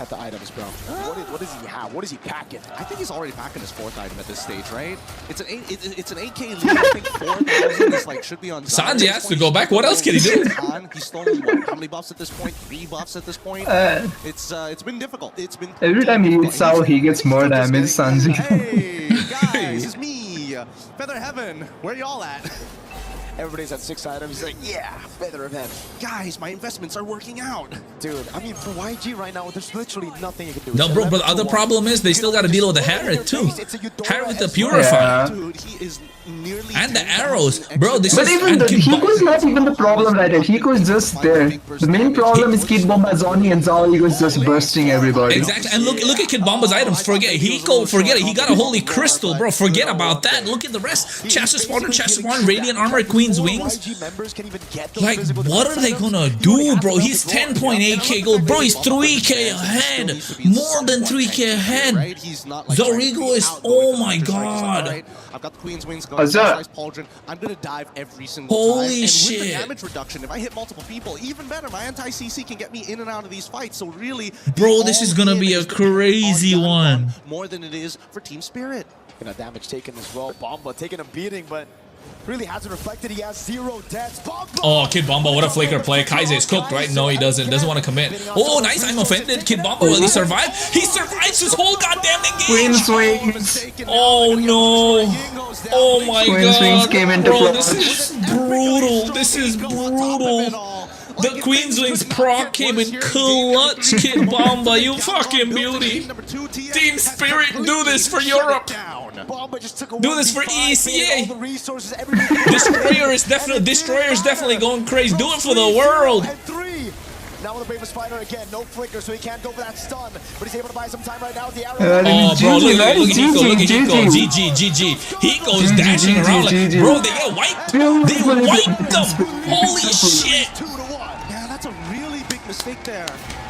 At the items, bro. What does he have? What is he packing? I think he's already packing his 4th item at this stage, right? It's an 8K lead. I think 4,000 is like should be on. Sanji has to go back. What else can he do? He's stolen what? How many buffs at this point? 3 buffs at this point. It's been difficult. It's been Every time he hits out, he gets more damage. Sanji. Hey guys, it's me, Feather Heaven. Where y'all at? Everybody's at 6 items. He's like, yeah, Feather Event. Guys, my investments are working out. Dude, I mean, for YG right now, there's literally nothing you can do. No, bro, but the other problem is they still got to deal with the Harriet too. Harriet with the Purify. Dude, he is nearly and the arrows. Bro, this but is... even Hiko's not even the problem right here. Hiko's just there. The main problem is Kid Bomba, Zoni, and Zorigos just bursting everybody. Exactly, and look at Kid Bomba's items. Forget Hiko, forget it. He got a holy crystal, bro. Forget about that. Look at the rest. Chassis Spawn, Radiant Armor, Queen's Wings. Like, what are they gonna do, bro? He's 10.8k gold. Bro, he's 3k ahead. More than 3k ahead. Zorigo is, oh my god. I've got the Queen's Wings going. Pauldron. I'm gonna dive every single time. Holy shit. With the damage reduction, if I hit multiple people, even better. My anti-CC can get me in and out of these fights. So really, bro, this is gonna be a crazy one. More than it is for Team Spirit. You know, damage taken as well. Bomba taking a beating, but really hasn't reflected. He has 0 deaths. Bomba! Oh, Kid Bomba, what a flaker play. Kaiser is cooked, right? No, he doesn't. Doesn't want to commit. Oh, nice. I'm offended. Kid Bomba, will he survive? He survives his whole goddamn engage. Swings. Oh, no. Oh, my god. Swings came into bro, this is brutal. This is brutal. The Queen's Wings proc came in clutch, Kid Bomba. You fucking beauty. Team Spirit, do this for Europe. Do this for ECA. Destroyer is definitely going crazy. Do it for the world. Now with the Bravest Fighter again, no flicker, so he can't go for that stun, but he's able to buy some time right now with the arrow. Oh, bro, look at Hiko. GG. Hiko's dashing around like, bro, they get wiped. They wiped them. Holy shit. Yeah, that's a really big mistake there.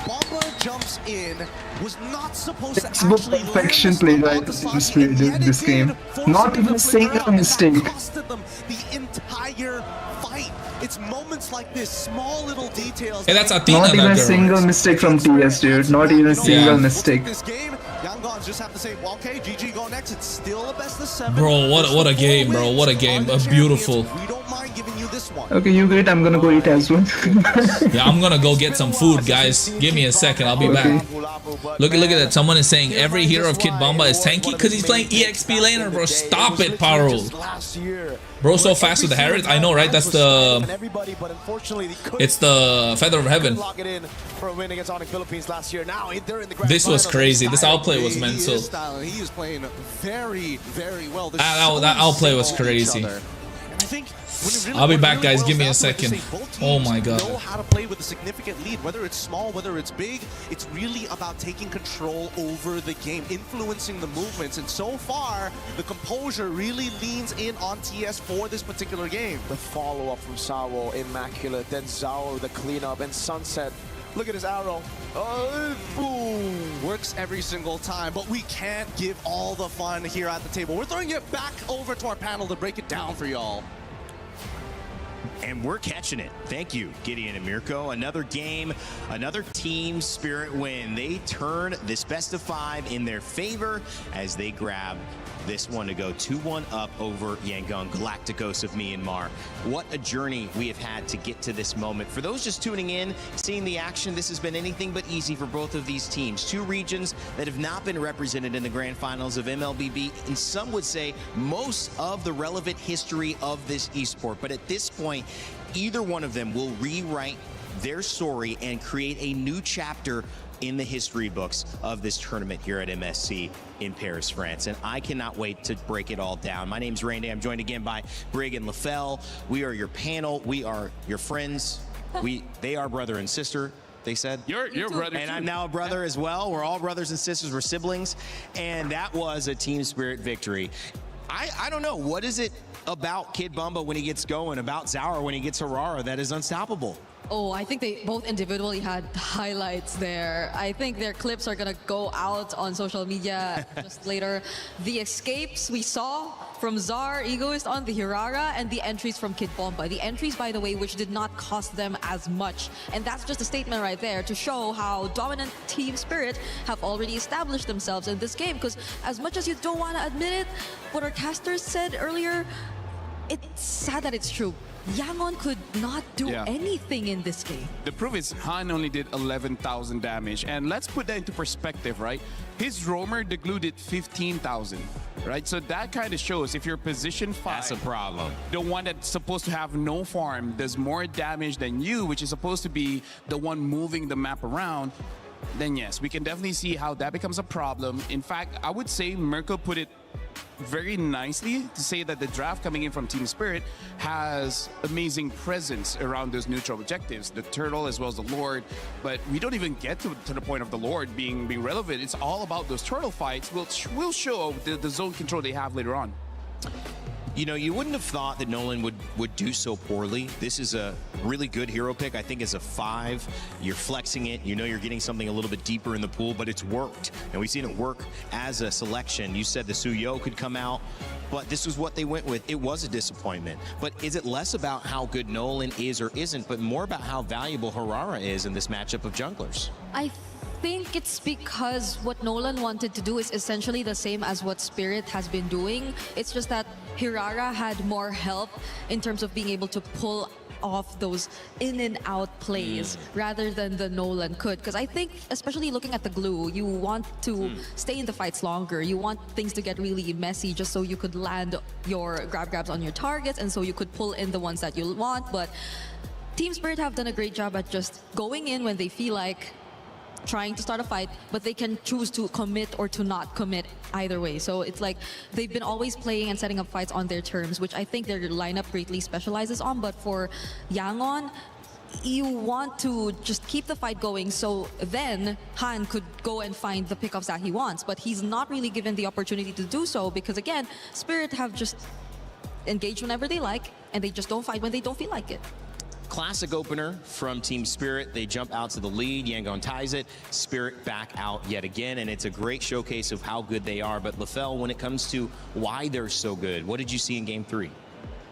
Bomba jumps in, was not supposed to actually perfection played by Team Spirit in this game. Not even a single mistake. Costed them the entire fight. It's moments like this, small little details. Hey, that's Athena. Not even a single mistake from TS, dude. Not even a single mistake. This game, Young Gods just have to say, well, okay, GG go next. It's still a best of 7. Bro, what a game, bro. What a game. Beautiful. We don't mind giving you this one. Okay, you great. I'm gonna go eat as well. Yeah, I'm gonna go get some food, guys. Give me a second. I'll be back. Look at that. Someone is saying every hero of Kid Bomba is tanky because he's playing EXP laner, bro. Stop it, Paro. Bro, so fast with the Harriet. I know, right? That's the... It's the Feather of Heaven. This was crazy. This outplay was mental. He is playing very, very well. That outplay was crazy. I'll be back, guys. Give me a second. Oh my god. Know how to play with a significant lead, whether it's small, whether it's big. It's really about taking control over the game, influencing the movements. And so far, the composure really leans in on TS for this particular game. The follow-up from Sawo, Immaculate, then Zao, the cleanup, and Sunset. Look at his arrow. Boom. Works every single time, but we can't give all the fun here at the table. We're throwing it back over to our panel to break it down for y'all. And we're catching it. Thank you, Gideon and Mirko. Another game, another Team Spirit win. They turn this best of 5 in their favor as they grab this one to go 2-1 up over Yangon Galacticos of Myanmar. What a journey we have had to get to this moment. For those just tuning in, seeing the action, this has been anything but easy for both of these teams. Two regions that have not been represented in the grand finals of MLBB, and some would say most of the relevant history of this esport. But at this point, either one of them will rewrite their story and create a new chapter in the history books of this tournament here at MSC in Paris, France. And I cannot wait to break it all down. My name's Randy. I'm joined again by Brig and LaFell. We are your panel. We are your friends. They are brother and sister, they said. You're brother and too. I'm now a brother as well. We're all brothers and sisters. We're siblings. And that was a Team Spirit victory. I don't know. What is it about Kid Bumba when he gets going, about Zaur when he gets Harara, that is unstoppable? Oh, I think they both individually had highlights there. I think their clips are gonna go out on social media just later. The escapes we saw from Zar, Egoist on the Hirara, and the entries from Kid Bomba. The entries, by the way, which did not cost them as much. And that's just a statement right there to show how dominant Team Spirit have already established themselves in this game. Because as much as you don't want to admit it, what our casters said earlier, it's sad that it's true. Yangon could not do anything in this game. The proof is Han only did 11,000 damage. And let's put that into perspective, right? His roamer, the glue, did 15,000, right? So that kind of shows if you're position 5. That's a problem. The one that's supposed to have no farm does more damage than you, which is supposed to be the one moving the map around. Then yes, we can definitely see how that becomes a problem. In fact, I would say Mirko put it very nicely to say that the draft coming in from Team Spirit has amazing presence around those neutral objectives, the Turtle as well as the Lord. But we don't even get to the point of the Lord being relevant. It's all about those Turtle fights, which will show the zone control they have later on. You know, you wouldn't have thought that Nolan would do so poorly. This is a really good hero pick. I think as a 5, you're flexing it. You know you're getting something a little bit deeper in the pool, but it's worked. And we've seen it work as a selection. You said the Suyo could come out, but this was what they went with. It was a disappointment. But is it less about how good Nolan is or isn't, but more about how valuable Harara is in this matchup of junglers? I think it's because what Nolan wanted to do is essentially the same as what Spirit has been doing. It's just that Hirara had more help in terms of being able to pull off those in and out plays rather than the Nolan could. Because I think, especially looking at the glue, you want to stay in the fights longer. You want things to get really messy just so you could land your grabs on your targets and so you could pull in the ones that you want. But Team Spirit have done a great job at just going in when they feel like trying to start a fight, but they can choose to commit or to not commit either way. So it's like they've been always playing and setting up fights on their terms, which I think their lineup greatly specializes on. But for Yangon, you want to just keep the fight going so then Han could go and find the pickups that he wants. But he's not really given the opportunity to do so because, again, Spirit have just engaged whenever they like and they just don't fight when they don't feel like it. Classic opener from Team Spirit. They jump out to the lead. Yangon ties it. Spirit back out yet again, and it's a great showcase of how good they are. But LaFell, when it comes to why they're so good, what did you see in Game 3?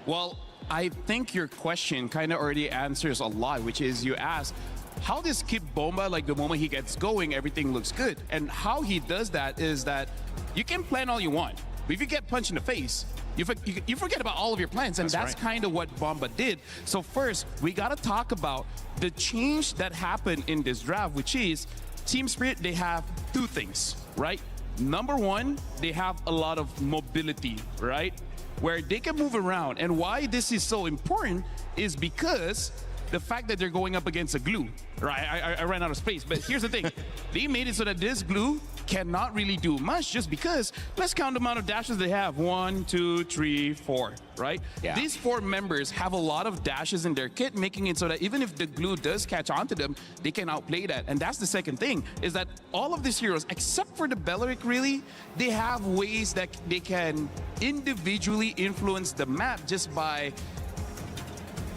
Well, I think your question kind of already answers a lot, which is you asked, how does Kid Bomba, like the moment he gets going, everything looks good? And how he does that is that you can plan all you want, but if you get punched in the face, you forget about all of your plans, and that's kind of what Bomba did. So first, we got to talk about the change that happened in this draft, which is Team Spirit, they have 2 things, right? Number 1, they have a lot of mobility, right? Where they can move around. And why this is so important is because the fact that they're going up against a glue, right? I ran out of space, but here's the thing. They made it so that this glue cannot really do much just because, let's count the amount of dashes they have. 1, 2, 3, 4, right? Yeah. These 4 members have a lot of dashes in their kit, making it so that even if the glue does catch onto them, they can outplay that. And that's the second thing, is that all of these heroes, except for the Belleric really, they have ways that they can individually influence the map just by,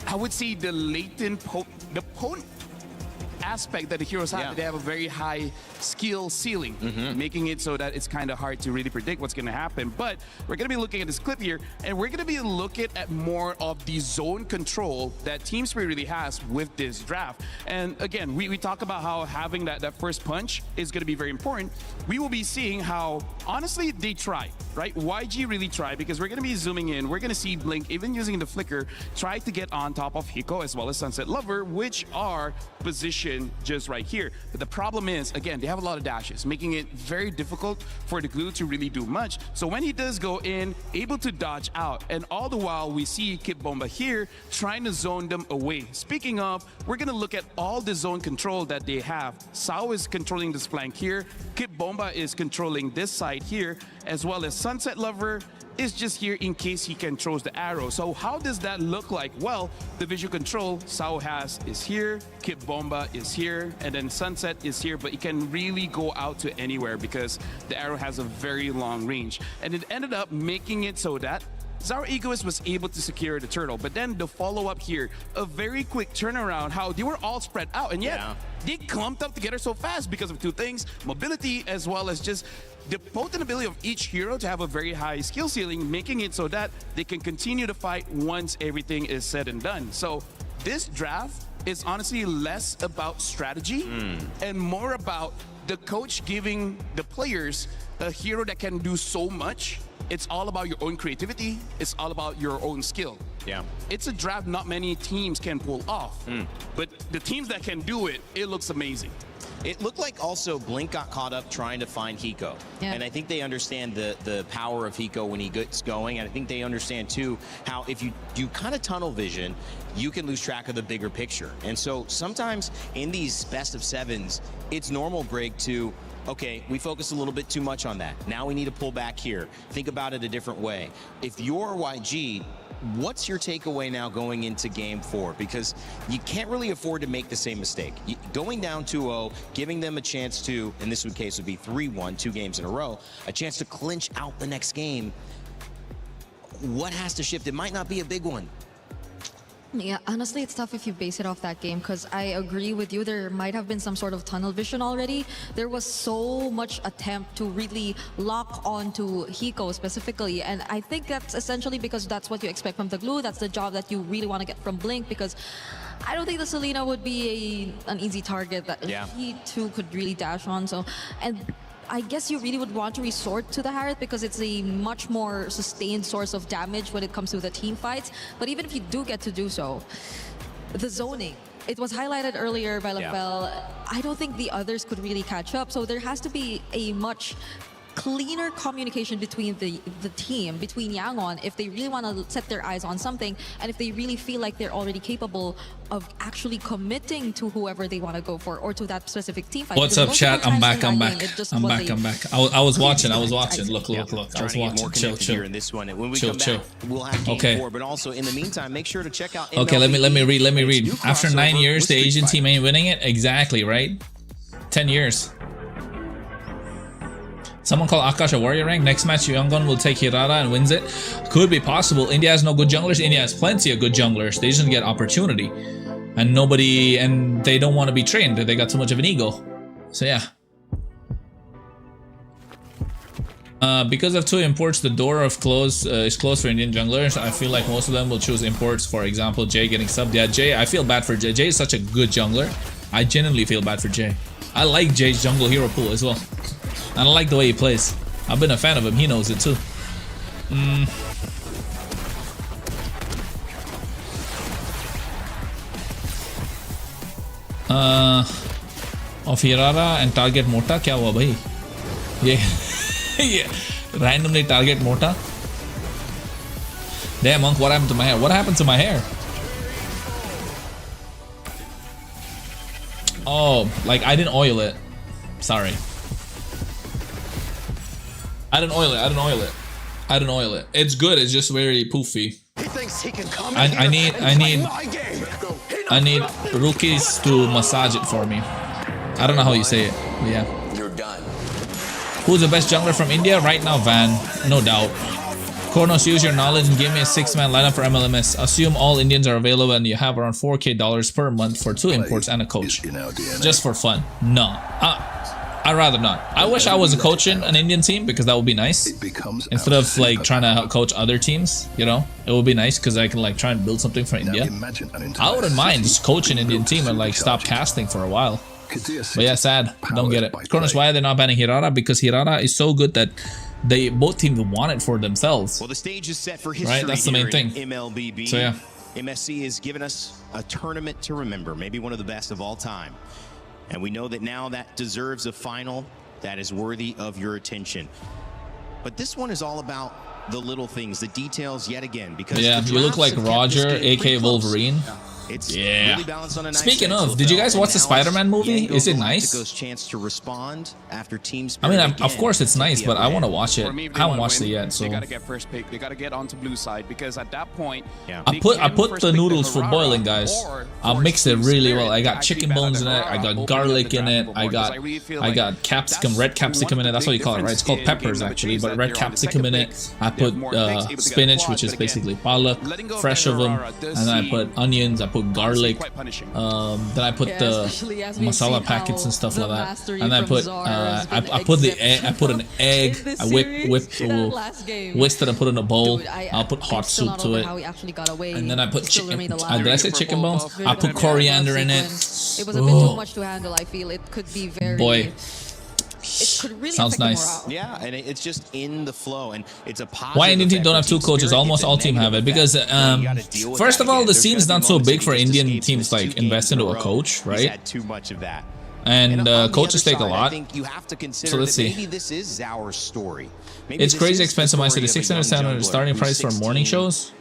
I would say, the latent, aspect that the heroes have. They have a very high skill ceiling, making it so that it's kind of hard to really predict what's going to happen. But we're going to be looking at this clip here, and we're going to be looking at more of the zone control that Team Spirit really has with this draft. And again, we talk about how having that first punch is going to be very important. We will be seeing how, honestly, they try, right? YG really tried, because we're going to be zooming in. We're going to see Blink, even using the flicker, try to get on top of Hiko as well as Sunset Lover, which are positioned just right here. But the problem is, again, they have a lot of dashes, making it very difficult for the glue to really do much. So when he does go in, able to dodge out, and all the while we see Kip Bomba here trying to zone them away. Speaking of, we're going to look at all the zone control that they have. Sao is controlling this flank here. Kip Bomba is controlling this side here, as well as Sunset Lover is just here in case he controls the arrow. So how does that look like? Well, the visual control Sao has is here, Kip Bomba is here, and then Sunset is here, but it can really go out to anywhere because the arrow has a very long range. And it ended up making it so that Zara Egoist was able to secure the turtle, but then the follow-up here, a very quick turnaround, how they were all spread out, and yet they clumped up together so fast because of two things, mobility as well as just the potent ability of each hero to have a very high skill ceiling, making it so that they can continue to fight once everything is said and done. So this draft is honestly less about strategy and more about the coach giving the players a hero that can do so much. It's all about your own creativity. It's all about your own skill. Yeah. It's a draft not many teams can pull off. But the teams that can do it, it looks amazing. It looked like also Blink got caught up trying to find Hiko. And I think they understand the power of Hiko when he gets going. And I think they understand, too, how if you do kind of tunnel vision, you can lose track of the bigger picture. And so sometimes in these best of sevens, it's normal, Brig, to okay, we focus a little bit too much on that. Now we need to pull back here. Think about it a different way. If you're YG, what's your takeaway now going into game 4? Because you can't really afford to make the same mistake. Going down 2-0, giving them a chance to, in this case would be 3-1, 2 games in a row, a chance to clinch out the next game. What has to shift? It might not be a big one. Yeah, honestly, it's tough if you base it off that game, because I agree with you. There might have been some sort of tunnel vision already. There was so much attempt to really lock onto Hiko specifically, and I think that's essentially because that's what you expect from the glue. That's the job that you really want to get from Blink, because I don't think the Selena would be an easy target that he too could really dash on. So, and I guess you really would want to resort to the Harriet because it's a much more sustained source of damage when it comes to the team fights. But even if you do get to do so, the zoning, it was highlighted earlier by Lafell. I don't think the others could really catch up. So there has to be a much cleaner communication between the team, between Yangon, if they really want to set their eyes on something, and if they really feel like they're already capable of actually committing to whoever they want to go for, or to that specific team fight. What's up, chat? I'm back. I'm back. I was watching. Look. I was watching. Chill. Here in this one. When we come back, we'll have game 4. But also in the meantime, make sure to check out. Okay, let me read. After 9 years, the Asian team ain't winning it. Exactly, right? 10 years. Someone call Akash a warrior rank. Next match, Yangon will take Hirara and wins it. Could be possible. India has no good junglers. India has plenty of good junglers. They just don't get opportunity. And they don't want to be trained. They got too much of an ego. So yeah. Because of 2 imports, the door of is closed for Indian junglers. I feel like most of them will choose imports. For example, Jay getting subbed. Yeah, Jay, I feel bad for Jay. Jay is such a good jungler. I genuinely feel bad for Jay. I like Jay's jungle hero pool as well. I don't like the way he plays. I've been a fan of him. He knows it too. Of Hirara and target Mota. Kya hua bhai? Yeah. Randomly target Mota. Damn, Monk, what happened to my hair? What happened to my hair? Oh, like I didn't oil it. Sorry. I didn't oil it. It's good. It's just very poofy. He thinks he can come I need rookies to massage it for me. I don't know how you say it, but yeah. You're done. Who's the best jungler from India right now? Van, no doubt. KRONOS, use your knowledge and give me a 6-man lineup for MLMS. Assume all Indians are available and you have around $4K per month for 2 imports and a coach. Just for fun. No. I'd rather not. I wish I was coaching an Indian team because that would be nice. Instead of like trying to coach other teams, you know, it would be nice because I can like try and build something for India. I wouldn't mind just coaching an Indian team and like stop casting for a while. But yeah, sad. Don't get it. KRONOS, why are they not banning Hirara? Because Hirara is so good that both teams want it for themselves. Well, the stage is set for history. Right, that's the main thing. MLBB. So yeah, MSC has given us a tournament to remember, maybe one of the best of all time. And we know that now that deserves a final that is worthy of your attention. But this one is all about the little things, the details yet again. Because yeah, you look like Roger, aka Wolverine. It's yeah. really balanced on a nice Speaking of, did you guys watch the Spider-Man movie? Is it nice? Chance to respond after team I mean, of course it's nice, but I want to watch it. I haven't watched it yet, so they gotta get first pick. They gotta get onto blue side because at that point, I put the noodles for boiling, guys. I'll mix it really well. I got chicken bones in it. I got garlic in it. I got capsicum, red capsicum in it. That's what you call it, right? It's called peppers actually, but red capsicum in it. I put spinach, which is basically palak, fresh of them, and then I put onions. I put garlic, then I put the masala packets and stuff like that, and I put I put an egg, I whisked it and put it in a bowl. I'll put hot soup to it, and then I put chicken. Did I say chicken bones? I put coriander in it. It was a bit too much to handle. I feel it could be very. Boy. It could really sounds nice. Yeah, and it's just in the flow, and it's a positive. Why Indian team don't have 2 coaches? Almost all teams have it because first of all, the scene's not so big for Indian teams like invest into a coach, right? Too much of that. And coaches take a lot. I think you have to consider so let's see. Maybe this is our story. Maybe it's crazy expensive. My city, 600, 700 starting price for morning shows.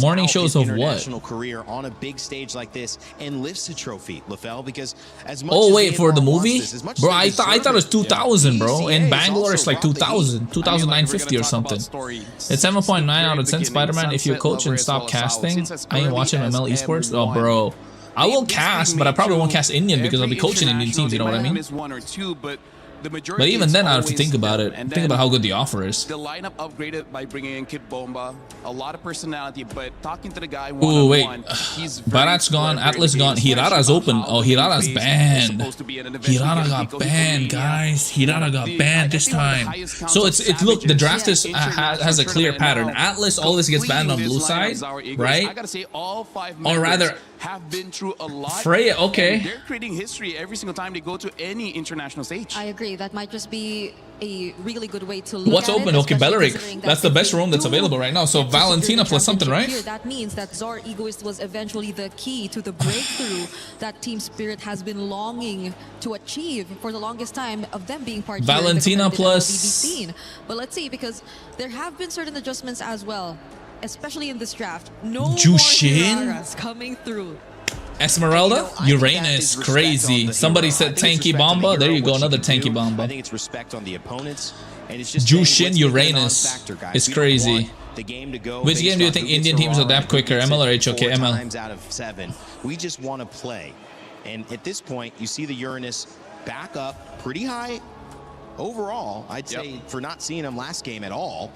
Morning shows of what? Career on a big stage like this and lifts a trophy, LaFell, because as much oh wait, for the movie, bro, I thought it was 2,000, bro. In Bangalore, it's like 2,000, 2,950 or something. It's 7.9 out of 10. Spider-Man, if you coach and stop casting, I ain't watching ML esports. Oh, bro. I will cast, but I probably won't cast Indian because I'll be coaching Indian teams, you know what I mean? But even then, I have to think about it. Think about how good the offer is. The lineup upgraded by bringing in Kid Bomba, a lot of personality, but talking to the guy one-on-one, wait. Barat's gone, Atlas gone, Hirara's open. Oh, Hirara's banned. Hirara got banned, guys. Hirara got banned this time. So it's look, the draft is has a clear pattern. Atlas always gets banned on blue side, right? I gotta say, all 5 or rather, have been through a lot. Freya, okay. They're creating history every single time they go to any international stage. I agree. That might just be a really good way to look What's at open? it, Okay, Belleric. That's the best room that's available right now. So Valentina plus something, right? Here, that means that Czar Egoist was eventually the key to the breakthrough that Team Spirit has been longing to achieve for the longest time of them being part Valentina plus scene. But let's see, because there have been certain adjustments as well, especially in this draft. No Jushin? more Hiraras coming through. Esmeralda, Uranus, crazy. Somebody said Tanky Bomba. There you go, another Tanky Bomba. I think it's respect on the opponents, and it's just Jushin Uranus is crazy. Which game do you think Indian teams adapt quicker, ML or HOK? ML. Times out of 7, we just want to play, and at this point, you see the Uranus back up pretty high overall. I'd say for not seeing him last game at all,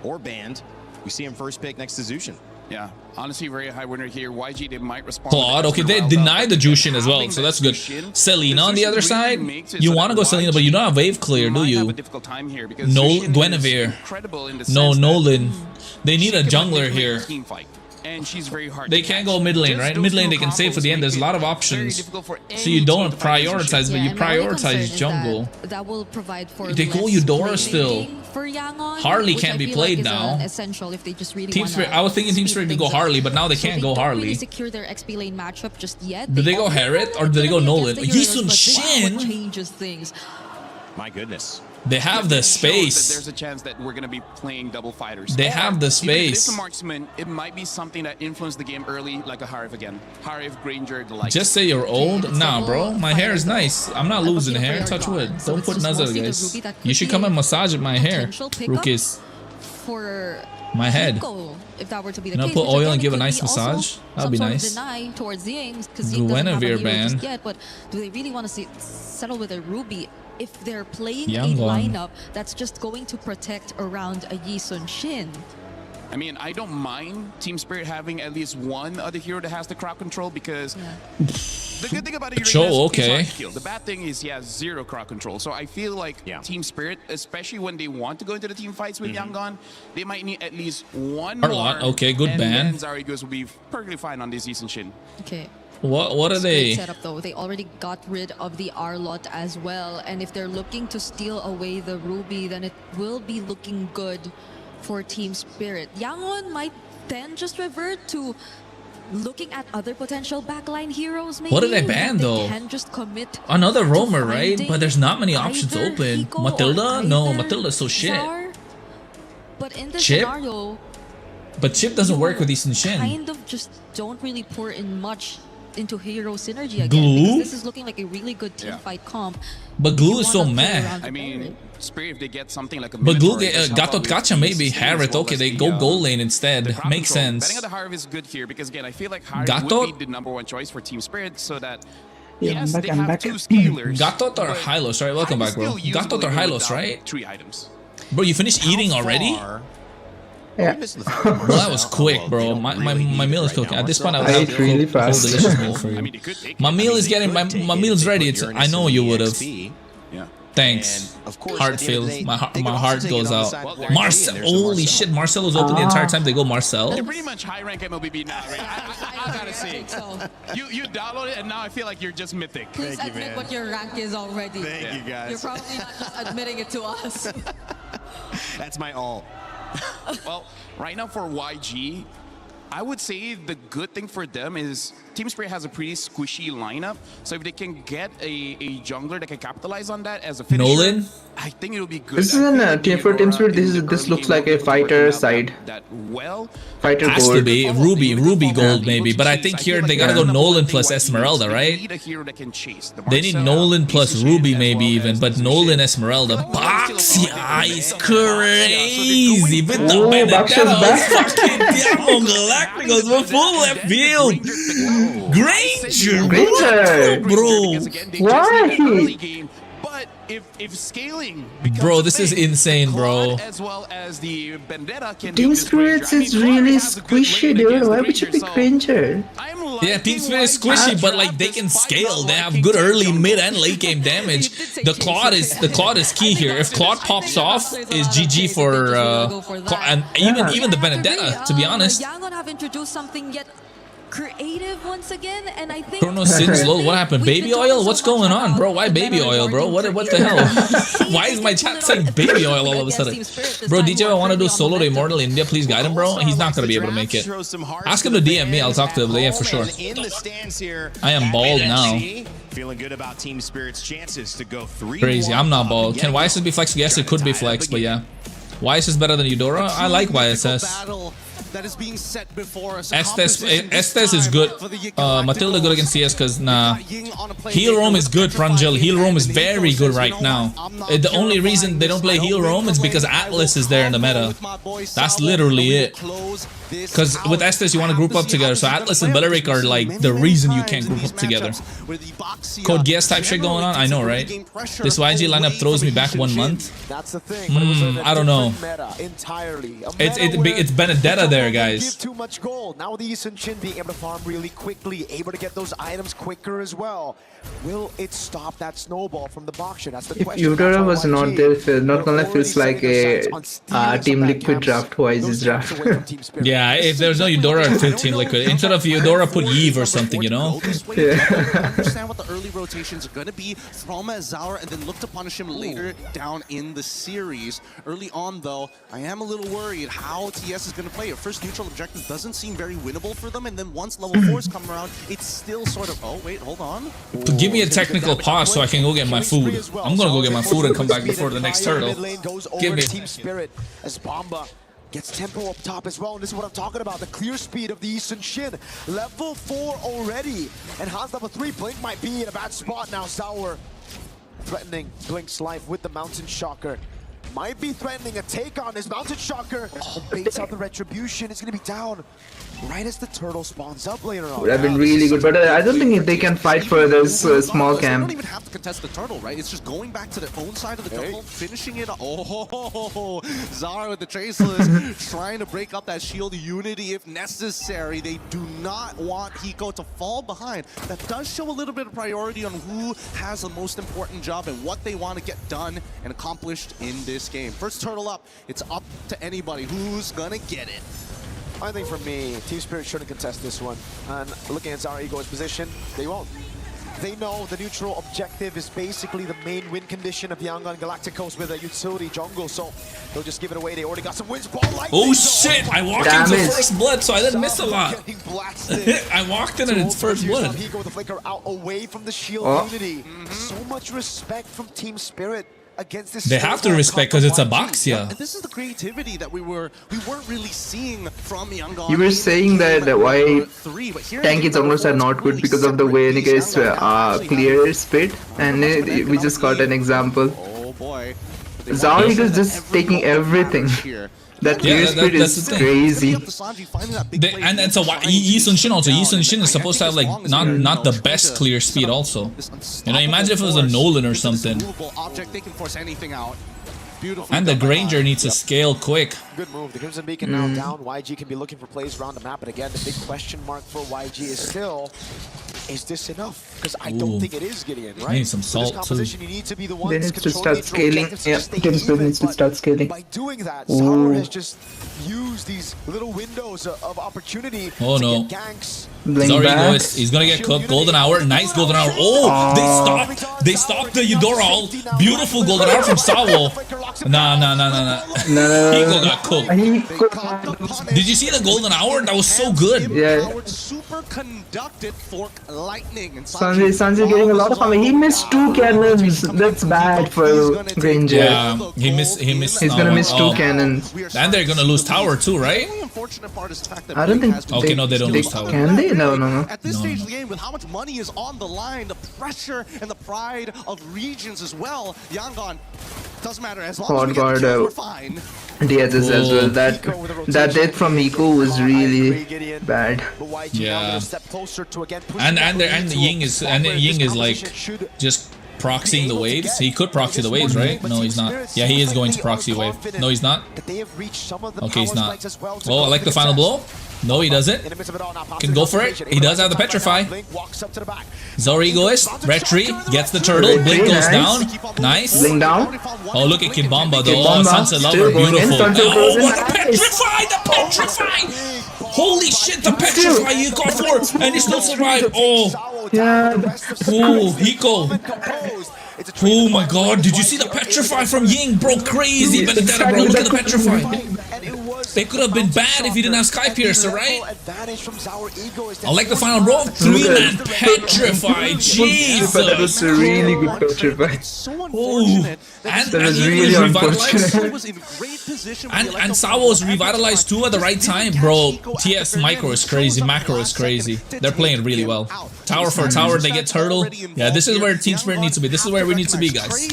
or banned, we see him first pick next to Zushin. Yeah, honestly, very high winner here. YG, they might respond. Claude, okay, they denied the Jushin as well, so that's good. Selena on the other side, you want to go Selena, but you don't have wave clear, do you? No, Guinevere. No, Nolan. They need a jungler here. And she's very hard. They can't go mid lane, right? Mid lane they can save for the end. There's a lot of options. So you don't prioritize, but you prioritize jungle. That will provide for they go Eudora still. For Yangon, Harley can't be played now. Essential if they just really Team Spirit, I was thinking Team Spirit could go Harley, but now they can't go Harley. Really secure their XP lane matchup just yet. Do they go Harriet or do they go Nolan? Yisun Shin changes things. My goodness. They have the space. There's a chance that we're going to be playing double fighters. They have the space. If it's a marksman, it might be something that influenced the game early, like a Harif again. Harif, Granger, the like. Just say you're old? Nah, bro. My hair is nice. I'm not losing hair. Touch wood. Don't put Nazar, guys. You should come and massage my hair. Rookies. For my head. If that were to be the case, put oil and give a nice massage. That'd be nice. Guinevere ban. But do they really want to settle with a Ruby? If they're playing a lineup that's just going to protect around a Yisun Shin, I mean, I don't mind Team Spirit having at least one other hero that has the crowd control because the good thing about it is hard to kill. The bad thing is he has 0 crowd control. So I feel like Team Spirit, especially when they want to go into the team fights with Yangon, they might need at least one more. Okay, good ban. And then Zarigos will be perfectly fine on this season Shin. Okay. What are they? Setup though. They already got rid of the R-Lot as well, and if they're looking to steal away the Ruby, then it will be looking good for Team Spirit. Yangon might then just revert to looking at other potential backline heroes. Maybe What did they ban though? Can just commit Another roamer, right? But there's not many options open. Matilda? No, Matilda's so shit. But in this Chip? scenario, But Chip doesn't work with Easton Shin. kind of just don't really pour in much into hero synergy again. Glue? Because this is looking like a really good team fight comp. But Glue is so mad. I mean, Spirit, if they get something like a But Glue, Minotaur, Gatot Kacha maybe. Harriet, okay, they go goal lane instead. Makes sense. Betting on the Harv is good here because again, I feel like Harv Gatot? would be the #1 choice for Team Spirit so that Yeah, yes, I'm they back, I'm have back. 2 scalers. Gatot or Hylos, right? Welcome back, bro. Gatot or Hylos, right? 3 items. Bro, you finished eating already? Yeah. Well, that was quick, bro. My meal is cooking. At this point, I would have really a whole fast. delicious meal for you. My meal is getting my meal's ready. It's, I know you would have. Thanks. Heart feels. My heart goes out. Marcel, holy shit! Marcel was open the entire time. They go Marcel. You're pretty much high rank MLBB now, right? I gotta say. You download it and now I feel like you're just mythic. Please admit what your rank is already. Thank you, guys. You're probably not just admitting it to us. That's my all. Well, right now for YG, I would say the good thing for them is Team Spirit has a pretty squishy lineup. So if they can get a jungler that can capitalize on that as a finisher, Nolan? I think it'll be good. This is an team for Team Spirit. This looks like a fighter side. Fighter Has to gold. be Ruby gold maybe, but I think here they gotta go Nolan plus Esmeralda, right? They need Nolan plus Ruby maybe even, but Nolan Esmeralda. Baxia is crazy. With the Benedetto, fucking Diablo Galacticos, we're full left field. Granger, bro. Why? But if scaling, Bro, this is insane, bro. as well as the Vendetta can Team do this Granger. Spirits is really squishy, dude. Why would you pick Granger? Yeah, Team Spirit is squishy, but like they can scale. They have good early, mid, and late game damage. The Claude is key here. If Claude pops off, is GG for Claude, and even the Benedetta. To be honest, Yangon have introduced something yet creative once again, and I think KRONOS sins low. What happened? Baby oil? What's going on, bro? Why baby oil, bro? What the hell? Why is my chat saying baby oil all of a sudden? Bro, DJ, I want to do solo to Immortal India. Please guide him, bro. He's not gonna be able to make it. Ask him to DM me. I'll talk to him. Yeah, for sure. I am bald now. Feeling good about Team Spirit's chances to go 3-1. Crazy. I'm not bald. Can YSS be flexed? Yes, it could be flexed, but yeah. YSS is better than Eudora? I like YSS. That is being set before us. Estes is good. Matilda good against CS because nah. Heal Roam is good, Pranjal. Heal Roam is very good right now. The only reason they don't play Heal Roam is because Atlas is there in the meta. That's literally it. Because with Estes you want to group up together. So Atlas and Belleric are like the reason you can't group up together. Code GS type shit going on? I know, right? This YG lineup throws me back 1 month. That's the thing. I don't know. Entirely. It's Benedetta there, guys. Give too much gold. Now with the Easton Chin being able to farm really quickly, able to get those items quicker as well. Will it stop that snowball from the box shot? That's the If question. Eudora was not there, not gonna feels like a Team Liquid draft, YG's draft. Yeah, if there's no Eudora, Team Liquid. Instead of Eudora, put Eve or something, you know? Understand what the early rotations are going to be from Azar and then look to punish him later down in the series. Early on, though, I am a little worried how TS is going to play. At first, neutral objective doesn't seem very winnable for them, and then once level 4s come around, it's still sort of, oh, wait, hold on. Give me a technical pause so I can go get my food. I'm gonna go get my food and come back before the next turtle. Give me. Team Spirit as Bomba gets tempo up top as well, and this is what I'm talking about, the clear speed of the Easton Shin. Level 4 already, and Hans level 3. Blink might be in a bad spot now. Sour threatening Blink's life with the Mountain Shocker. might be threatening a take on his Mountain Shocker. Baits out the Retribution. It's going to be down right as the turtle spawns up later on. Would have been really good, but I don't think they can fight for this small They camp. don't even have to contest the turtle, right? It's just going back to their own side of the jungle, finishing it. Oh, Zara with the Traceless trying to break up that shield unity if necessary. They do not want Hiko to fall behind. That does show a little bit of priority on who has the most important job and what they want to get done and accomplished in this game. First turtle up, it's up to anybody who's gonna get it. I think for me, Team Spirit shouldn't contest this one. And looking at Zara Ego's position, they won't. They know the neutral objective is basically the main win condition of Yangon Galacticos with a utility jungle, so they'll just give it away. They already got some wins. Oh shit! I walked into first blood, so I didn't miss a lot. I walked in and it's first blood. Hiko with the flicker out away from the shield unity. So much respect from Team Spirit. Against this They have to respect because it's a Baxia. And this is the creativity that we weren't really seeing from Yangon. You were saying that why tank is almost not good because of the way Nick's clear spit, and we just got an example. Oh boy. Zari is just taking everything. That clear spit is crazy. And it's a Yi Sun-shin also. Yi Sun-shin is supposed to have like not the best clear speed also. You know, imagine if it was a Nolan or something. And the Granger needs to scale quick. Good move. The Crimson Beacon now down. YG can be looking for plays around the map, but again, the big question mark for YG is still, is this enough? Because I don't think it is, Gideon, right? I need some salt too. You need to be the ones They need to start scaling. Yeah, Team Spirit needs to start scaling. By doing that, Sour has just used these little windows of opportunity to get ganks. Zari he's gonna get cooked. Golden hour, nice golden hour. Oh, they stopped the Eudora ult. Beautiful golden hour from Sawo. Nah. Hiko got cooked. Did you see the golden hour? That was so good. Yeah. Super conducted fork lightning. Sanjay getting a lot of damage. He missed 2 cannons. That's bad for Granger. Yeah, he missed. He's gonna miss 2 cannons. And they're gonna lose tower too, right? I don't think. Okay, no, they don't lose tower. Can they? No. At this stage of the game, with how much money is on the line, the pressure and the pride of regions as well, Yangon doesn't matter as long as we get the kills, we're fine. DHS as well. That death from Hiko was really bad. Yeah. And Ying is like just proxying the waves. He could proxy the waves, right? No, he's not. Yeah, he is going to proxy wave. No, he's not. Okay, he's not. Oh, I like the final blow. No, he doesn't. Can go for it. He does have the Petrify. Zori egoist. Retry gets the turtle. Blink goes down. Nice. Blink down. Oh, look at Kid Bomba though. Oh, Sunset Lover. Beautiful. Oh, the Petrify! The Petrify! Holy shit, the Petrify you got for! And he still survived. Oh. Yeah. Oh, Hiko. Oh my god, did you see the Petrify from Ying? Bro, crazy Benedetta, bro. Look at the Petrify. They could have been bad if he didn't have Sky Piercer, right? I like the final bro. 3-man Petrify. Jesus. That was a really good Petrify. Oh. And that was really unfortunate. And Sawo was revitalized too at the right time. Bro, TS micro is crazy. Macro is crazy. They're playing really well. Tower for tower, they get turtle. Yeah, this is where Team Spirit needs to be. This is where we need to be, guys.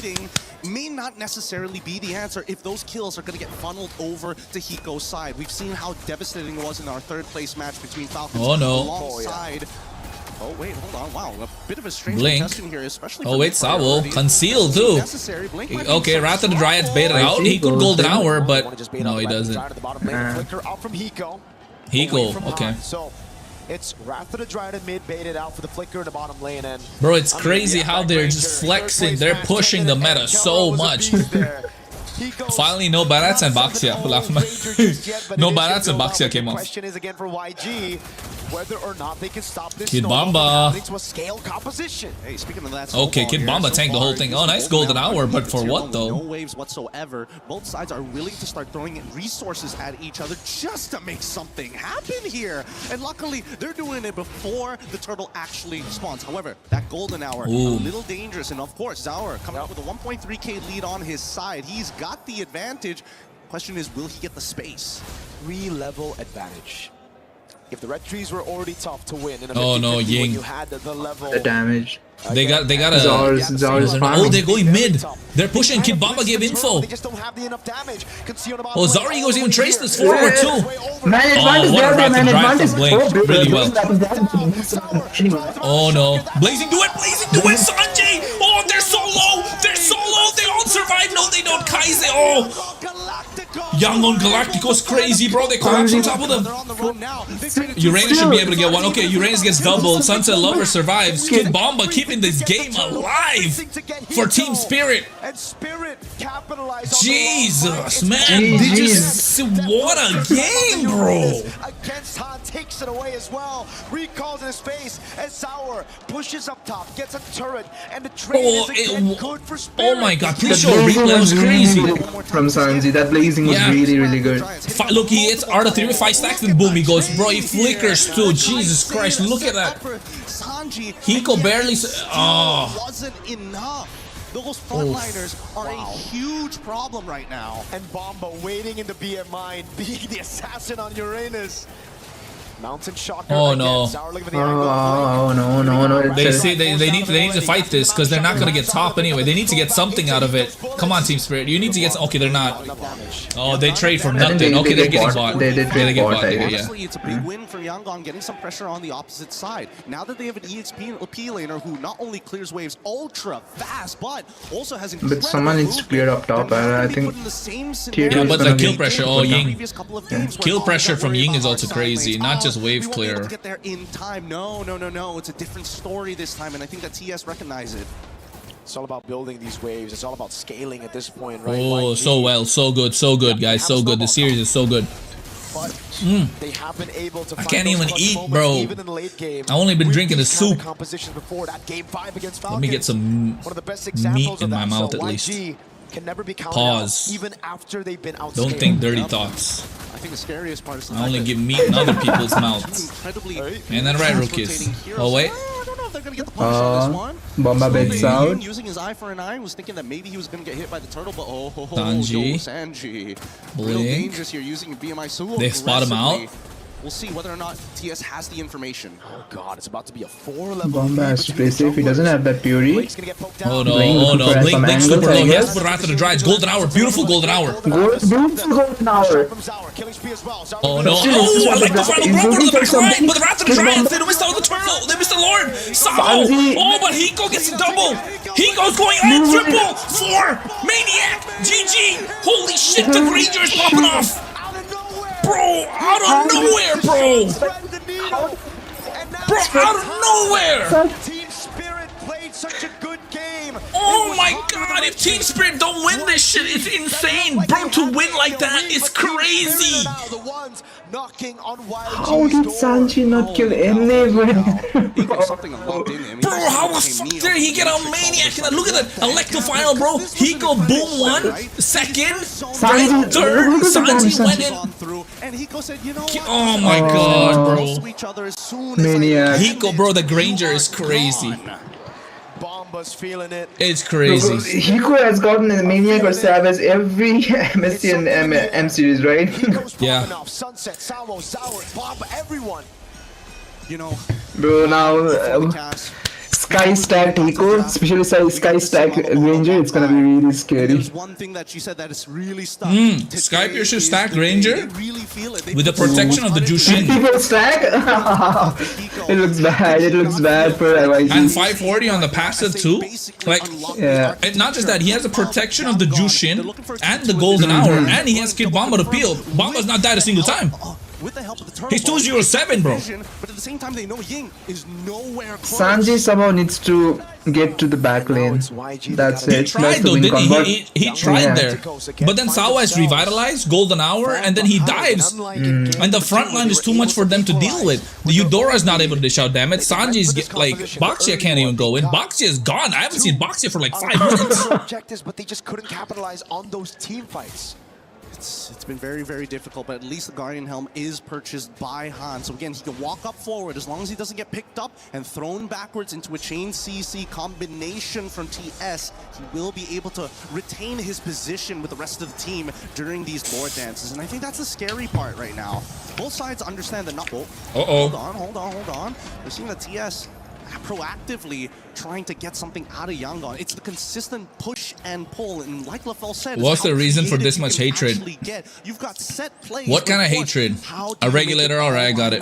May not necessarily be the answer if those kills are going to get funneled over to Hiko's side. We've seen how devastating it was in our third place match between Falcons alongside. Oh wait, hold on. Wow, a bit of a strange contestant here, especially. Oh wait, Sawo concealed too. Okay, Wrath of the Dryads baited out. He could golden hour, but no, he doesn't. Hiko, okay. It's Wrath of the Dryad mid baited out for the flicker in the bottom lane, and bro, it's crazy how they're just flexing. They're pushing the meta so much. Finally, no Barats and Baxia. No Barats and Baxia came off. Question is again for YG whether or not they can stop this. Kid Bomba. To a scale composition. Hey, speaking of that, okay, Kid Bomba tanked the whole thing. Oh, nice golden hour, but for what though? No waves whatsoever. Both sides are willing to start throwing in resources at each other just to make something happen here. And luckily, they're doing it before the turtle actually spawns. However, that golden hour, a little dangerous. And of course, Zaur coming up with a 1.3k lead on his side. He's got the advantage. Question is, will he get the space? 3-level advantage. If the red trees were already tough to win in a Oh no, 50-50 when Ying. you had the level. The damage. They got a. Zars Oh, they're going mid. They're pushing. Kid Bamba gave info. They just don't have the enough damage. Oh, Zarigo's even traced this forward too. Man advantage, what a there, man rapid drive advantage. from Blink. Really well. Anyway. Oh no. Blazing, do it! Blazing, do it! Sanji! Oh, they're so low! They're so low! They all survive! No, they don't. Kaize! Oh! Young on Galactico's crazy, bro. They collapse on top of them. Uranus should be able to get one. Okay, Uranus gets doubled. Sunset Lover survives. Kid Bomba keeping this game alive for Team Spirit. Jesus, man. They just... What a game, bro. Against Han, takes it away as well. Recalls in his face as Sour pushes up top, gets a turret, and the trade is again good for Spirit. Oh my god, please show a replay. That was crazy. From Sanji, that blazing was really good. Look, he hits Art of 3 with 5 stacks and boom, he goes, bro, he flickers too. Jesus Christ, look at that. Hiko barely. Oh. Wasn't enough. Those frontliners are a huge problem right now. And Bomba waiting in the BMI and being the assassin on Uranus. Mountain Shocker. Oh no. Oh no. They say they need to fight this because they're not gonna get top anyway. They need to get something out of it. Come on, Team Spirit. You need to get. Okay, they're not. Oh, they trade for nothing. Okay, they're getting bought. They trade bought. Honestly, it's a big win for Yangon, getting some pressure on the opposite side. Now that they have an EXP laner who not only clears waves ultra fast, but also has incredible. But someone needs to clear up top. I think. Yeah, but the kill pressure. Oh, Ying. Kill pressure from Ying is also crazy. Not just wave clear. To get there in time. No. It's a different story this time, and I think that TS recognize it. It's all about building these waves. It's all about scaling at this point, right? Oh, so well, so good, guys, so good. The series is so good. They have been able to I can't even eat, bro. Even in the late game. I only been drinking the soup. Before that game 5 against Let me get some meat in my mouth at least. Can never be Pause. even after they've been outscared. Don't think dirty thoughts. I think the scariest part is I only give meat in other people's mouths. And then right, Rookies. Oh wait. Bomba bets out. Using his eye for an eye, was thinking that maybe he was going to get hit by the turtle, but Sanji. Real dangerous here using BMI so they spot him out. We'll see whether or not TS has the information. Oh god, it's about to be a 4-level. Bomba has to play safe. He doesn't have that Fury. Oh no, Blink super low. He has to put Wrath of the Dry. It's golden hour. Beautiful golden hour. Beautiful golden hour. Oh no. Oh, I like the final bro to the back line. But the Wrath of the Giants, they missed out on the turtle. They missed the Lord. Sao. Oh, but Hiko gets a double. Hiko's going on triple. 4. Maniac. GG. Holy shit, the Granger is popping off. Bro, out of nowhere, bro! Bro, out of nowhere! Team Spirit played such a good game. Oh my god, if Team Spirit don't win this shit, it's insane! Bro, to win like that is crazy! How did Sanji not kill anyone? Bro, how the fuck did he get a Maniac? Look at that Electro final, bro! Hiko boom 1, second, right, third, Sanji went in. Oh my god, bro. Maniac. Hiko, bro, the Granger is crazy. Bomba's feeling it. It's crazy. Hiko has gotten a Maniac or Savage every MSC and M series, right? Yeah. Sunset, Sour, Bomba, everyone. You know, bro, now Sky Stack Hiko, especially Sky Stack Ranger, it's gonna be really scary. There's one thing that you said that is really stuck. Sky Piercer stack Ranger with the protection of the Jushin. People stack? It looks bad for YG. And 540 on the passive too. Like, and not just that, he has the protection of the Jushin and the Golden Hour, and he has Kid Bomba to peel. Bomba's not died a single time. With the help of the turtle, he's 207, bro. But at the same time, they know Ying is nowhere close. Sanji somehow needs to get to the back lane. That's it. He tried though, didn't he? He tried there. But then Sawa is revitalized, Golden Hour, and then he dives. And the front line is too much for them to deal with. The Eudora is not able to dish out damage. Sanji's like, Baxia can't even go in. Baxia is gone. I haven't seen Baxia for like 5 minutes. Objectives, but they just couldn't capitalize on those team fights. It's been very, very difficult, but at least the Guardian Helm is purchased by Han. So again, he can walk up forward as long as he doesn't get picked up and thrown backwards into a chain CC combination from TS. He will be able to retain his position with the rest of the team during these board dances. And I think that's the scary part right now. Both sides understand that not. Oh, hold on. We're seeing the TS proactively trying to get something out of Yangon. It's the consistent push and pull, and like LaFell said, what's the reason for this much hatred? You've got set plays. What kind of hatred? A regulator, alright, I got it.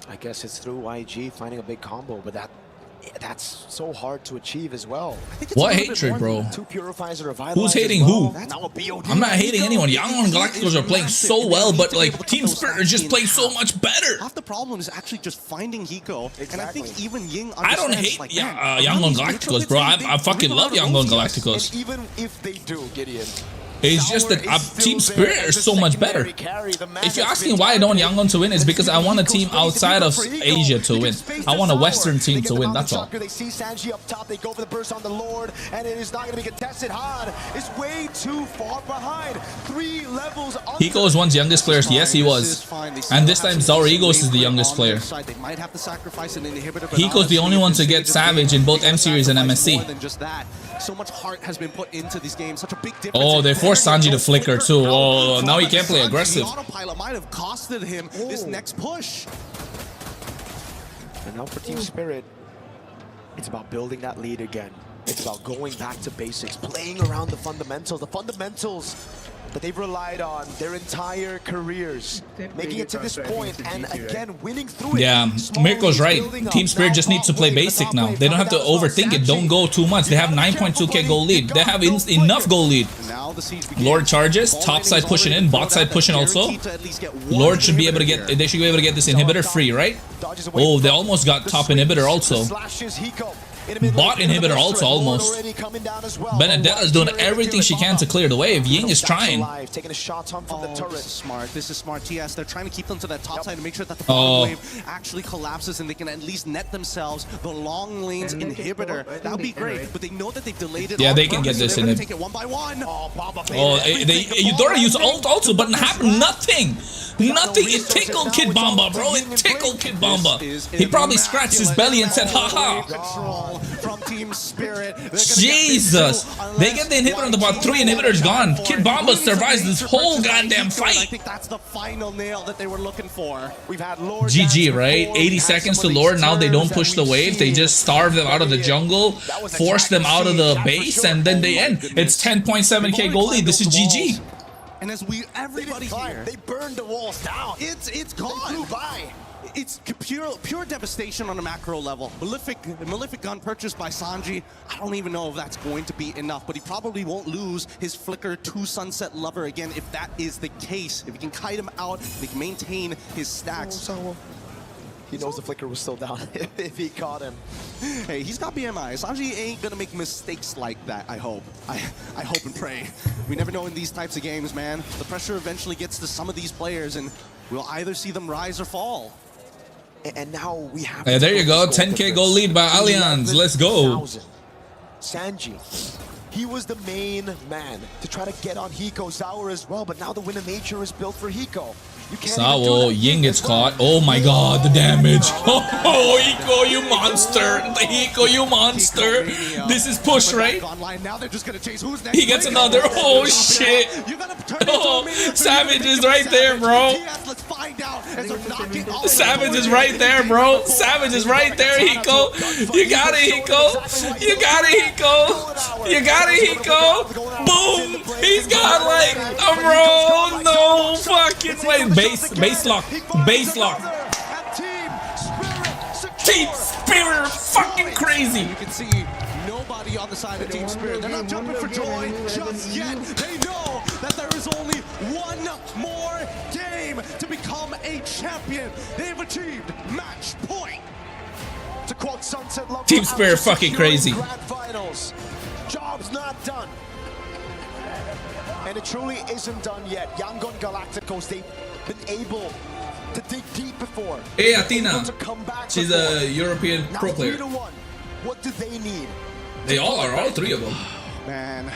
I guess it's through YG finding a big combo, but that's so hard to achieve as well. What hatred, bro? Two purifiers are Who's hating who? I'm not hating anyone. Yangon and Galacticos are playing so well, but like Team Spirit are just playing so much better. Half the problem is actually just finding Hiko, and I think even Ying I don't hate Yangon Galacticos, bro. I fucking love Yangon Galacticos. And even if they do, Gideon, it's just that Team Spirit is so much better. If you're asking why I don't want Yangon to win, it's because I want a team outside of Asia to win. I want a Western team to win, that's all. They see Sanji up top, they go for the burst on the Lord, and it is not going to be contested. Han is way too far behind. 3 levels under. Hiko is one's youngest players, yes he was. And this time Zaurigos is the youngest player. Hiko's the only one to get Savage in both M Series and MSC. So much heart has been put into these games, such a big difference. Oh, they forced Sanji to flicker too. Oh, now he can't play aggressive. The autopilot might have costed him this next push. And now for Team Spirit, it's about building that lead again. It's about going back to basics, playing around the fundamentals that they've relied on their entire careers, making it to this point, and again, winning through it. Yeah, Mirko's right. Team Spirit just needs to play basic now. They don't have to overthink it. Don't go too much. They have 9.2k goal lead. They have enough goal lead. Lord charges, top side pushing in, bot side pushing also. Lord should be able to get, they should be able to get this inhibitor free, right? Oh, they almost got top inhibitor also. Bot inhibitor also almost. Benedetta's doing everything she can to clear the wave. Ying is trying. This is smart. TS, they're trying to keep them to that top side to make sure that the bottom wave actually collapses and they can at least net themselves the long lanes inhibitor. That would be great, but they know that they've delayed it. Yeah, they can get this in it. Take it one by one. Eudora used ult also, but happened nothing. Nothing. It tickled Kid Bomba, bro. It tickled Kid Bomba. He probably scratched his belly and said, haha. From Team Spirit. Jesus! They get the inhibitor on the bot. 3 inhibitors gone. Kid Bomba survives this whole goddamn fight. I think that's the final nail that they were looking for. We've had Lord GG, right? 80 seconds to Lord. Now they don't push the wave. They just starve them out of the jungle, force them out of the base, and then they end. It's 10.7k goal lead. This is GG. And as everybody here, they burned the walls down. It's gone. It's pure devastation on a macro level. Malefic gun purchased by Sanji. I don't even know if that's going to be enough, but he probably won't lose his Flicker to Sunset Lover again if that is the case. If he can kite him out, they can maintain his stacks. He knows the Flicker was still down if he caught him. Hey, he's got BMI. Sanji ain't gonna make mistakes like that, I hope. I hope and pray. We never know in these types of games, man. The pressure eventually gets to some of these players, and we'll either see them rise or fall. And now we have... Hey, there you go. 10k goal lead by Allianz. Let's go. Sanji. He was the main man to try to get on Hiko. Zaur as well, but now the Wind of Nature is built for Hiko. Sao, Ying gets caught. Oh my god, the damage. Oh, Hiko, you monster. Hiko, you monster. This is push, right? He gets another. Oh, shit. Oh, Savage is right there, bro. Savage is right there, bro. Savage is right there, Hiko. You got it, Hiko. You got it, Hiko. You got it, Hiko. Boom. He's got like a roll. No fucking way. Base lock. Team Spirit, fucking crazy. You can see nobody on the side of Team Spirit. They're not jumping for joy just yet. They know that there is only one more game to become a champion. They've achieved match point. To quote Sunset Lover, Team Spirit fucking crazy. Finals. Job's not done. And it truly isn't done yet. Yangon Galacticos, they've been able to dig deep before. Hey, Athena. She's a European pro player. What do they need? They all are, all 3 of them. Man,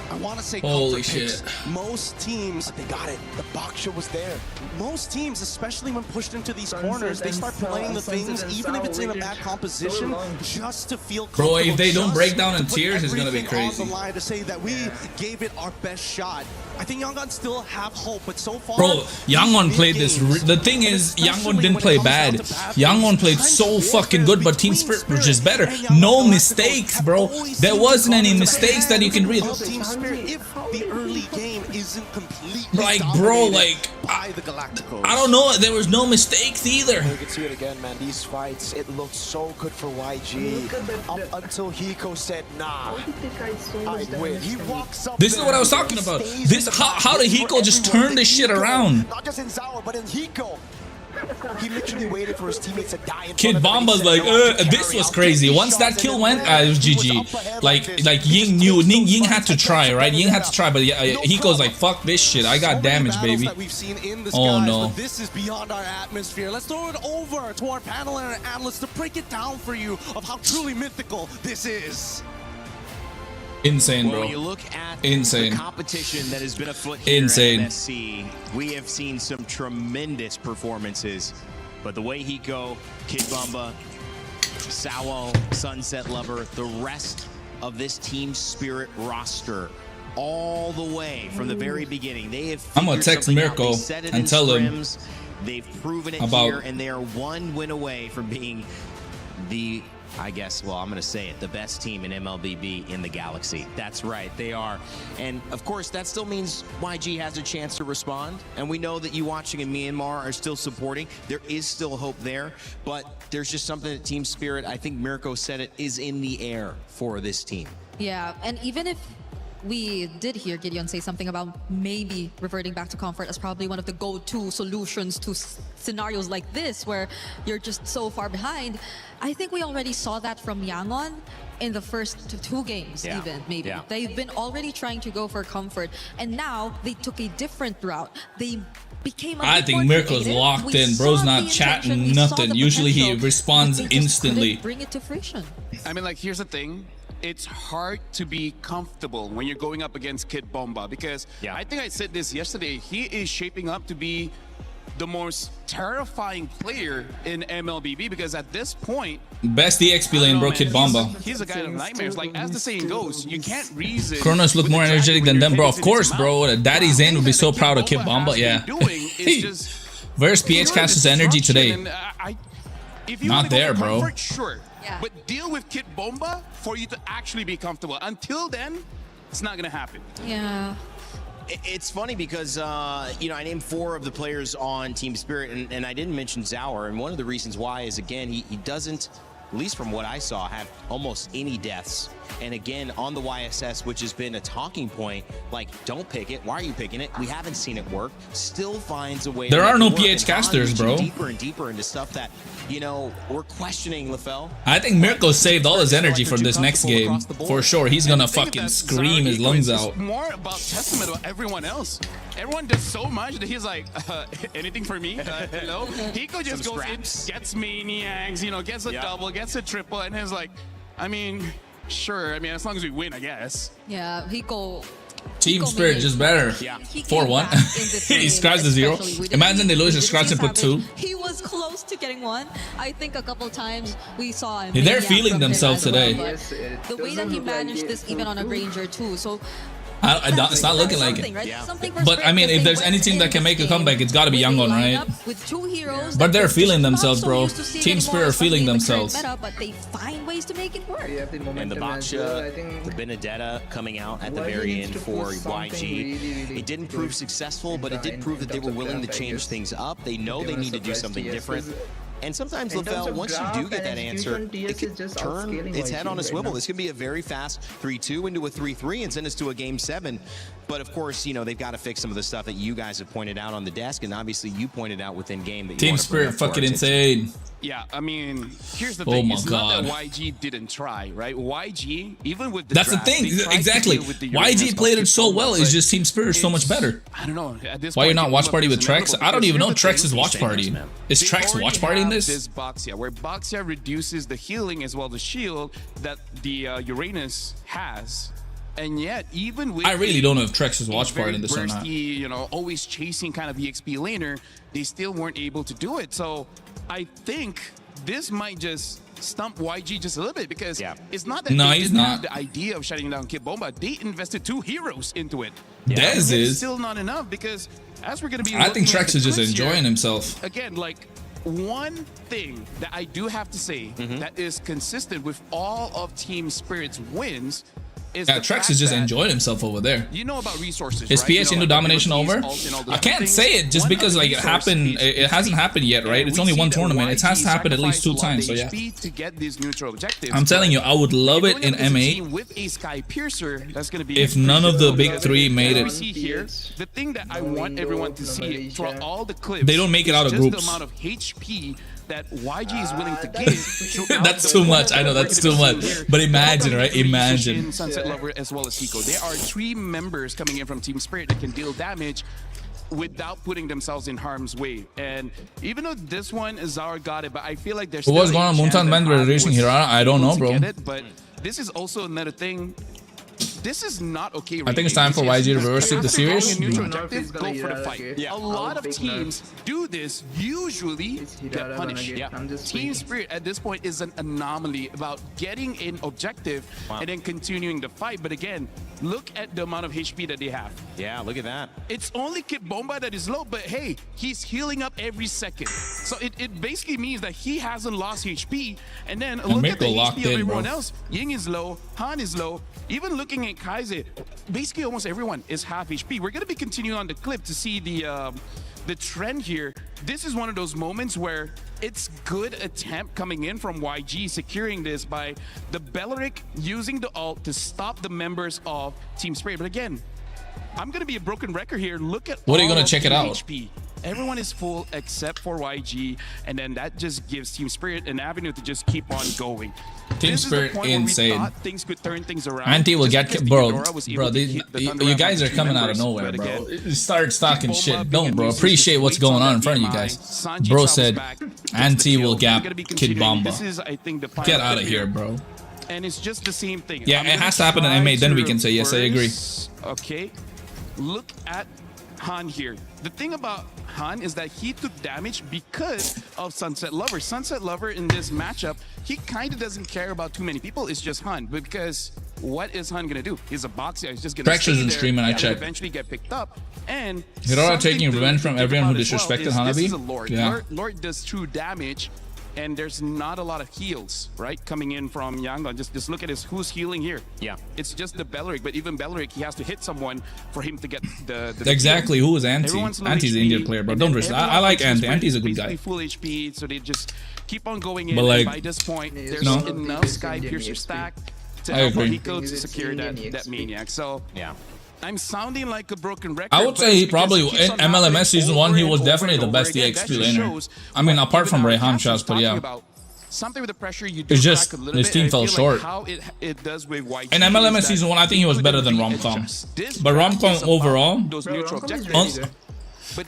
I want to say holy comfort picks. shit. Most teams, they got it. The boxer was there. Most teams, especially when pushed into these corners, they start playing the things, even if it's in a bad composition, just to feel comfortable. Bro, if they don't break just down in to put tiers, it's gonna be everything crazy. on the line to say that we gave it our best shot. I think Yangon still have hope, but so far, Bro, Yangon played this. The thing is, Yangon didn't play bad. Yangon played so fucking good, but Team Spirit was just better. No mistakes, bro. There wasn't any mistakes that you can read. Team Spirit, if the early game isn't completely Like, bro, like, by the Galacticos. I don't know. There was no mistakes either. You can see it again, man. These fights, it looked so good for YG. Up until Hiko said, nah, I win. He walks up. This is what I was talking about. This how did Hiko just turn this shit around? Not just in Zawa, but in Hiko. He literally waited for his teammates to die. Kid Bomba's like, this was crazy. Once that kill went, it was GG. Like Ying knew, Ying had to try, right? Ying had to try, but Hiko's like, fuck this shit. I got damage, baby. Oh no. This is beyond our atmosphere. Let's throw it over to our panel and our analysts to break it down for you of how truly mythical this is. Insane, bro. When you look at insane the competition that has been afoot here at MSC, we have seen some tremendous performances. But the way Hiko, Kid Bumba, Sawo, Sunset Lover, the rest of this Team Spirit roster, all the way from the very beginning, they have I'm gonna text Mirko and tell him they've proven it about here, and they are one win away from being the, I guess, well, I'm going to say it, the best team in MLBB in the Galaxy. That's right, they are. And of course, that still means YG has a chance to respond. And we know that you watching in Myanmar are still supporting. There is still hope there, but there's just something that Team Spirit, I think Mirko said it, is in the air for this team. Yeah, and even if we did hear Gideon say something about maybe reverting back to comfort as probably one of the go-to solutions to scenarios like this where you're just so far behind. I think we already saw that from Yangon in the first two games, even, maybe. Yeah. They've been already trying to go for comfort, and now they took a different route. They became I think Mirko's locked in. Bro's not chatting nothing. Usually he responds instantly. Bring it to fruition. I mean, like, here's the thing. It's hard to be comfortable when you're going up against Kid Bomba because I think I said this yesterday. He is shaping up to be the most terrifying player in MLBB because at this point, best EXP lane, bro, Kid Bomba. He's a guy of nightmares. Like, as the saying goes, you can't reason. KRONOS look more energetic than them, bro. Of course, bro. Daddy Zane would be so proud of Kid Bomba. Yeah. Where's PhCast's energy today? Not there, bro. Comfort, sure. But deal with Kid Bomba for you to actually be comfortable. Until then, it's not going to happen. Yeah. It's funny because, you know, I named 4 of the players on Team Spirit, and I didn't mention Zauer. And one of the reasons why is, again, he doesn't, at least from what I saw, have almost any deaths. And again, on the YSS, which has been a talking point, like, don't pick it. Why are you picking it? We haven't seen it work. Still finds a way. There are no PH PH casters, bro. Deeper and deeper into stuff that, you know, we're questioning, LaFell. I think Mirko saved all his energy for this next game. For sure. He's gonna fucking scream his lungs out. It's more about testament of everyone else. Everyone does so much that he's like, anything for me? Hello? Hiko just goes in, gets maniacs, you know, gets a double, gets a triple, and he's like, I mean, sure. I mean, as long as we win, I guess. Yeah, Hiko. Team Spirit just better. 4-1. He scratched the 0. Imagine they lose a scratch and put 2. He was close to getting 1. I think a couple times we saw him. They're feeling themselves today. The way that he managed this even on a Ranger too. So it's not looking like it. But I mean, if there's any team that can make a comeback, it's got to be Yangon, right? With 2 heroes. But they're feeling themselves, bro. Team Spirit are feeling themselves. But they find ways to make it work. And the Baksha, the Benedetta coming out at the very end for YG. It didn't prove successful, but it did prove that they were willing to change things up. They know they need to do something different. And sometimes, LaFell, once you do get that answer, it can turn its head on a swivel. This could be a very fast 3-2 into a 3-3 and send us to a Game 7. But of course, you know, they've got to fix some of the stuff that you guys have pointed out on the desk, and obviously you pointed out within game that you Team Spirit fucking insane. Yeah, I mean, here's the thing. Oh my it's God. not that YG didn't try, right? YG, even with the That's draft, the thing. they tried Exactly. to deal with the YG Uranus played it Kid so Bomba, well. It's but just Team Spirit is so much better. I don't know. At this Why you're point, not Kid watch Bomba party with is Trex? inevitable I don't because even know here's the Trex is thing. watch party. Is They Trex already watch party in have this? Baksha, where Baksha reduces the healing as well the shield that the Uranus has. And yet, even with I really don't know if Trex is watch very part in this or not. bursty, you know, always chasing kind of EXP laner, they still weren't able to do it. So I think this might just stump YG just a little bit, because it's not that they didn't have the idea of shutting down Kid Bomba. They invested 2 heroes into it. Dez is still not enough, because as we're going to be I think looking at Trex the is just clips enjoying here, himself. Again, like, one thing that I do have to say that is consistent with all of Team Spirit's wins is Yeah, the Trex fact is just that enjoying himself over there. you know about resources, Is right? PH into like domination abilities, over? ults, and all those I different can't things. say it just One because other like it resource happened. is It hasn't happened yet, right? And It's we only see one that tournament. It has YG to happen at least 2 sacrificed a lot times. So of yeah. HP to get these neutral objectives. I'm telling you, I would love it in M8 with a Sky Piercer. That's going to be if none of the big 3 made As we it. see here, the thing that I want everyone to see throughout all the clips, They don't make it out of is groups. just the amount of HP that YG is willing to give. That's too much. I know that's too much. But imagine, right? Imagine. Sunset Lover as well as Hiko. There are 3 members coming in from Team Spirit that can deal damage without putting themselves in harm's way. And even though this one, Zara got it, but I feel like there's Who still was a going on chance Moontan that Band Harm releasing was Hirana? I don't able know, to bro. get it, but this is also another thing. This is not okay. I think it's time for YG to reverse the series. Go for the fight. A lot of teams do this, usually get punished. Team Spirit at this point is an anomaly about getting an objective and then continuing the fight. But again, look at the amount of HP that they have. Yeah, look at that. It's only Kid Bomba that is low, but hey, he's healing up every second. So it basically means that he hasn't lost HP. And then look at the HP of everyone else. Ying is low, Han is low. Even looking at Kaiser, basically almost everyone is half HP. We're going to be continuing on the clip to see the trend here. This is one of those moments where it's good attempt coming in from YG, securing this by the Belleric using the ult to stop the members of Team Spirit. But again, I'm going to be a broken record here. Look at What are you going all to check of it the out? HP. Everyone is full except for YG, and then that just gives Team Spirit an avenue to just keep on going. Team Spirit insane. Things could turn things around. Anti will get bro. You you guys are coming out of nowhere, bro. Start stocking shit. Don't, bro. Appreciate what's going on in front of you guys. Bro said Anti will gap Kid Bomba. Get out of here, bro. And it's just the same thing. Yeah, it has to happen in M8. Then we can say yes. I agree. Okay, look at Han here. The thing about Han is that he took damage because of Sunset Lover. Sunset Lover in this matchup, he kind of doesn't care about too many people. It's just Han, because what is Han gonna do? He's a boxer. He's just gonna Trex isn't streaming. I checked. Eventually get picked up. And Hirara taking revenge from everyone who disrespected Hanabi. This is a Lord. Yeah. Lord does true damage. And there's not a lot of heals, right, coming in from Yangon. Just look at who's healing here. Yeah. It's just the Belleric, but even Belleric, he has to hit someone for him to get the Exactly. heal. Who is Anti? Everyone's low Anti's the HP, Indian player, bro. and Don't then risk. everyone I like from Anti. Sprint Anti's a good basically guy. full HP, so they just keep on going in. But, like, and by this point, there's no. enough Sky Piercer stack to I help agree. Hiko to secure that Maniac. So yeah. I'm sounding like a broken record. I would but say he it's probably because he in keeps on MLMS happening season over 1 he and was over definitely and the over best again. EXP That just laner. shows I mean, what apart from even our Rayhan captain's shots, but yeah. talking about. Something with the pressure, you do It's just crack a little his bit, team and I fell feel short. Like how it does with YG In MLMS is that season 1, I think he was better than Romcom. But Romcom overall, those neutral objectives.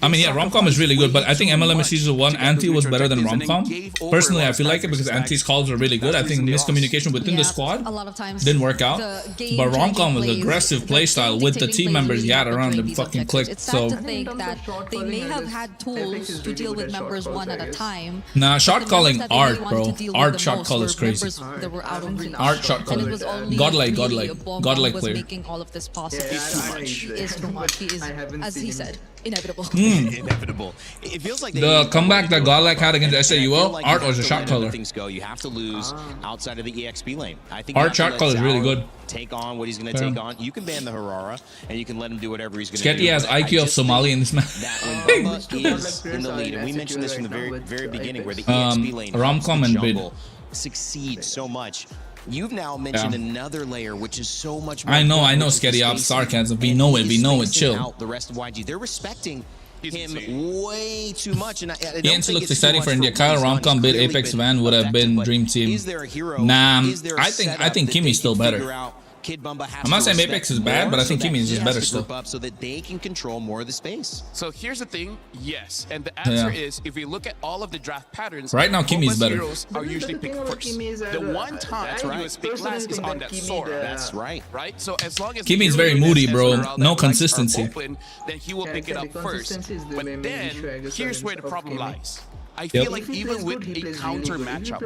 I mean, yeah, Romcom is really good, but I think MLMS season 1, Anti was better than Romcom. Personally, I feel like it because Anti's calls are really good. I think miscommunication within the squad a lot of times didn't work out. But Romcom was aggressive playstyle with the team members he had around him fucking clicked. It's So, sad to think that they may have had tools to deal with members one at a time. nah, shot calling art, wanted bro. to deal with Art the shot most call were is crazy. members that were out of reach. Art shot And it caller. was only Godlike, really godlike. Bomba Godlike was player. making all of this possible. It's Too much. He is, as he said, inevitable. Inevitable. It feels like The comeback that Godlike had against SAUL, Art was a shot caller. Things go. You have to lose outside of the EXP lane. I think Art shot caller is really good. Take on what he's going to take on. You can ban the Harara, and you can let him do whatever he's going to do. Sketty has IQ of Somali in this match. That when Bomba is in the lead, and we mentioned this from the very beginning, where the EXP lane Romcom and Bid succeeds so much. You've now mentioned another layer, which is so much more. I know, Sketty off sarcasm. We know it, chill. The rest of YG, they're respecting him way too much, and I don't He think looks it's exciting for India. Kyle Romcom Bid Apex Van would have been dream team. Is there a hero? Nah, Is there a I think setup Kimmy's that still they can better. figure out Kid Bumba has I'm not to saying respect Apex is bad, more, but I so think that Kimi is he just has better to still. group up so that they can control more of the space. So here's the thing, yes. And the answer is, if we look at all of the draft patterns, Right now, Kimi is Bomba's better. heroes are usually picked first. The one time he was picked last is on that Sora. That's right. Right? So as long as Kimi is the very hero moody, and bro. Esmeralda No legs are consistency. Open, then he will pick it up first. But then, here's where the problem lies. I Yep. feel like even with a counter matchup,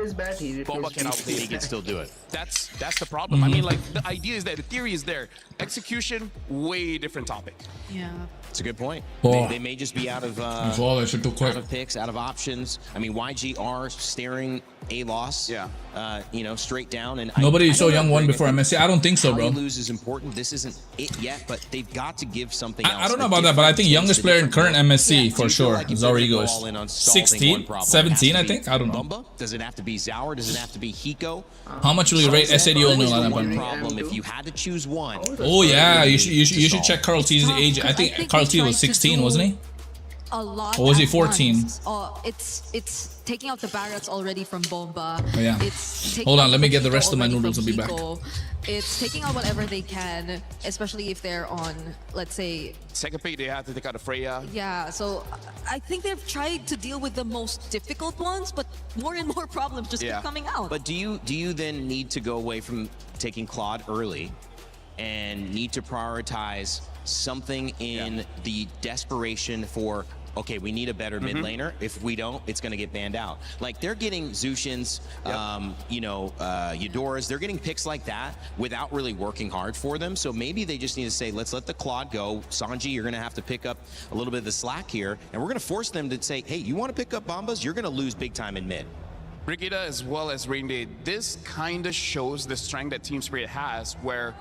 Bomba can outplay. He can still do it. That's the problem. I mean, like, the idea is there, the theory is there. Execution, way different topic. Yeah. It's a good point. Oh. They may just be out of I should do quick. out of picks, out of options. I mean, YG are staring a loss. Yeah. You know, straight down. And Nobody I so don't young know, won Greg, before MSC. I don't think so, how bro. you lose is important. This isn't it yet, but they've got to give something else. I don't know a about that, but I different think taste, youngest a player in different current look. MSC Do you for feel sure like if is they're our gonna go egoist. all in on solving 16, one problem, it has 17, to I be think. I don't know. Bumba? Does it have to be Zaur? Does it have to be Hiko? How much will you rate SAD only on that One one? problem. If you had to choose one. Oh yeah, you should check Carl T's age. I think Carl T was 16, wasn't he? A lot. Or was he at 14? once. It's taking out the barracks already from Bomba. Oh, yeah. It's taking Hold on, out let me the get the Hiko rest of my already noodles. from I'll be back. Hiko. It's taking out whatever they can, especially if they're on, let's say. Second pick, they have to take out a Freya. Yeah, so I think they've tried to deal with the most difficult ones, but more and more problems just keep coming out. But do you then need to go away from taking Claude early and need to prioritize something in the desperation for, okay, we need a better mid laner. If we don't, it's going to get banned out. Like, they're getting Zushins, you know, Eudoras. They're getting picks like that without really working hard for them. So maybe they just need to say, let's let the Claude go. Sanji, you're going to have to pick up a little bit of the slack here. And we're going to force them to say, hey, you want to pick up Bombas? You're going to lose big time in mid. Brigida as well as Rainday, this kind of shows the strength that Team Spirit has, where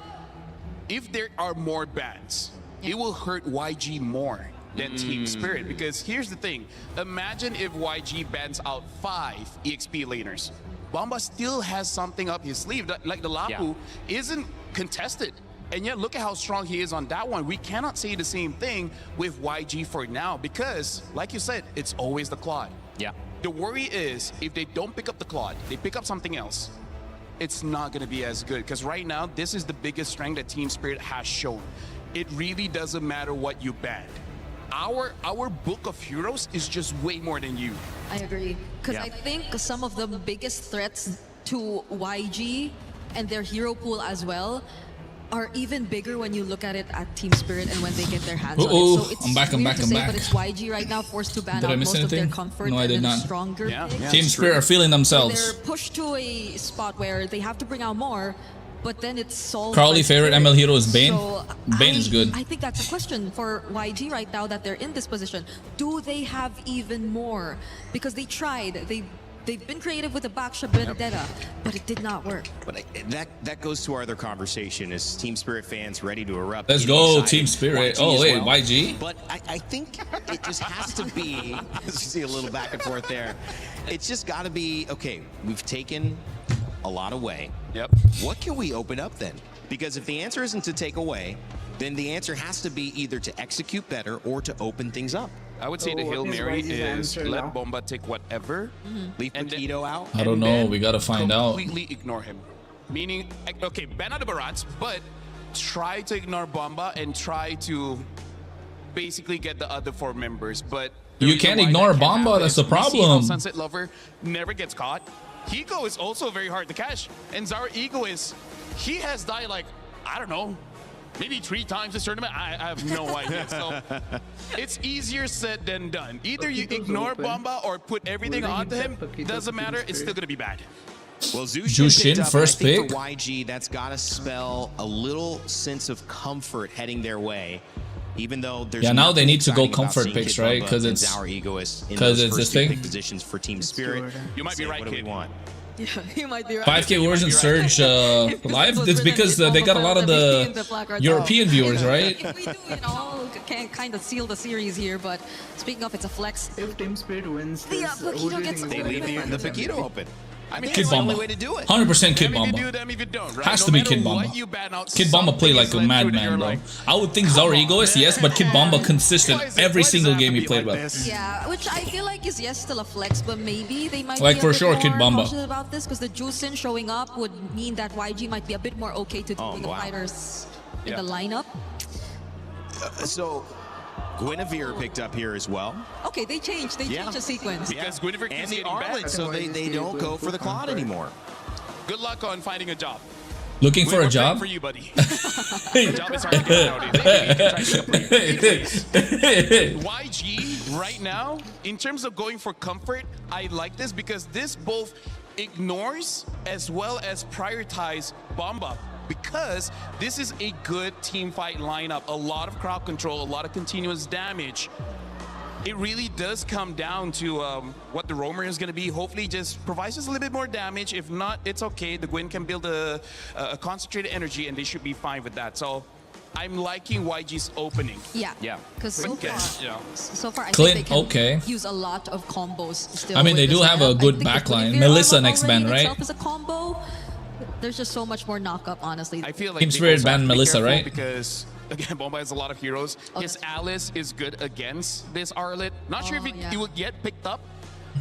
if there are more bans, it will hurt YG more than Team Spirit. Because here's the thing, imagine if YG bans out 5 EXP laners. Bomba still has something up his sleeve, like the Lapu isn't contested. And yet look at how strong he is on that one. We cannot say the same thing with YG for now, because like you said, it's always the Claude. Yeah. The worry is if they don't pick up the Claude, they pick up something else, it's not going to be as good. Because right now, this is the biggest strength that Team Spirit has shown. It really doesn't matter what you banned. Our book of heroes is just way more than you. I agree. Because I think some of the biggest threats to YG and their hero pool as well are even bigger when you look at it at Team Spirit and when they get their hands on it. So it's I'm back. but it's YG right now forced to ban Did I out miss most of their anything? comfort No, I did and not. stronger picks. Team Spirit are feeling themselves. They're pushed to a spot where they have to bring out more, but then it's solved. Carly by favorite Spirit. ML hero is Bane. So Bane is good. I think that's a question for YG right now that they're in this position. Do they have even more? Because they tried. They've been creative with the backshot Benedetta, but it did not work. But that goes to our other conversation. Is Team Spirit fans ready to erupt? Let's getting go, excited? Team Spirit. YG Oh, as wait, well. YG? But I think it just has to be, as you see a little back and forth there, it's just got to be, okay, we've taken a lot away. Yep. What can we open up then? Because if the answer isn't to take away, then the answer has to be either to execute better or to open things up. I would say the Hail Mary is let Bomba take whatever. Leave Paquito out. I don't know. We gotta find out. Completely ignore him. Meaning, okay, ban out the Barats, but try to ignore Bomba and try to basically get the other 4 members. But You can't ignore Bomba. That's the we see how problem. Sunset Lover never gets caught. Hiko is also very hard to catch. And Zara Ego is, he has died like, I don't know, maybe 3 times this tournament. I have no idea. So it's easier said than done. Either you ignore Bomba or put everything onto him. Doesn't matter. It's still going to be bad. Well, Zushin picked up, first and I think pick. for YG, that's got to spell a little sense of comfort heading their way. Even though there's Yeah, now they nothing need to go exciting about comfort seeing picks, Kid right? Bumba Because and it's Zaur Egoist in because those it's this first 2 thing. pick positions for Team Spirit. You might be right, What do we kid. want? Yeah, you might be right. 5K Wars and Surge live. It's because they got a lot of the European viewers, right? If we do, can kind of seal the series here, but speaking of, it's a flex. If Team Spirit wins The this, Paquito gets They leave the Paquito open. I mean, Kid it's the only Bomba. way to do it. 100% Kid Damn if you Bomba. do, damn if you don't, right? Has No to be matter Kid Bomba. what you ban out, Kid Bomba play something like is a led through that madman, you're bro. like, I would think Zaur egoist, yes, but Kid Bomba consistent every single game he played well. Yeah, which I feel like is yes still a flex, but maybe they might Like be a for bit sure, more Kid Bomba. cautious about this because the Juicin showing up would mean that YG might be a bit more okay to deal with the fighters in the lineup. So Guinevere picked up here as well. Okay, they changed. They changed the sequence. Because Guinevere And keeps the getting banned. Arlet, so they don't go for the Claude anymore. Good luck on finding a job. Looking for a job? For you, buddy. A job is hard to get nowadays. YG right now, in terms of going for comfort, I like this because this both ignores as well as prioritize Bomba. Because this is a good team fight lineup, a lot of crowd control, a lot of continuous damage. It really does come down to what the roamer is going to be. Hopefully just provides us a little bit more damage. If not, it's okay. The Gwyn can build a concentrated energy and they should be fine with that. So I'm liking YG's opening. Yeah. Yeah. Because so far, I Clint, think they can okay. use a lot of combos still. I mean, they with do this have a lineup. good I think the backline. Guinevere Melissa lineup next already ban, in right? itself is a combo. There's just so much more knockup, honestly. I feel like Team they Spirit also have banned to be Melissa, careful right? Because again, Bomba has a lot of heroes. His Alice is good against this Arlet. Not sure if it will get picked up,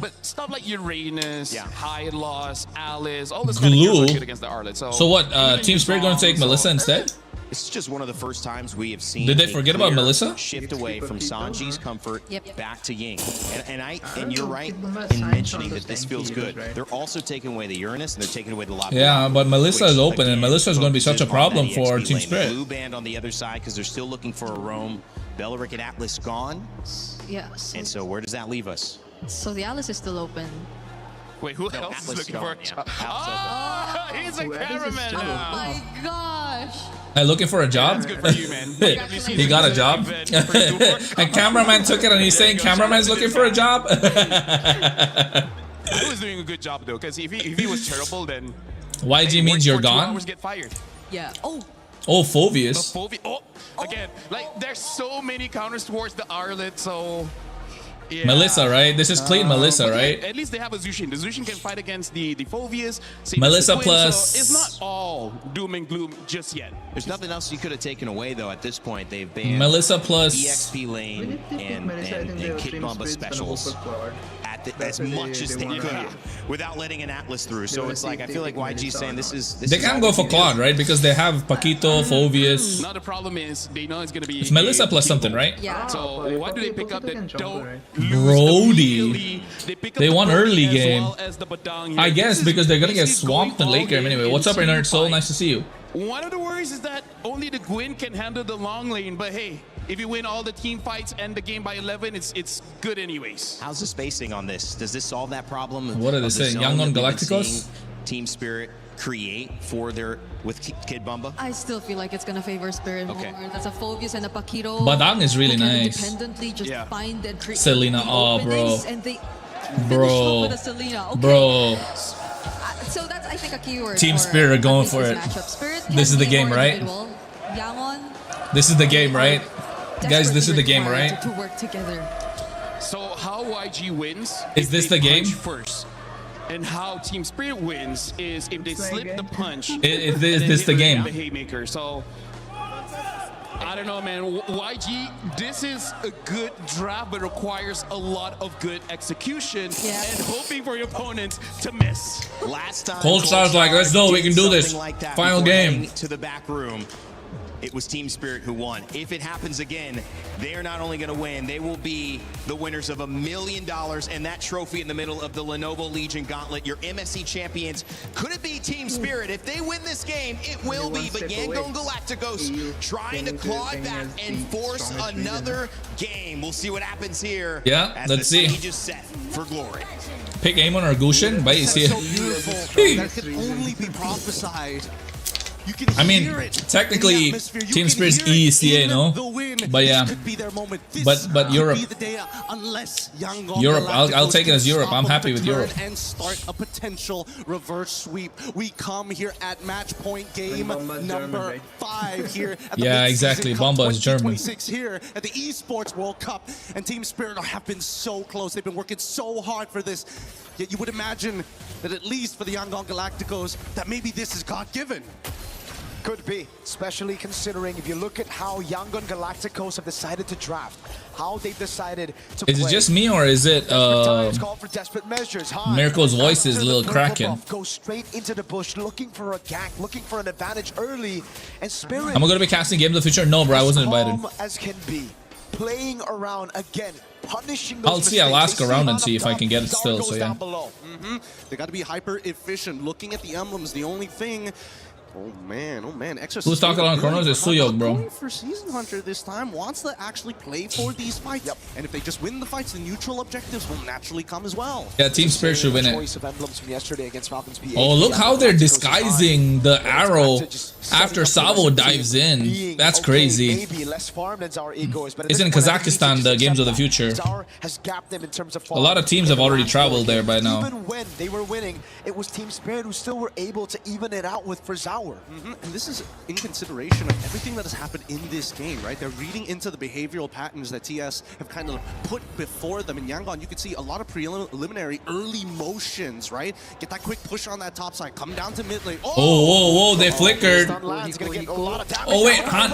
but stuff like Uranus, High Loss, Alice, all this kind of heroes are good against the Arlet. So what? Team Spirit going to take Melissa instead? This is just one of the first times we have seen. Did they a forget about clear Melissa? Shift away from Sanji's comfort back to Ying, and you're right Bomba in signed mentioning on that this those feels tank good. heroes, right? They're also taking away the Uranus and they're taking away the Lapu. Yeah, but Melissa is open, and again, Melissa is going to be such a focuses on problem that for EXP Team lane. Spirit. Blue band on the other side because they're still looking for a roam. Belleric and Atlas gone, Yeah. and so where does that leave us? So the Alice is still open. Wait, who else is Atlas looking gone, for a job? Oh, he's a Where is cameraman this Oh now. my gosh. Hey, looking for a job? That's good for you, man. He got a job? And cameraman took it and he's saying cameraman's looking for a job? I was doing a good job though, because if he was terrible, then YG means you're 2 gone? hours get fired. Yeah. Oh. Oh, Phobius. Again, like there's so many counters towards the Arlet, so yeah. Melissa, right? This is clean Melissa, But right? At least they have a Zushin. The Zushin can fight against the Phobius. same as Melissa the Gwyn, plus- so it's not all doom and gloom just yet. There's nothing else you could have taken away though. At this point, they've banned Melissa plus- EXP lane and Kid Bomba specials as much as they could without letting an Atlas through. So it's like I feel like YG's saying this is. They can't go for Claude, right? Because they have Paquito, Phobius. Now the problem is they know it's gonna be. It's Melissa plus something, right? Yeah. So what do they pick up that don't Brody. They won early game. well as the Badang here? I guess This is because they're gonna get basically swamped in going late game all anyway. game What's up, in Inert Soul? fight. Nice to see you. One of the worries is that only the Gwyn can handle the long lane, but hey, if you win all the team fights and the game by 11, it's good anyways. How's the spacing on this? Does this solve that problem? What are they of the saying? zone Young on that we've been Galacticos? seeing Team Spirit create for their with Kid Bomba? I still feel like it's gonna favor Spirit more. That's a Phobius and a Paquito. Badang is really who can nice. Independently just find and create Selena, the oh, bro. openings, and they finish Bro. with a Selena. Okay. Bro. So that's I think a keyword. Team for Spirit are going at for least it. this matchup. Spirit This can is the be game, more right? individual. Yangon, This is the game, right? Guys, this is the game, desperately right? required to work together. So how YG wins Is this they the game? punch first. And how Team Spirit wins is if they slip the punch. Is and this then the hit game? The haymaker. So I don't know, man. YG, this is a good draft, but requires a lot of good execution and hoping for your opponents to miss. Last time, Cold Star's like, let's go, we can do this. something like that Final before game. heading to the back room. It was Team Spirit who won. If it happens again, they are not only going to win, they will be the winners of $1 million and that trophy in the middle of the Lenovo Legion Gauntlet. Your MSC champions. Could it be Team Spirit? If they win this game, it will be. But Yangon Galacticos trying to claw it back and force another game. We'll see what happens here. Yeah, as let's the see. stage is set for glory. Pick Amon or Gushin? Bye, see So beautiful. That could only be prophesied You can I mean, hear it technically, in the atmosphere. You Team can Spirit's hear it ECA, in no? the wind. But yeah. This could be their moment. This But could Europe. be the day unless Yangon Europe, I'll Galacticos take it as can Europe. stop I'm them happy to with turn Europe. and start a potential reverse sweep. We come here at match point game number 5 here at the Yeah, Mid-Season exactly. Cup Bomba is German. 2026 here at the Esports World Cup, and Team Spirit have been so close. They've been working so hard for this. Yet you would imagine that at least for the Yangon Galacticos, that maybe this is God-given. Could be, especially considering if you look at how Yangon Galacticos have decided to draft, how they've decided to Is it play. just me or is it Times call for desperate measures. Han, Miracle's voice is a after little the purple cracking? buff, Go straight into the bush, looking for a gank, looking for an advantage early, and Spirit. Am I gonna be casting Game of the Future? No, bro, I wasn't invited. Calm as can be, playing around again, punishing those I'll see mistakes. Alaska They around Han and see up if I top, can get it Zara still, goes so yeah. down below. They got to be hyper efficient. Looking at the emblems, the only thing. Oh man, Extra. Who's talking on KRONOS? It's Suyok, bro. Going for Season Hunter this time, wants to actually play for these fights. And if they just win the fights, the neutral objectives will naturally come as well. Yeah, Team Spirit should win it. Choice of emblems from yesterday against Falcons PH. Oh, look how they're disguising the arrow after Savo dives in. That's crazy. Maybe less farm than Zara Ego is, but It's in Kazakhstan, the Games of the Future. Zara has gapped them in terms of A lot of teams have already traveled there by now. Even when they were winning, it was Team Spirit who still were able to even it out with for Zauer. And this is in consideration of everything that has happened in this game, right? They're reading into the behavioral patterns that TS have kind of put before them. In Yangon, you can see a lot of preliminary early motions, right? Get that quick push on that top side, come down to mid lane. Oh, whoa, they flickered. Oh wait, Han.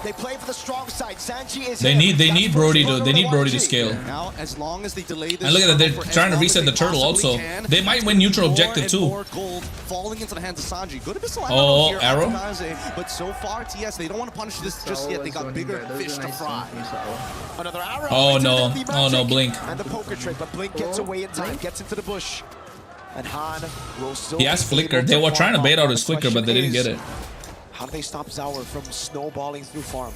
They play for the strong side. Sanji is They need Brody to scale. Now, as long as they delay this, And look at that, they're trying to reset the turtle also. They might win neutral objective too. More gold falling into the hands of Sanji. Good missile Oh, here, arrow? but so far, TS, they don't want to punish this just yet. They got bigger fish to fry. Another arrow. Oh no, Blink. And the poker trick, but Blink gets away in time, gets into the bush. And Han will still. He has Flicker. They were trying to bait out his Flicker, but they didn't get it. How do they stop Zauer from snowballing through farm?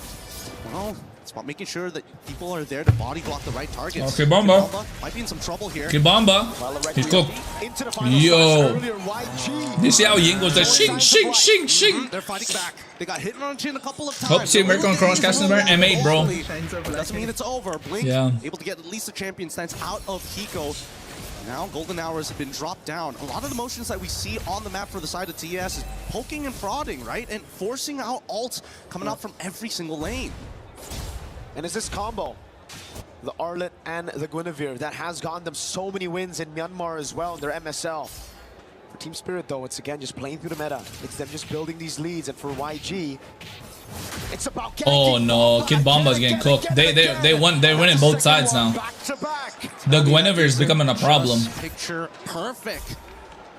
Well, it's about making sure that people are there to body block the right targets. Okay, Bomba. Might be in some trouble here. Kibamba. He's cooked. Yo. You see how Ying goes there? Shing, shing, shing, shing. They're fighting back. They got hit on chin a couple of times. Hope see American on KRONOS casting there. M8, bro. Doesn't mean it's over. Blink able to get at least a champion stance out of Hiko. Now Golden Hours have been dropped down. A lot of the motions that we see on the map for the side of TS is poking and prodding, right? And forcing out ults coming out from every single lane. And is this combo, the Arlet and the Guinevere, that has gotten them so many wins in Myanmar as well in their MSL. For Team Spirit, though, it's again just playing through the meta. It's them just building these leads, and for YG, it's about Oh no, Kid Bomba's getting cooked. They're winning both sides now. The Guinevere is becoming a problem. Picture perfect.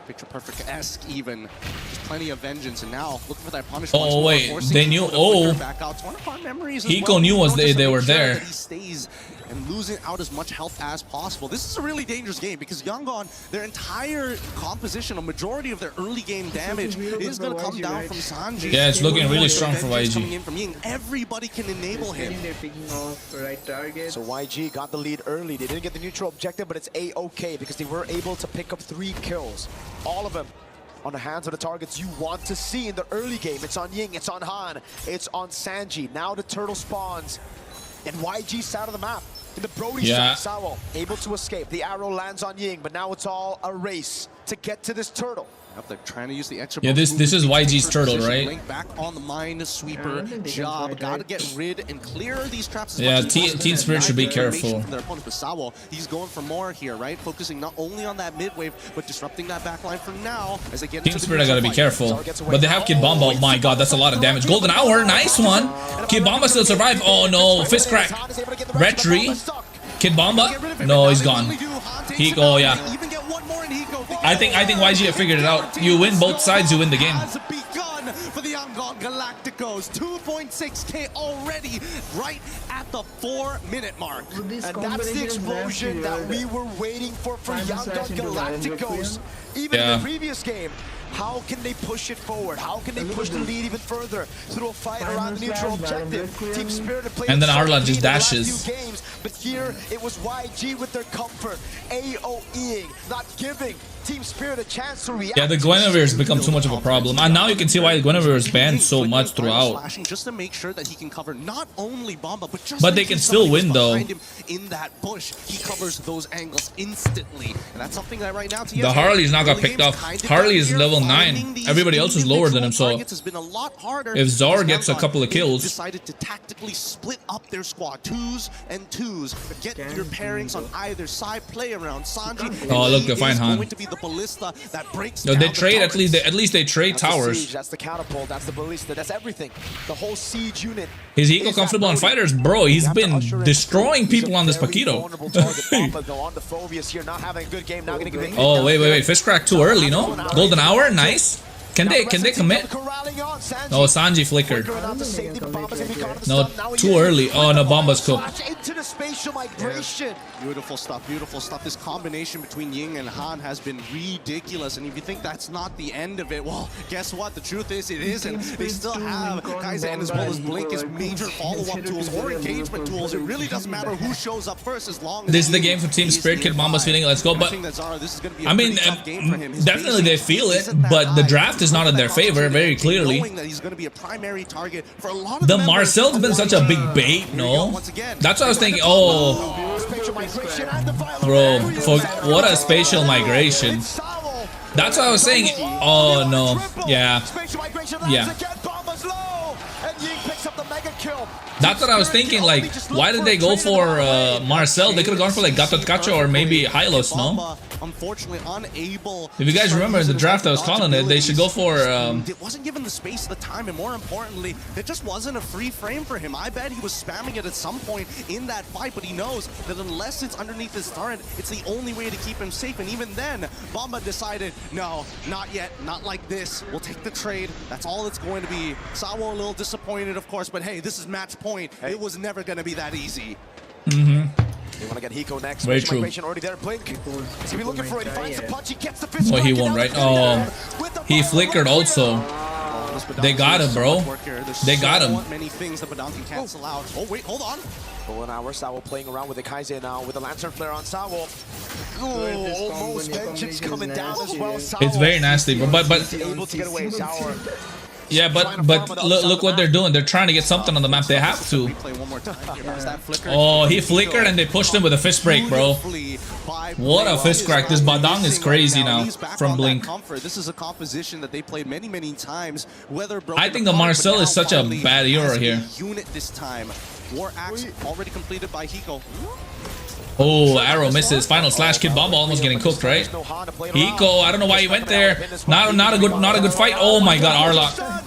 Picture perfect-esque even. Just plenty of vengeance, and now looking for that punishment. Oh wait, they knew. Oh, Hiko knew they were there. He stays and losing out as much health as possible. This is a really dangerous game because Yangon, their entire composition, a majority of their early game damage is going to come down from Sanji. Yeah, it's looking really strong for YG. Coming in from Ying. Everybody can enable him. So YG got the lead early. They didn't get the neutral objective, but it's A-okay because they were able to pick up 3 kills. All of them on the hands of the targets you want to see in the early game. It's on Ying, it's on Han, it's on Sanji. Now the turtle spawns and YG's side of the map. In the Brody side, Sao able to escape. The arrow lands on Ying, but now it's all a race to get to this turtle. They're trying to use the extra. Yeah, this is YG's turtle, right? Link back on the Minesweeper job. Got to get rid and clear these traps. Yeah, Team Spirit should be careful. Their opponent, Sawo, he's going for more here, right? Focusing not only on that mid wave, but disrupting that backline for now. As they get Team Spirit, I gotta be careful. But they have Kid Bomba. Oh my god, that's a lot of damage. Golden Hour, nice one. Kid Bomba still survived. Oh no, fist crack. Retry. Kid Bomba? No, he's gone. Hiko, yeah. I think YG have figured it out. You win both sides, you win the game. For the Yangon Galacticos, 2.6k already, right at the 4-minute mark. And that's the explosion that we were waiting for Yangon Galacticos. Even in the previous game, how can they push it forward? How can they push the lead even further through a fight around the neutral objective? Team Spirit played and then Arla just dashes. Games, but here it was YG with their comfort, AOEing, not giving Team Spirit a chance to react. Yeah, the Guinevere has become too much of a problem, and now you can see why the Guinevere is banned so much throughout. Just to make sure that he can cover not only Bomba, but just But they can still win though. In that bush, he covers those angles instantly, and that's something that right now The Harley's not got picked off. Harley is level 9. Everybody else is lower than him, so if Zar gets a couple of kills, decided to tactically split up their squad, 2s and 2s, get your pairings on either side, play around Sanji. Oh, look, they find Han. Going to be the ballista that breaks no, they down trade the at least they trade That's the towers. siege, that's the catapult, that's the ballista, that's everything. The whole siege unit. Is Eco comfortable on fighters? Bro, he's been destroying people on this Paquito. Oh, wait. Fish crack too early, no? Golden hour? Nice. Can they commit? Oh, Sanji flickered. No, too early. Oh, no, Bomba's cooked. Beautiful stuff. This combination between Ying and Han has been ridiculous. And if you think that's not the end of it, well, guess what? The truth is it isn't. They still have Kaizen as well as Blink as major follow-up tools or engagement tools. It really doesn't matter who shows up first as long as this is the game for Team Spirit. Kid Bomba's feeling, let's go. But I mean, definitely they feel it, but the draft is not in their favor, very clearly. The Marcel's been such a big bait, no? That's what I was thinking. Oh, bro, what a spatial migration. That's what I was saying. Oh, no. Yeah. That's what I was thinking, like, why did they go for Marcel? They could have gone for like Gatot Kacho or maybe Hylos, no? Unfortunately, unable. If you guys remember in the draft I was calling it, they should go for it wasn't given the space, the time, and more importantly, it just wasn't a free frame for him. I bet he was spamming it at some point in that fight, but he knows that unless it's underneath his turret, it's the only way to keep him safe. And even then, Bomba decided, no, not yet, not like this. We'll take the trade. That's all it's going to be. Sawo a little disappointed, of course, but hey, this is match point. It was never going to be that easy. They want to get Hiko next. Very true. Already there. Blink. He's be looking for it. He finds the punch. He gets the fist. Oh, he won't, right? Oh, he flickered also. They got him, bro. They got him. Many things that Badon can cancel out. Oh, wait, hold on. Golden hour. Sawo playing around with the Kaizen now with the Lantern Flare on Sawo. Oh, almost vengeance coming down as well. It's very nasty, bro. But able to get away. Sour. Yeah, but look what they're doing. They're trying to get something on the map. They have to. Oh, he flickered and they pushed him with a fist break, bro. What a fist crack. This Badang is crazy now from Blink. This is a composition that they played many times. I think the Marcel is such a bad hero here. Unit this time. War Axe already completed by Hiko. Oh, arrow misses. Final slash. Kid Bomba almost getting cooked, right? Hiko, I don't know why he went there. Not a good fight. Oh my god, Arlok.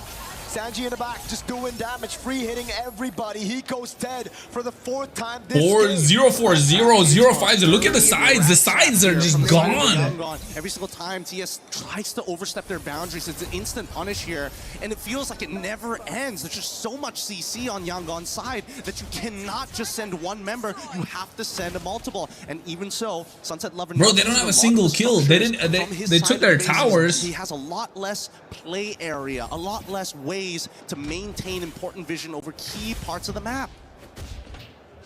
Sanji in the back, just doing damage, free hitting everybody. Hiko's dead for the 4th time this 4-0-4-0-0-5. Look at the sides. The sides are just gone. Every single time TS tries to overstep their boundaries, it's an instant punish here, and it feels like it never ends. There's just so much CC on Yangon's side that you cannot just send one member. You have to send a multiple, and even so, Sunset Lover. Bro, they don't have a single kill. They didn't. They took their towers. He has a lot less play area, a lot less ways to maintain important vision over key parts of the map.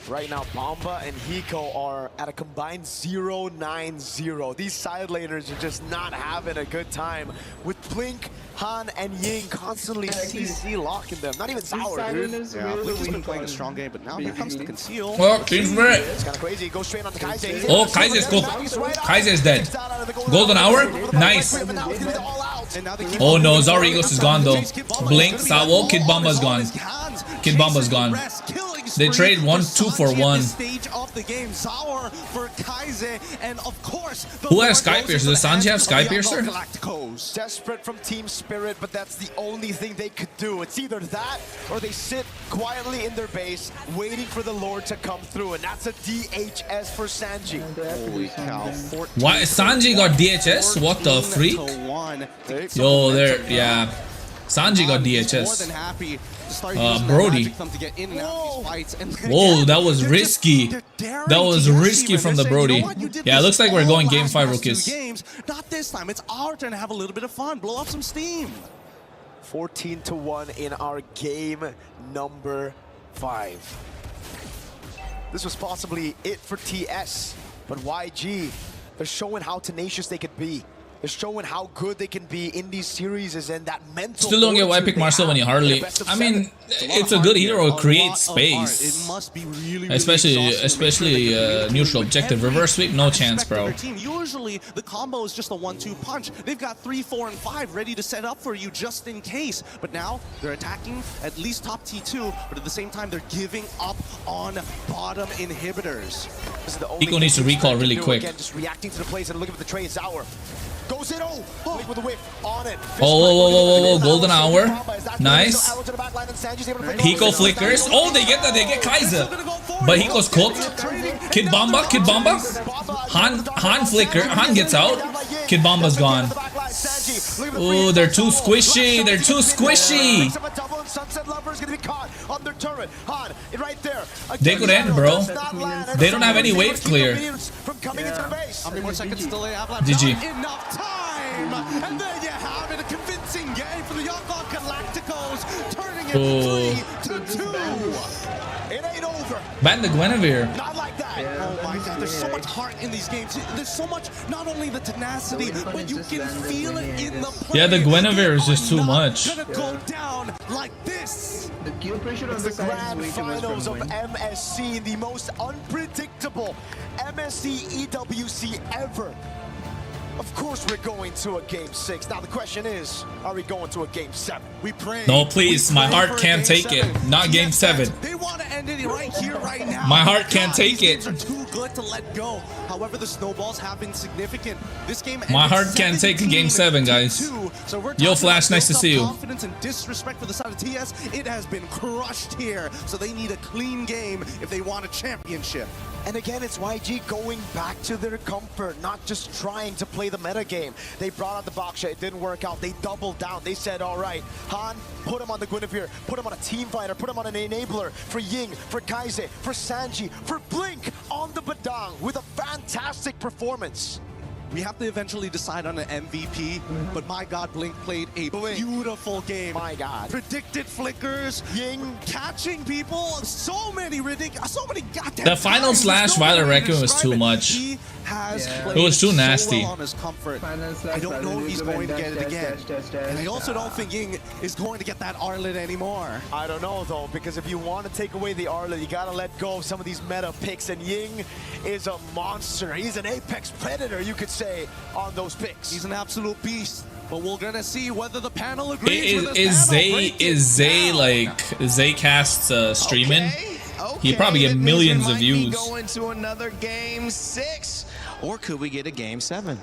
Right now, Bomba and Hiko are at a combined 0-9-0. These side laners are just not having a good time. With Blink, Han, and Ying constantly CC locking them. Not even Sour, dude. Yeah, Blink has been playing a strong game, but now here comes the conceal. Well, Team Spirit. It's kind of crazy. Go straight on the Kaizen. Oh, Kaizen's cooked. Kaizen's dead. Golden hour? Nice. Oh no, Zarigos is gone though. Blink, Sawo, Kid Bomba's gone. Kid Bomba's gone. They trade 1-2 for 1. Who has Sky Piercer? Does Sanji have Sky Piercer? Desperate from Team Spirit, but that's the only thing they could do. It's either that or they sit quietly in their base waiting for the Lord to come through, and that's a DHS for Sanji. Holy cow. Why? Sanji got DHS? What the freak? Yo, there, yeah. Sanji got DHS. Brody. Whoa, that was risky. That was risky from the Brody. Yeah, it looks like we're going game 5, rookies. Not this time. It's our turn to have a little bit of fun. Blow up some steam. 14-1 in our game number 5. This was possibly it for TS, but YG, they're showing how tenacious they could be. They're showing how good they can be in these series and that mental. Still don't get why pick Marcel when you hardly. I mean, it's a good hero who creates space. It must be really especially neutral objective. Reverse sweep, no chance, bro. Usually the combo is just a 1-2 punch. They've got 3, 4, and 5 ready to set up for you just in case. But now they're attacking at least top T2, but at the same time they're giving up on bottom inhibitors. Eco needs to recall really quick. Again, just reacting to the plays and looking at the trade. Sour goes in. Blink with a whip on it. Oh, golden hour. Nice. Hiko flickers. Oh, they get that. They get Kaiser. But Hiko's cooked. Kid Bomba. Han flicker. Han gets out. Kid Bomba's gone. Oh, they're too squishy. They're too squishy. They could end, bro. They don't have any wave clear. How many more seconds till they have left? GG. Enough time! And there you have it, a convincing game for the Yongon Galacticos, turning it 3-2. It ain't over. Ban the Guinevere. Not like that. Oh my God, there's so much heart in these games. There's so much, not only the tenacity, but you can feel it in the play. Yeah, the Guinevere is just too much. Gonna go down like this. The Q pressure on the grand finals of MSC, the most unpredictable MSC EWC ever. Of course we're going to a game 6. Now the question is, are we going to a game 7? We pray. No, please, my heart can't take it. Not game 7. They want to end it right here, right now. My heart can't take it. These games are too good to let go. However, the snowballs have been significant. This game. My heart can't take a game 7, guys. Yo, Flash, nice to see you. Confidence and disrespect for the side of TS. It has been crushed here. So they need a clean game if they want a championship. And again, it's YG going back to their comfort, not just trying to play the meta game. They brought out the Baksha, it didn't work out. They doubled down. They said, all right, Han, put him on the Guinevere, put him on a team fighter, put him on an enabler for Ying, for Kaise, for Sanji, for Blink on the Badang with a fantastic performance. We have to eventually decide on an MVP, but my God, Blink played a beautiful game. My God. Predicted flickers, Ying catching people, so many goddamn The final slash Violet Requiem was too much. He has It was too nasty. so well on his comfort. I don't know if he's going to get it again. And I also don't think Ying is going to get that Arlet anymore. I don't know though, because if you want to take away the Arlet, you gotta let go of some of these meta picks, and Ying is a monster. He's an apex predator, you could say, on those picks. He's an absolute beast. But we're gonna see whether the panel agrees with is Zay like Zaycast streaming? He'd probably get millions of views. Going to another game 6, or could we get a game 7?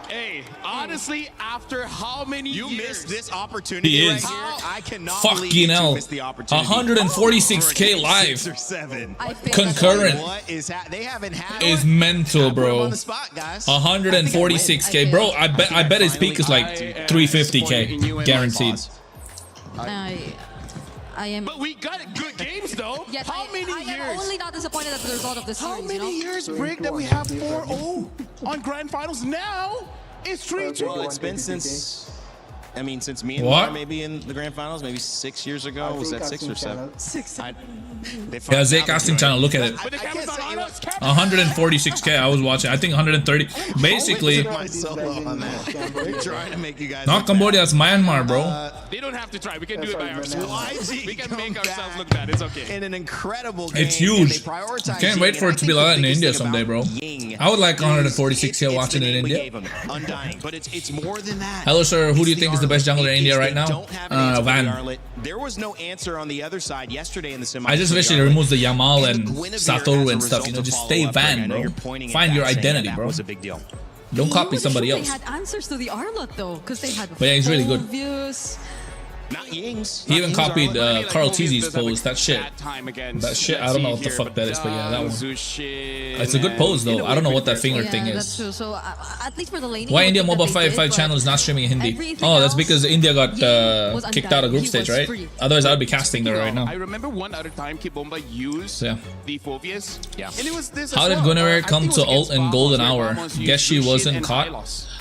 Hey, honestly, after how many years? You missed this opportunity. He right is. here. I cannot Fucking believe hell. you missed the opportunity. 146k live. 6 or 7. Concurrent. What is they haven't had is mental, bro. on the spot, guys. 146k, bro. I bet his peak is like 350k, guaranteed. I am. But we got good games though. Yes, how many years? I am only not disappointed at the result of this series. How many years, Brig, that we have 4-0 on grand finals? Now it's 3-2. Well, it's been since. I mean, since me and What? Mar maybe in the grand finals, maybe 6 years ago. Was that 6 or 7? 6. Yeah, Zay casting channel. Look at it. 146k. I was watching. I think 130. Basically, Trying to make you guys. not Cambodia. It's Myanmar, bro. They don't have to try. We can do it by ourselves. We can make ourselves look bad. It's okay. In an incredible game. It's huge. Can't wait for it to be like that in India someday, bro. I would like 146k watching it in India. Undying, but it's more than that. Hello, sir. Who do you think is the best jungler in India right now? Van. There was no answer on the other side yesterday in the semi. I just wish it removes the Yamal and Satoru and stuff. You know, just stay Van, bro. Find your identity, bro. Was a big deal. Don't copy somebody else. They had answers to the Arlot though, because they had. But yeah, he's really good. Views. Not Ying's. He even copied Carl Tizzy's pose. That shit. That shit. I don't know what the fuck that is, but yeah, that one. It's a good pose though. I don't know what that finger thing That's is. true. So at least for the laning. Why India Mobile 5 channel is not streaming in Hindi? Oh, that's because India got kicked out of group stage, right? Otherwise, I would be casting there right now. I remember one other time Kibomba used the Phobias. Yeah. And it was this. How did Guinevere come to ult in Golden Hour? Guess she wasn't caught.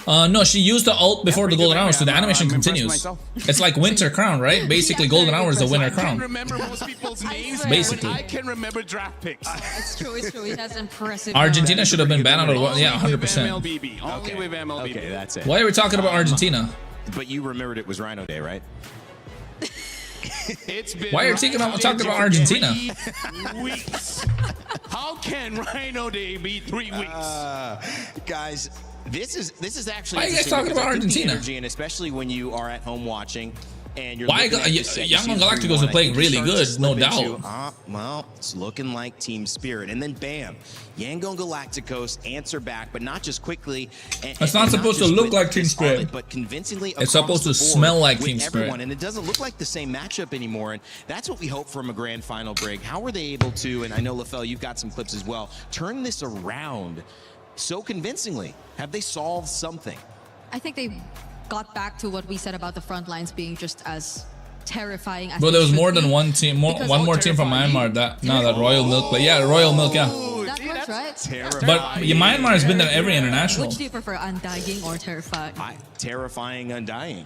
No, she used the ult before the Golden Hour, so the animation continues. It's like Winter Crown, crown, right? Basically, golden hour is the winner I can't crown. remember most people's names. Basically. But I can remember draft picks. It's true. It's true. He has impressive. Argentina should have been banned out of what? Yeah, 100%. MLBB. Only with MLBB. Okay, that's it. Why are we talking about Argentina? But you remembered it was Rhino Day, right? It's been Why are you talking about Argentina? 3 weeks. How can Rhino Day be 3 weeks? Guys, this is actually. Why are you guys interesting talking because about I think the Argentina? energy, and especially when you are at home watching. And you're Why looking at this set, you Young see Galacticos 3-1, are playing I think really you're good, starting no to slip doubt. into, well, it's looking like Team Spirit. And then bam, Yangon Galacticos answer back, but not just quickly. It's not supposed to just look with like Team this Spirit. solid, but convincingly It's across supposed to the board smell like with Team Spirit. everyone. And it doesn't look like the same matchup anymore. And that's what we hope from a grand final break. How were they able to, and I know, LaFell, you've got some clips as well, turn this around so convincingly? Have they solved something? I think they got back to what we said about the front lines being just as terrifying as Bro, they there was should more be. than one team, one more team from Myanmar. That Royal Milk play. Yeah, Royal Milk. Yeah. That works, right? But Myanmar has been there every international. Which do you prefer, Undying or Terrifying? Terrifying Undying.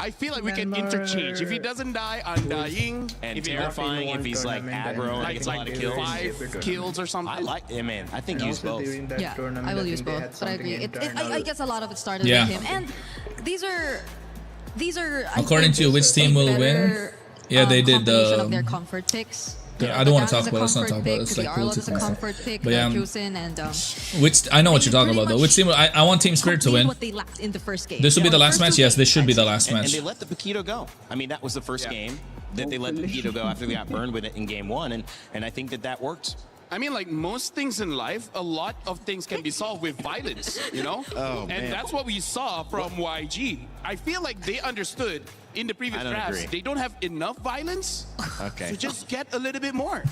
I feel like we can interchange. If he doesn't die, Undying. And if he terrifying if he's like aggro and like gets a lot of kills. 5 kills or something. I like it, man. I think use both. Yeah, I will use both, but I agree. I guess a lot of it started Yeah. with him, and these are. I According think, to which team will win? better, Yeah, they did. combination of their comfort picks. I don't want to Badam talk is a about it. Let's not comfort talk about it. pick, It's the like Arlott politics is a and stuff. comfort pick, But yeah, Juicin, and I know what you're talking about though. Which team? I want Team Spirit to complete win. what they lacked in the first game. This will be the last match. Yes, this should be the last And match. they let the Paquito go. I mean, that was the first game that they let the Paquito go after they got burned with it in game 1, and I think that worked. I mean, like most things in life, a lot of things can be solved with violence, you know? Oh, and man. that's what we saw from YG. I feel like they understood in the previous I don't drafts, agree. they don't have enough violence. Okay. So just get a little bit more.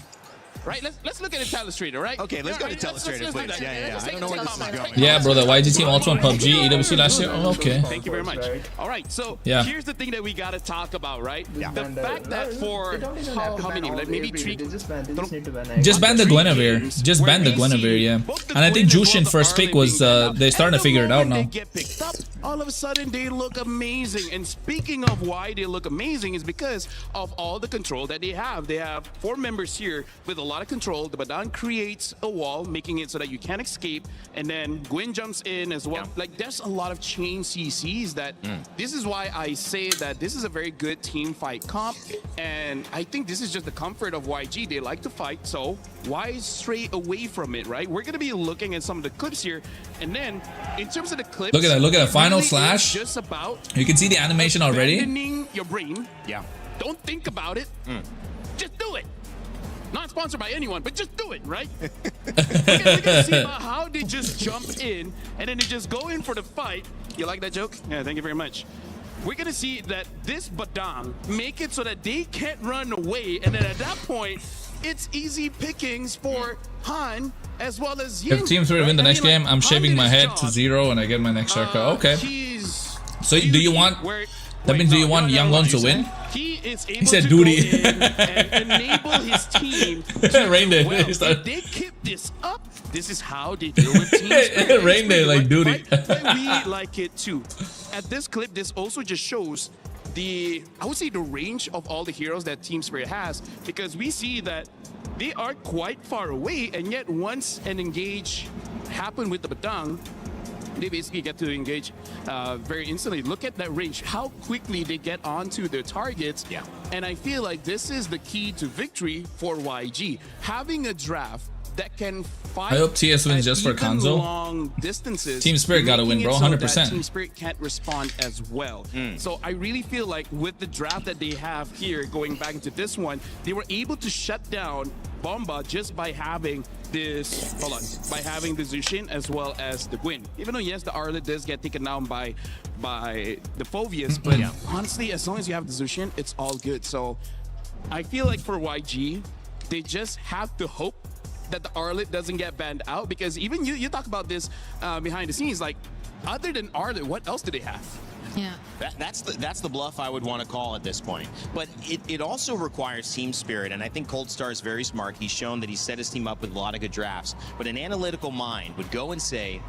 Right? Let's look at it Telestrator, right? Okay, let's go to Telestrator, let's do please. that. Yeah. Let's I don't take know it where to this is combat. going. Yeah, bro, the YG team also on PUBG, EWC last year. Oh, okay. Thank you very much. All right, so Yeah. here's the thing that we got to talk about, right? The And, fact that for how many, like maybe three, They just need to ban Just ban the Guinevere. Just ban the Guinevere, yeah. And I think Jushin first pick was they're starting to figure it out They now. get picked up, all of a sudden they look amazing. And speaking of why they look amazing is because of all the control that they have. They have 4 members here with a lot of control. The Badan creates a wall, making it so that you can't escape. And then Gwyn jumps in as well. Like there's a lot of chain CCs that this is why I say that this is a very good team fight comp. And I think this is just the comfort of YG. They like to fight, so why stray away from it, right? We're gonna be looking at some of the clips here. And then in terms of the clips, Look at that, look at that final really is slash. just about You can see the animation already. abandoning your brain. Yeah. Don't think about it. Just do it. Not sponsored by anyone, but just do it, right? We're gonna see about how they just jump in and then they just go in for the fight. You like that joke? Yeah, thank you very much. We're gonna see that this Badang make it so that they can't run away, and then at that point, it's easy pickings for Han as well as Yin. If Team 3 win the next game, I'm shaving my head to 0 and I get my next haircut. Okay. So do you want? That means do you want Yangon to win? He is able He said to duty. go in and enable his team to Rain Day. do well. He started- If they keep this up, this is how they deal with teams. Rain Day, like duty. We like it too. At this clip, this also just shows I would say the range of all the heroes that Team Spirit has, because we see that they are quite far away, and yet once an engage happened with the Badang, they basically get to engage very instantly. Look at that range, how quickly they get onto their targets. Yeah. And I feel like this is the key to victory for YG. Having a draft that can fight I hope TS wins at just for even Kanzo. long distances. Team Spirit gotta making win, bro, it so 100%. that Team Spirit can't respond as well. So I really feel like with the draft that they have here, going back into this one, they were able to shut down Bomba just by having this, by having the Zushin as well as the Gwyn. Even though, yes, the Arlet does get taken down by the Phovius, but honestly, as long as you have the Zushin, it's all good. So I feel like for YG, they just have to hope that the Arlet doesn't get banned out, because even you talk about this behind the scenes, like other than Arlet, what else do they have? Yeah. That's the bluff I would want to call at this point. But it also requires team spirit, and I think Cold Star is very smart. He's shown that he's set his team up with a lot of good drafts. But an analytical mind would go and say,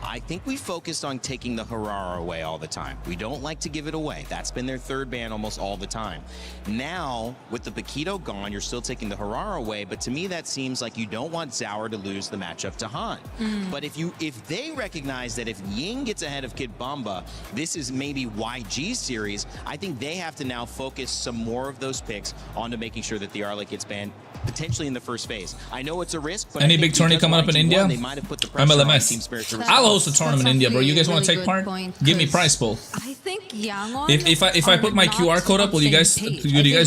I think we focused on taking the Harara away all the time. We don't like to give it away. That's been their third ban almost all the time. Now, with the Paquito gone, you're still taking the Harara away, but to me that seems like you don't want Zauer to lose the matchup to Han. But if they recognize that if Ying gets ahead of Kid Bomba, this is maybe YG's series, I think they have to now focus some more of those picks onto making sure that the Arlight gets banned potentially in the first phase. I know it's a risk, but any big tourney coming up in India? They might have put the pressure on Team Spirit to I'll host a tournament in India, bro. You guys want to take part? Give me prize pool. I think Yangon. If I put my QR code up, will you guys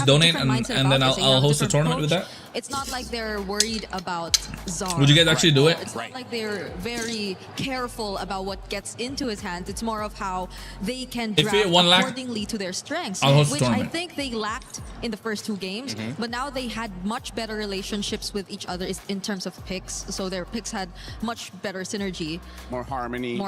donate and then I'll host a tournament with that? It's not like they're worried about Zara. Would you guys actually do it? It's not like they're very careful about what gets into his hands. It's more of how they can draft accordingly to their strengths, which I think they lacked in the first two games. But now they had much better relationships with each other in terms of picks. So their picks had much better synergy. More harmony.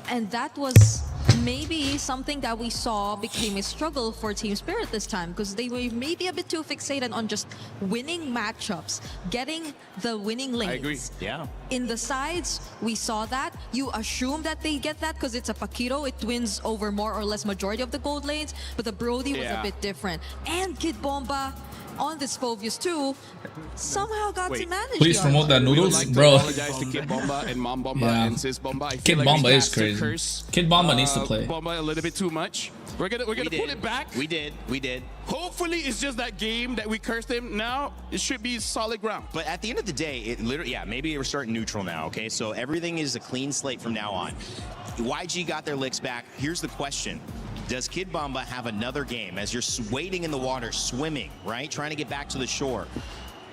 And that was maybe something that we saw became a struggle for Team Spirit this time, because they were maybe a bit too fixated on just winning matchups, getting the winning lanes. I agree. Yeah. In the sides, we saw that. You assume that they get that because it's a Paquito. It wins over more or less majority of the gold lanes, but the Brody was a bit different. And Kid Bomba on this Phobius too somehow got to manage. Please promote that noodles, bro. Apologize to Kid Bomba and Mom Bomba and Sis Bomba. I feel Kid like Bomba we is have to crazy. curse, Kid Bomba needs to play. Bomba a little bit too much. We're gonna pull it back. We did. Hopefully it's just that game that we cursed him. Now it should be solid ground. But at the end of the day, it literally, maybe we're starting neutral now, okay? So everything is a clean slate from now on. YG got their licks back. Here's the question. Does Kid Bomba have another game as you're wading in the water, swimming, right? Trying to get back to the shore.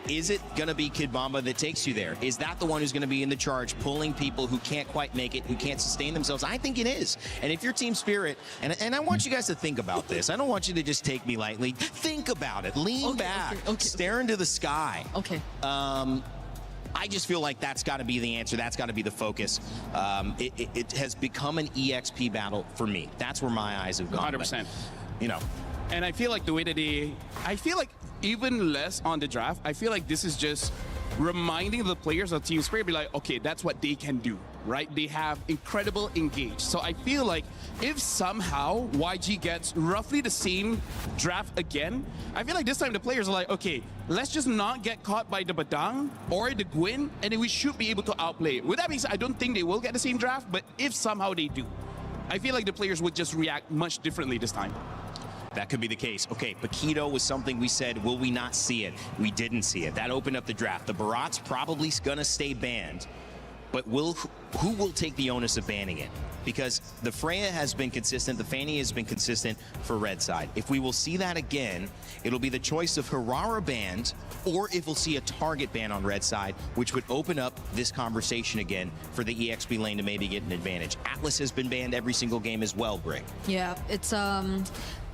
Is it going to be Kid Bomba that takes you there? Is that the one who's going to be in the charge, pulling people who can't quite make it, who can't sustain themselves? I think it is. And if you're Team Spirit, and I want you guys to think about this. I don't want you to just take me lightly. Think about it. Lean back. Stare into the sky. I just feel like that's got to be the answer. That's got to be the focus. It has become an EXP battle for me. That's where my eyes have gone. 100%. But, you know. And I feel like the way that I feel like even less on the draft, I feel like this is just reminding the players of Team Spirit, be like, okay, that's what they can do, right? They have incredible engage. So I feel like if somehow YG gets roughly the same draft again, I feel like this time the players are like, okay, let's just not get caught by the Badang or the Gwyn, and then we should be able to outplay it. With that being said, I don't think they will get the same draft, but if somehow they do, I feel like the players would just react much differently this time. That could be the case. Okay, Paquito was something we said, will we not see it? We didn't see it. That opened up the draft. The Barat's probably gonna stay banned, but who will take the onus of banning it? Because the Freya has been consistent, the Fanny has been consistent for red side. If we will see that again, it'll be the choice of Harara banned, or if we'll see a target ban on red side, which would open up this conversation again for the EXP lane to maybe get an advantage. Atlas has been banned every single game as well, Brick. Yeah, it's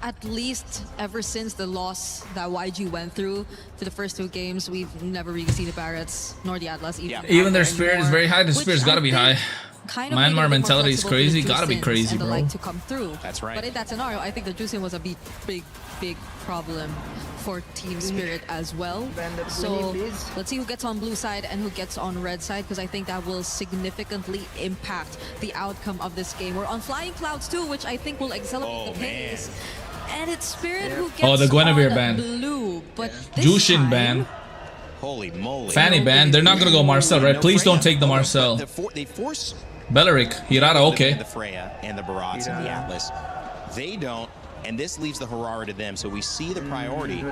at least ever since the loss that YG went through for the first two games, we've never really seen the Barretts nor the Atlas even their spirit is very high. The spirit's got to be high. Kind of Myanmar mentality is crazy. Gotta be crazy, bro. Like to come through. That's right. But in that scenario, I think the Juicing was a big problem for Team Spirit as well. So let's see who gets on blue side and who gets on red side, because I think that will significantly impact the outcome of this game. We're on Flying Clouds too, which I think will accelerate the pace. And it's Spirit who gets the Guinevere ban. Blue, but Jushin ban. Holy moly. Fanny ban. They're not gonna go Marcel, right? Please don't take the Marcel. They force Belleric, Hirata, okay. The Freya and the Barats and the Atlas. They don't, and this leaves the Harara to them, so we see the priority.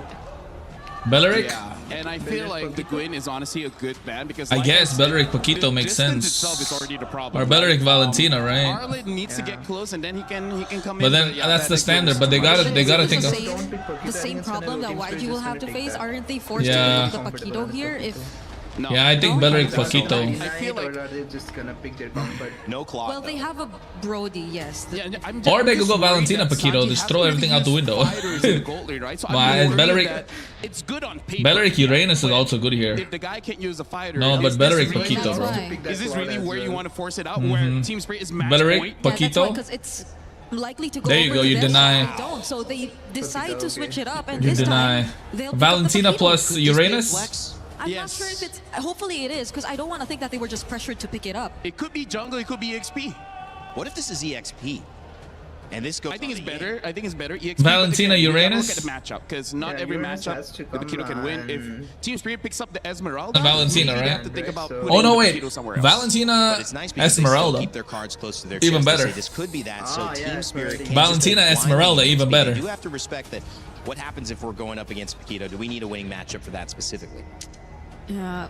Belleric? Yeah, and I feel like the Gwyn is honestly a good ban because I guess Belleric Paquito makes sense. Itself is already the problem. Or Belleric Valentina, right? Arlit needs to get close and then he can come in. But then that's the standard, but they gotta think of the same problem that YG will have to face. Aren't they forced to pick the Paquito here? No. Yeah, I think Belleric Paquito. I feel like they're just gonna pick their comfort. No clock. Well, they have a Brody, yes. Or they could go Valentina Paquito, just throw everything out the window. But Belleric Uranus is also good here. If the guy can't use a fighter, no, but Belleric Paquito, bro. Is this really where you want to force it out? Where Team Spirit is match Belleric point? Paquito. Because it's likely to go. There you go. You deny. Don't. So they decide to switch it up, and You this deny. time they'll Valentina plus Uranus. I'm not sure if it's. Hopefully it is, because I don't want to think that they were just pressured to pick it up. It could be jungle, it could be EXP. What if this is EXP? And this goes. I think it's better. I think it's better. EXP, Valentina Uranus. Look at the matchup, because not every matchup the Paquito can win. If Team Spirit picks up the Esmeralda, Valentina, right? have to think about Oh no, wait. somewhere else. Valentina But it's nice because they Esmeralda. still keep their cards close to their Even chest to better. say this could be that. So Team Spirit can't Valentina just go Esmeralda, blindly. even better. You do have to respect that. What happens if we're going up against Paquito? Do we need a winning matchup for that specifically? Yeah.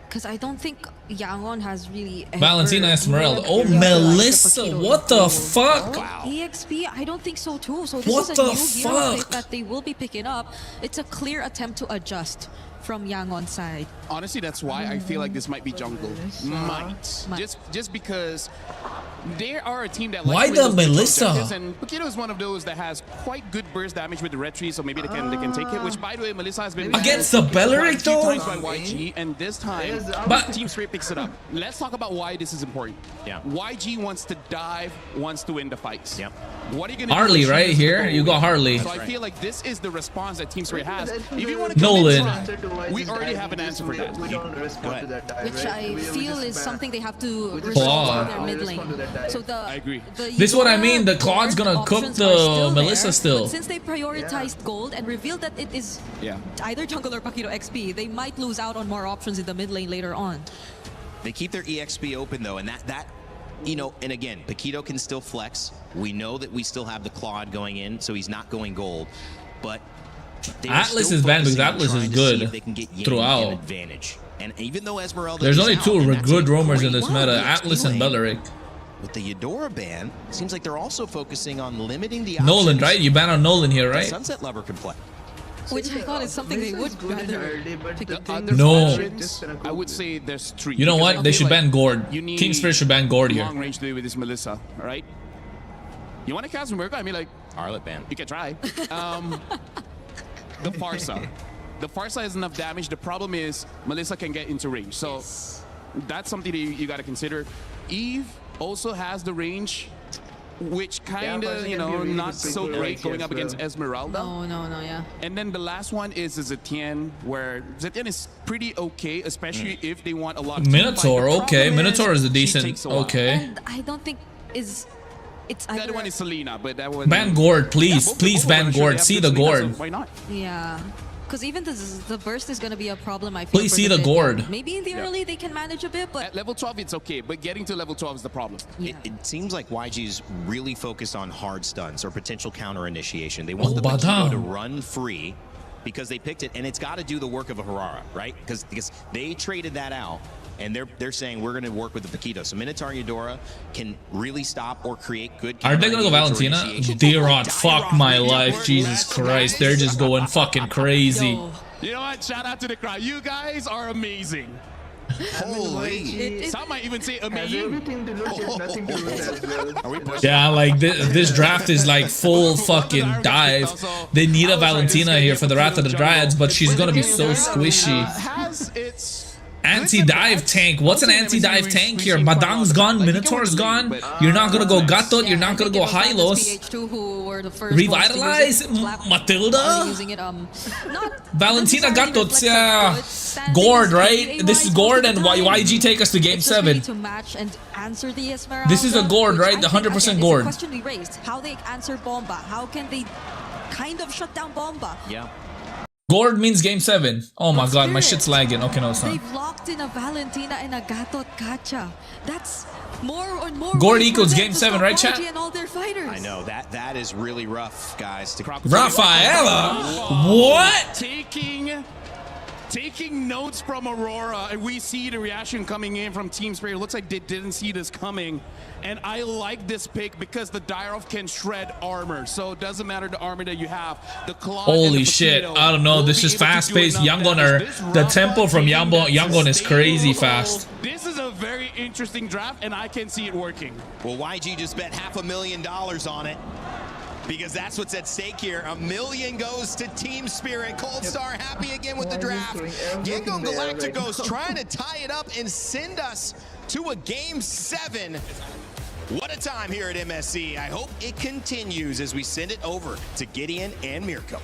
Because I don't think Yangon has really. Valentina ever Esmeralda. really Oh, appeared like the Melissa. Paquito What the before. fuck? Wow. EXP, I don't think so too. So this What is a the new hero pick fuck? that they will be picking up. It's a clear attempt to adjust from Yangon's side. Honestly, that's why I feel like this might be jungle. Might. Just because they are a team that Why likes the to win those Melissa? objectives, and Paquito is one of those that has quite good burst damage with the red tree, so maybe they can take it. Which, by the way, Melissa has been Against the Belleric, though? times by YG, and this time But- Team Spirit picks it up. Let's talk about why this is important. Yeah. YG wants to dive, wants to win the fights. Yep. What are you gonna Harley, do? right here. You got Harley. So I feel like this is the response that Team Spirit has. If you want to Nolan. we already have an answer for that. We don't respond to that dive, Which right? I We feel just is ban. something they have to We just resolve Claw. in their mid lane. respond to that dive. So the I agree. This is what I mean. The Claude's gonna cook options are the still Melissa there, still. But since they prioritized gold and revealed that it is Yeah. either jungle or Paquito XP, they might lose out on more options in the mid lane later on. They keep their EXP open though, and that you know, and again, Paquito can still flex. We know that we still have the Claude going in, so he's not going gold. But they're Atlas still is banned focusing because on Atlas is trying to good see if they can get Yang throughout. an advantage. And even though Esmeralda There's is only out, two and that's good a roamers in great this one, meta, the Atlas and lane. Belleric. With the Eudora ban, it seems like they're also focusing on limiting the Nolan, options right? You ban on Nolan here, that right? Sunset Lover can play. Which I thought is something they would good in rather early, but pick the up. thing No. is just gonna I would cook say there's three. You know because what? I They feel should like ban Gord. you need Team Spirit should ban Gord here. long range to do with this Melissa, right? You want to cast Miracle? I mean, like, Harlot ban. you can try. The Farsa. The Farsa has enough damage. The problem is Melissa can get into range. So that's something that you got to consider. Eve also has the range, which kind Farsa of, can you be a know, really not good so pick great as going up well. against Esmeralda. No, yeah. And then the last one is Zetienne, where Zetienne is pretty okay, especially if they want a lot of Minotaur, teamfight. The okay. problem Minotaur is a she decent. takes a while. Okay. And I don't think it's The either other one is Selena, but that one... Ban Gord, please. both- Please both of them ban are sure Gord. they have See good the Selena, Gord. so why not? yeah. Because even the burst is going to be a problem, I feel. Please for see the Zed. Gord. Maybe in the early they can manage a bit, but At level 12, it's okay, but getting to level 12 is the problem. yeah. It seems like YG's really focused on hard stuns or potential counter initiation. They want Oh, the Paquito Badam. to run free because they picked it, and it's got to do the work of a Harara, right? Because they traded that out, and they're saying we're going to work with the Paquito. So Minotaur Eudora can really stop or create good. Are they gonna go counter-engage or Valentina? initiation. D-Rod, fuck my life. Jesus Christ. They're just going fucking crazy. You know what? Shout out to the crowd. You guys are amazing. Holy. Some might even say Has amazing. everything to lose, has nothing to lose as well. Are we pushing? Yeah, like this draft is like full fucking dive. They need a Valentina here for the Wrath of the Dryads, but she's gonna be so squishy. Has its Anti-dive tank. What's an anti-dive tank here? Madang's gone, Minotaur's gone. You're not gonna go Gatot, you're not gonna go Hylos. PH2 who were the first Revitalize? Matilda? using it, not Valentina necessarily Gatot, reflects yeah. good standing Gord, is right? AY This is most Gord of the and time. YG take us to game It's just really 7. to match and answer the Esmeralda. This is a Gord, which right? I The think, 100% again, is Gord. a question we raised. How they answer Bomba? How can they kind of shut down Bomba? Yeah. Gord means game 7. Oh my But god, my Spirit, shit's lagging. Okay, no, it's not. They've locked in a Valentina and a Gatot Gacha. That's more and more. Gord ways for equals them game to 7, stop right, chat? YG and all their fighters. I know that is really rough, guys. To Rafaela? What? Taking notes from Aurora, and we see the reaction coming in from Team Spirit. It looks like they didn't see this coming. And I like this pick because the Dyrov can shred armor. So it doesn't matter the armor that you have. The Claw and Holy the shit. Paquito I don't know. will This be is able to do fast-paced. enough Yangon damage. are... This The Rafa tempo from team that's Yangon is crazy sustainable. fast. This is a very interesting draft, and I can see it working. Well, YG just bet $500,000 on it because that's what's at stake here. $1 million goes to Team Spirit. Cold Star happy again with the draft. Gingo Galacticos trying to tie it up and send us to a game 7. What a time here at MSC. I hope it continues as we send it over to Gideon and Mirko.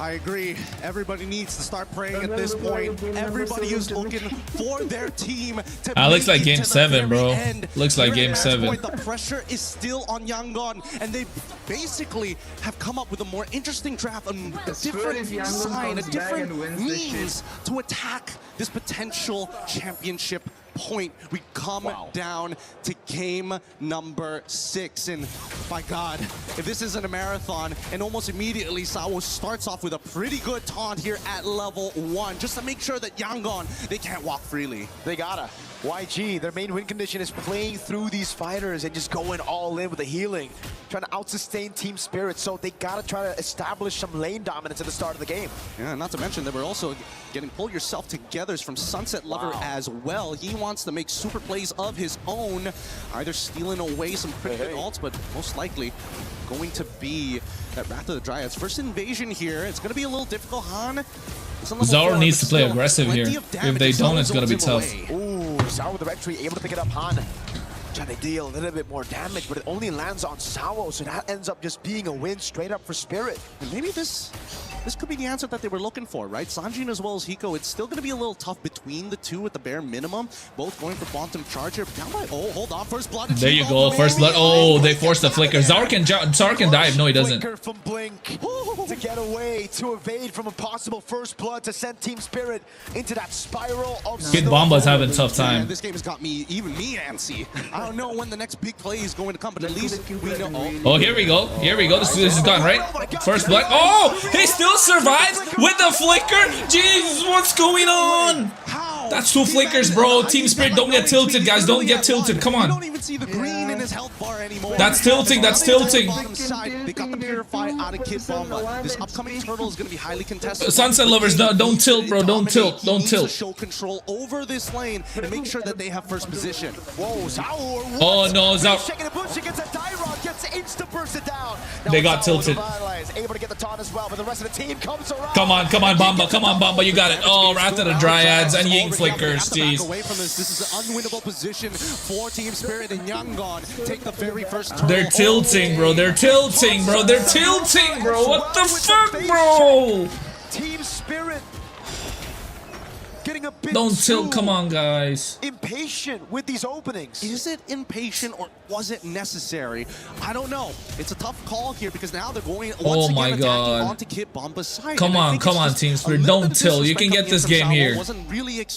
I agree. Everybody needs to start praying at this point. Everybody is looking for their team to looks like make it game to the 7, bro. very end. Looks like Here game at this 7. point, the pressure is still on Yangon, and they basically have come up with a more interesting draft, a different sign, a different means to attack this potential championship point. We come down to game number 6, and by God, if this isn't a marathon, and almost immediately Sawo starts off with a pretty good taunt here at level 1, just to make sure that Yangon, they can't walk freely. They gotta. YG, their main win condition is playing through these fighters and just going all in with the healing, trying to out-sustain Team Spirit, so they gotta try to establish some lane dominance at the start of the game. Yeah, not to mention that we're also getting Pull Yourself Togethers from Sunset Lover as well. He wants to make super plays of his own, either stealing away some pretty good ults, but most likely going to be that Wrath of the Dryads. First invasion here, it's going to be a little difficult. Han, Zoro needs to play aggressive here. If they don't, it's going to be tough. Ooh, Sawo with the Red Tree able to pick it up. Han trying to deal a little bit more damage, but it only lands on Sawo, so that ends up just being a win straight up for Spirit. And maybe this could be the answer that they were looking for, right? Sanjin as well as Hiko, it's still going to be a little tough between the two at the bare minimum. Both going for Quantum Charge here. Down by, oh, hold on, first blood. There you go, first blood. Oh, they forced the flicker. Zaro can dive. No, he doesn't. From Blink to get away, to evade from a possible first blood, to send Team Spirit into that spiral of Kid Bomba's having a tough time. Man, this game has got me, even me, antsy. I don't know when the next big play is going to come, but at least we know. Oh, here we go. Here we go. This is gone, right? First blood. Oh, he still survived with the flicker. Jeez, what's going on? That's 2 flickers, bro. Team Spirit, don't get tilted, guys. Don't get tilted. Come on. You don't even see the green in his health bar anymore. That's tilting. That's tilting. They got the Purify out of Kid Bomba. This upcoming turtle is going to be highly contested. Sunset Lovers, don't tilt, bro. Don't tilt. Don't tilt. Show control over this lane and make sure that they have first position. Whoa, Sawo. Oh no, Zaro. They got tilted. Able to get the taunt as well, but the rest of the team comes around. Come on, Bomba. Come on, Bomba. You got it. Oh, Wrath of the Dryads and Ying flickers. Jeez. Away from this. This is an unwinnable position for Team Spirit, and Yangon take the very first turn. They're tilting, bro. They're tilting, bro. They're tilting, bro. What the fuck, bro? Team Spirit getting a bit Don't tilt. Come on, guys. Impatient with these openings. Is it impatient or was it necessary? I don't know. It's a tough call here because now they're going once again attacking onto Kid Bomba's side. Come on, Team Spirit. Don't tilt. You can get this game here.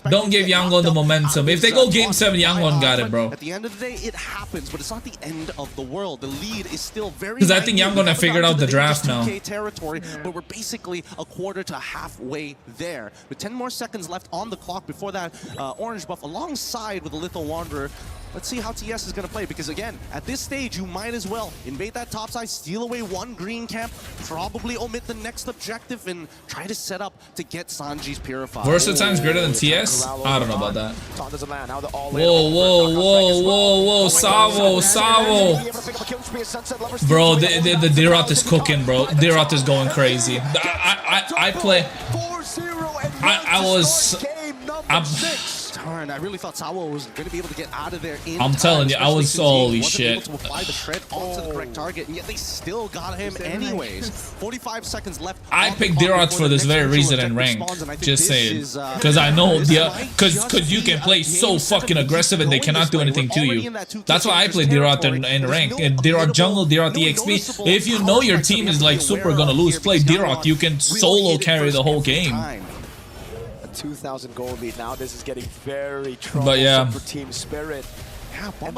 Don't give Yangon the momentum. If they go game 7, Yangon got it, bro. At the end of the day, it happens, but it's not the end of the world. The lead is still very. Because I think Yangon have figured out the draft now. Territory, but we're basically a quarter to halfway there. With 10 more seconds left on the clock before that orange buff alongside with the Lethal Wanderer. Let's see how TS is going to play, because again, at this stage, you might as well invade that top side, steal away one green camp, probably omit the next objective, and try to set up to get Sanji's Purify. Versatile's greater than TS? I don't know about that. Whoa, Sawo. Bro, the D-Rot is cooking, bro. D-Rot is going crazy. I really thought Sawo was going to be able to get out of there in I'm telling you, I was holy shit. Able to apply the shred onto the correct target, and yet they still got him anyways. 45 seconds left. I picked D-Rot for this very reason in rank. Just saying, because I know because you can play so fucking aggressive and they cannot do anything to you. That's why I play D-Rot in rank. D-Rot jungle, D-Rot EXP. If you know your team is like super gonna lose, play D-Rot. You can solo carry the whole game. 2,000 gold lead. Now this is getting very troublesome for Team Spirit.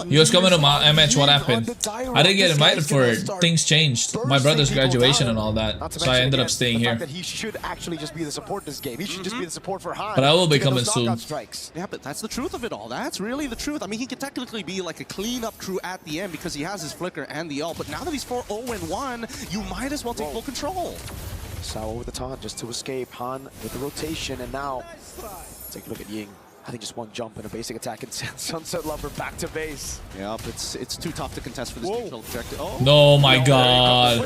You was coming to my MH, what happened? I didn't get invited for it. Things changed. My brother's graduation and all that. So I ended up staying here. He should actually just be the support this game. He should just be the support for Han. But I will be coming soon. Yeah, but that's the truth of it all. That's really the truth. I mean, he could technically be like a cleanup crew at the end because he has his flicker and the ult. But now that he's 4-0-1, you might as well take full control. Sawo with the taunt just to escape. Han with the rotation, and now take a look at Ying. I think just one jump and a basic attack and Sunset Lover back to base. Yep, it's too tough to contest for this neutral objective. Oh my god.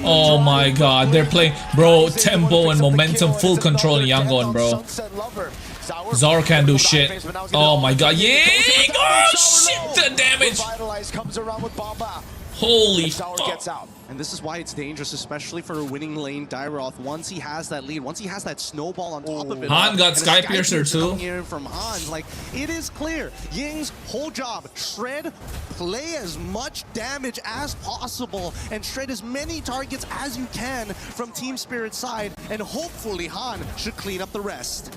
Oh my god. They're playing, bro, tempo and momentum, full control in Yangon, bro. Zaro can't do shit. Oh my god. Yeah! Oh shit, the damage! Holy Sour fuck. gets out. And this is why it's dangerous, especially for a winning lane Dairoth. Once he has that lead, once he has that snowball on top of it. Han got and a Sky Piercer too. coming in from Han. Like, it is clear. Ying's whole job, shred, play as much damage as possible, and shred as many targets as you can from Team Spirit's side, and hopefully Han should clean up the rest.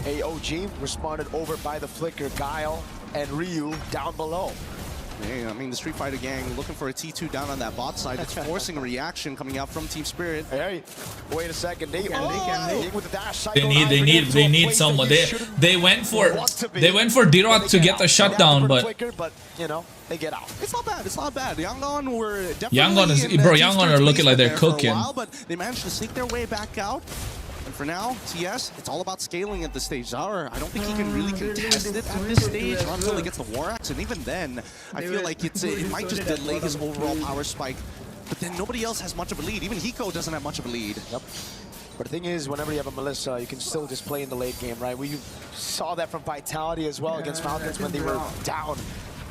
AOG responded over by the Flicker, Guile, and Ryu down below. Yeah, I mean, the Street Fighter gang looking for a T2 down on that bot side. It's forcing a reaction coming out from Team Spirit. Hey, wait a second. They with the dash. They need someone. They went for D-Rod to get the shutdown, but you know, they get out. It's not bad. It's not bad. Yangon were definitely Yangon are looking like they're cooking. While, but they managed to sneak their way back out. And for now, TS, it's all about scaling at this stage. Zara, I don't think he can really contest it at this stage until he gets the War Axe, and even then, I feel like it might just delay his overall power spike. But then nobody else has much of a lead. Even Hiko doesn't have much of a lead. Yep. But the thing is, whenever you have a Melissa, you can still just play in the late game, right? We saw that from Vitality as well against Falcons when they were down.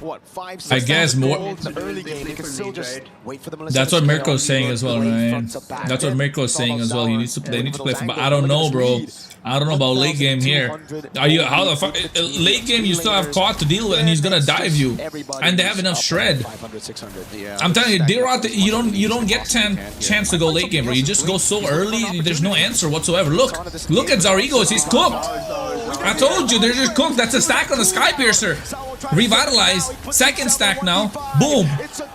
What, 5, 6 I guess more. in the early game. You can still just wait for the Melissa. That's what Mirko's saying as well, right? That's what Mirko's saying as well. He needs to. They need to play. But I don't know, bro. I don't know about late game here. Are you? How the fuck? Late game, you still have Quad to deal with, and he's gonna dive you. And they have enough shred. 500, 600. Yeah. I'm telling you, D-Rod, you don't get chance to go late game, bro. You just go so early. There's no answer whatsoever. Look at Zarigos. He's cooked. I told you, they're just cooked. That's a stack on the Sky Piercer. Revitalize. Second stack now. Boom.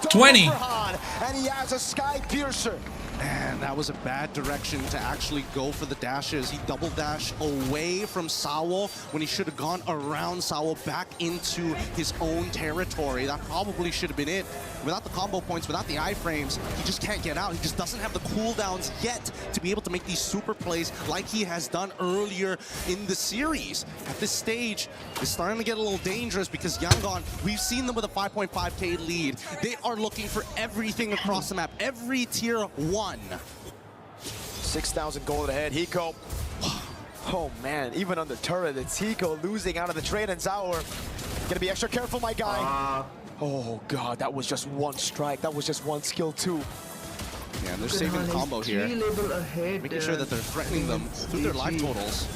20. And he has a Sky Piercer. Man, that was a bad direction to actually go for the dashes. He double dashed away from Sawo when he should have gone around Sawo back into his own territory. That probably should have been it. Without the combo points, without the iframes, he just can't get out. He just doesn't have the cooldowns yet to be able to make these super plays like he has done earlier in the series. At this stage, it's starting to get a little dangerous because Yangon, we've seen them with a 5.5k lead. They are looking for everything across the map, every tier 1. 6,000 gold ahead. Hiko. Oh man, even on the turret, it's Hiko losing out of the trade, and Zaur gonna be extra careful, my guy. Oh god, that was just one strike. That was just one skill too. Yeah, and they're saving the combo here, making sure that they're threatening them through their life totals.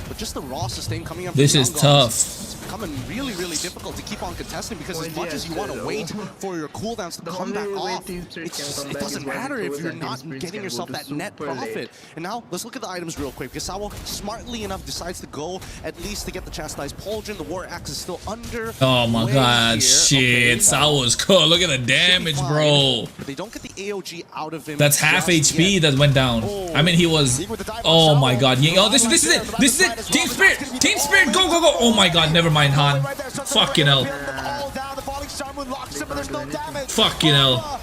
But just the raw sustain coming up. This is tough. It's becoming really, really difficult to keep on contesting because as much as you want to wait for your cooldowns to come back off, it doesn't matter if you're not getting yourself that net profit. And now, let's look at the items real quick. Because Sawo, smartly enough, decides to go at least to get the Chastised Pauldron. The War Axe is still under. Oh my god, shit. Okay, Sawo's cool. Look at the damage, bro. But they don't get the AOG out of him. That's half HP that went down. I mean, he was. Oh my god. Oh, this is it. This is it. Team Spirit. Team Spirit. Go, go, go. Oh my god. Never mind, Han. Fucking hell. Fucking hell.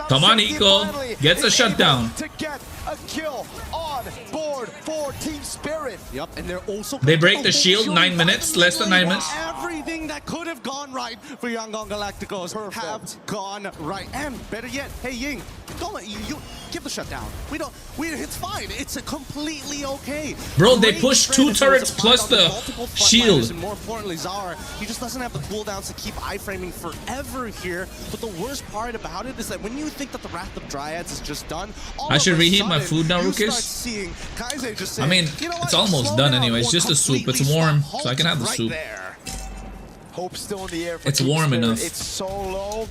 Come on, Hiko. Gets a shutdown. To get a kill on board for Team Spirit. Yep, and they're also. They break the shield. 9 minutes. Less than 9 minutes. Everything that could have gone right for Yangon Galacticos have gone right. And better yet, hey Ying, don't let you give the shutdown. It's fine. It's completely okay. Bro, they pushed 2 turrets plus the shield. And more importantly, Zara, he just doesn't have the cooldowns to keep iframing forever here. But the worst part about it is that when you think that the Wrath of Dryads is just done, I should reheat my food now, Rukish. I mean, it's almost done anyway. It's just a soup. It's warm, so I can have the soup. Hope still in the air for it's warm enough. It's so low,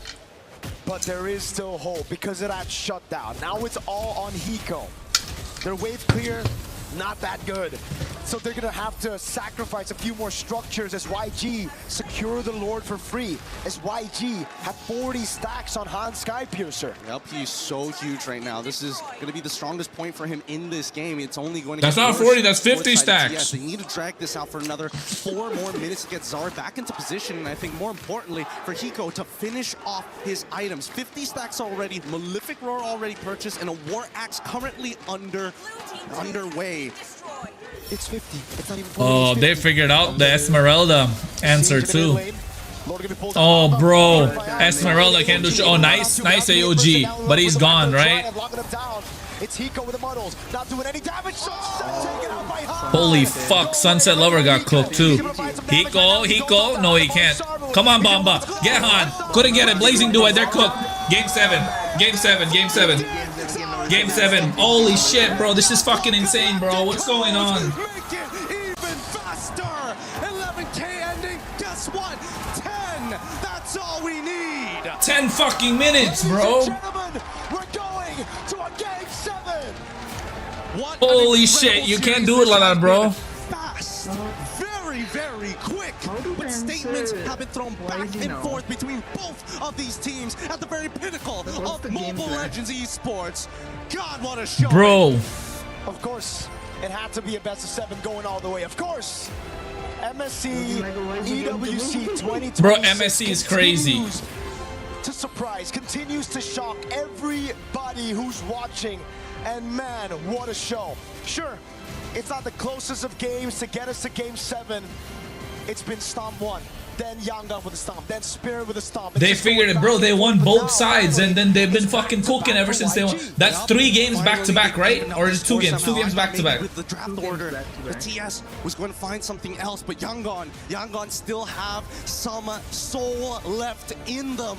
but there is still hope because of that shutdown. Now it's all on Hiko. Their wave clear, not that good. So they're gonna have to sacrifice a few more structures as YG secure the Lord for free. As YG have 40 stacks on Han Sky Piercer. Yep, he's so huge right now. This is gonna be the strongest point for him in this game. It's only going to That's not 40, that's 50 stacks. Yes, they need to drag this out for another 4 more minutes to get Zara back into position. And I think more importantly for Hiko to finish off his items. 50 stacks already, Malefic Roar already purchased, and a War Axe currently underway. It's 50. It's not even 40. Oh, they figured out the Esmeralda answer too. Oh, bro. Esmeralda can't do shit. Oh, nice AOG. But he's gone, right? It's Hiko with the muddles, not doing any damage. Holy fuck, Sunset Lover got cooked too. Hiko, no he can't. Come on, Bomba. Get on. Couldn't get it. Blazing Duet. They're cooked. Game 7. Game 7. Game 7. Game 7. Holy shit, bro. This is fucking insane, bro. What's going on? Make it even faster. 11K ending. Guess what? 10. That's all we need. 10 fucking minutes, bro. Gentlemen, we're going to a game 7. What Holy shit. You can't do it like that, bro. Fast. Very, very quick. But statements have been thrown back and forth between both of these teams at the very pinnacle of Mobile Legends esports. God, what a show. Bro. Of course, it had to be a best of 7 going all the way. Of course. MSC, EWC26. Bro, MSC is crazy. To surprise, continues to shock everybody who's watching. And man, what a show. Sure, it's not the closest of games to get us to game 7. It's been Stomp 1, then Yanga with a Stomp, then Spirit with a Stomp. They figured it, bro. They won both sides, and then they've been fucking cooking ever since they won. That's 3 games back to back, right? Or is it 2 games? 2 games back to back. With the draft order, the TS was going to find something else, but Yangon still have some soul left in them.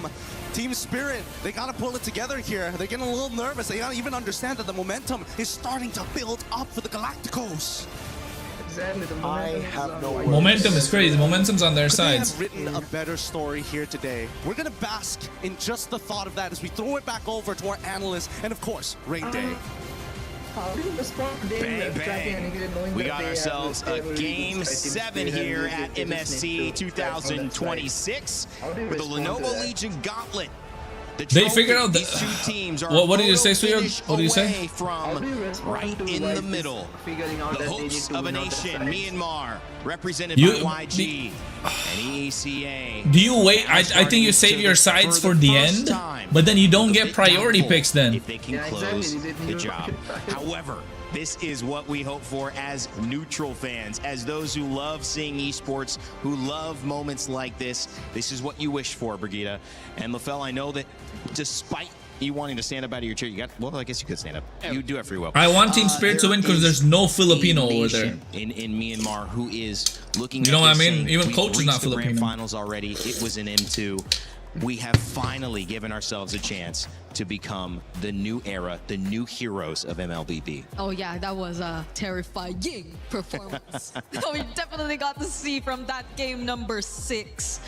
Team Spirit, they gotta pull it together here. They're getting a little nervous. They gotta even understand that the momentum is starting to build up for the Galacticos. Exactly, the I have no words. Momentum is crazy. Momentum's on their Could they sides. have written a better story here today? We're gonna bask in just the thought of that as we throw it back over to our analysts and of course, Rain Day. Bang, bang. We got ourselves a game 7 here at MSC 2026 with the Lenovo Legion Gauntlet. They figured out these 2 teams are what did you say, Suyo? What did you say? From right in the middle. The hosts of a nation, Myanmar, represented by YG and ECA. Do you wait? I think you save your sides for the end, but then you don't get priority picks then. If they can close the job. However, this is what we hope for as neutral fans, as those who love seeing esports, who love moments like this. This is what you wish for, Brigitte. And LaFell, I know that despite you wanting to stand up out of your chair, you got, well, I guess you could stand up. You do it very well. I want Team Spirit to win because there's no Filipino over there. In Myanmar, who is looking. You know at what I mean? saying, Even coach is not the grand Filipino. finals already. It was an M2. We have finally given ourselves a chance to become the new era, the new heroes of MLBB. Oh yeah, that was a terrifying performance. We definitely got to see from that game number 6.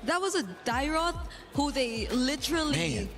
That was a Dairoth who they literally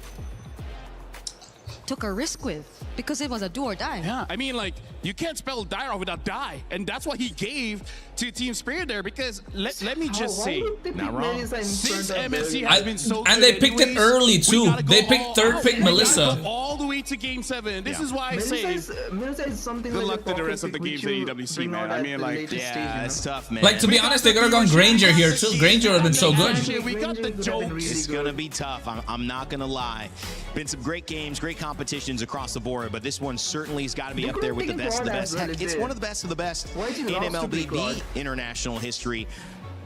took a risk with because it was a do or die. Yeah, I mean, like, you can't spell Dairoth without die, and that's what he gave to Team Spirit there. Because let me just say, not wrong. Since MSC has been so and good they picked it early too. They picked third pick Melissa. All the way to game 7. This is why I say Melissa is something good like luck to the rest of the games at EWC, man. I mean, like, yeah, it's tough, man. Like, to be honest, they could have gone Granger here too. Granger would have been so good. We got the jokes. It's gonna be tough. I'm not gonna lie. Been some great games, great competitions across the board, but this one certainly has got to be up there with the best of the best. Heck, it's one of the best of the best in MLBB international history.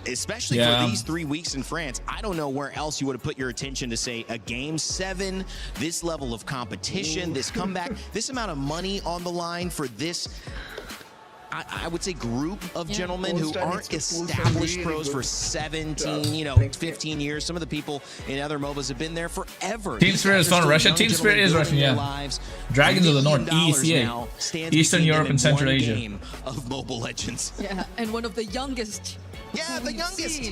Especially for these 3 weeks in France. I don't know where else you would have put your attention to say a game 7, this level of competition, this comeback, this amount of money on the line for this, I would say, group of gentlemen who aren't established pros for 17, 15 years. Some of the people in other MOBAs have been there forever. Team Spirit is from Russia. Team Spirit is Russian, yeah. Dragons of the North, ECA. Eastern Europe and Central Asia. Of Mobile Legends. Yeah, and one of the youngest. Yeah, the youngest.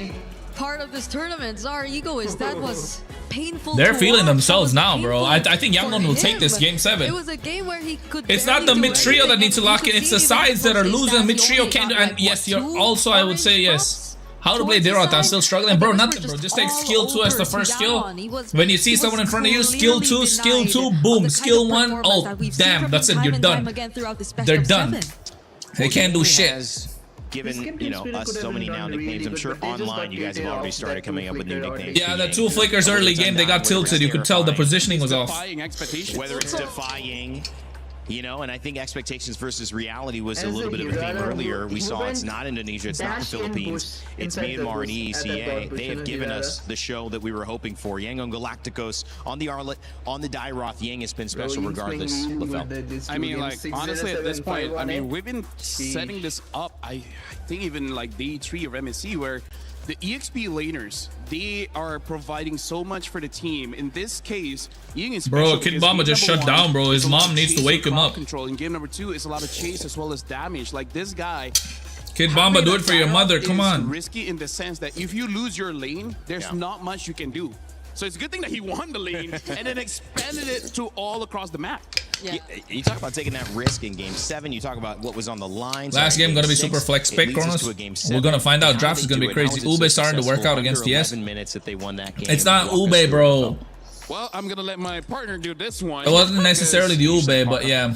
Part of this tournament, Zara Egoist, that was painful. They're feeling themselves now, bro. I think Yangon will take this game 7. It was a game where he could. It's not the mid trio that needs to lock in. It's the sides that are losing. Mid trio can't do. And yes, you're also, I would say, yes. How to play Dairoth, I'm still struggling. Bro, nothing, bro. Just take skill 2 as the first skill. When you see someone in front of you, skill 2, boom. Skill 1, oh, damn, that's it, you're done. They're done. They can't do shit. Given, us so many now nicknames, I'm sure online you guys have already started coming up with new nicknames. Yeah, the 2 flickers early game, they got tilted. You could tell the positioning was off. Whether it's defying, and I think expectations versus reality was a little bit of a theme earlier. We saw it's not Indonesia, it's not the Philippines, it's Myanmar and ECA. They have given us the show that we were hoping for. Yangon Galacticos on the Arlet, on the Dairoth. Yang has been special regardless. I mean, like, honestly, at this point, I mean, we've been setting this up, I think even like day 3 of MSC, where the EXP laners, they are providing so much for the team. In this case, Ying is bro, Kid Bomba just shut down, bro. His mom needs to wake him up. Control. In game number 2, it's a lot of chase as well as damage. Like this guy. Kid Bomba, do it for your mother. Come on. Risky in the sense that if you lose your lane, there's not much you can do. So it's a good thing that he won the lane and then expanded it to all across the map. Yeah. You talk about taking that risk in game 7. You talk about what was on the line. Last game gonna be super flex pick, KRONOS. We're gonna find out. Draft is gonna be crazy. Ube starting to work out against TS. It's not Ube, bro. Well, I'm gonna let my partner do this one. It wasn't necessarily the Ube, but yeah.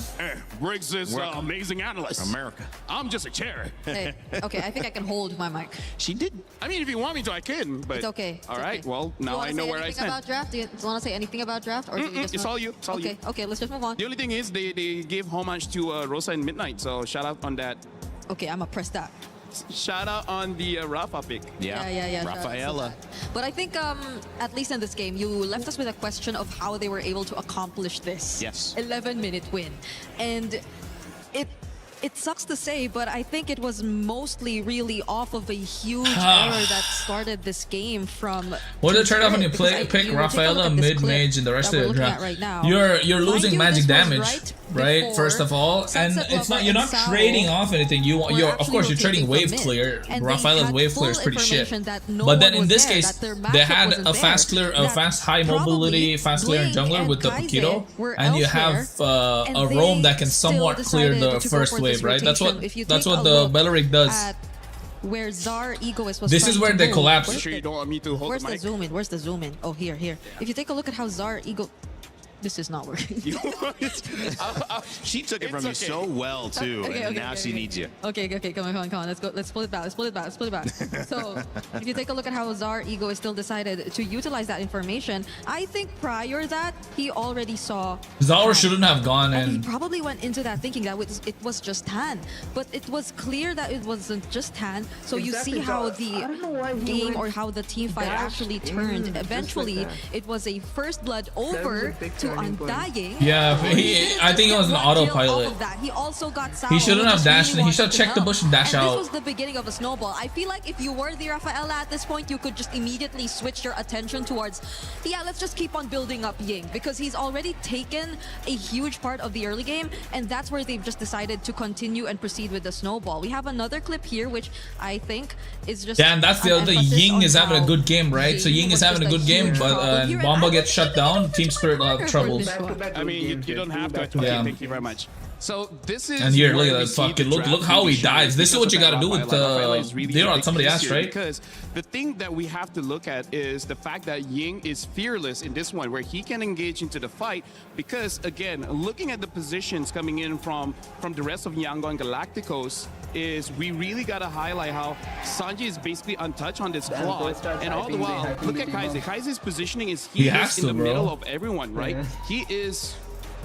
Briggs is amazing analyst. America. I'm just a chair. Hey, okay, I think I can hold my mic. She did. I mean, if you want me to, I can. But it's okay. All right. Okay. Well, now I know where I stand. About draft? Do you want to say anything about draft, or do you just it's all you. It's all you. Okay, let's just move on. The only thing is they gave homage to Rosa and Midnight, so shout out on that. Okay, I'm gonna press that. Shout out on the Rafa pick. Yeah. Rafaela. But I think, at least in this game, you left us with a question of how they were able to accomplish this. Yes. 11-minute win. And it sucks to say, but I think it was mostly really off of a huge error that started this game from. What did it turn out when you pick Rafaela mid mage and the rest of the draft? Right now, you're losing magic damage, right? First of all, and it's not, you're not trading off anything. You're of course you're trading wave clear. Rafaela's wave clear is pretty shit. But then in this case, they had a fast clear, a fast high mobility, fast clearing jungler with the Paquito, and you have a roam that can somewhat clear the first wave. Right, that's what the Belleric does. Where Zar Egoist was. This is where they collapse. Sure you don't want me to hold Where's the mic? zoom in? Where's the zoom in? Oh, here. If you take a look at how Zar Ego. This is not working. She took it from you so well too, and now she needs you. Okay, come on. Let's go. Let's split it back. So, if you take a look at how Zar Ego is still decided to utilize that information, I think prior that he already saw. Zar shouldn't have gone in. He probably went into that thinking that it was just Han, but it was clear that it wasn't just Han. So exactly, you see how the game or how the team fight actually turned. Eventually, it was a first blood over to Undying. Yeah, I think it was an autopilot. He also got He shouldn't have dashed. He should have checked the bush and dashed out. This was the beginning of a snowball. I feel like if you were the Rafaela at this point, you could just immediately switch your attention towards, let's just keep on building up Ying, because he's already taken a huge part of the early game, and that's where they've just decided to continue and proceed with the snowball. We have another clip here, which I think is just. Damn, that's the other. Ying is having a good game, right? So Ying is having a good game, but Bomba gets shut down. Team Spirit will have trouble. I mean, you don't have to. Okay, thank you very much. So this is. And here, look at that fucking look how he dies. This is what you gotta do with somebody else, right? Because the thing that we have to look at is the fact that Ying is fearless in this one, where he can engage into the fight. Because again, looking at the positions coming in from the rest of Yangon and Galacticos, is we really gotta highlight how Sanji is basically untouched on this claw, and all the while, look at Kaiser. Kaiser's positioning is he is in the middle of everyone, right? He is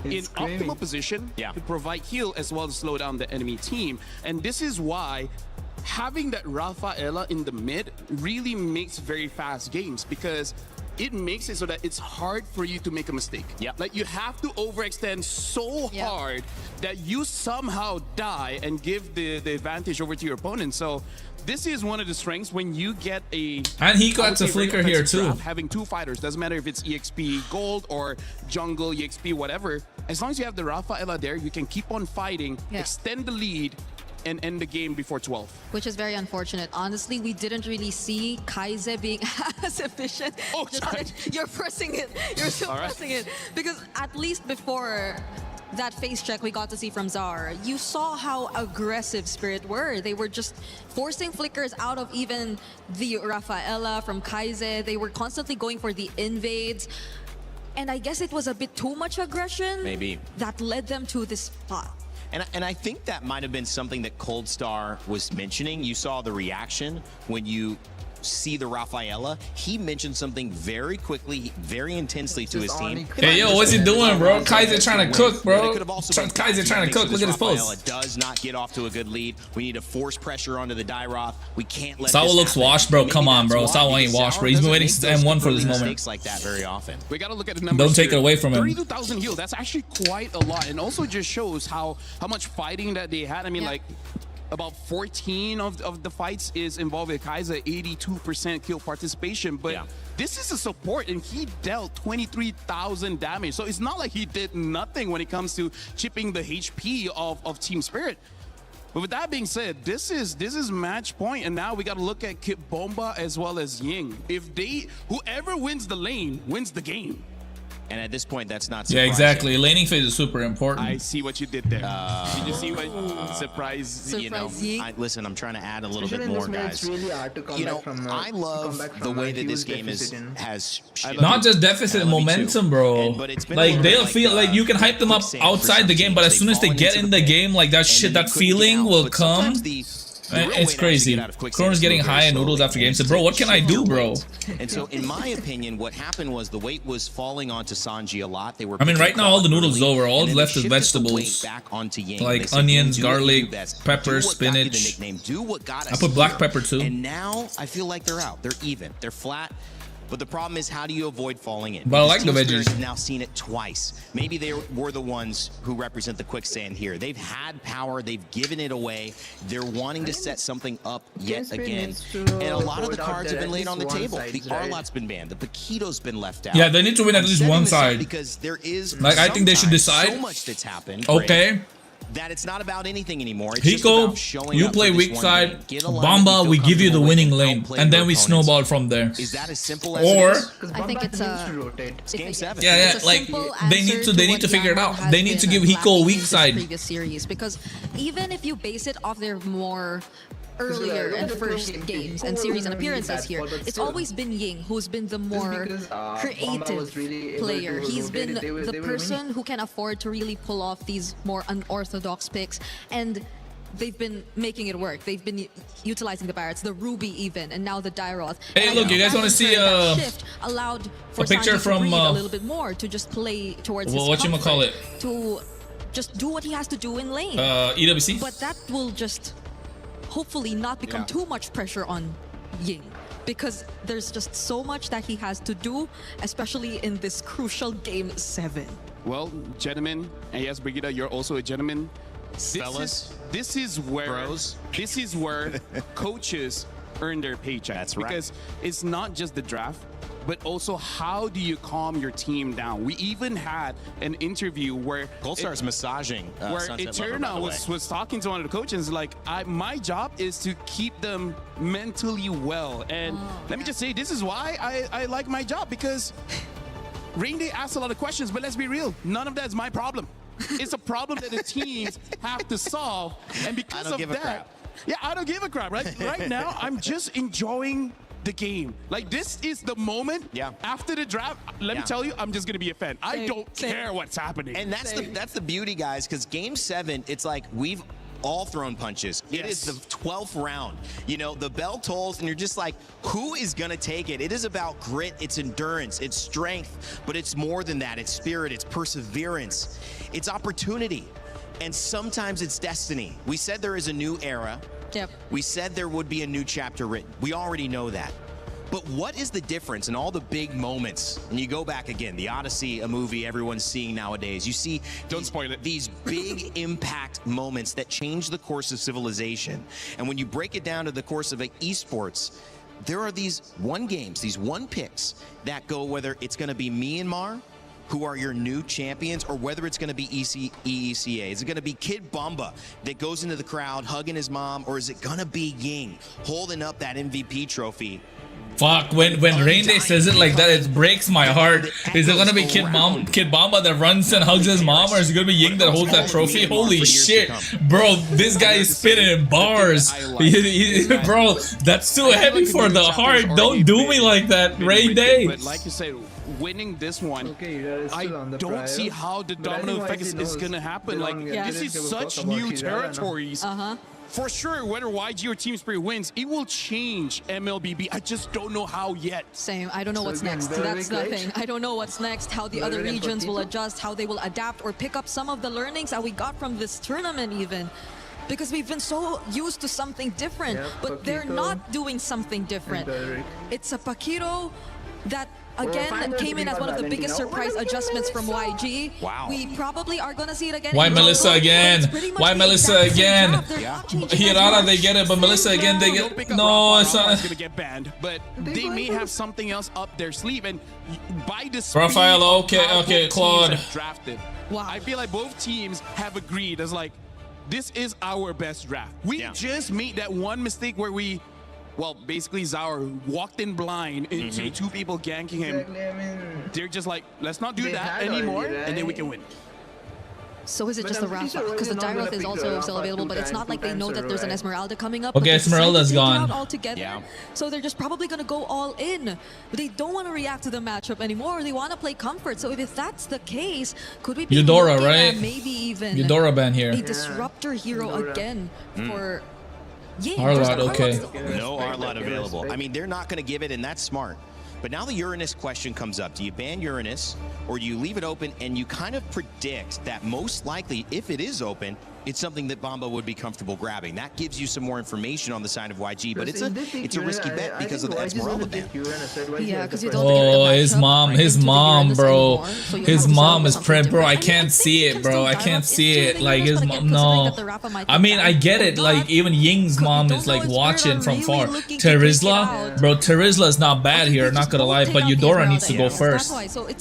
in optimal position to provide heal as well as slow down the enemy team. And this is why having that Rafaela in the mid really makes very fast games, because it makes it so that it's hard for you to make a mistake. Like you have to overextend so hard that you somehow die and give the advantage over to your opponent. So this is one of the strengths when you get a. And he got a flicker here too. Draft, having two fighters, doesn't matter if it's EXP Gold or Jungle, EXP, whatever. As long as you have the Rafaela there, you can keep on fighting, extend the lead, and end the game before 12. Which is very unfortunate. Honestly, we didn't really see Kaiser being as efficient. Oh, you're pressing it. You're still pressing it. Because at least before that face check we got to see from Zar, you saw how aggressive Spirit were. They were just forcing flickers out of even the Rafaela from Kaiser. They were constantly going for the invades. And I guess it was a bit too much aggression. Maybe. That led them to this spot. And I think that might have been something that Cold Star was mentioning. You saw the reaction when you see the Rafaela. He mentioned something very quickly, very intensely to his team. Hey, yo, what's he doing, bro? Kaiser trying to cook, bro. Kaiser trying to cook. Look at his post. Does not get off to a good lead. We need to force pressure onto the Dairoth. We can't let Sawa looks washed, bro. Come on, bro. Sawa ain't washed, bro. He's been waiting since M1 for this moment. Like that very often. We got to look at the numbers. Don't take it away from him. 32,000 heal. That's actually quite a lot, and also just shows how much fighting that they had. I mean, like, about 14 of the fights is involved with Kai'Sa, 82% kill participation. But this is a support, and he dealt 23,000 damage. So it's not like he did nothing when it comes to chipping the HP of Team Spirit. But with that being said, this is match point, and now we got to look at Kid Bomba as well as Ying. Whoever wins the lane wins the game. And at this point, that's not Yeah, surprising. exactly. Laning phase is super important. I see what you did there. Did you see what surprise? You know, listen, I'm trying to add a little bit more, guys. It's really hard to come You know, back from, I love the way that this game has not just deficit, momentum, bro. Like they'll feel like you can hype them up outside the game, but as soon as they get in the game, like that shit, that feeling will come. It's crazy. KRONOS getting high in noodles after games. Said, bro, what can I do, bro? And so, in my opinion, what happened was the weight was falling onto Sanji a lot. They were. I mean, right now all the noodles is over. All left is vegetables, like onions, garlic, pepper, spinach. I put black pepper too. And now I feel like they're out. They're even. They're flat. But the problem is, how do you avoid falling in? But I like the veggies. We've now seen it twice. Maybe they were the ones who represent the quicksand here. They've had power. They've given it away. They're wanting to set something up yet again. And a lot of the cards have been laid on the table. The Arlot's been banned. The Paquito's been left out. Yeah, they need to win at least one side. Because there is like I think they should decide. So much that's happened. Okay. That it's not about anything anymore. It's Hiko, you play weak side. Bomba, we give you the winning lane, and then we snowball from there. Is that as simple as or I think it's game 7. Yeah, like they need to figure it out. They need to give Hiko a weak side. Previous series, because even if you base it off their more earlier and first games and series and appearances here, it's always been Ying who's been the more creative player. He's been the person who can afford to really pull off these more unorthodox picks, and they've been making it work. They've been utilizing the Barretts, the Ruby even, and now the Dairoth. Hey, look, you guys want to see shift allowed for a picture Sanji from to breathe a little bit more, to just play towards his comfort, to just do what he has to do in lane. EWC? But that will just hopefully not become too much pressure on Ying, because there's just so much that he has to do, especially in this crucial game 7. Well, gentlemen, and yes, Brigitte, you're also a gentleman. This is where coaches earn their paycheck. That's right. Because it's not just the draft, but also how do you calm your team down? We even had an interview where Goldstar's massaging where Eterna was talking to one of the coaches, like, my job is to keep them mentally well. And let me just say, this is why I like my job, because Rain Day asks a lot of questions, but let's be real, none of that is my problem. It's a problem that the teams have to solve, and because of that, I don't give a crap. Right now, I'm just enjoying the game. Like, this is the moment after the draft. Let me tell you, I'm just gonna be a fan. I don't care what's happening. And that's the beauty, guys, because game 7, it's like we've all thrown punches. It is the 12th round. You know, the bell tolls, and you're just like, who is gonna take it? It is about grit, it's endurance, it's strength, but it's more than that. It's spirit, it's perseverance, it's opportunity, and sometimes it's destiny. We said there is a new era. We said there would be a new chapter written. We already know that. But what is the difference in all the big moments? And you go back again, the Odyssey, a movie everyone's seeing nowadays. You see, don't spoil it, these big impact moments that change the course of civilization. And when you break it down to the course of esports, there are these one games, these one picks that go, whether it's going to be Myanmar, who are your new champions, or whether it's going to be EECA. Is it going to be Kid Bomba that goes into the crowd hugging his mom, or is it going to be Ying holding up that MVP trophy? Fuck, when Rain Day says it like that, it breaks my heart. Is it gonna be Kid Bomba that runs and hugs his mom, or is it gonna be Ying that holds that trophy? Holy shit, bro, this guy is spitting in bars. Bro, that's too heavy for the heart. Don't do me like that, Rain Day. But like you said, winning this one, I don't see how the domino effect is gonna happen. Like, this is such new territories. For sure, whether YG or Team Spirit wins, it will change MLBB. I just don't know how yet. Same. I don't know what's next. That's the thing. I don't know what's next, how the other regions will adjust, how they will adapt or pick up some of the learnings that we got from this tournament even. Because we've been so used to something different, but they're not doing something different. It's a Paquito that again came in as one of the biggest surprise adjustments from YG. Wow. We probably are gonna see it again. Why in Melissa Jungle, again? but it's pretty much Why the Melissa exact same again? draft. They're not changing as Hirara, much. they get it, but Melissa again, they Don't get. pick up No, Rafa. it's Rafa's not. gonna get banned, but they may have something else up their sleeve. And by the speed Rafael, of okay, how okay, both Claude. teams have drafted, I feel like both teams have agreed as like, this is our best draft. We just made that one mistake where we, well, basically Zaur walked in blind into two people ganking him. Exactly, I mean, They're just like, let's not do they that had anymore, already, and then we right? can win. So is it But just I'm the pretty Rafa? sure Because the Orion not gonna Dairoth is pick also the still Rafa available, but it's not like they know that there's an Esmeralda coming up. Okay, but they decided to Esmeralda's take it out gone. altogether. So they're just probably going to go all in. But they don't want to react to the matchup anymore. They want to play comfort. So if that's the case, could we be Eudora, looking right? at maybe even Eudora ban here. a disruptor hero again for... Yeah, Arlott, okay. No Arlott available. I mean, they're not going to give it, and that's smart. But now the Uranus question comes up. Do you ban Uranus, or do you leave it open and you kind of predict that most likely, if it is open, it's something that Bomba would be comfortable grabbing? That gives you some more information on the side of YG, but it's a risky bet because of the Esmeralda ban. Yeah, because you don't Oh, his mom, bro. His mom is prep, bro. I can't see it, bro. I can't see it. Like his mom, no. I mean, I get it. Like even Ying's mom is like watching from far. Terizla, bro. Terizla is not bad here. Not gonna lie, but Eudora needs to go first.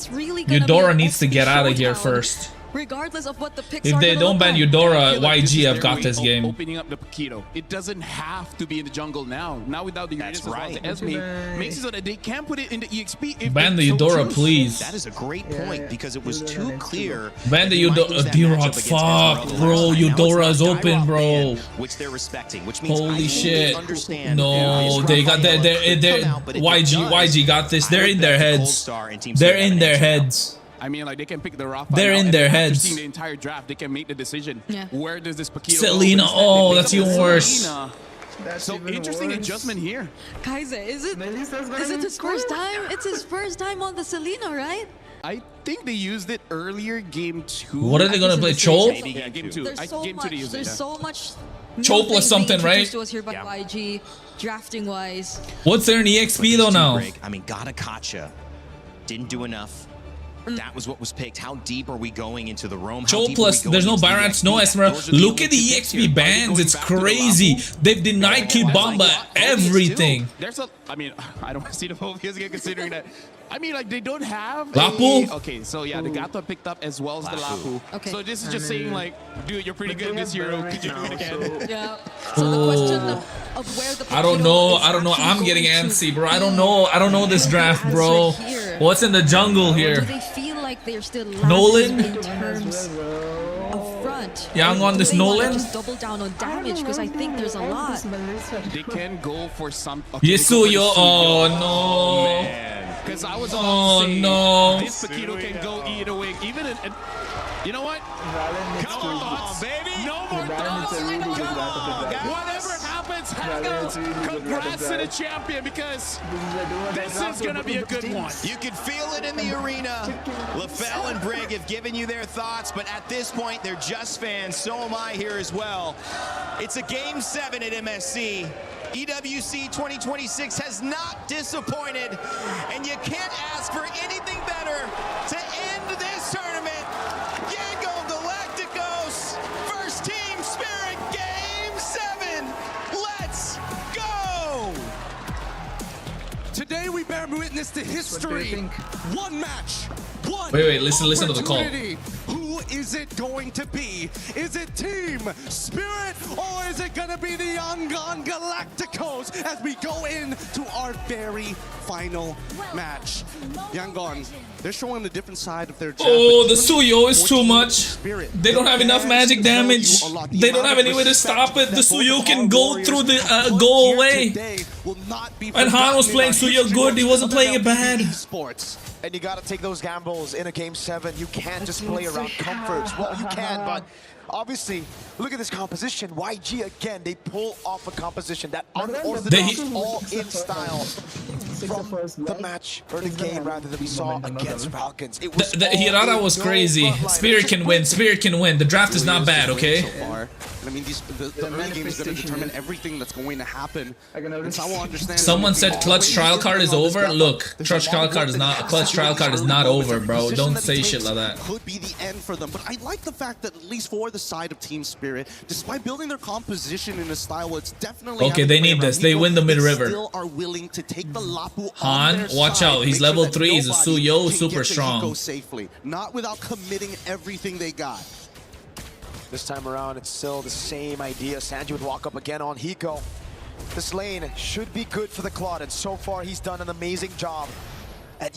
Eudora needs to get out of here first. Regardless of what the picks If are they gonna don't look ban like. Eudora, This is YG have their got way this of game. Opening up the Paquito. It doesn't have to be in the jungle now. Now without the Uranus as well as the Esme, makes it so that they can put it in the EXP. If Ban the they so Eudora, choose. please. That is a great point because it was too clear. Ban the Eudora. D-Rock, fuck, bro. Eudora is open, bro. Which they're respecting, which means Holy I shit. understand. No, they got their YG got this. They're in their heads. They're in their heads. I mean, like they can pick the Rafa. They're now, in and their after heads. seeing the entire draft, they can make the decision. Yeah. Where does this Paquito Selena, go? oh, They that's pick up even worse. Selena. So interesting adjustment here. Kaise, is it his first time? It's his first time on the Selena, right? I think they used it earlier, game 2. What are they gonna play? Chope? Yeah, game 2. There's so Game 2 much. they used it. There's so much. Chope new was things something, being right? introduced to us here by YG, drafting wise. What's there in EXP though now? I mean, got a Kacha. Didn't do enough. That was what was picked. How deep are we going into the Rome? Chope plus, there's no Barats, no Esmeralda. Look at the EXP bans, it's crazy. They've denied Kid Bomba everything. There's a, I mean, I don't want to see the Phobias again considering that. I mean, like, they don't have Lapu? Okay, so yeah, the Gato picked up as well as the Lapu. Okay. So this is just saying, like, dude, you're pretty good this year. Could you do it again? Yeah. So the question of where the I don't know. I'm getting antsy, bro. I don't know this draft, bro. What's in the jungle Do here? they feel like they're still Nolan? lacking in terms of front? Young on Do this they wanna Nolan? just double down on damage because I think there's a lot. They can go for some. Yasuyo, oh no. Because I was Oh, about to say, no. this Paquito can go either way. Even you know what? Come on, baby. No more thoughts. Whatever happens, congrats to the champion because this is going to be a good one. You can feel it in the arena. LaFell and Brig have given you their thoughts, but at this point, they're just fans. So am I here as well. It's a Game 7 at MSC. EWC26 has not disappointed, and you can't ask for anything better to end this tournament. Yango Galacticos, first team Spirit, Game 7. Let's go! Today we bear witness to history. One match. One Wait, listen to the call. opportunity. Who is it going to be? Is it Team Spirit or is it gonna be the Yangon Galacticos as we go into our very final match? Yangon, they're showing a different side of their draft. Oh, the Suyo is too much. They don't have enough magic damage. They don't have any way to stop it. The Suyo can go through the go away. And Han was playing Suyo good. He wasn't playing it bad. And you got to take those gambles in a Game 7. You can't just play around comforts. Well, you can, but obviously, look at this composition. YG, again, they pull off a composition that unorthodox, all-in style. from the match or the game rather than we saw against Falcons. It was Hirata was crazy. Spirit can win. Spirit can win. The draft is not bad, okay? So far. And I mean, the early game is going to determine everything that's going to happen. And so I will understand. Someone said clutch trial card is over. Look, clutch trial card is not over, bro. Don't say shit like that. Could be the end for them, but I like the fact that at least for the side of Team Spirit, despite building their composition in a style where it's definitely okay. They need this. They win the mid river. Still are willing to take the Lapu Han, watch out. He's level 3. He's a Suyo, super strong. Safely, not without committing everything they got. This time around, it's still the same idea. Sanji would walk up again on Hiko. This lane should be good for the Claude, and so far he's done an amazing job at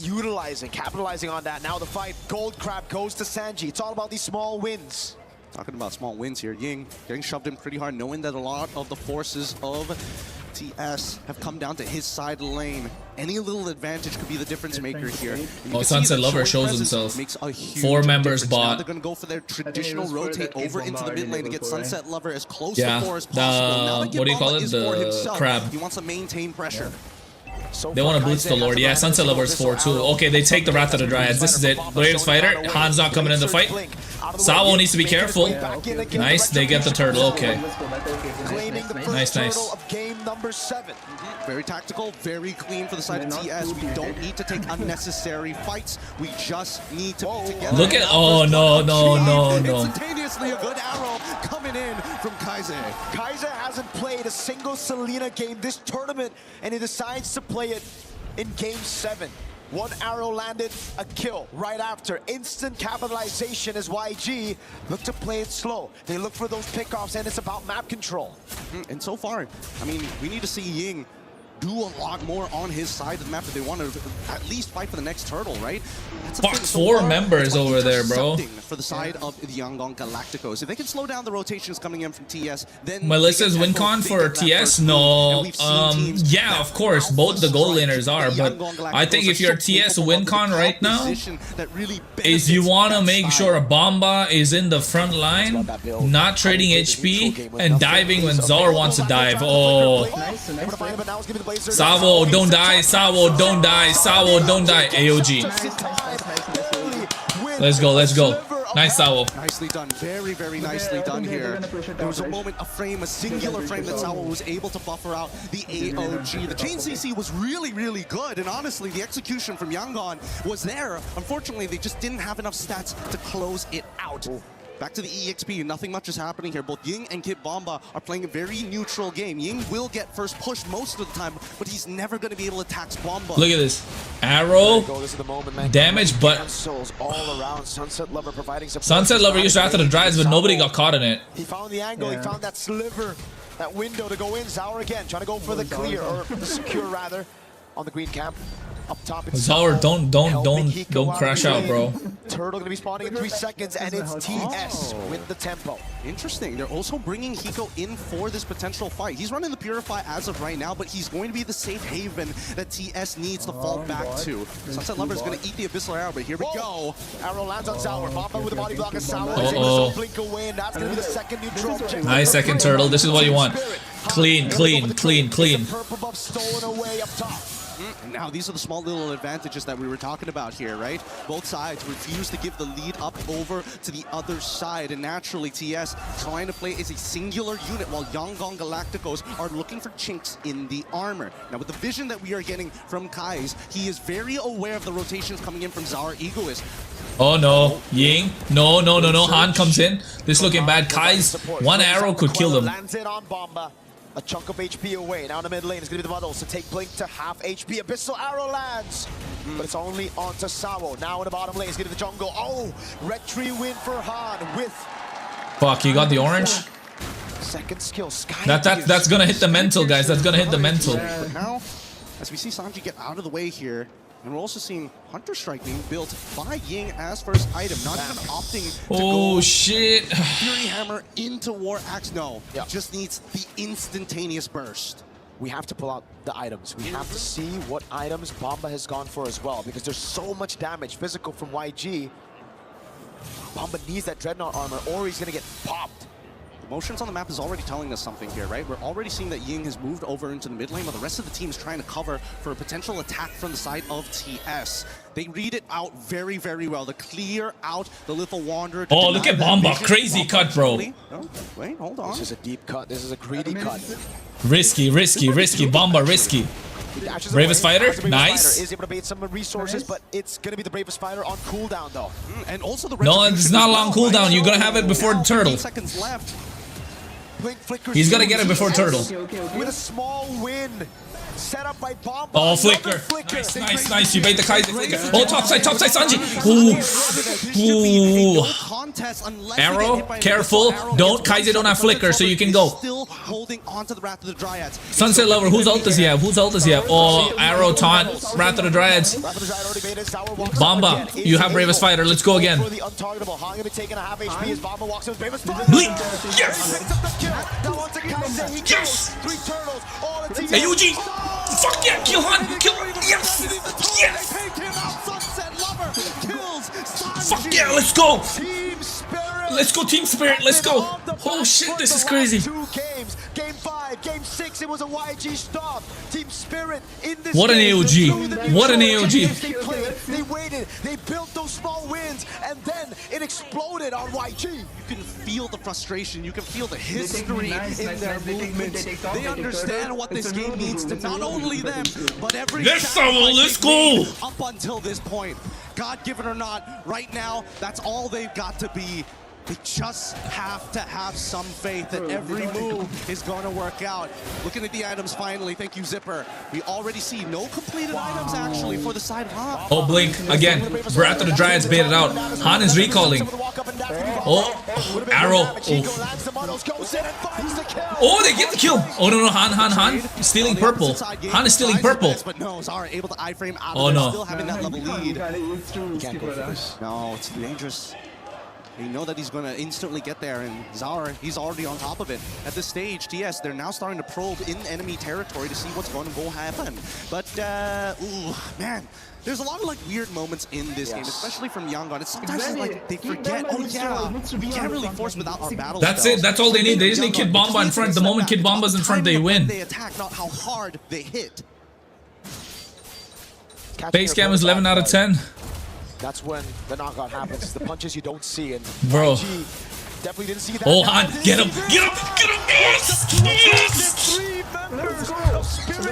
capitalizing on that. Now the fight, Gold Crab goes to Sanji. It's all about these small wins. Talking about small wins here, Ying getting shoved in pretty hard, knowing that a lot of the forces of TS have come down to his side of the lane. Any little advantage could be the difference maker here. Oh, Sunset Lover shows himself. 4 members bought. They're going to go for their traditional rotate over into the mid lane to get Sunset Lover as close to 4 as possible. Now what do you call it? The crab. He wants to maintain pressure. They want to blitz the Lord. Yeah, Sunset Lover is 4 too. Okay, they take the Wrath of the Dryads. This is it. Greatest fighter. Han's not coming in the fight. Sawo needs to be careful. Nice, they get the turtle. Okay. Nice, nice. Game number 7. Very tactical, very clean for the side of TS. We don't need to take unnecessary fights. We just need to be together. Look at, oh no. Instantaneously a good arrow coming in from Kaiser. Kaiser hasn't played a single Selena game this tournament, and he decides to play it in game 7. 1 arrow landed, a kill right after. Instant capitalization as YG look to play it slow. They look for those pickoffs, and it's about map control. And so far, I mean, we need to see Ying do a lot more on his side of the map if they want to at least fight for the next turtle, right? Fuck, 4 members over there, bro. For the side of the Yangon Galacticos. If they can slow down the rotations coming in from TS, then Melissa's win con for TS? No. Yeah, of course, both the gold laners are, but I think if you're TS win con right now, is you want to make sure Bomba is in the front line, not trading HP, and diving when Zor wants to dive. Oh. Sawo, don't die. Sawo, don't die. Sawo, don't die. AOG. Let's go, let's go. Nice, Sawo. Nicely done. Very, very nicely done here. There was a moment, a frame, a singular frame that Sawo was able to buffer out the AOG. The chain CC was really, really good. And honestly, the execution from Yangon was there. Unfortunately, they just didn't have enough stats to close it out. Back to the EXP, nothing much is happening here. Both Ying and Kit Bomba are playing a very neutral game. Ying will get first push most of the time, but he's never going to be able to tax Bomba. Look at this. Arrow, damage, but all around. Sunset Lover providing support. Sunset Lover used Wrath of the Dryads, but nobody got caught in it. He found the angle, he found that sliver, that window to go in. Zaur again, trying to go for the clear, or the secure rather, on the green camp. Up top, it's Zaur, don't crash out, bro. Turtle gonna be spawning in 3 seconds, and it's TS with the tempo. Interesting. They're also bringing Hiko in for this potential fight. He's running the Purify as of right now, but he's going to be the safe haven that TS needs to fall back to. Sunset Lover is going to eat the Abyssal Arrow, but here we go. Arrow lands on Zaur. Bomba with the body block of Zaur. Blink away, and that's going to be the second neutral objective. Nice second turtle. This is what you want. Clean, clean, clean, clean. Purple buff stolen away up top. Now, these are the small little advantages that we were talking about here, right? Both sides refuse to give the lead up over to the other side, and naturally TS trying to play as a singular unit while Yangon Galacticos are looking for chinks in the armor. Now, with the vision that we are getting from Kai's, he is very aware of the rotations coming in from Zaur Egoist. Oh no, Ying. No. Han comes in. This is looking bad. Kai's 1 arrow could kill him. Lands it on Bomba. A chunk of HP away. Now in the mid lane is going to be the Muddles to take Blink to half HP. Abyssal Arrow lands, but it's only onto Sawo. Now in the bottom lane is going to be the jungle. Oh, red tree win for Han with... Fuck, he got the orange. Second skill, Sky. That's going to hit the mental, guys. That's going to hit the mental. But now, as we see Sanji get out of the way here, and we're also seeing Hunter Strike being built by Ying as first item, not even opting to go shit. Fury Hammer into War Axe. No, just needs the instantaneous burst. We have to pull out the items. We have to see what items Bomba has gone for as well, because there's so much damage physical from YG. Bomba needs that Dreadnought armor, or he's going to get popped. motions on the map is already telling us something here, right? We're already seeing that Ying has moved over into the mid lane, but the rest of the team is trying to cover for a potential attack from the side of TS. They read it out very, very well. They clear out the Lethal Wanderer. Oh, look at Bomba. Crazy cut, bro. Oh, wait, hold on. This is a deep cut. This is a greedy cut. Risky. Bomba, risky. Bravest fighter, nice. Is able to bait some resources, but it's gonna be the bravest fighter on cooldown though. And also the no, it's not a long cooldown. You're gonna have it before the turtle. Seconds left. He's gonna get it before turtle. With a small win. Set up by Bomba. Oh, flicker. Nice. You bait the Kaiser flicker. Oh, topside, Sanji. Ooh. Arrow, careful. Don't, Kaiser don't have flicker, so you can go. Still holding on to the Wrath of the Dryads. Sunset Lover, whose ult does he have? Oh, Arrow, taunt, Wrath of the Dryads. Bomba, you have Bravest Fighter. Let's go again. Blink. Yes. AUG. Fuck yeah, kill Han. Yes. Fuck yeah, let's go. Let's go, Team Spirit. Let's go. Oh shit, this is crazy. 2 games. Game 5, Game 6, it was a YG stop. Team Spirit in this. What an AOG. What an AOG. They waited. They built those small wins, and then it exploded on YG. You can feel the frustration. You can feel the history in their movements. They understand what this game means to not only them, but every let's go. Up until this point. God given or not, right now, that's all they've got to be. They just have to have some faith that every move is going to work out. Looking at the items finally, thank you, Zipper. We already see no completed items actually for the side of Han. Oh, Blink, again. Wrath of the Dryads baited out. Han is recalling. Oh, Arrow. Oh, they get the kill. Oh, no, Han. Stealing purple. Han is stealing purple. But no, Zara able to iframe out of there, still having that level lead. No, it's dangerous. You know that he's going to instantly get there, and Zara, he's already on top of it. At this stage, TS, they're now starting to probe in enemy territory to see what's going to go happen. But, ooh, man, there's a lot of, like, weird moments in this game, especially from Yangon. It's sometimes like they forget, oh, yeah, we can't really force without our battle. That's it. That's all they need. They just need Kid Bomba in front. The moment Kid Bomba's in front, they win. They attack, not how hard they hit. Base cam is 11 out of 10. That's when the knockout happens. The punches you don't see, and bro, definitely didn't see that. Oh, Han, get him! Yes!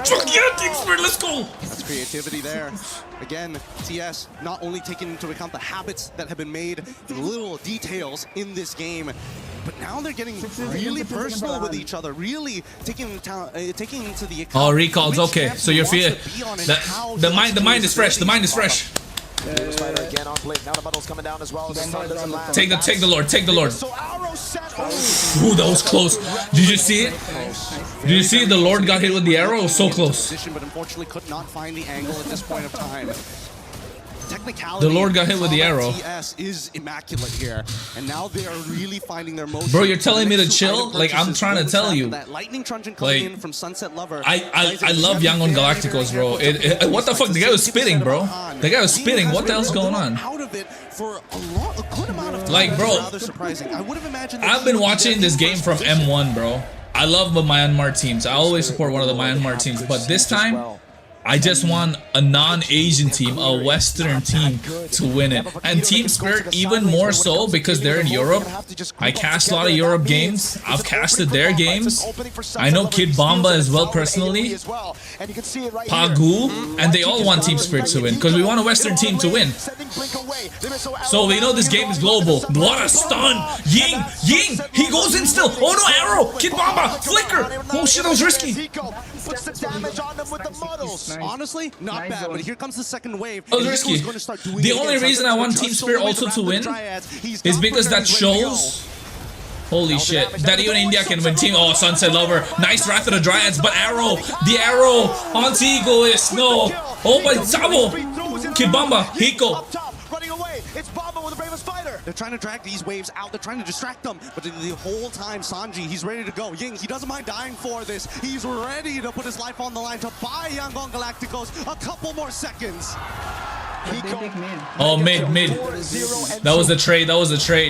Fuck yeah, Team Spirit, let's go! That's creativity there. Again, TS not only taking into account the habits that have been made, the little details in this game, but now they're getting really personal with each other, really taking into the account. Oh, recalls, okay. So you're feeling the mind is fresh. The mind is fresh. Again on Blink. Now the muddle's coming down as well. Take the Lord. Ooh, that was close. Did you see it? Did you see the Lord got hit with the arrow? It was so close. But unfortunately could not find the angle at this point of time. Technicality, the Lord got hit with the arrow. TS is immaculate here, and now they are really finding their motion. Bro, you're telling me to chill? Like, I'm trying to tell you. That lightning truncheon coming in from Sunset Lover. I love Yangon Galacticos, bro. What the fuck? The guy was spitting, bro. The guy was spitting. What the hell's going on? Out of it for a good amount of time. Like, bro, rather surprising. I would have imagined. I've been watching this game from M1, bro. I love the Myanmar teams. I always support one of the Myanmar teams, but this time, I just want a non-Asian team, a Western team to win it. And Team Spirit even more so because they're in Europe. I cast a lot of Europe games. I've casted their games. I know Kid Bomba as well personally. Pagu. And they all want Team Spirit to win because we want a Western team to win. So we know this game is global. What a stun! Ying! He goes in still. Oh no, arrow! Kid Bomba! Flicker! Oh shit, that was risky. Puts the damage on them with the muddles. Honestly, not bad, but here comes the second wave. Oh, risky. The only reason I want Team Spirit also to win is because that shows, holy shit, that even India can win. Team, oh, Sunset Lover, nice Wrath of the Dryads, but arrow, the arrow, anti-egoist, no. Oh, but Sabo, Kid Bomba, Hiko. Running away, it's Bomba with the bravest fighter. They're trying to drag these waves out. They're trying to distract them. But the whole time, Sanji, he's ready to go. Ying, he doesn't mind dying for this. He's ready to put his life on the line to buy Yangon Galacticos a couple more seconds. Oh, mid. That was the trade.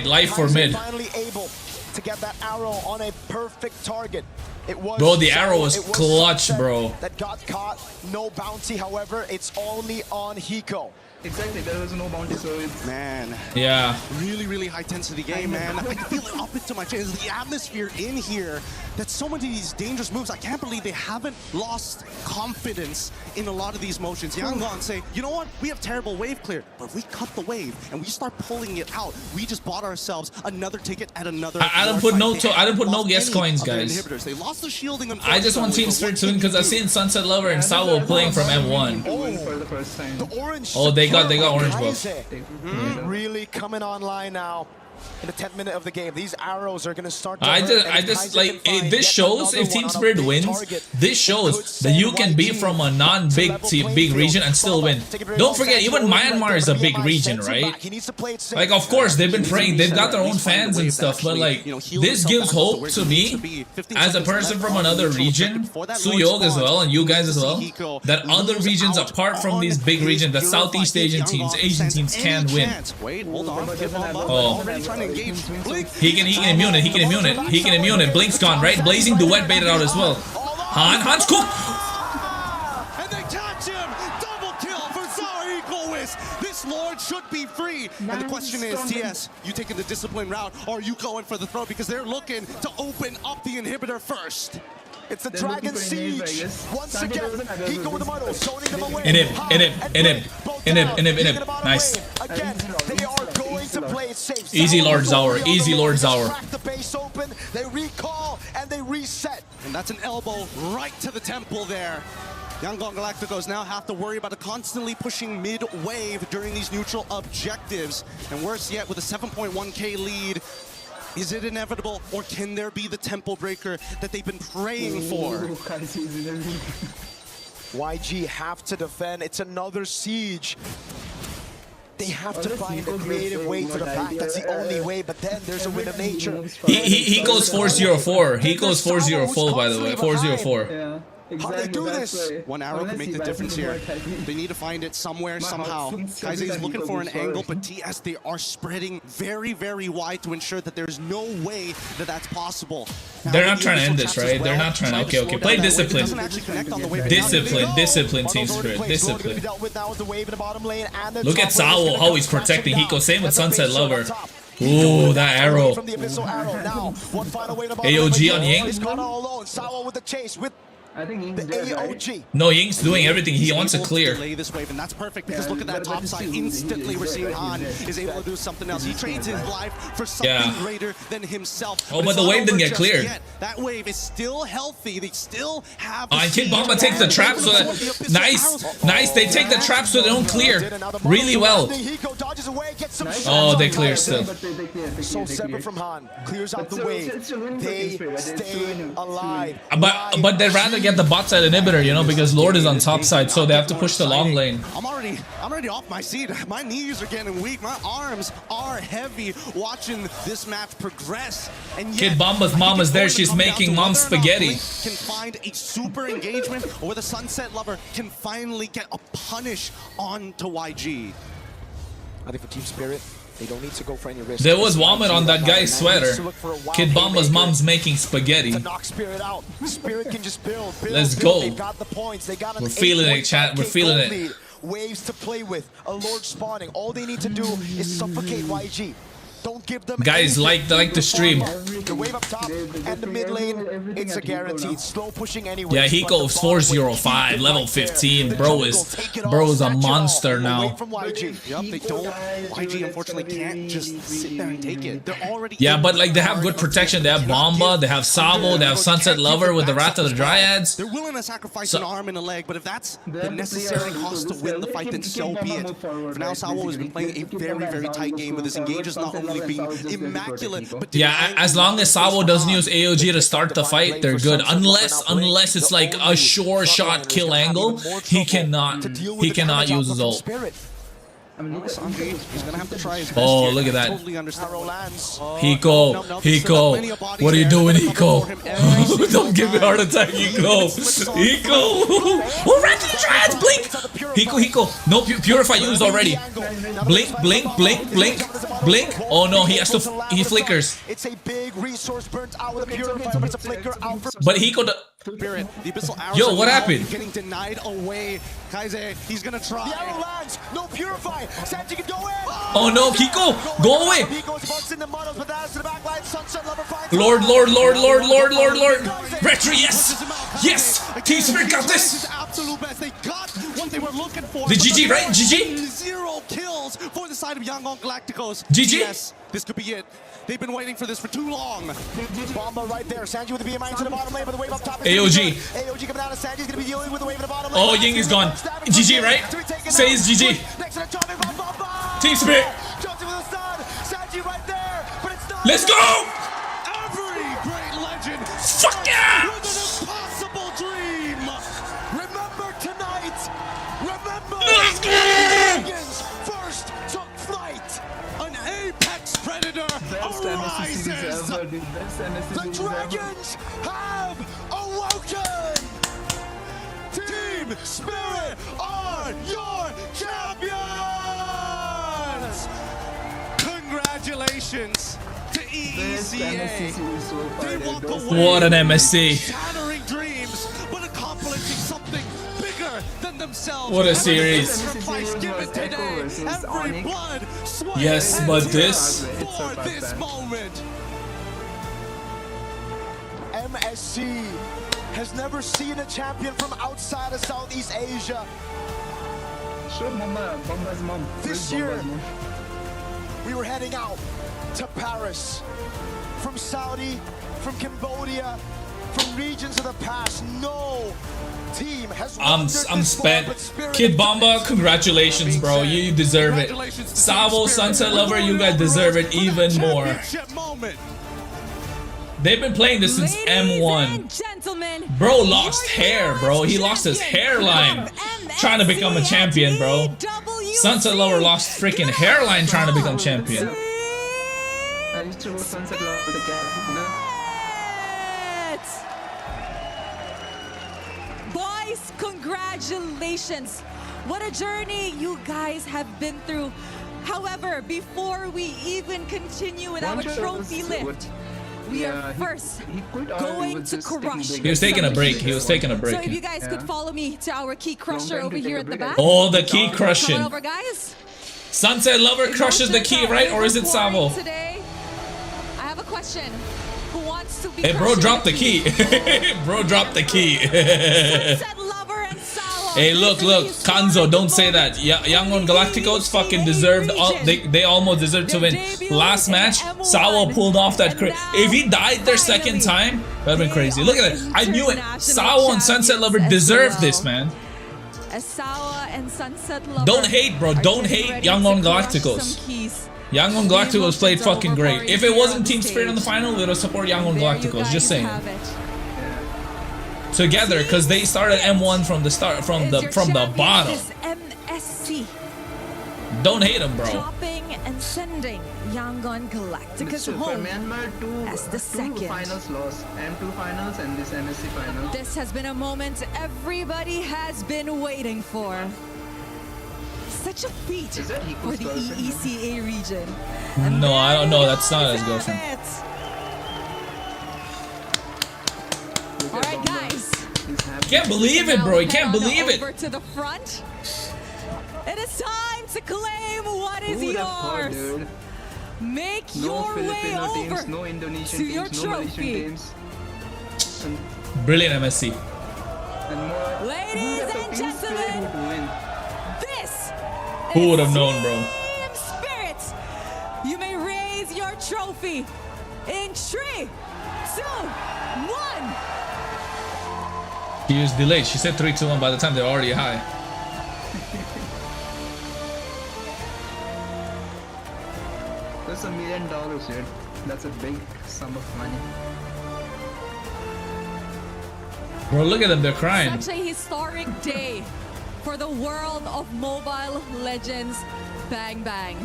Life for mid. Finally able to get that arrow on a perfect target. It was Bro, the arrow was it clutch, Sunset bro. That got caught. No bounty, however, it's only on Hiko. Exactly, there was no bounty, so it's... Man. Yeah. Really high intensity game, man. I can feel it up into my chest. The atmosphere in here, that's so many of these dangerous moves. I can't believe they haven't lost confidence in a lot of these motions. Yangon say, you know what? We have terrible wave clear, but if we cut the wave and we start pulling it out, we just bought ourselves another ticket at another. I don't put no guess coins, guys. They lost the shielding. I just want Team Spirit to win because I've seen Sunset Lover and Sawo playing from M1. The orange. Oh, they got orange buff. Really coming online now. In the 10th minute of the game, these arrows are going to start to I just like this shows if Team Spirit wins. This shows that you can be from a big region and still win. Don't forget, even Myanmar is a big region, right? Like, of course, they've been praying, they've got their own fans and stuff, but like, this gives hope to me as a person from another region, Suyog as well, and you guys as well, that other regions apart from these big regions, that Southeast Asian teams can win. Wait, hold on. Oh. He can immune it. Blink's gone, right? Blazing Duet baited out as well. Han's cooked. And they catch him. Double kill for Sour Equalist. This Lord should be free. And the question is, TS, you taking the discipline route or are you going for the throw? Because they're looking to open up the inhibitor first. It's the Dragon Siege. Once again, Hiko with the muddle, zoning them away. Inhib. Nice. Again, they are going to play it safe. Easy Lord Zaur. Easy Lord Zaur. Crack the base open, they recall, and they reset. And that's an elbow right to the temple there. Yangon Galacticos now have to worry about constantly pushing mid-wave during these neutral objectives. And worse yet, with a 7.1k lead, is it inevitable, or can there be the temple breaker that they've been praying for? YG have to defend. It's another siege. They have to find a creative way to the back. That's the only way, but then there's a win of nature. He goes 404. He goes 404, by the way. 404. Yeah. How do they do this? One arrow can make the difference here. They need to find it somewhere, somehow. Kaise is looking for an angle, but TS, they are spreading very wide to ensure that there's no way that that's possible. They're not trying to end this, right? They're not trying to... Okay. Play discipline. Discipline, Team Spirit. Discipline. Look at Sawo, how he's protecting Hiko. Same with Sunset Lover. Ooh, that arrow. AOG on Ying. I think Ying's dead, right? No, Ying's doing everything. He wants to clear. Delay this wave, and that's perfect because look at that top side. Instantly, we're seeing Han is able to do something else. He trades his life for something greater than himself. Oh, but the wave didn't get cleared. That wave is still healthy. They still have. And Kid Bomba takes the trap so that nice. They take the trap so they don't clear really well. Oh, they clear still. So separate from Han, clears out the wave. They stay alive. But they'd rather get the bot side inhibitor, you know, because Lord is on top side, so they have to push the long lane. I'm already off my seat. My knees are getting weak. My arms are heavy watching this match progress. And Kid Bomba's mom is there. She's making mom spaghetti. Can find a super engagement, or the Sunset Lover can finally get a punish onto YG. I think for Team Spirit, they don't need to go for any risk. There was vomit on that guy's sweater. Kid Bomba's mom's making spaghetti. To knock Spirit out. Spirit can just build. Let's go. They've got the points. They got We're feeling it, chat. We're feeling it. Waves to play with. A Lord spawning. All they need to do is suffocate YG. Don't give them guys like the stream. The wave up top and the mid lane, it's a guaranteed. Slow pushing anyway. Yeah, he goes 405, level 15. Bro is a monster now. Yep, they don't. YG unfortunately can't just sit there and take it. They're already. Yeah, but like they have good protection. They have Bomba, they have Sawo, they have Sunset Lover with the Wrath of the Dryads. They're willing to sacrifice an arm and a leg, but if that's the necessary cost to win the fight, then so be it. For now, Sawo has been playing a very tight game with his engages not only being immaculate, but yeah, as long as Sawo doesn't use AOG to start the fight, they're good. Unless it's like a sure shot kill angle, he cannot use his ult. He's gonna have to try his best. Oh, look at that. Totally understand. Hiko, what are you doing, Hiko? Don't give me a heart attack, Hiko. Oh, Wrath of the Dryads, blink. Hiko. No, Purify used already. Blink. Oh no, he flickers. It's a big resource burnt out with a purifier, but it's a flicker out for But he could. Spirit, the abyssal arrows. Yo, what happened? Getting denied away. Kaize, he's gonna try. The arrow lands. No purify. Sanji can go in. Oh no, Kiko, go away. Kiko's bucks in the muddles, but that's to the back line. Sunset Lover finds Lord. Retry, yes. Team Spirit got this. Absolute best. They got what they were looking for. The GG, right? GG? 0 kills for the side of Yangon Galacticos. GG? Yes, this could be it. They've been waiting for this for too long. Bomba right there. Sanji with the BMI to the bottom lane, but the wave up top is AOG. AOG coming out of Sanji's gonna be dealing with the wave in the bottom lane. Oh, Ying is gone. GG, right? Says GG. Team Spirit. Sanji right there, but it's not. Let's go. Every great legend. Fuck yeah. With an impossible dream. Remember tonight. Remember. Let's go. Dragons first took flight. An apex predator arises. The dragons have awoken. Team Spirit are your champions. Congratulations to EECA. They walk away What an MSC. shattering dreams, but accomplishing something bigger than themselves. What a series. Sacrifice given today. Every blood, sweat, Yes, and but tears this. for this moment. MSC has never seen a champion from outside of Southeast Asia. Show Bomba's mom. This year, we were heading out to Paris. From Saudi, from Cambodia, from regions of the past, no team has I'm spent. Kid Bomba, congratulations, bro. You deserve it. Savo, Sunset Lover, you guys deserve it even more. They've been playing this since M1. Bro lost hair, bro. He lost his hairline trying to become a champion, bro. Sunset Lover lost freaking hairline trying to become champion. I used to Sunset Lover the cat. Boys, congratulations. What a journey you guys have been through. However, before we even continue with our trophy lift, we are first going to crush. He was taking a break. He was taking a break. So if you guys could follow me to our key crusher over here at the back. Oh, the key crushing. Come on over, guys. Sunset Lover crushes the key, right? Or is it Savo? Today, I have a question. Who wants to be Hey, bro, drop the key. Bro, drop the key. Hey, look, Kanzo, don't say that. Yangon Galacticos fucking deserved. They almost deserved to win. Last match, Sawa pulled off that. If he died their second time, that'd been crazy. Look at that. I knew it. Sawa and Sunset Lover deserved this, man. Asawa and Sunset Lover. Don't hate, bro. Don't hate Yangon Galacticos. Yangon Galacticos played fucking great. If it wasn't Team Spirit in the final, we would have supported Yangon Galacticos. Just saying. Together, because they started M1 from the start, from the bottom. MSC. Don't hate them, bro. Dropping and sending Yangon Galacticos home as the second. Two finals lost. M2 finals and this MSC final. This has been a moment everybody has been waiting for. Such a feat for the EECA region. No, I don't know. That's not his girlfriend. All right, guys. Can't believe it, bro. You can't believe it. Over to the front. It is time to claim what is yours. Make your way over no Indonesian to your teams, trophy. No Malaysian teams. Brilliant MSC. Ladies and gentlemen, this Who would have known, bro? Team Spirit. You may raise your trophy in 3, 2, 1. He was delayed. She said 3, 2, 1 by the time they're already high. That's $1 million, dude. That's a big sum of money. Bro, look at them. They're crying. Such a historic day for the world of Mobile Legends. Bang bang.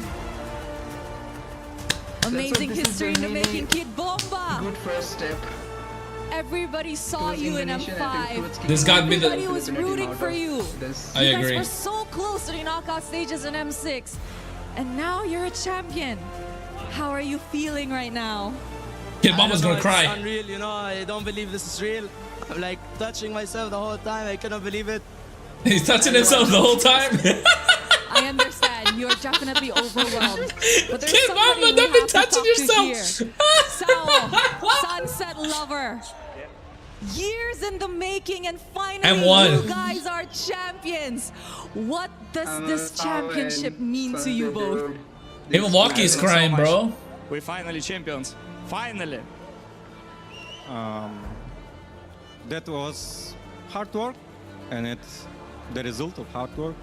Amazing history in the making, Kid Bomba. Good first step. Everybody saw you in M5. This gotta be the. Everybody was rooting for you. I You agree. guys were so close to the knockout stages in M6. And now you're a champion. How are you feeling right now? Kid Mama's gonna cry. It's unreal, you know. I don't believe this is real. I'm like touching myself the whole time. I cannot believe it. He's touching himself the whole time. I understand. You're definitely overwhelmed. But there's Kid somebody Mama, we don't be have to touching talk to yourself. here. So, Sunset Lover. Years in the making, and finally And won. you guys are champions. What does this championship mean to you both? Hey, Milwaukee's crying, bro. We're finally champions. Finally. That was hard work, and it's the result of hard work.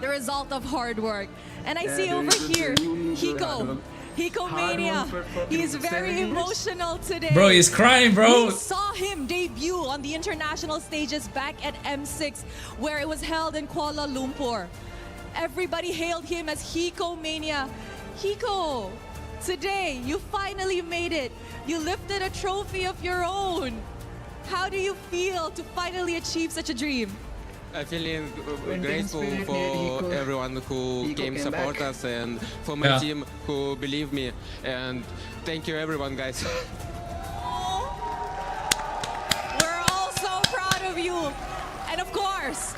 The result of hard work. And I Yeah, see there over is here, really good hard Hiko. work. Hiko Mania. Hard work for He's fucking very 7 years. emotional today. Bro, he's crying, bro. We saw him debut on the international stages back at M6, where it was held in Kuala Lumpur. Everybody hailed him as Hiko Mania. Hiko, today you finally made it. You lifted a trophy of your own. How do you feel to finally achieve such a dream? I'm feeling When grateful Team Spirit for made Hiko, everyone who Hiko came came support back. us and for my Yeah. team who believe me. And thank you everyone, guys. We're all so proud of you. And of course,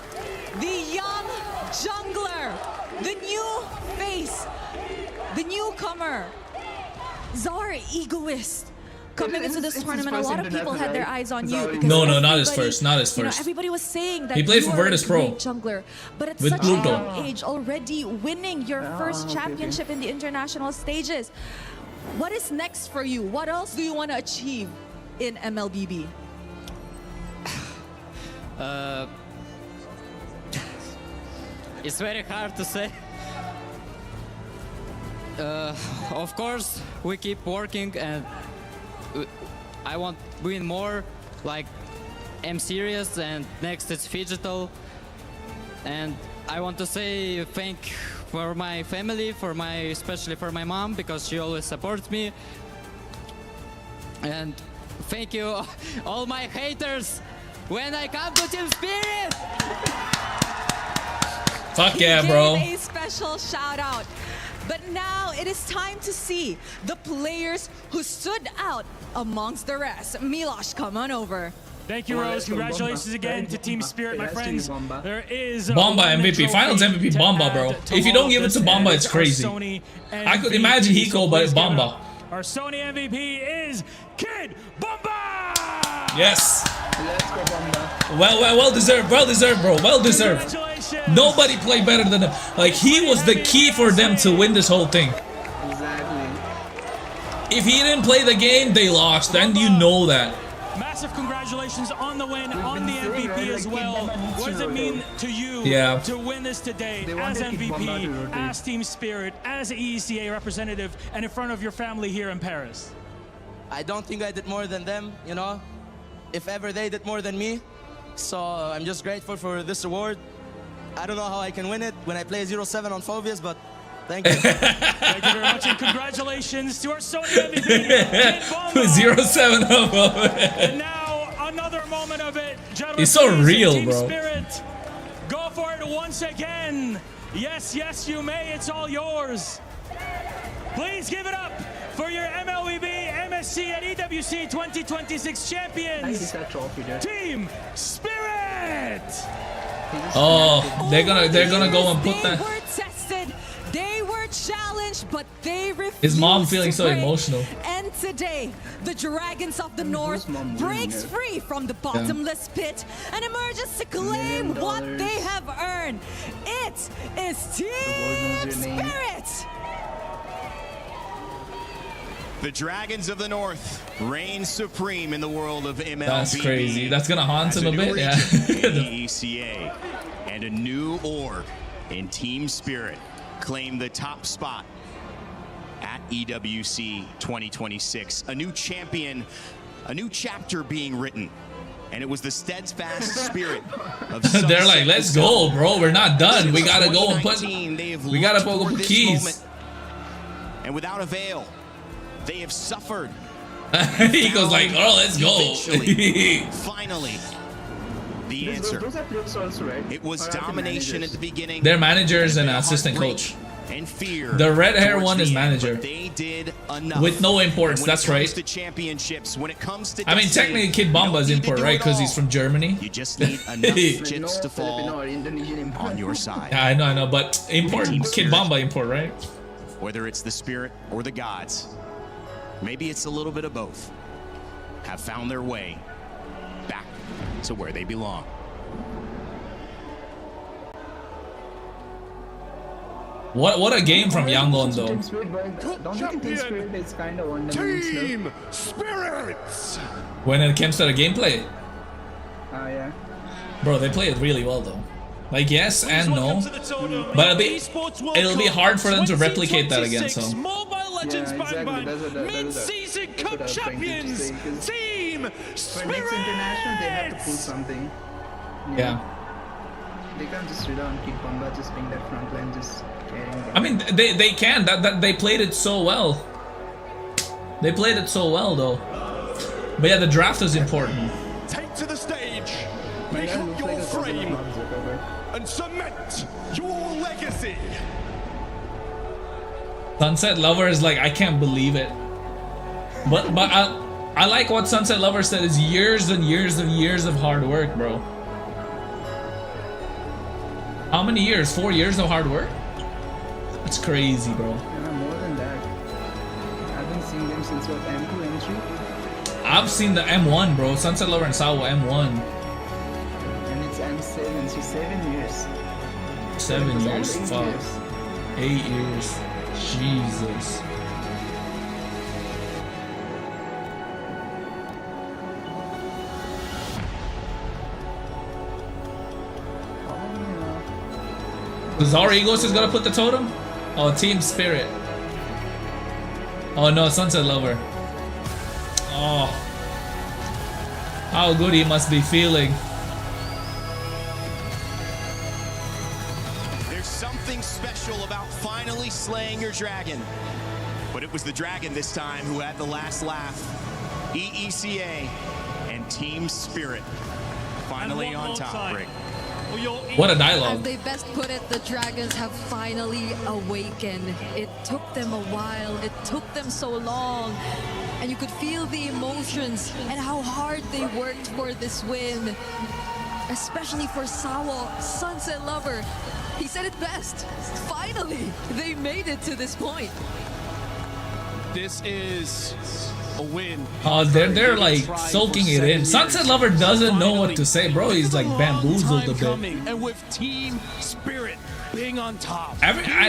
the young jungler, the new face, the newcomer, Zar Egoist. Coming into this tournament, a lot of people had their eyes on you. because No, not his everybody- first. Not his you know, first. everybody was saying that He played you for are Virtus a Pro. great jungler, but at With such a Pluto. young age, already winning your first championship in the international stages. What is next for you? What else do you want to achieve in MLBB? It's very hard to say. Of course, we keep working, and I want to win more. Like M Series, and next it's Digital. And I want to say thank for my family, especially for my mom, because she always supports me. And thank you, all my haters, when I come to Team Spirit. Fuck yeah, bro. Gave a special shout out. But now it is time to see the players who stood out amongst the rest. Milosh, come on over. Thank you, Rose. Congratulations again to Team Spirit, my friends. There is Bomba MVP, Finals MVP Bomba, bro. If you don't give it to Bomba, it's crazy. I could imagine Hiko, but it's Bomba. Our Sony MVP is Kid Bomba! Yes. Let's go, Bomba. Well deserved, bro. Well deserved. Nobody played better than him. Like, he was the key for them to win this whole thing. Exactly. If he didn't play the game, they lost, and you know that. Massive congratulations on the win, on the MVP as well. What does it mean to you to win this today as MVP, as Team Spirit, as an EECA representative, and in front of your family here in Paris? I don't think I did more than them, you know. If ever they did more than me. So I'm just grateful for this award. I don't know how I can win it when I play 0-7 on Phobias, but thank you. Thank you very much, and congratulations to our Sony MVP, Kid Bomba. 0-7 of And now another moment of it. Gentlemen, He's so please, real, Team bro. Spirit, go for it once again. Yes, yes, you may. It's all yours. Please give it up for your MLBB, MSC, and EWC 2026 champions, Team Spirit. Oh, they're gonna go and put They that. were tested, they were challenged, but they refused. His mom feeling to so break. emotional. And today, the Dragons of the North breaks free from the bottomless pit and emerges to claim what they have earned. It is Team Spirit. The Dragons of the North reign supreme in the world of MLBB. That's crazy. That's gonna haunt As him a bit, new yeah. region in EECA and a new org in Team Spirit claim the top spot at EWC 2026. A new champion, a new chapter being written. And it was the steadfast spirit of They're like, let's go, bro. We're not done. We gotta go and put. We gotta looked put for this keys. moment. And without avail, they have suffered. He goes like, oh, let's go. Eventually, finally, the answer. Those are players also, right? It was Or are they domination at managers? the beginning. They're managers and It's been a assistant heartbreak coach. and fear. The red hair towards one the is end, manager. but they did enough. With no imports, When that's it comes right. to championships, when it comes to I mean, Destiny, technically Kid Bomba is you don't need to import, do right? it Because he's all. from Germany. You just need enough chips to fall on your side. Yeah, I know, but import, Kid Bomba import, right? Whether it's the spirit or the gods, maybe it's a little bit of both, have found their way back to where they belong. What a game from Yangon though. Team Spirit, but don't you think Team Spirit is kind of one-dimensional? Spirits! When it comes to the gameplay, Yeah. bro, they play it really well though. Like yes and no, but it'll be hard for them to replicate that again. So Mobile Legends exactly. Bang That's Bang, mid-season cup champions, Team For next international, they have to pull something. yeah. They can't just rely on Kid Bomba just being that front line, just carrying them. I mean, they can. That they played it so well. They played it so well though. But yeah, the draft is important. take to the stage, pick up your frame, and cement your legacy. Sunset Lover is like, I can't believe it. But I like what Sunset Lover said is years and years and years of hard work, bro. How many years? 4 years of hard work? That's crazy, bro. Yeah, more than that. I've been seeing them since what, M2, M3? I've seen the M1, bro. Sunset Lover and Sawa M1. And it's M7, so 7 years. 7 It's years, almost 8 fuck. years. 8 years. Jesus. Zara Egos is gonna put the totem? Oh, Team Spirit. Oh no, Sunset Lover. Oh. How good he must be feeling. There's something special about finally slaying your dragon. But it was the dragon this time who had the last laugh. EECA and Team Spirit finally on top, Rick. What a dialogue. As they best put it, the dragons have finally awakened. It took them a while, it took them so long, and you could feel the emotions and how hard they worked for this win. Especially for Sawa, Sunset Lover. He said it best. Finally, they made it to this point. This is a win. Oh, they're like soaking it in. Sunset Lover doesn't know what to say, bro. He's like bamboozled a bit. And with Team Spirit being on top.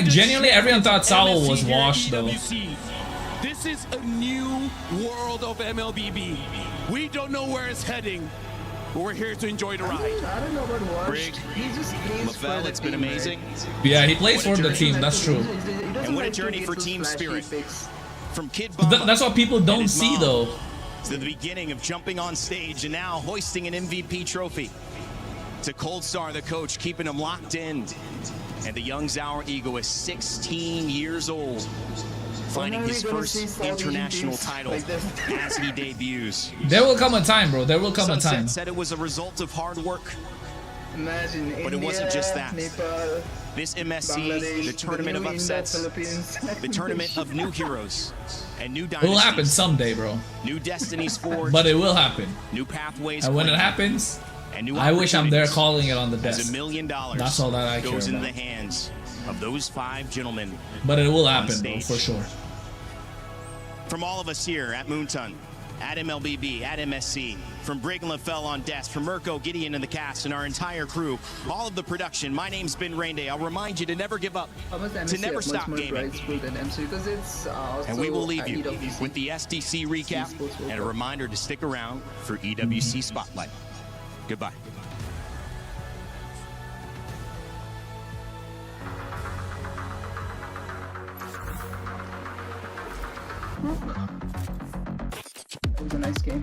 Genuinely, everyone thought Sawa was washed though. This is a new world of MLBB. We don't know where it's heading, but we're here to enjoy the ride. I don't know about washed. Brig, He just plays for LaFell, the it's been team, amazing. right? Yeah, he plays for the team. That's true. And what a journey for Team Spirit. From Kid Bomba. That's what people don't see though. To the beginning of jumping on stage and now hoisting an MVP trophy. To Cold Star, the coach, keeping him locked in. And the young Zauer Ego is 16 years old, finding his first international title as he debuts. There will come a time, bro. There will come a time. Sunset said it was a result of hard work. Imagine But India, it wasn't just that. Nepal, This MSC, Bangladesh, the tournament of new India, upsets, Philippines. the tournament of new heroes, and new It dynasties. will happen someday, bro. New destinies forged. But it will happen. New pathways. And when it claimed, happens, and new I wish I'm there opportunities. calling it on the As desk. $1 million That's all that I care goes into about. the hands of those 5 gentlemen. But it will on happen, bro, stage. for sure. From all of us here at Moonton, at MLBB, at MSC, from Brig and LaFell on desk, from Mirko, Gideon, and the cast, and our entire crew, all of the production, my name's Ben Rainday. I'll remind you to never give up, to never stop gaming. Because it's And we will leave you EWC. with the SDC recap and a reminder to stick around for EWC Spotlight. Goodbye. It was a nice game.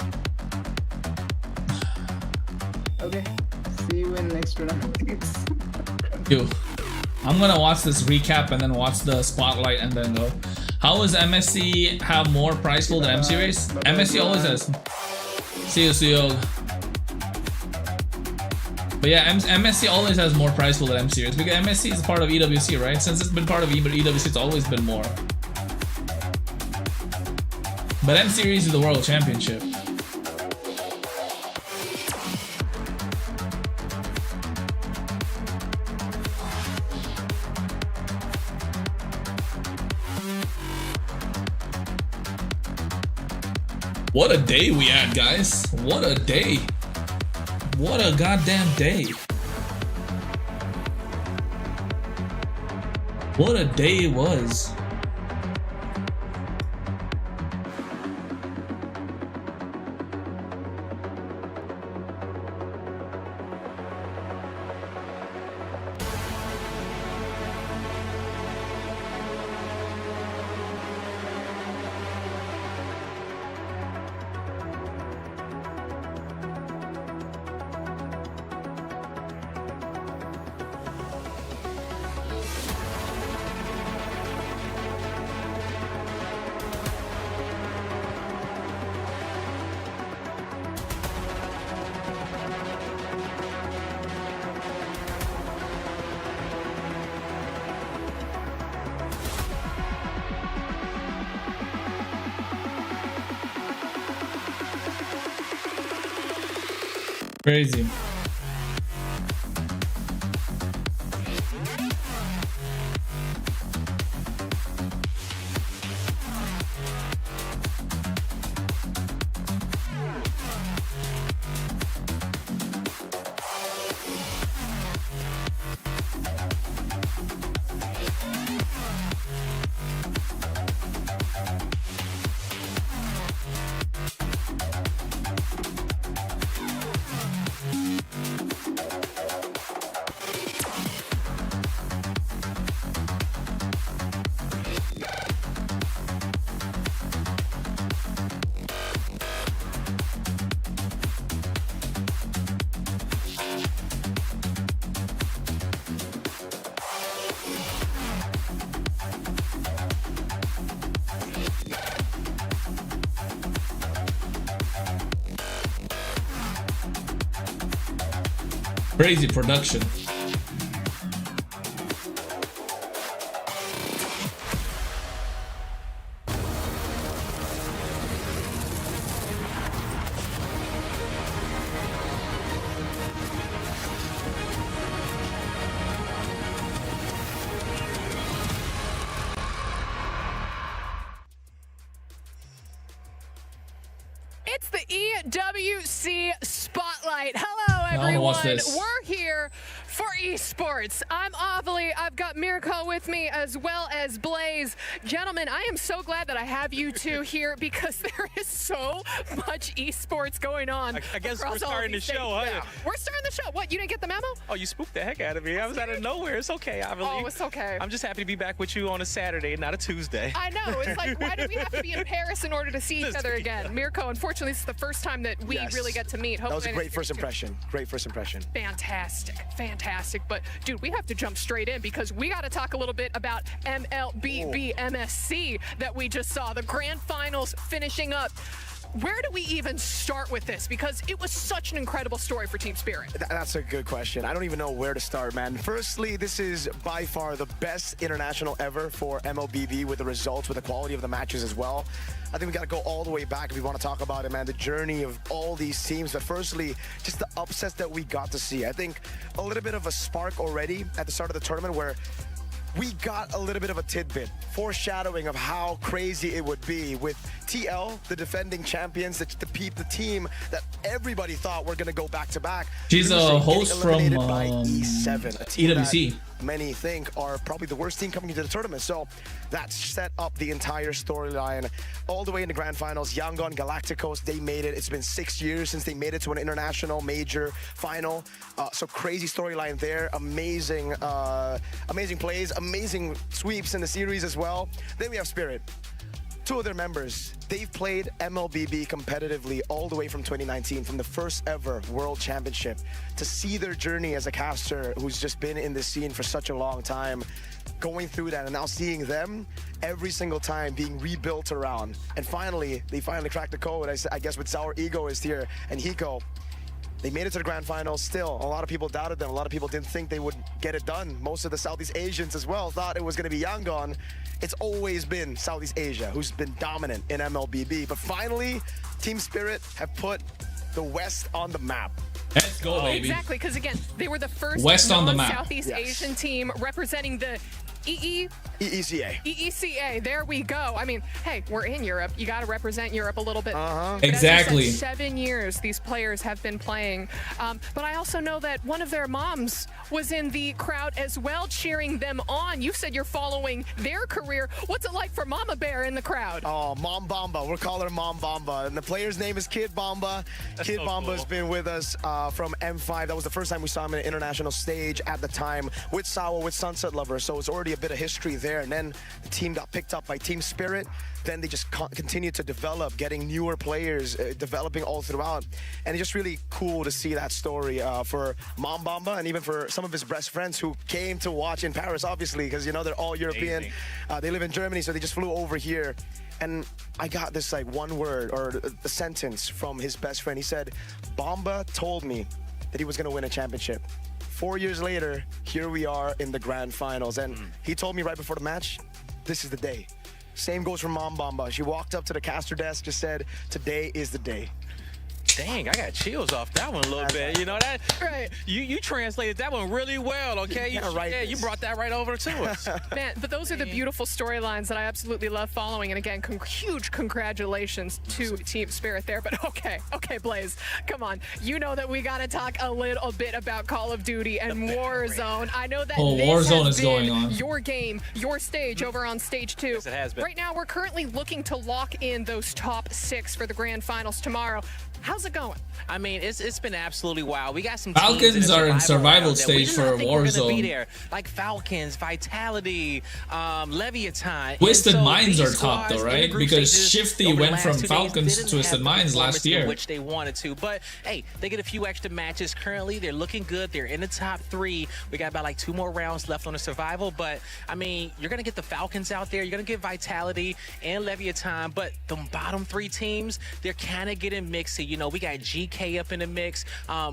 Okay, see you in next round. You. I'm gonna watch this recap and then watch the spotlight and then go. How does MSC have more prize pool than MC Race? MSC always has. See you, Suyog. But yeah, MSC always has more prize pool than M Series because MSC is part of EWC, right? Since it's been part of EWC, it's always been more. But M Series is the World Championship. What a day we had, guys. What a day. What a goddamn day. What a day it was. Crazy. Crazy production. It's the EWC Spotlight. Hello, everyone. Watch this. We're here for esports. I'm Avali. I've got Mirko with me as well as Blaze. Gentlemen, I am so glad that I have you two here because there is so much esports going on. I guess we're starting the show, huh? Yeah. We're starting the show. What, you didn't get the memo? Oh, you spooked the heck out of me. I was out of nowhere. It's okay, Avali. Oh, it's okay. I'm just happy to be back with you on a Saturday, not a Tuesday. I know. It's like, why do we have to be in Paris in order to see each other again? Mirko, unfortunately, this is the first time that we really get to meet. That was a great first impression. Great first impression. Fantastic. Fantastic. But, dude, we have to jump straight in because we got to talk a little bit about MLBB MSC that we just saw. The grand finals finishing up. Where do we even start with this? Because it was such an incredible story for Team Spirit. That's a good question. I don't even know where to start, man. Firstly, this is by far the best international ever for MLBB with the results, with the quality of the matches as well. I think we got to go all the way back if we want to talk about it, man. The journey of all these teams. But firstly, just the upsets that we got to see. I think a little bit of a spark already at the start of the tournament where we got a little bit of a tidbit, foreshadowing of how crazy it would be with TL, the defending champions, the team that everybody thought were going to go back-to-back. She's a host from E7, a team EWC. that many think are probably the worst team coming into the tournament. So that set up the entire storyline all the way in the grand finals. Yangon, Galacticos, they made it. It's been 6 years since they made it to an international major final. So crazy storyline there. Amazing, amazing plays, amazing sweeps in the series as well. Then we have Spirit. Two of their members, they've played MLBB competitively all the way from 2019, from the first ever World Championship. To see their journey as a caster who's just been in this scene for such a long time, going through that and now seeing them every single time being rebuilt around. And finally, they finally cracked the code, I guess, with Sour Ego is here. And Hiko, They made it to the grand finals. Still, a lot of people doubted them. A lot of people didn't think they would get it done. Most of the Southeast Asians as well thought it was going to be Yangon. It's always been Southeast Asia who's been dominant in MLBB. But finally, Team Spirit have put the West on the map. Let's go, baby. Exactly, because again, they were the first West on the map. Southeast Asian team representing the EECA. There we go. I mean, hey, we're in Europe. You got to represent Europe a little bit. But Exactly. as you said, 7 years these players have been playing. But I also know that one of their moms was in the crowd as well, cheering them on. You said you're following their career. What's it like for Mama Bear in the crowd? Oh, Mom Bamba. We'll call her Mom Bamba. And the player's name is Kid Bamba. Kid Bamba's been with us from M5. That was the first time we saw him in an international stage at the time with Sawa, with Sunset Lover. So it's already a bit of history there. And then the team got picked up by Team Spirit. Then they just continued to develop, getting newer players, developing all throughout. And it's just really cool to see that story for Mom Bamba and even for some of his best friends who came to watch in Paris, obviously, because, you know, they're all European. They live in Germany, so they just flew over here. And I got this like one word or a sentence from his best friend. He said, Bamba told me that he was going to win a championship. 4 years later, here we are in the grand finals. And he told me right before the match, this is the day. Same goes for Mom Bamba. She walked up to the caster desk, just said, today is the day. Dang, I got chills off that one a little bit. You know that? Right. You translated that one really well, okay? You brought that right over to us. Man, but those are the beautiful storylines that I absolutely love following. And again, huge congratulations to Team Spirit there. But okay, Blaze, come on. You know that we got to talk a little bit about Call of Duty and Warzone. I know that Warzone is going on. Your game, your stage over on stage 2. Yes, it has been. Right now, we're currently looking to lock in those top 6 for the grand finals tomorrow. How's it going? I mean, it's been absolutely wild. We got some Falcons are in survival stage for Warzone. Be Warzone. there. Like Falcons, Vitality, Leviathan. Twisted so Minds are top though, right? Because Shifty went from Falcons to Twisted Minds last year. Which they wanted to, but hey, they get a few extra matches currently. They're looking good. They're in the top 3. We got about like 2 more rounds left on the survival, but I mean, you're gonna get the Falcons out there. You're gonna get Vitality and Leviathan, but the bottom 3 teams, they're kind of getting mixy. You know, we got GK up in the mix.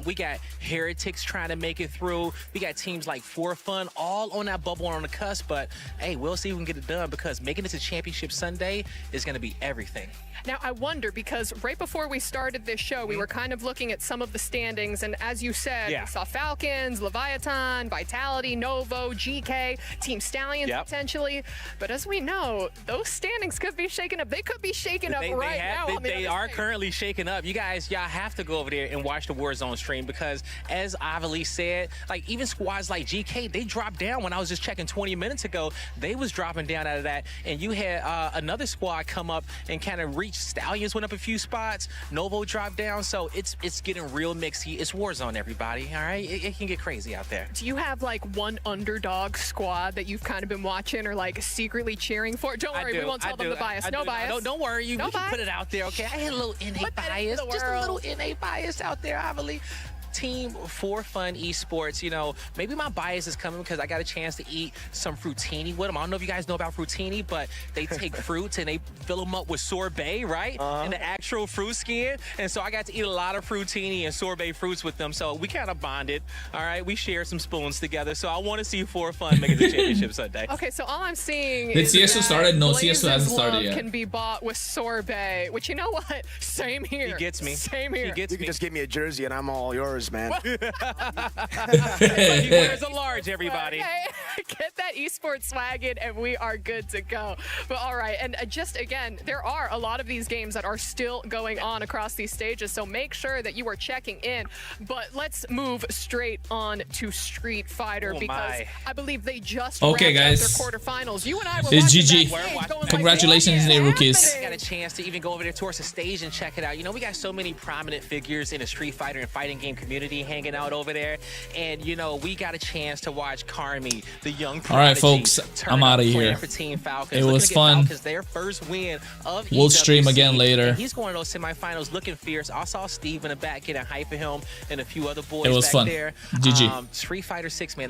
We got Heretics trying to make it through. We got teams like For Fun all on that bubble on the cusp. But hey, we'll see if we can get it done because making it to Championship Sunday is going to be everything. Now, I wonder, because right before we started this show, we were kind of looking at some of the standings, and as you said, we saw Falcons, Leviathan, Vitality, Novo, GK, Team Stallions potentially. But as we know, those standings could be shaken up. They could be shaken up right now. They are currently shaken up. You guys, y'all have to go over there and watch the Warzone stream because, as Avali said, like even squads like GK, they dropped down. When I was just checking 20 minutes ago, they was dropping down out of that, and you had another squad come up and kind of reach. Stallions went up a few spots. Novo dropped down, so it's getting real mixy. It's Warzone, everybody. All right, it can get crazy out there. Do you have like one underdog squad that you've kind of been watching or like secretly cheering for? Don't worry, we won't tell them the bias. No bias. Don't worry, you can put it out there, okay? I had a little innate bias, just a little innate bias out there, Avali. Team For Fun Esports, you know, maybe my bias is coming because I got a chance to eat some fruitini with them. I don't know if you guys know about fruitini, but they take fruits and they fill them up with sorbet, right? And the actual fruit skin. And so I got to eat a lot of fruitini and sorbet fruits with them. So we kind of bonded, all right? We shared some spoons together. So I want to see For Fun make it to Championship Sunday. Okay, so all I'm seeing is that CSO started? No, Blaze's CSO hasn't started love yet. Can be bought with sorbet, which you know what? Same here. He gets me. Same here. He gets You can just give me a jersey and I'm all yours, man. He wears a large, everybody. Okay. Get that esports swag in and we are good to go. But all right, and just again, there are a lot of these games that are still going on across these stages, so make sure that you are checking in. But let's move straight on to Street Fighter because I believe they just wrapped up their quarterfinals. You and I were GG. Congratulations, like, rookies. I got a chance to even go over there towards the stage and check it out. You know, we got so many prominent figures in the Street Fighter and fighting game community hanging out over there, and you know, we got a chance to watch Carmi, the young prodigy. All right, folks, I'm out of here. For Team Falcons. It was fun. Their first win of We'll EWC, stream again later. and he's going to those semifinals looking fierce. I saw Steve in the back getting hype for him and a few other boys it was back fun. there. GG. Street Fighter 6, man.